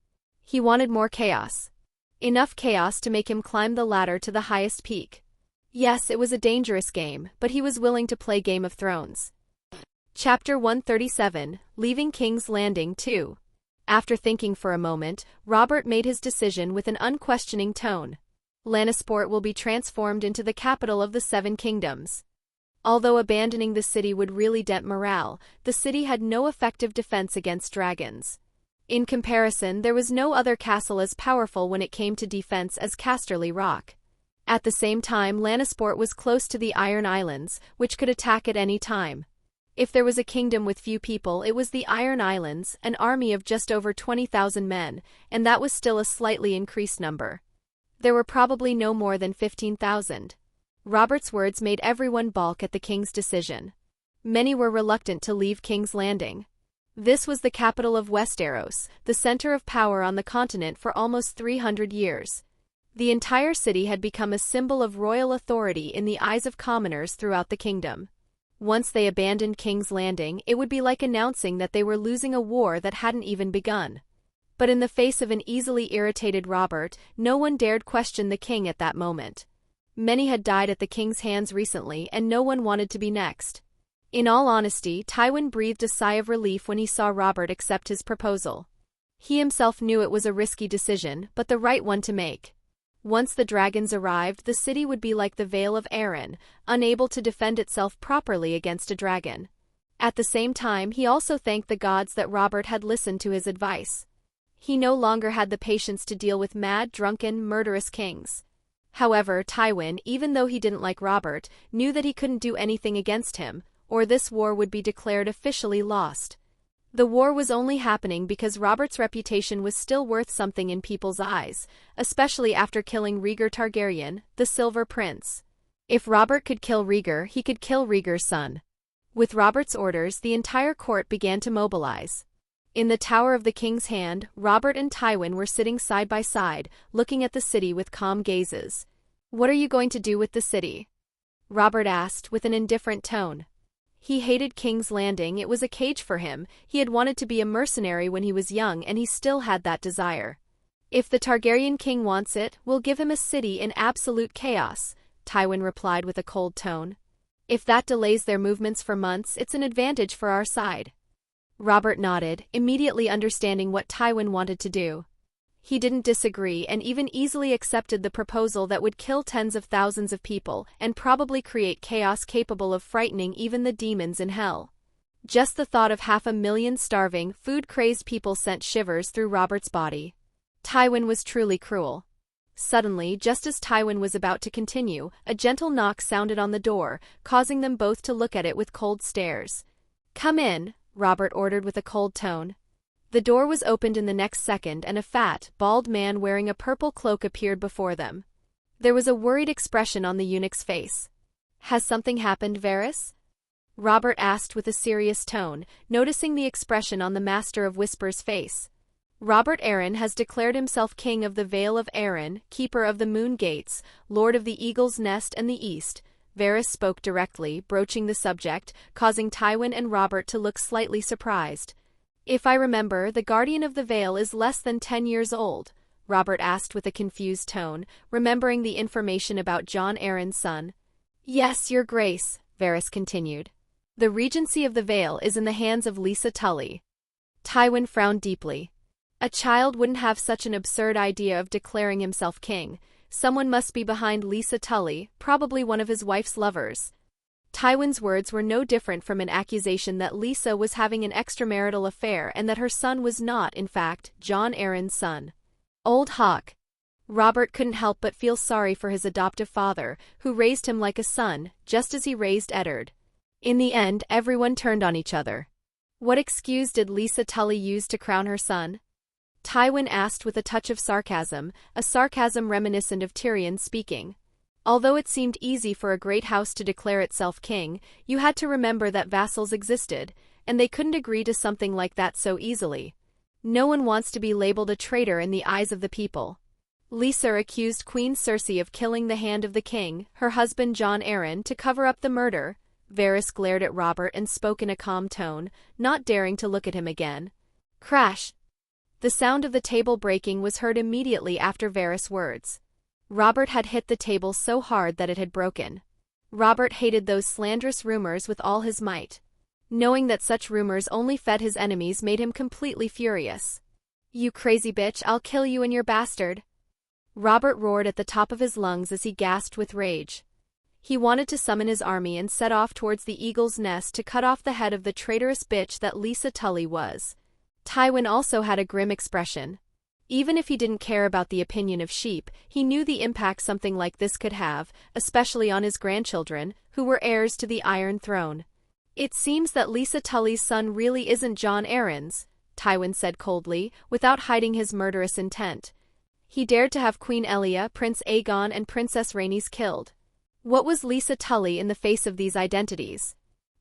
He wanted more chaos. Enough chaos to make him climb the ladder to the highest peak. Yes, it was a dangerous game, but he was willing to play Game of Thrones. Chapter 137, Leaving King's Landing 2. After thinking for a moment, Robert made his decision with an unquestioning tone. Lannisport will be transformed into the capital of the 7 kingdoms. Although abandoning the city would really dent morale, the city had no effective defense against dragons. In comparison, there was no other castle as powerful when it came to defense as Casterly Rock. At the same time, Lannisport was close to the Iron Islands, which could attack at any time. If there was a kingdom with few people, it was the Iron Islands, an army of just over 20,000 men, and that was still a slightly increased number. There were probably no more than 15,000. Robert's words made everyone balk at the king's decision. Many were reluctant to leave King's Landing. This was the capital of Westeros, the center of power on the continent for almost 300 years. The entire city had become a symbol of royal authority in the eyes of commoners throughout the kingdom. Once they abandoned King's Landing, it would be like announcing that they were losing a war that hadn't even begun. But in the face of an easily irritated Robert, no one dared question the king at that moment. Many had died at the king's hands recently, and no one wanted to be next. In all honesty, Tywin breathed a sigh of relief when he saw Robert accept his proposal. He himself knew it was a risky decision, but the right one to make. Once the dragons arrived, the city would be like the Vale of Arryn, unable to defend itself properly against a dragon. At the same time, he also thanked the gods that Robert had listened to his advice. He no longer had the patience to deal with mad, drunken, murderous kings. However, Tywin, even though he didn't like Robert, knew that he couldn't do anything against him, or this war would be declared officially lost. The war was only happening because Robert's reputation was still worth something in people's eyes, especially after killing Rhaegar Targaryen, the Silver Prince. If Robert could kill Rhaegar, he could kill Rhaegar's son. With Robert's orders, the entire court began to mobilize. In the Tower of the King's Hand, Robert and Tywin were sitting side by side, looking at the city with calm gazes. "What are you going to do with the city?" Robert asked, with an indifferent tone. He hated King's Landing. It was a cage for him. He had wanted to be a mercenary when he was young, and he still had that desire. "If the Targaryen king wants it, we'll give him a city in absolute chaos," Tywin replied with a cold tone. "If that delays their movements for months, it's an advantage for our side." Robert nodded, immediately understanding what Tywin wanted to do. He didn't disagree and even easily accepted the proposal that would kill tens of thousands of people and probably create chaos capable of frightening even the demons in hell. Just the thought of 500,000 starving, food-crazed people sent shivers through Robert's body. Tywin was truly cruel. Suddenly, just as Tywin was about to continue, a gentle knock sounded on the door, causing them both to look at it with cold stares. "Come in," Robert ordered with a cold tone. The door was opened in the next second and a fat, bald man wearing a purple cloak appeared before them. There was a worried expression on the eunuch's face. "Has something happened, Varys?" Robert asked with a serious tone, noticing the expression on the Master of Whispers' face. "Robert Arryn has declared himself king of the Vale of Arryn, keeper of the Moon Gates, lord of the Eagle's Nest and the East." Varys spoke directly, broaching the subject, causing Tywin and Robert to look slightly surprised. "If I remember, the Guardian of the Vale is less than 10 years old," Robert asked with a confused tone, remembering the information about Jon Arryn's son. "Yes, Your Grace," Varys continued. "The regency of the Vale is in the hands of Lysa Tully." Tywin frowned deeply. A child wouldn't have such an absurd idea of declaring himself king. Someone must be behind Lysa Tully, probably one of his wife's lovers. Tywin's words were no different from an accusation that Lysa was having an extramarital affair and that her son was not, in fact, Jon Arryn's son. Old Hawk. Robert couldn't help but feel sorry for his adoptive father, who raised him like a son, just as he raised Eddard. In the end, everyone turned on each other. What excuse did Lysa Tully use to crown her son? Tywin asked with a touch of sarcasm, a sarcasm reminiscent of Tyrion speaking. Although it seemed easy for a great house to declare itself king, you had to remember that vassals existed, and they couldn't agree to something like that so easily. No one wants to be labeled a traitor in the eyes of the people. Lysa accused Queen Cersei of killing the hand of the king, her husband Jon Arryn, to cover up the murder. Varys glared at Robert and spoke in a calm tone, not daring to look at him again. Crash! The sound of the table breaking was heard immediately after Varys' words. Robert had hit the table so hard that it had broken. Robert hated those slanderous rumors with all his might. Knowing that such rumors only fed his enemies made him completely furious. "You crazy bitch, I'll kill you and your bastard!" Robert roared at the top of his lungs as he gasped with rage. He wanted to summon his army and set off towards the Eagle's Nest to cut off the head of the traitorous bitch that Lysa Tully was. Tywin also had a grim expression. Even if he didn't care about the opinion of sheep, he knew the impact something like this could have, especially on his grandchildren, who were heirs to the Iron Throne. "It seems that Lisa Tully's son really isn't Jon Arryn's," Tywin said coldly, without hiding his murderous intent. He dared to have Queen Elia, Prince Aegon and Princess Rhaenys killed. What was Lisa Tully in the face of these identities?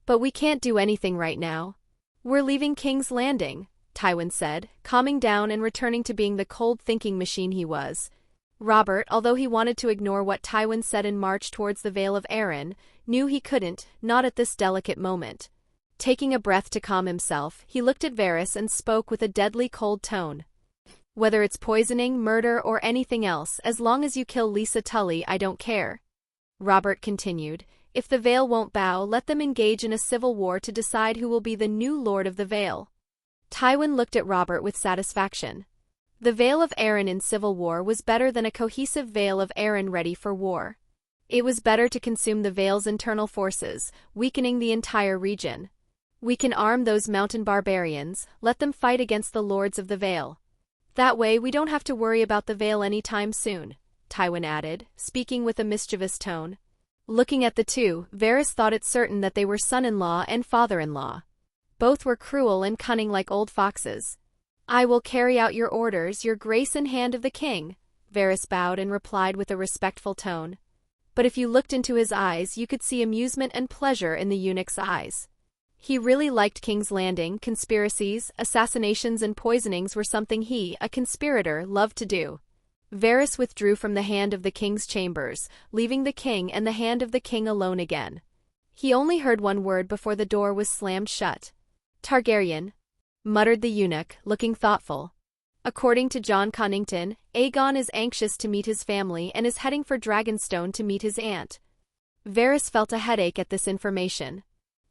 "But we can't do anything right now. We're leaving King's Landing," Tywin said, calming down and returning to being the cold thinking machine he was. Robert, although he wanted to ignore what Tywin said and march towards the Vale of Arryn, knew he couldn't, not at this delicate moment. Taking a breath to calm himself, he looked at Varys and spoke with a deadly cold tone. "Whether it's poisoning, murder, or anything else, as long as you kill Lisa Tully, I don't care." Robert continued, "If the Vale won't bow, let them engage in a civil war to decide who will be the new Lord of the Vale." Tywin looked at Robert with satisfaction. The Vale of Arryn in civil war was better than a cohesive Vale of Arryn ready for war. It was better to consume the Vale's internal forces, weakening the entire region. "We can arm those mountain barbarians, let them fight against the Lords of the Vale. That way we don't have to worry about the Vale anytime soon," Tywin added, speaking with a mischievous tone. Looking at the two, Varys thought it certain that they were son-in-law and father-in-law. Both were cruel and cunning like old foxes. "I will carry out your orders, your grace and hand of the king," Varys bowed and replied with a respectful tone. But if you looked into his eyes, you could see amusement and pleasure in the eunuch's eyes. He really liked King's Landing. Conspiracies, assassinations and poisonings were something he, a conspirator, loved to do. Varys withdrew from the hand of the king's chambers, leaving the king and the hand of the king alone again. He only heard one word before the door was slammed shut. "Targaryen," muttered the eunuch, looking thoughtful. "According to Jon Connington, Aegon is anxious to meet his family and is heading for Dragonstone to meet his aunt." Varys felt a headache at this information.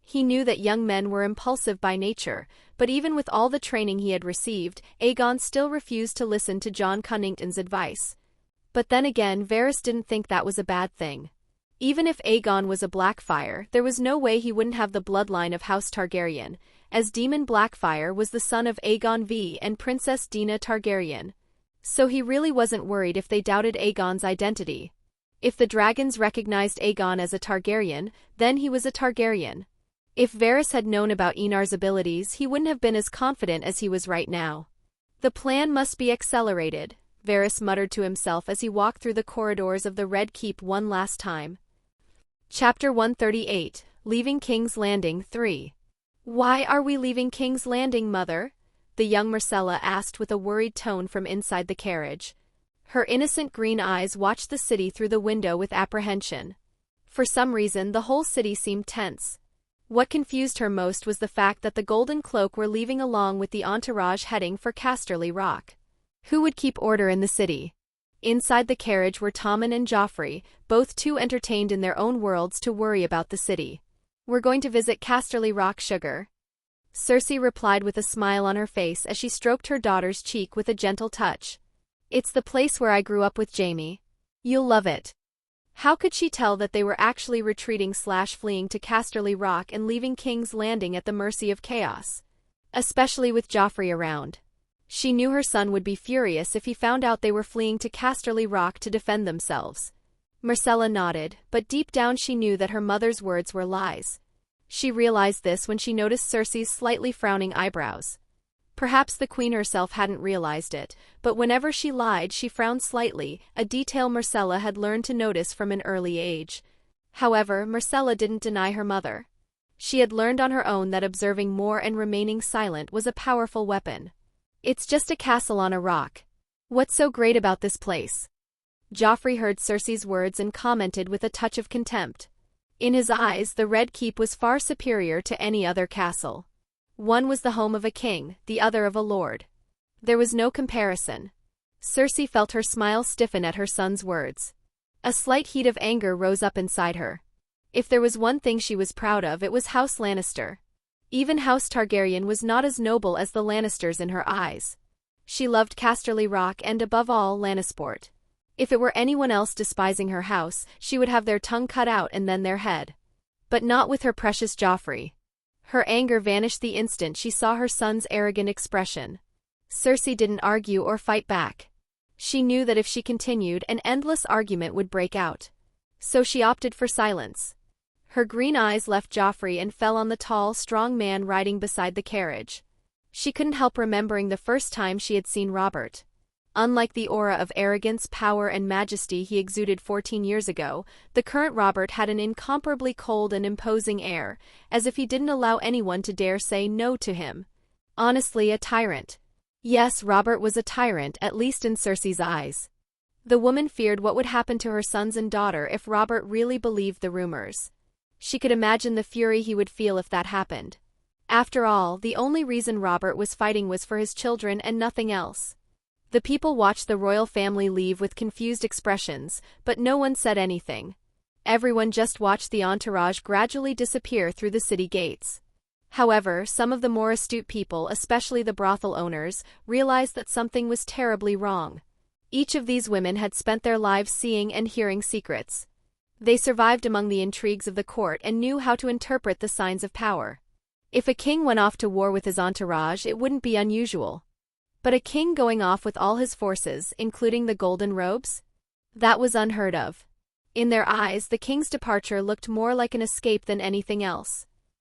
He knew that young men were impulsive by nature, but even with all the training he had received, Aegon still refused to listen to Jon Connington's advice. But then again, Varys didn't think that was a bad thing. Even if Aegon was a Blackfyre, there was no way he wouldn't have the bloodline of House Targaryen, as Daemon Blackfyre was the son of Aegon V and Princess Daena Targaryen. So he really wasn't worried if they doubted Aegon's identity. If the dragons recognized Aegon as a Targaryen, then he was a Targaryen. If Varys had known about Enar's abilities, he wouldn't have been as confident as he was right now. "The plan must be accelerated," Varys muttered to himself as he walked through the corridors of the Red Keep one last time. Chapter 138, Leaving King's Landing 3. "Why are we leaving King's Landing, Mother?" the young Myrcella asked with a worried tone from inside the carriage. Her innocent green eyes watched the city through the window with apprehension. For some reason, the whole city seemed tense. What confused her most was the fact that the Golden Cloak were leaving along with the entourage heading for Casterly Rock. Who would keep order in the city? Inside the carriage were Tommen and Joffrey, both too entertained in their own worlds to worry about the city. "We're going to visit Casterly Rock, Sugar," Cersei replied with a smile on her face as she stroked her daughter's cheek with a gentle touch. "It's the place where I grew up with Jaime. You'll love it." How could she tell that they were actually retreating/fleeing to Casterly Rock and leaving King's Landing at the mercy of chaos? Especially with Joffrey around. She knew her son would be furious if he found out they were fleeing to Casterly Rock to defend themselves. Myrcella nodded, but deep down she knew that her mother's words were lies. She realized this when she noticed Cersei's slightly frowning eyebrows. Perhaps the queen herself hadn't realized it, but whenever she lied she frowned slightly, a detail Myrcella had learned to notice from an early age. However, Myrcella didn't deny her mother. She had learned on her own that observing more and remaining silent was a powerful weapon. "It's just a castle on a rock. What's so great about this place?" Joffrey heard Cersei's words and commented with a touch of contempt. In his eyes, the Red Keep was far superior to any other castle. One was the home of a king, the other of a lord. There was no comparison. Cersei felt her smile stiffen at her son's words. A slight heat of anger rose up inside her. If there was one thing she was proud of, it was House Lannister. Even House Targaryen was not as noble as the Lannisters in her eyes. She loved Casterly Rock and, above all, Lannisport. If it were anyone else despising her house, she would have their tongue cut out and then their head. But not with her precious Joffrey. Her anger vanished the instant she saw her son's arrogant expression. Cersei didn't argue or fight back. She knew that if she continued, an endless argument would break out. So she opted for silence. Her green eyes left Joffrey and fell on the tall, strong man riding beside the carriage. She couldn't help remembering the first time she had seen Robert. Unlike the aura of arrogance, power, and majesty he exuded 14 years ago, the current Robert had an incomparably cold and imposing air, as if he didn't allow anyone to dare say no to him. Honestly, a tyrant. Yes, Robert was a tyrant, at least in Cersei's eyes. The woman feared what would happen to her sons and daughter if Robert really believed the rumors. She could imagine the fury he would feel if that happened. After all, the only reason Robert was fighting was for his children and nothing else. The people watched the royal family leave with confused expressions, but no one said anything. Everyone just watched the entourage gradually disappear through the city gates. However, some of the more astute people, especially the brothel owners, realized that something was terribly wrong. Each of these women had spent their lives seeing and hearing secrets. They survived among the intrigues of the court and knew how to interpret the signs of power. If a king went off to war with his entourage, it wouldn't be unusual. But a king going off with all his forces, including the golden robes? That was unheard of. In their eyes, the king's departure looked more like an escape than anything else.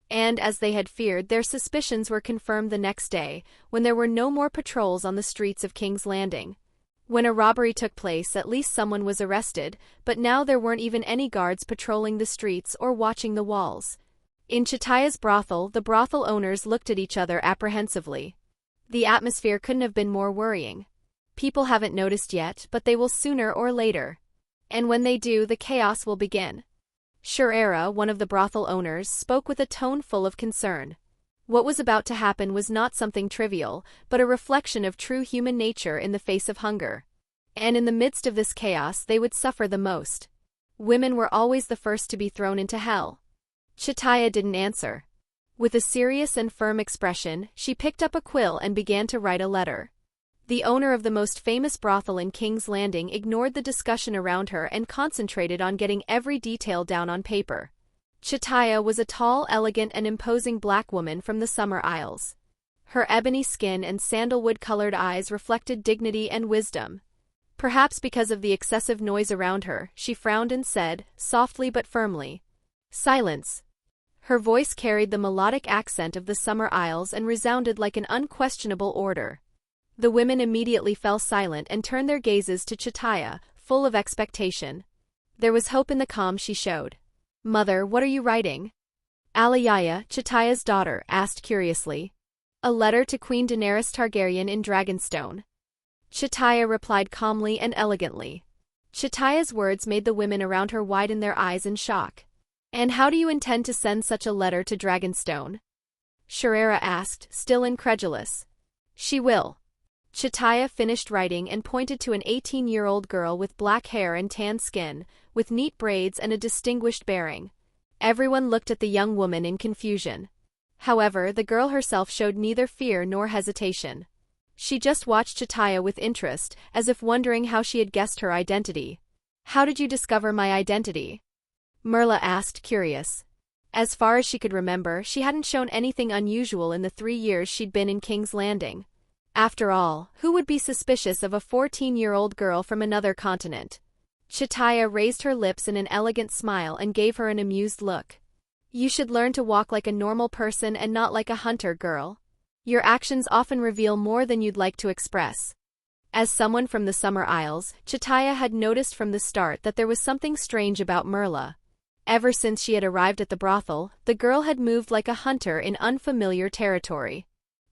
And, as they had feared, their suspicions were confirmed the next day, when there were no more patrols on the streets of King's Landing. When a robbery took place, at least someone was arrested, but now there weren't even any guards patrolling the streets or watching the walls. In Chataya's brothel, the brothel owners looked at each other apprehensively. The atmosphere couldn't have been more worrying. People haven't noticed yet, but they will sooner or later. And when they do, the chaos will begin. Shurera, one of the brothel owners, spoke with a tone full of concern. What was about to happen was not something trivial, but a reflection of true human nature in the face of hunger. And in the midst of this chaos, they would suffer the most. Women were always the first to be thrown into hell. Chataya didn't answer. With a serious and firm expression, she picked up a quill and began to write a letter. The owner of the most famous brothel in King's Landing ignored the discussion around her and concentrated on getting every detail down on paper. Chataya was a tall, elegant, and imposing black woman from the Summer Isles. Her ebony skin and sandalwood-colored eyes reflected dignity and wisdom. Perhaps because of the excessive noise around her, she frowned and said, softly but firmly, "Silence." Her voice carried the melodic accent of the Summer Isles and resounded like an unquestionable order. The women immediately fell silent and turned their gazes to Chataya, full of expectation. There was hope in the calm she showed. "Mother, what are you writing?" Alayaya, Chataya's daughter, asked curiously. "A letter to Queen Daenerys Targaryen in Dragonstone." Chataya replied calmly and elegantly. Chataya's words made the women around her widen their eyes in shock. "And how do you intend to send such a letter to Dragonstone?" Shurera asked, still incredulous. "She will." Chataya finished writing and pointed to an 18-year-old girl with black hair and tan skin, with neat braids and a distinguished bearing. Everyone looked at the young woman in confusion. However, the girl herself showed neither fear nor hesitation. She just watched Chataya with interest, as if wondering how she had guessed her identity. "How did you discover my identity?" Merla asked, curious. As far as she could remember, she hadn't shown anything unusual in the 3 years she'd been in King's Landing. After all, who would be suspicious of a 14-year-old girl from another continent? Chataya raised her lips in an elegant smile and gave her an amused look. "You should learn to walk like a normal person and not like a hunter, girl. Your actions often reveal more than you'd like to express." As someone from the Summer Isles, Chataya had noticed from the start that there was something strange about Merla. Ever since she had arrived at the brothel, the girl had moved like a hunter in unfamiliar territory.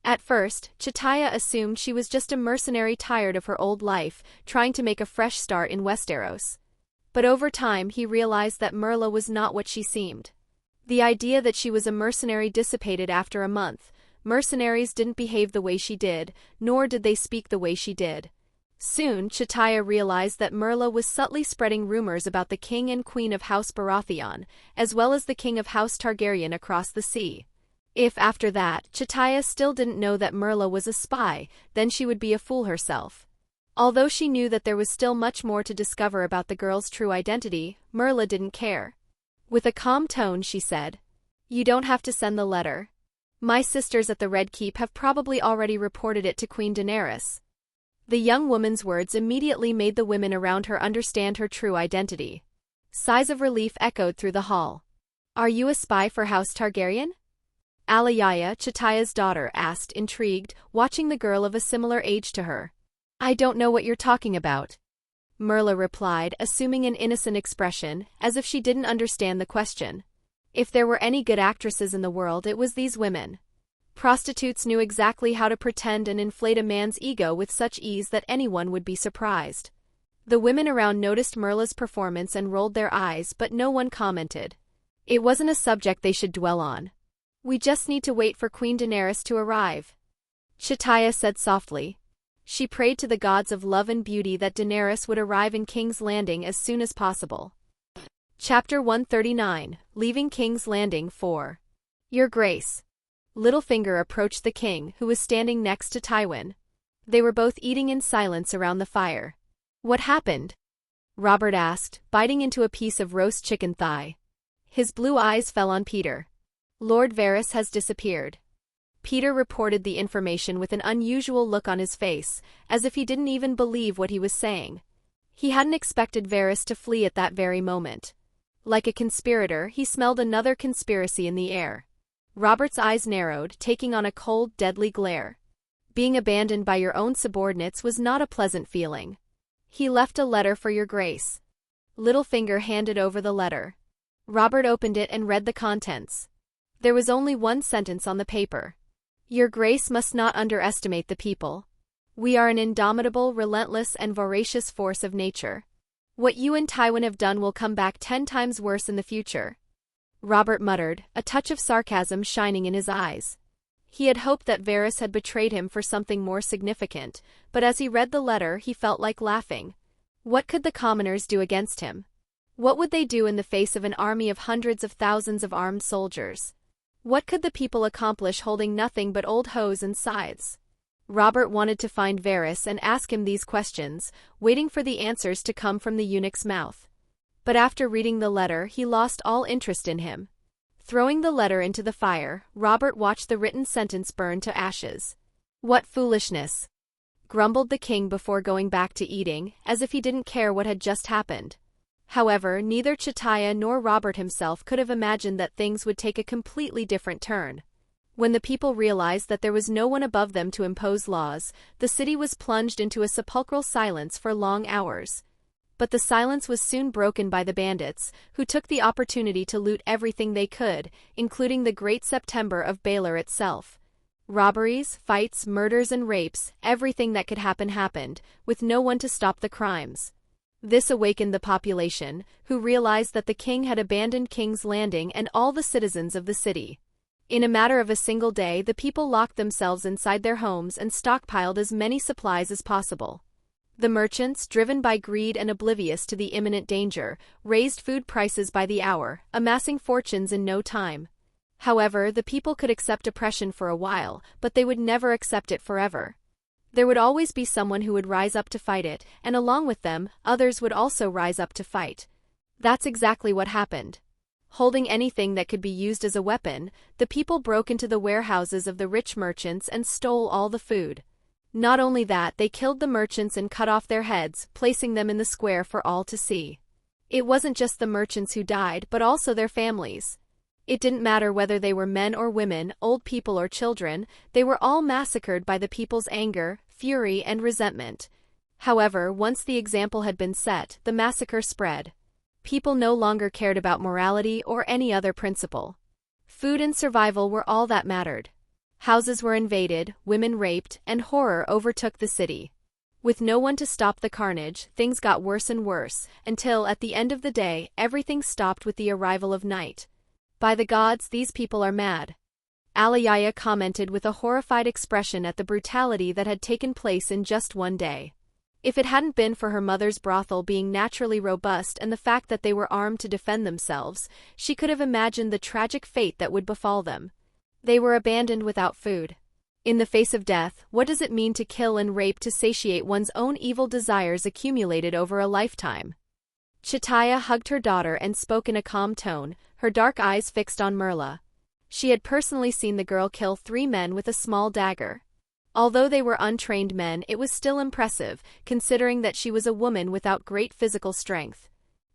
At first, Chataya assumed she was just a mercenary tired of her old life, trying to make a fresh start in Westeros. But over time he realized that Merla was not what she seemed. The idea that she was a mercenary dissipated after a month. Mercenaries didn't behave the way she did, nor did they speak the way she did. Soon, Chataya realized that Merla was subtly spreading rumors about the king and queen of House Baratheon, as well as the king of House Targaryen across the sea. If, after that, Chataya still didn't know that Merla was a spy, then she would be a fool herself. Although she knew that there was still much more to discover about the girl's true identity, Merla didn't care. With a calm tone she said, "You don't have to send the letter. My sisters at the Red Keep have probably already reported it to Queen Daenerys. The young woman's words immediately made the women around her understand her true identity. Sighs of relief echoed through the hall. Are you a spy for House Targaryen? Alayaya, Chataya's daughter, asked, intrigued, watching the girl of a similar age to her. I don't know what you're talking about, Merla replied, assuming an innocent expression, as if she didn't understand the question. If there were any good actresses in the world, it was these women. Prostitutes knew exactly how to pretend and inflate a man's ego with such ease that anyone would be surprised. The women around noticed Merla's performance and rolled their eyes, but no one commented. It wasn't a subject they should dwell on. We just need to wait for Queen Daenerys to arrive, Chataya said softly. She prayed to the gods of love and beauty that Daenerys would arrive in King's Landing as soon as possible. Chapter 139, Leaving King's Landing 4. Your Grace. Littlefinger approached the king, who was standing next to Tywin. They were both eating in silence around the fire. What happened? Robert asked, biting into a piece of roast chicken thigh. His blue eyes fell on Peter. Lord Varys has disappeared. Peter reported the information with an unusual look on his face, as if he didn't even believe what he was saying. He hadn't expected Varys to flee at that very moment. Like a conspirator, he smelled another conspiracy in the air. Robert's eyes narrowed, taking on a cold, deadly glare. Being abandoned by your own subordinates was not a pleasant feeling. He left a letter for your grace. Littlefinger handed over the letter. Robert opened it and read the contents. There was only one sentence on the paper. Your grace must not underestimate the people. We are an indomitable, relentless, and voracious force of nature. What you and Tywin have done will come back 10 times worse in the future. Robert muttered, a touch of sarcasm shining in his eyes. He had hoped that Varys had betrayed him for something more significant, but as he read the letter he felt like laughing. What could the commoners do against him? What would they do in the face of an army of hundreds of thousands of armed soldiers? What could the people accomplish holding nothing but old hoes and scythes? Robert wanted to find Varys and ask him these questions, waiting for the answers to come from the eunuch's mouth. But after reading the letter he lost all interest in him. Throwing the letter into the fire, Robert watched the written sentence burn to ashes. What foolishness! Grumbled the king before going back to eating, as if he didn't care what had just happened. However, neither Chataya nor Robert himself could have imagined that things would take a completely different turn. When the people realized that there was no one above them to impose laws, the city was plunged into a sepulchral silence for long hours. But the silence was soon broken by the bandits, who took the opportunity to loot everything they could, including the Great September of Baelor itself. Robberies, fights, murders and rapes, everything that could happen happened, with no one to stop the crimes. This awakened the population, who realized that the king had abandoned King's Landing and all the citizens of the city. In a matter of a single day, the people locked themselves inside their homes and stockpiled as many supplies as possible. The merchants, driven by greed and oblivious to the imminent danger, raised food prices by the hour, amassing fortunes in no time. However, the people could accept oppression for a while, but they would never accept it forever. There would always be someone who would rise up to fight it, and along with them, others would also rise up to fight. That's exactly what happened. Holding anything that could be used as a weapon, the people broke into the warehouses of the rich merchants and stole all the food. Not only that, they killed the merchants and cut off their heads, placing them in the square for all to see. It wasn't just the merchants who died, but also their families. It didn't matter whether they were men or women, old people or children, they were all massacred by the people's anger, fury, and resentment. However, once the example had been set, the massacre spread. People no longer cared about morality or any other principle. Food and survival were all that mattered. Houses were invaded, women raped, and horror overtook the city. With no one to stop the carnage, things got worse and worse, until, at the end of the day, everything stopped with the arrival of night. By the gods, these people are mad. Alayaya commented with a horrified expression at the brutality that had taken place in just one day. If it hadn't been for her mother's brothel being naturally robust and the fact that they were armed to defend themselves, she could have imagined the tragic fate that would befall them. They were abandoned without food. In the face of death, what does it mean to kill and rape to satiate one's own evil desires accumulated over a lifetime? Chataya hugged her daughter and spoke in a calm tone, her dark eyes fixed on Merla. She had personally seen the girl kill 3 men with a small dagger. Although they were untrained men, it was still impressive, considering that she was a woman without great physical strength.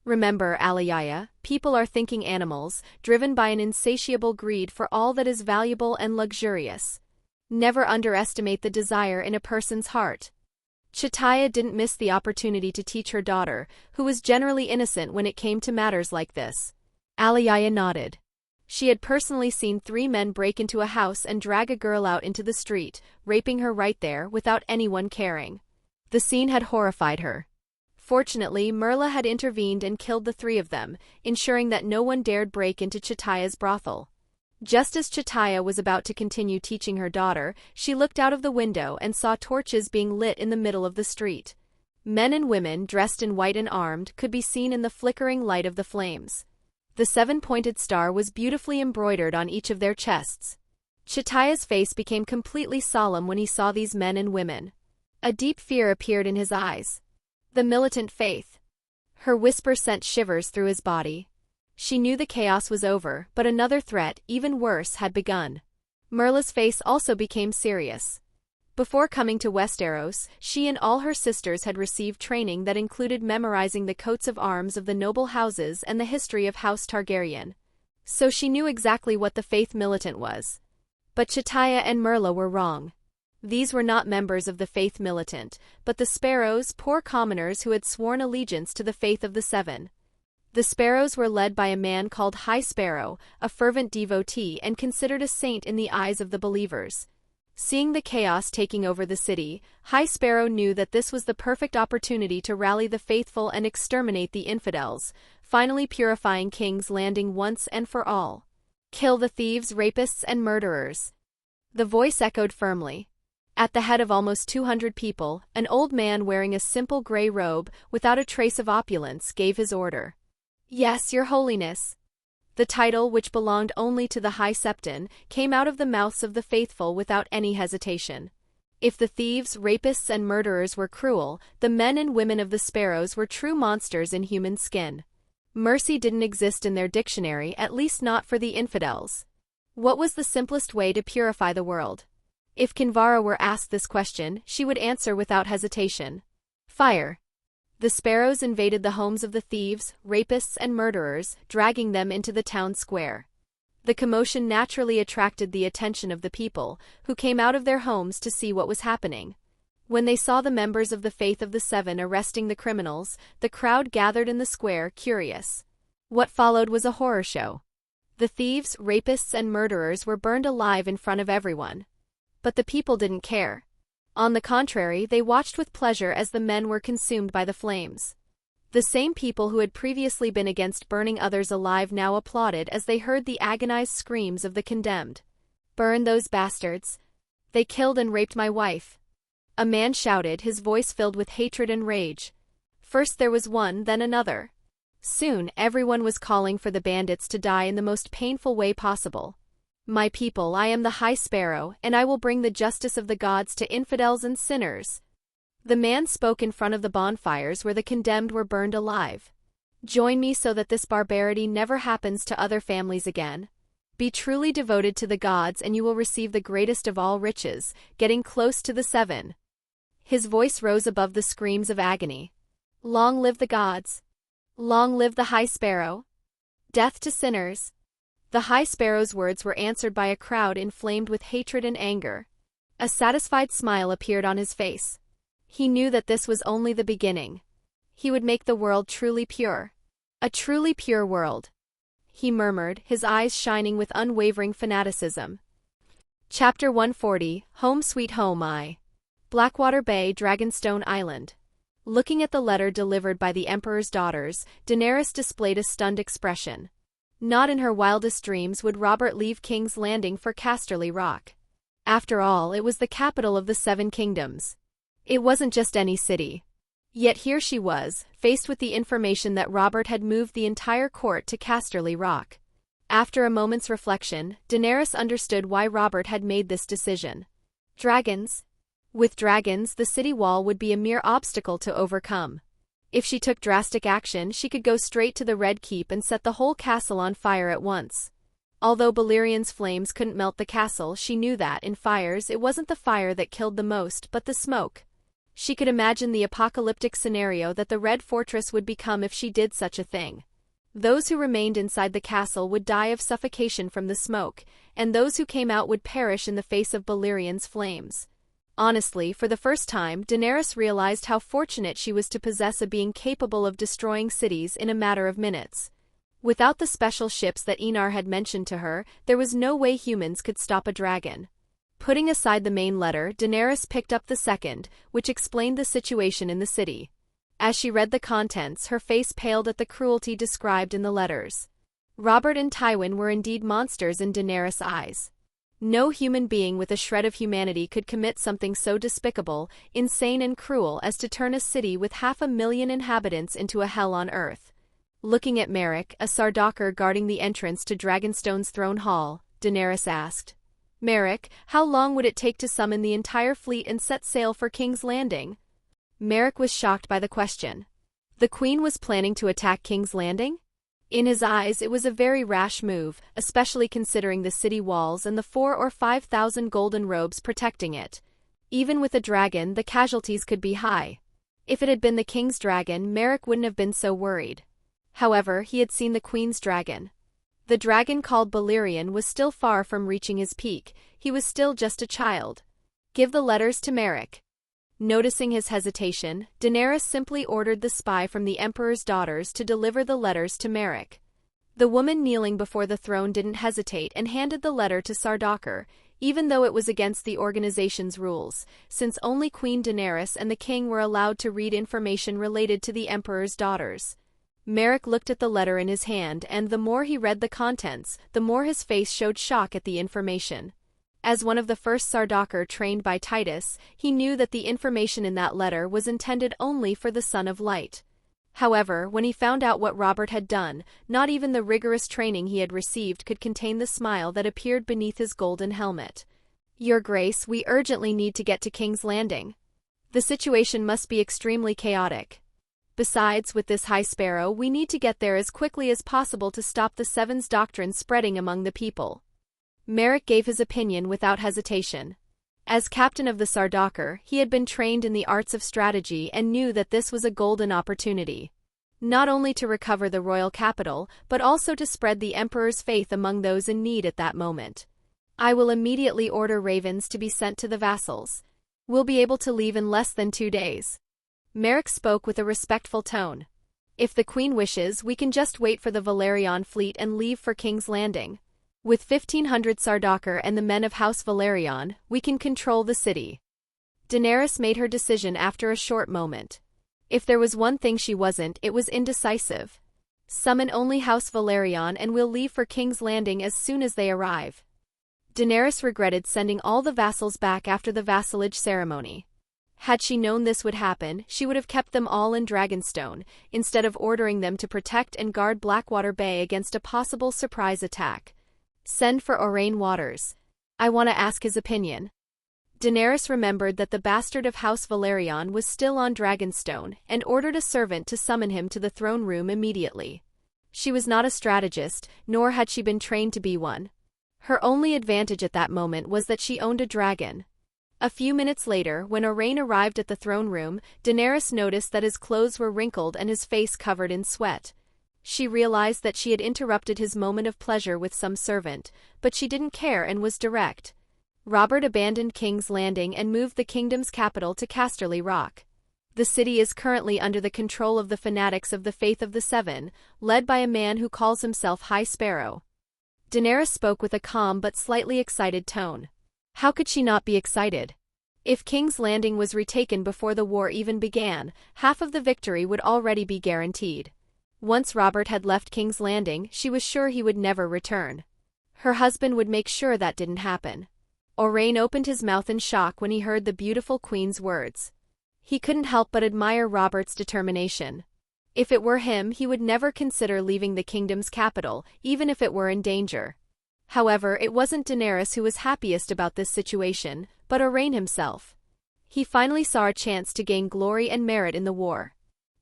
Remember, Aliyaya, people are thinking animals, driven by an insatiable greed for all that is valuable and luxurious. Never underestimate the desire in a person's heart. Chitaya didn't miss the opportunity to teach her daughter, who was generally innocent when it came to matters like this. Aliyaya nodded. She had personally seen 3 men break into a house and drag a girl out into the street, raping her right there without anyone caring. The scene had horrified her. Fortunately, Merla had intervened and killed the 3 of them, ensuring that no one dared break into Chitaya's brothel. Just as Chitaya was about to continue teaching her daughter, she looked out of the window and saw torches being lit in the middle of the street. Men and women, dressed in white and armed, could be seen in the flickering light of the flames. The 7-pointed star was beautifully embroidered on each of their chests. Chitaya's face became completely solemn when he saw these men and women. A deep fear appeared in his eyes. The militant faith. Her whisper sent shivers through his body. She knew the chaos was over, but another threat, even worse, had begun. Merla's face also became serious. Before coming to Westeros, she and all her sisters had received training that included memorizing the coats of arms of the noble houses and the history of House Targaryen. So she knew exactly what the faith militant was. But Chitaya and Merla were wrong. These were not members of the faith militant, but the Sparrows, poor commoners who had sworn allegiance to the faith of the 7. The Sparrows were led by a man called High Sparrow, a fervent devotee and considered a saint in the eyes of the believers. Seeing the chaos taking over the city, High Sparrow knew that this was the perfect opportunity to rally the faithful and exterminate the infidels, finally purifying King's Landing once and for all. Kill the thieves, rapists, and murderers. The voice echoed firmly. At the head of almost 200 people, an old man wearing a simple gray robe, without a trace of opulence, gave his order. Yes, Your Holiness. The title, which belonged only to the High Septon, came out of the mouths of the faithful without any hesitation. If the thieves, rapists, and murderers were cruel, the men and women of the Sparrows were true monsters in human skin. Mercy didn't exist in their dictionary, at least not for the infidels. What was the simplest way to purify the world? If Kinvara were asked this question, she would answer without hesitation. Fire. The Sparrows invaded the homes of the thieves, rapists, and murderers, dragging them into the town square. The commotion naturally attracted the attention of the people, who came out of their homes to see what was happening. When they saw the members of the Faith of the 7 arresting the criminals, the crowd gathered in the square, curious. What followed was a horror show. The thieves, rapists, and murderers were burned alive in front of everyone. But the people didn't care. On the contrary, they watched with pleasure as the men were consumed by the flames. The same people who had previously been against burning others alive now applauded as they heard the agonized screams of the condemned. Burn those bastards. They killed and raped my wife. A man shouted, his voice filled with hatred and rage. First there was one, then another. Soon, everyone was calling for the bandits to die in the most painful way possible. My people, I am the High Sparrow, and I will bring the justice of the gods to infidels and sinners. The man spoke in front of the bonfires where the condemned were burned alive. Join me so that this barbarity never happens to other families again. Be truly devoted to the gods and you will receive the greatest of all riches, getting close to the 7. His voice rose above the screams of agony. Long live the gods. Long live the High Sparrow. Death to sinners. The High Sparrow's words were answered by a crowd inflamed with hatred and anger. A satisfied smile appeared on his face. He knew that this was only the beginning. He would make the world truly pure. A truly pure world. He murmured, his eyes shining with unwavering fanaticism. Chapter 140, Home Sweet Home I. Blackwater Bay, Dragonstone Island. Looking at the letter delivered by the Emperor's daughters, Daenerys displayed a stunned expression. Not in her wildest dreams would Robert leave King's Landing for Casterly Rock. After all, it was the capital of the 7 kingdoms. It wasn't just any city. Yet here she was, faced with the information that Robert had moved the entire court to Casterly Rock. After a moment's reflection, Daenerys understood why Robert had made this decision. Dragons. With dragons, the city wall would be a mere obstacle to overcome. If she took drastic action, she could go straight to the Red Keep and set the whole castle on fire at once. Although Balerian's flames couldn't melt the castle, she knew that, in fires, it wasn't the fire that killed the most but the smoke. She could imagine the apocalyptic scenario that the Red Fortress would become if she did such a thing. Those who remained inside the castle would die of suffocation from the smoke, and those who came out would perish in the face of Balerian's flames. Honestly, for the first time, Daenerys realized how fortunate she was to possess a being capable of destroying cities in a matter of minutes. Without the special ships that Enar had mentioned to her, there was no way humans could stop a dragon. Putting aside the main letter, Daenerys picked up the second, which explained the situation in the city. As she read the contents, her face paled at the cruelty described in the letters. Robert and Tywin were indeed monsters in Daenerys' eyes. No human being with a shred of humanity could commit something so despicable, insane and cruel as to turn a city with 500,000 inhabitants into a hell on earth. Looking at Merrick, a Sardaukar guarding the entrance to Dragonstone's throne hall, Daenerys asked, "Merrick, how long would it take to summon the entire fleet and set sail for King's Landing?" Merrick was shocked by the question. The Queen was planning to attack King's Landing? In his eyes, it was a very rash move, especially considering the city walls and the 4,000 or 5,000 golden robes protecting it. Even with a dragon, the casualties could be high. If it had been the King's dragon, Merrick wouldn't have been so worried. However, he had seen the Queen's dragon. The dragon called Balerion was still far from reaching his peak. He was still just a child. "Give the letters to Merrick." Noticing his hesitation, Daenerys simply ordered the spy from the Emperor's daughters to deliver the letters to Merrick. The woman kneeling before the throne didn't hesitate and handed the letter to Sardaukar, even though it was against the organization's rules, since only Queen Daenerys and the king were allowed to read information related to the Emperor's daughters. Merrick looked at the letter in his hand, and the more he read the contents, the more his face showed shock at the information. As one of the first Sardaukar trained by Titus, he knew that the information in that letter was intended only for the Son of Light. However, when he found out what Robert had done, not even the rigorous training he had received could contain the smile that appeared beneath his golden helmet. "Your Grace, we urgently need to get to King's Landing. The situation must be extremely chaotic. Besides, with this High Sparrow, we need to get there as quickly as possible to stop the Seven's doctrine spreading among the people." Merrick gave his opinion without hesitation. As captain of the Sardaukar, he had been trained in the arts of strategy and knew that this was a golden opportunity. Not only to recover the royal capital, but also to spread the Emperor's faith among those in need at that moment. "I will immediately order ravens to be sent to the vassals. We'll be able to leave in less than 2 days." Merrick spoke with a respectful tone. "If the Queen wishes, we can just wait for the Valerian fleet and leave for King's Landing. With 1,500 Sardaukar and the men of House Valerian, we can control the city." Daenerys made her decision after a short moment. If there was one thing she wasn't, it was indecisive. "Summon only House Valerian and we'll leave for King's Landing as soon as they arrive." Daenerys regretted sending all the vassals back after the vassalage ceremony. Had she known this would happen, she would have kept them all in Dragonstone, instead of ordering them to protect and guard Blackwater Bay against a possible surprise attack. "Send for Orain Waters. I want to ask his opinion." Daenerys remembered that the bastard of House Valerian was still on Dragonstone, and ordered a servant to summon him to the throne room immediately. She was not a strategist, nor had she been trained to be one. Her only advantage at that moment was that she owned a dragon. A few minutes later, when Orain arrived at the throne room, Daenerys noticed that his clothes were wrinkled and his face covered in sweat. She realized that she had interrupted his moment of pleasure with some servant, but she didn't care and was direct. Robert abandoned King's Landing and moved the kingdom's capital to Casterly Rock. The city is currently under the control of the fanatics of the Faith of the Seven, led by a man who calls himself High Sparrow. Daenerys spoke with a calm but slightly excited tone. How could she not be excited? If King's Landing was retaken before the war even began, half of the victory would already be guaranteed. Once Robert had left King's Landing, she was sure he would never return. Her husband would make sure that didn't happen. Orain opened his mouth in shock when he heard the beautiful Queen's words. He couldn't help but admire Robert's determination. If it were him, he would never consider leaving the kingdom's capital, even if it were in danger. However, it wasn't Daenerys who was happiest about this situation, but Orain himself. He finally saw a chance to gain glory and merit in the war.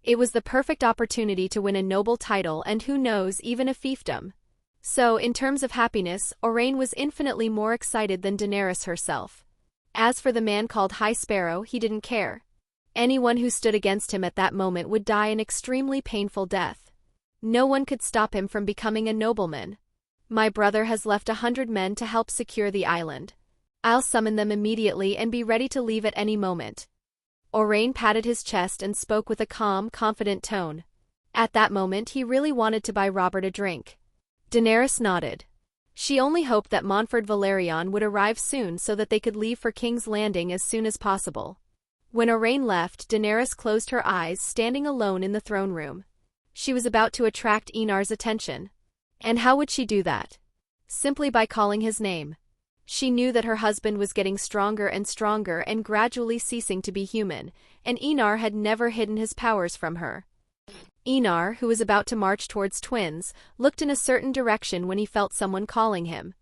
It was the perfect opportunity to win a noble title and, who knows, even a fiefdom. So, in terms of happiness, Owain was infinitely more excited than Daenerys herself. As for the man called High Sparrow, he didn't care. Anyone who stood against him at that moment would die an extremely painful death. No one could stop him from becoming a nobleman. My brother has left 100 men to help secure the island. I'll summon them immediately and be ready to leave at any moment. Owain patted his chest and spoke with a calm, confident tone. At that moment he really wanted to buy Robert a drink. Daenerys nodded. She only hoped that Montford Valerion would arrive soon so that they could leave for King's Landing as soon as possible. When Owain left, Daenerys closed her eyes, standing alone in the throne room. She was about to attract Enar's attention. And how would she do that? Simply by calling his name. She knew that her husband was getting stronger and gradually ceasing to be human, and Enar had never hidden his powers from her. Enar, who was about to march towards twins, looked in a certain direction when he felt someone calling him.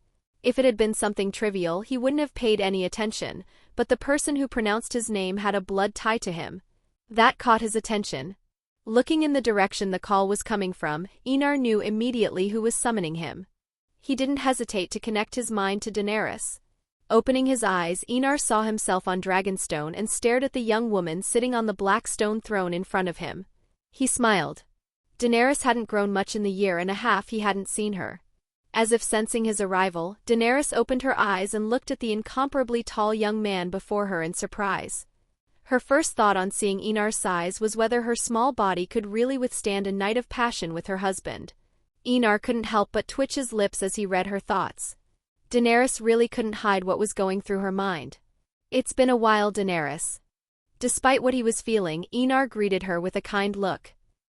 If it had been something trivial, he wouldn't have paid any attention, but the person who pronounced his name had a blood tie to him. That caught his attention. Looking in the direction the call was coming from, Enar knew immediately who was summoning him. He didn't hesitate to connect his mind to Daenerys. Opening his eyes, Enar saw himself on Dragonstone and stared at the young woman sitting on the black stone throne in front of him. He smiled. Daenerys hadn't grown much in the year and a half he hadn't seen her. As if sensing his arrival, Daenerys opened her eyes and looked at the incomparably tall young man before her in surprise. Her first thought on seeing Enar's size was whether her small body could really withstand a night of passion with her husband. Enar couldn't help but twitch his lips as he read her thoughts. Daenerys really couldn't hide what was going through her mind. "It's been a while, Daenerys." Despite what he was feeling, Enar greeted her with a kind look.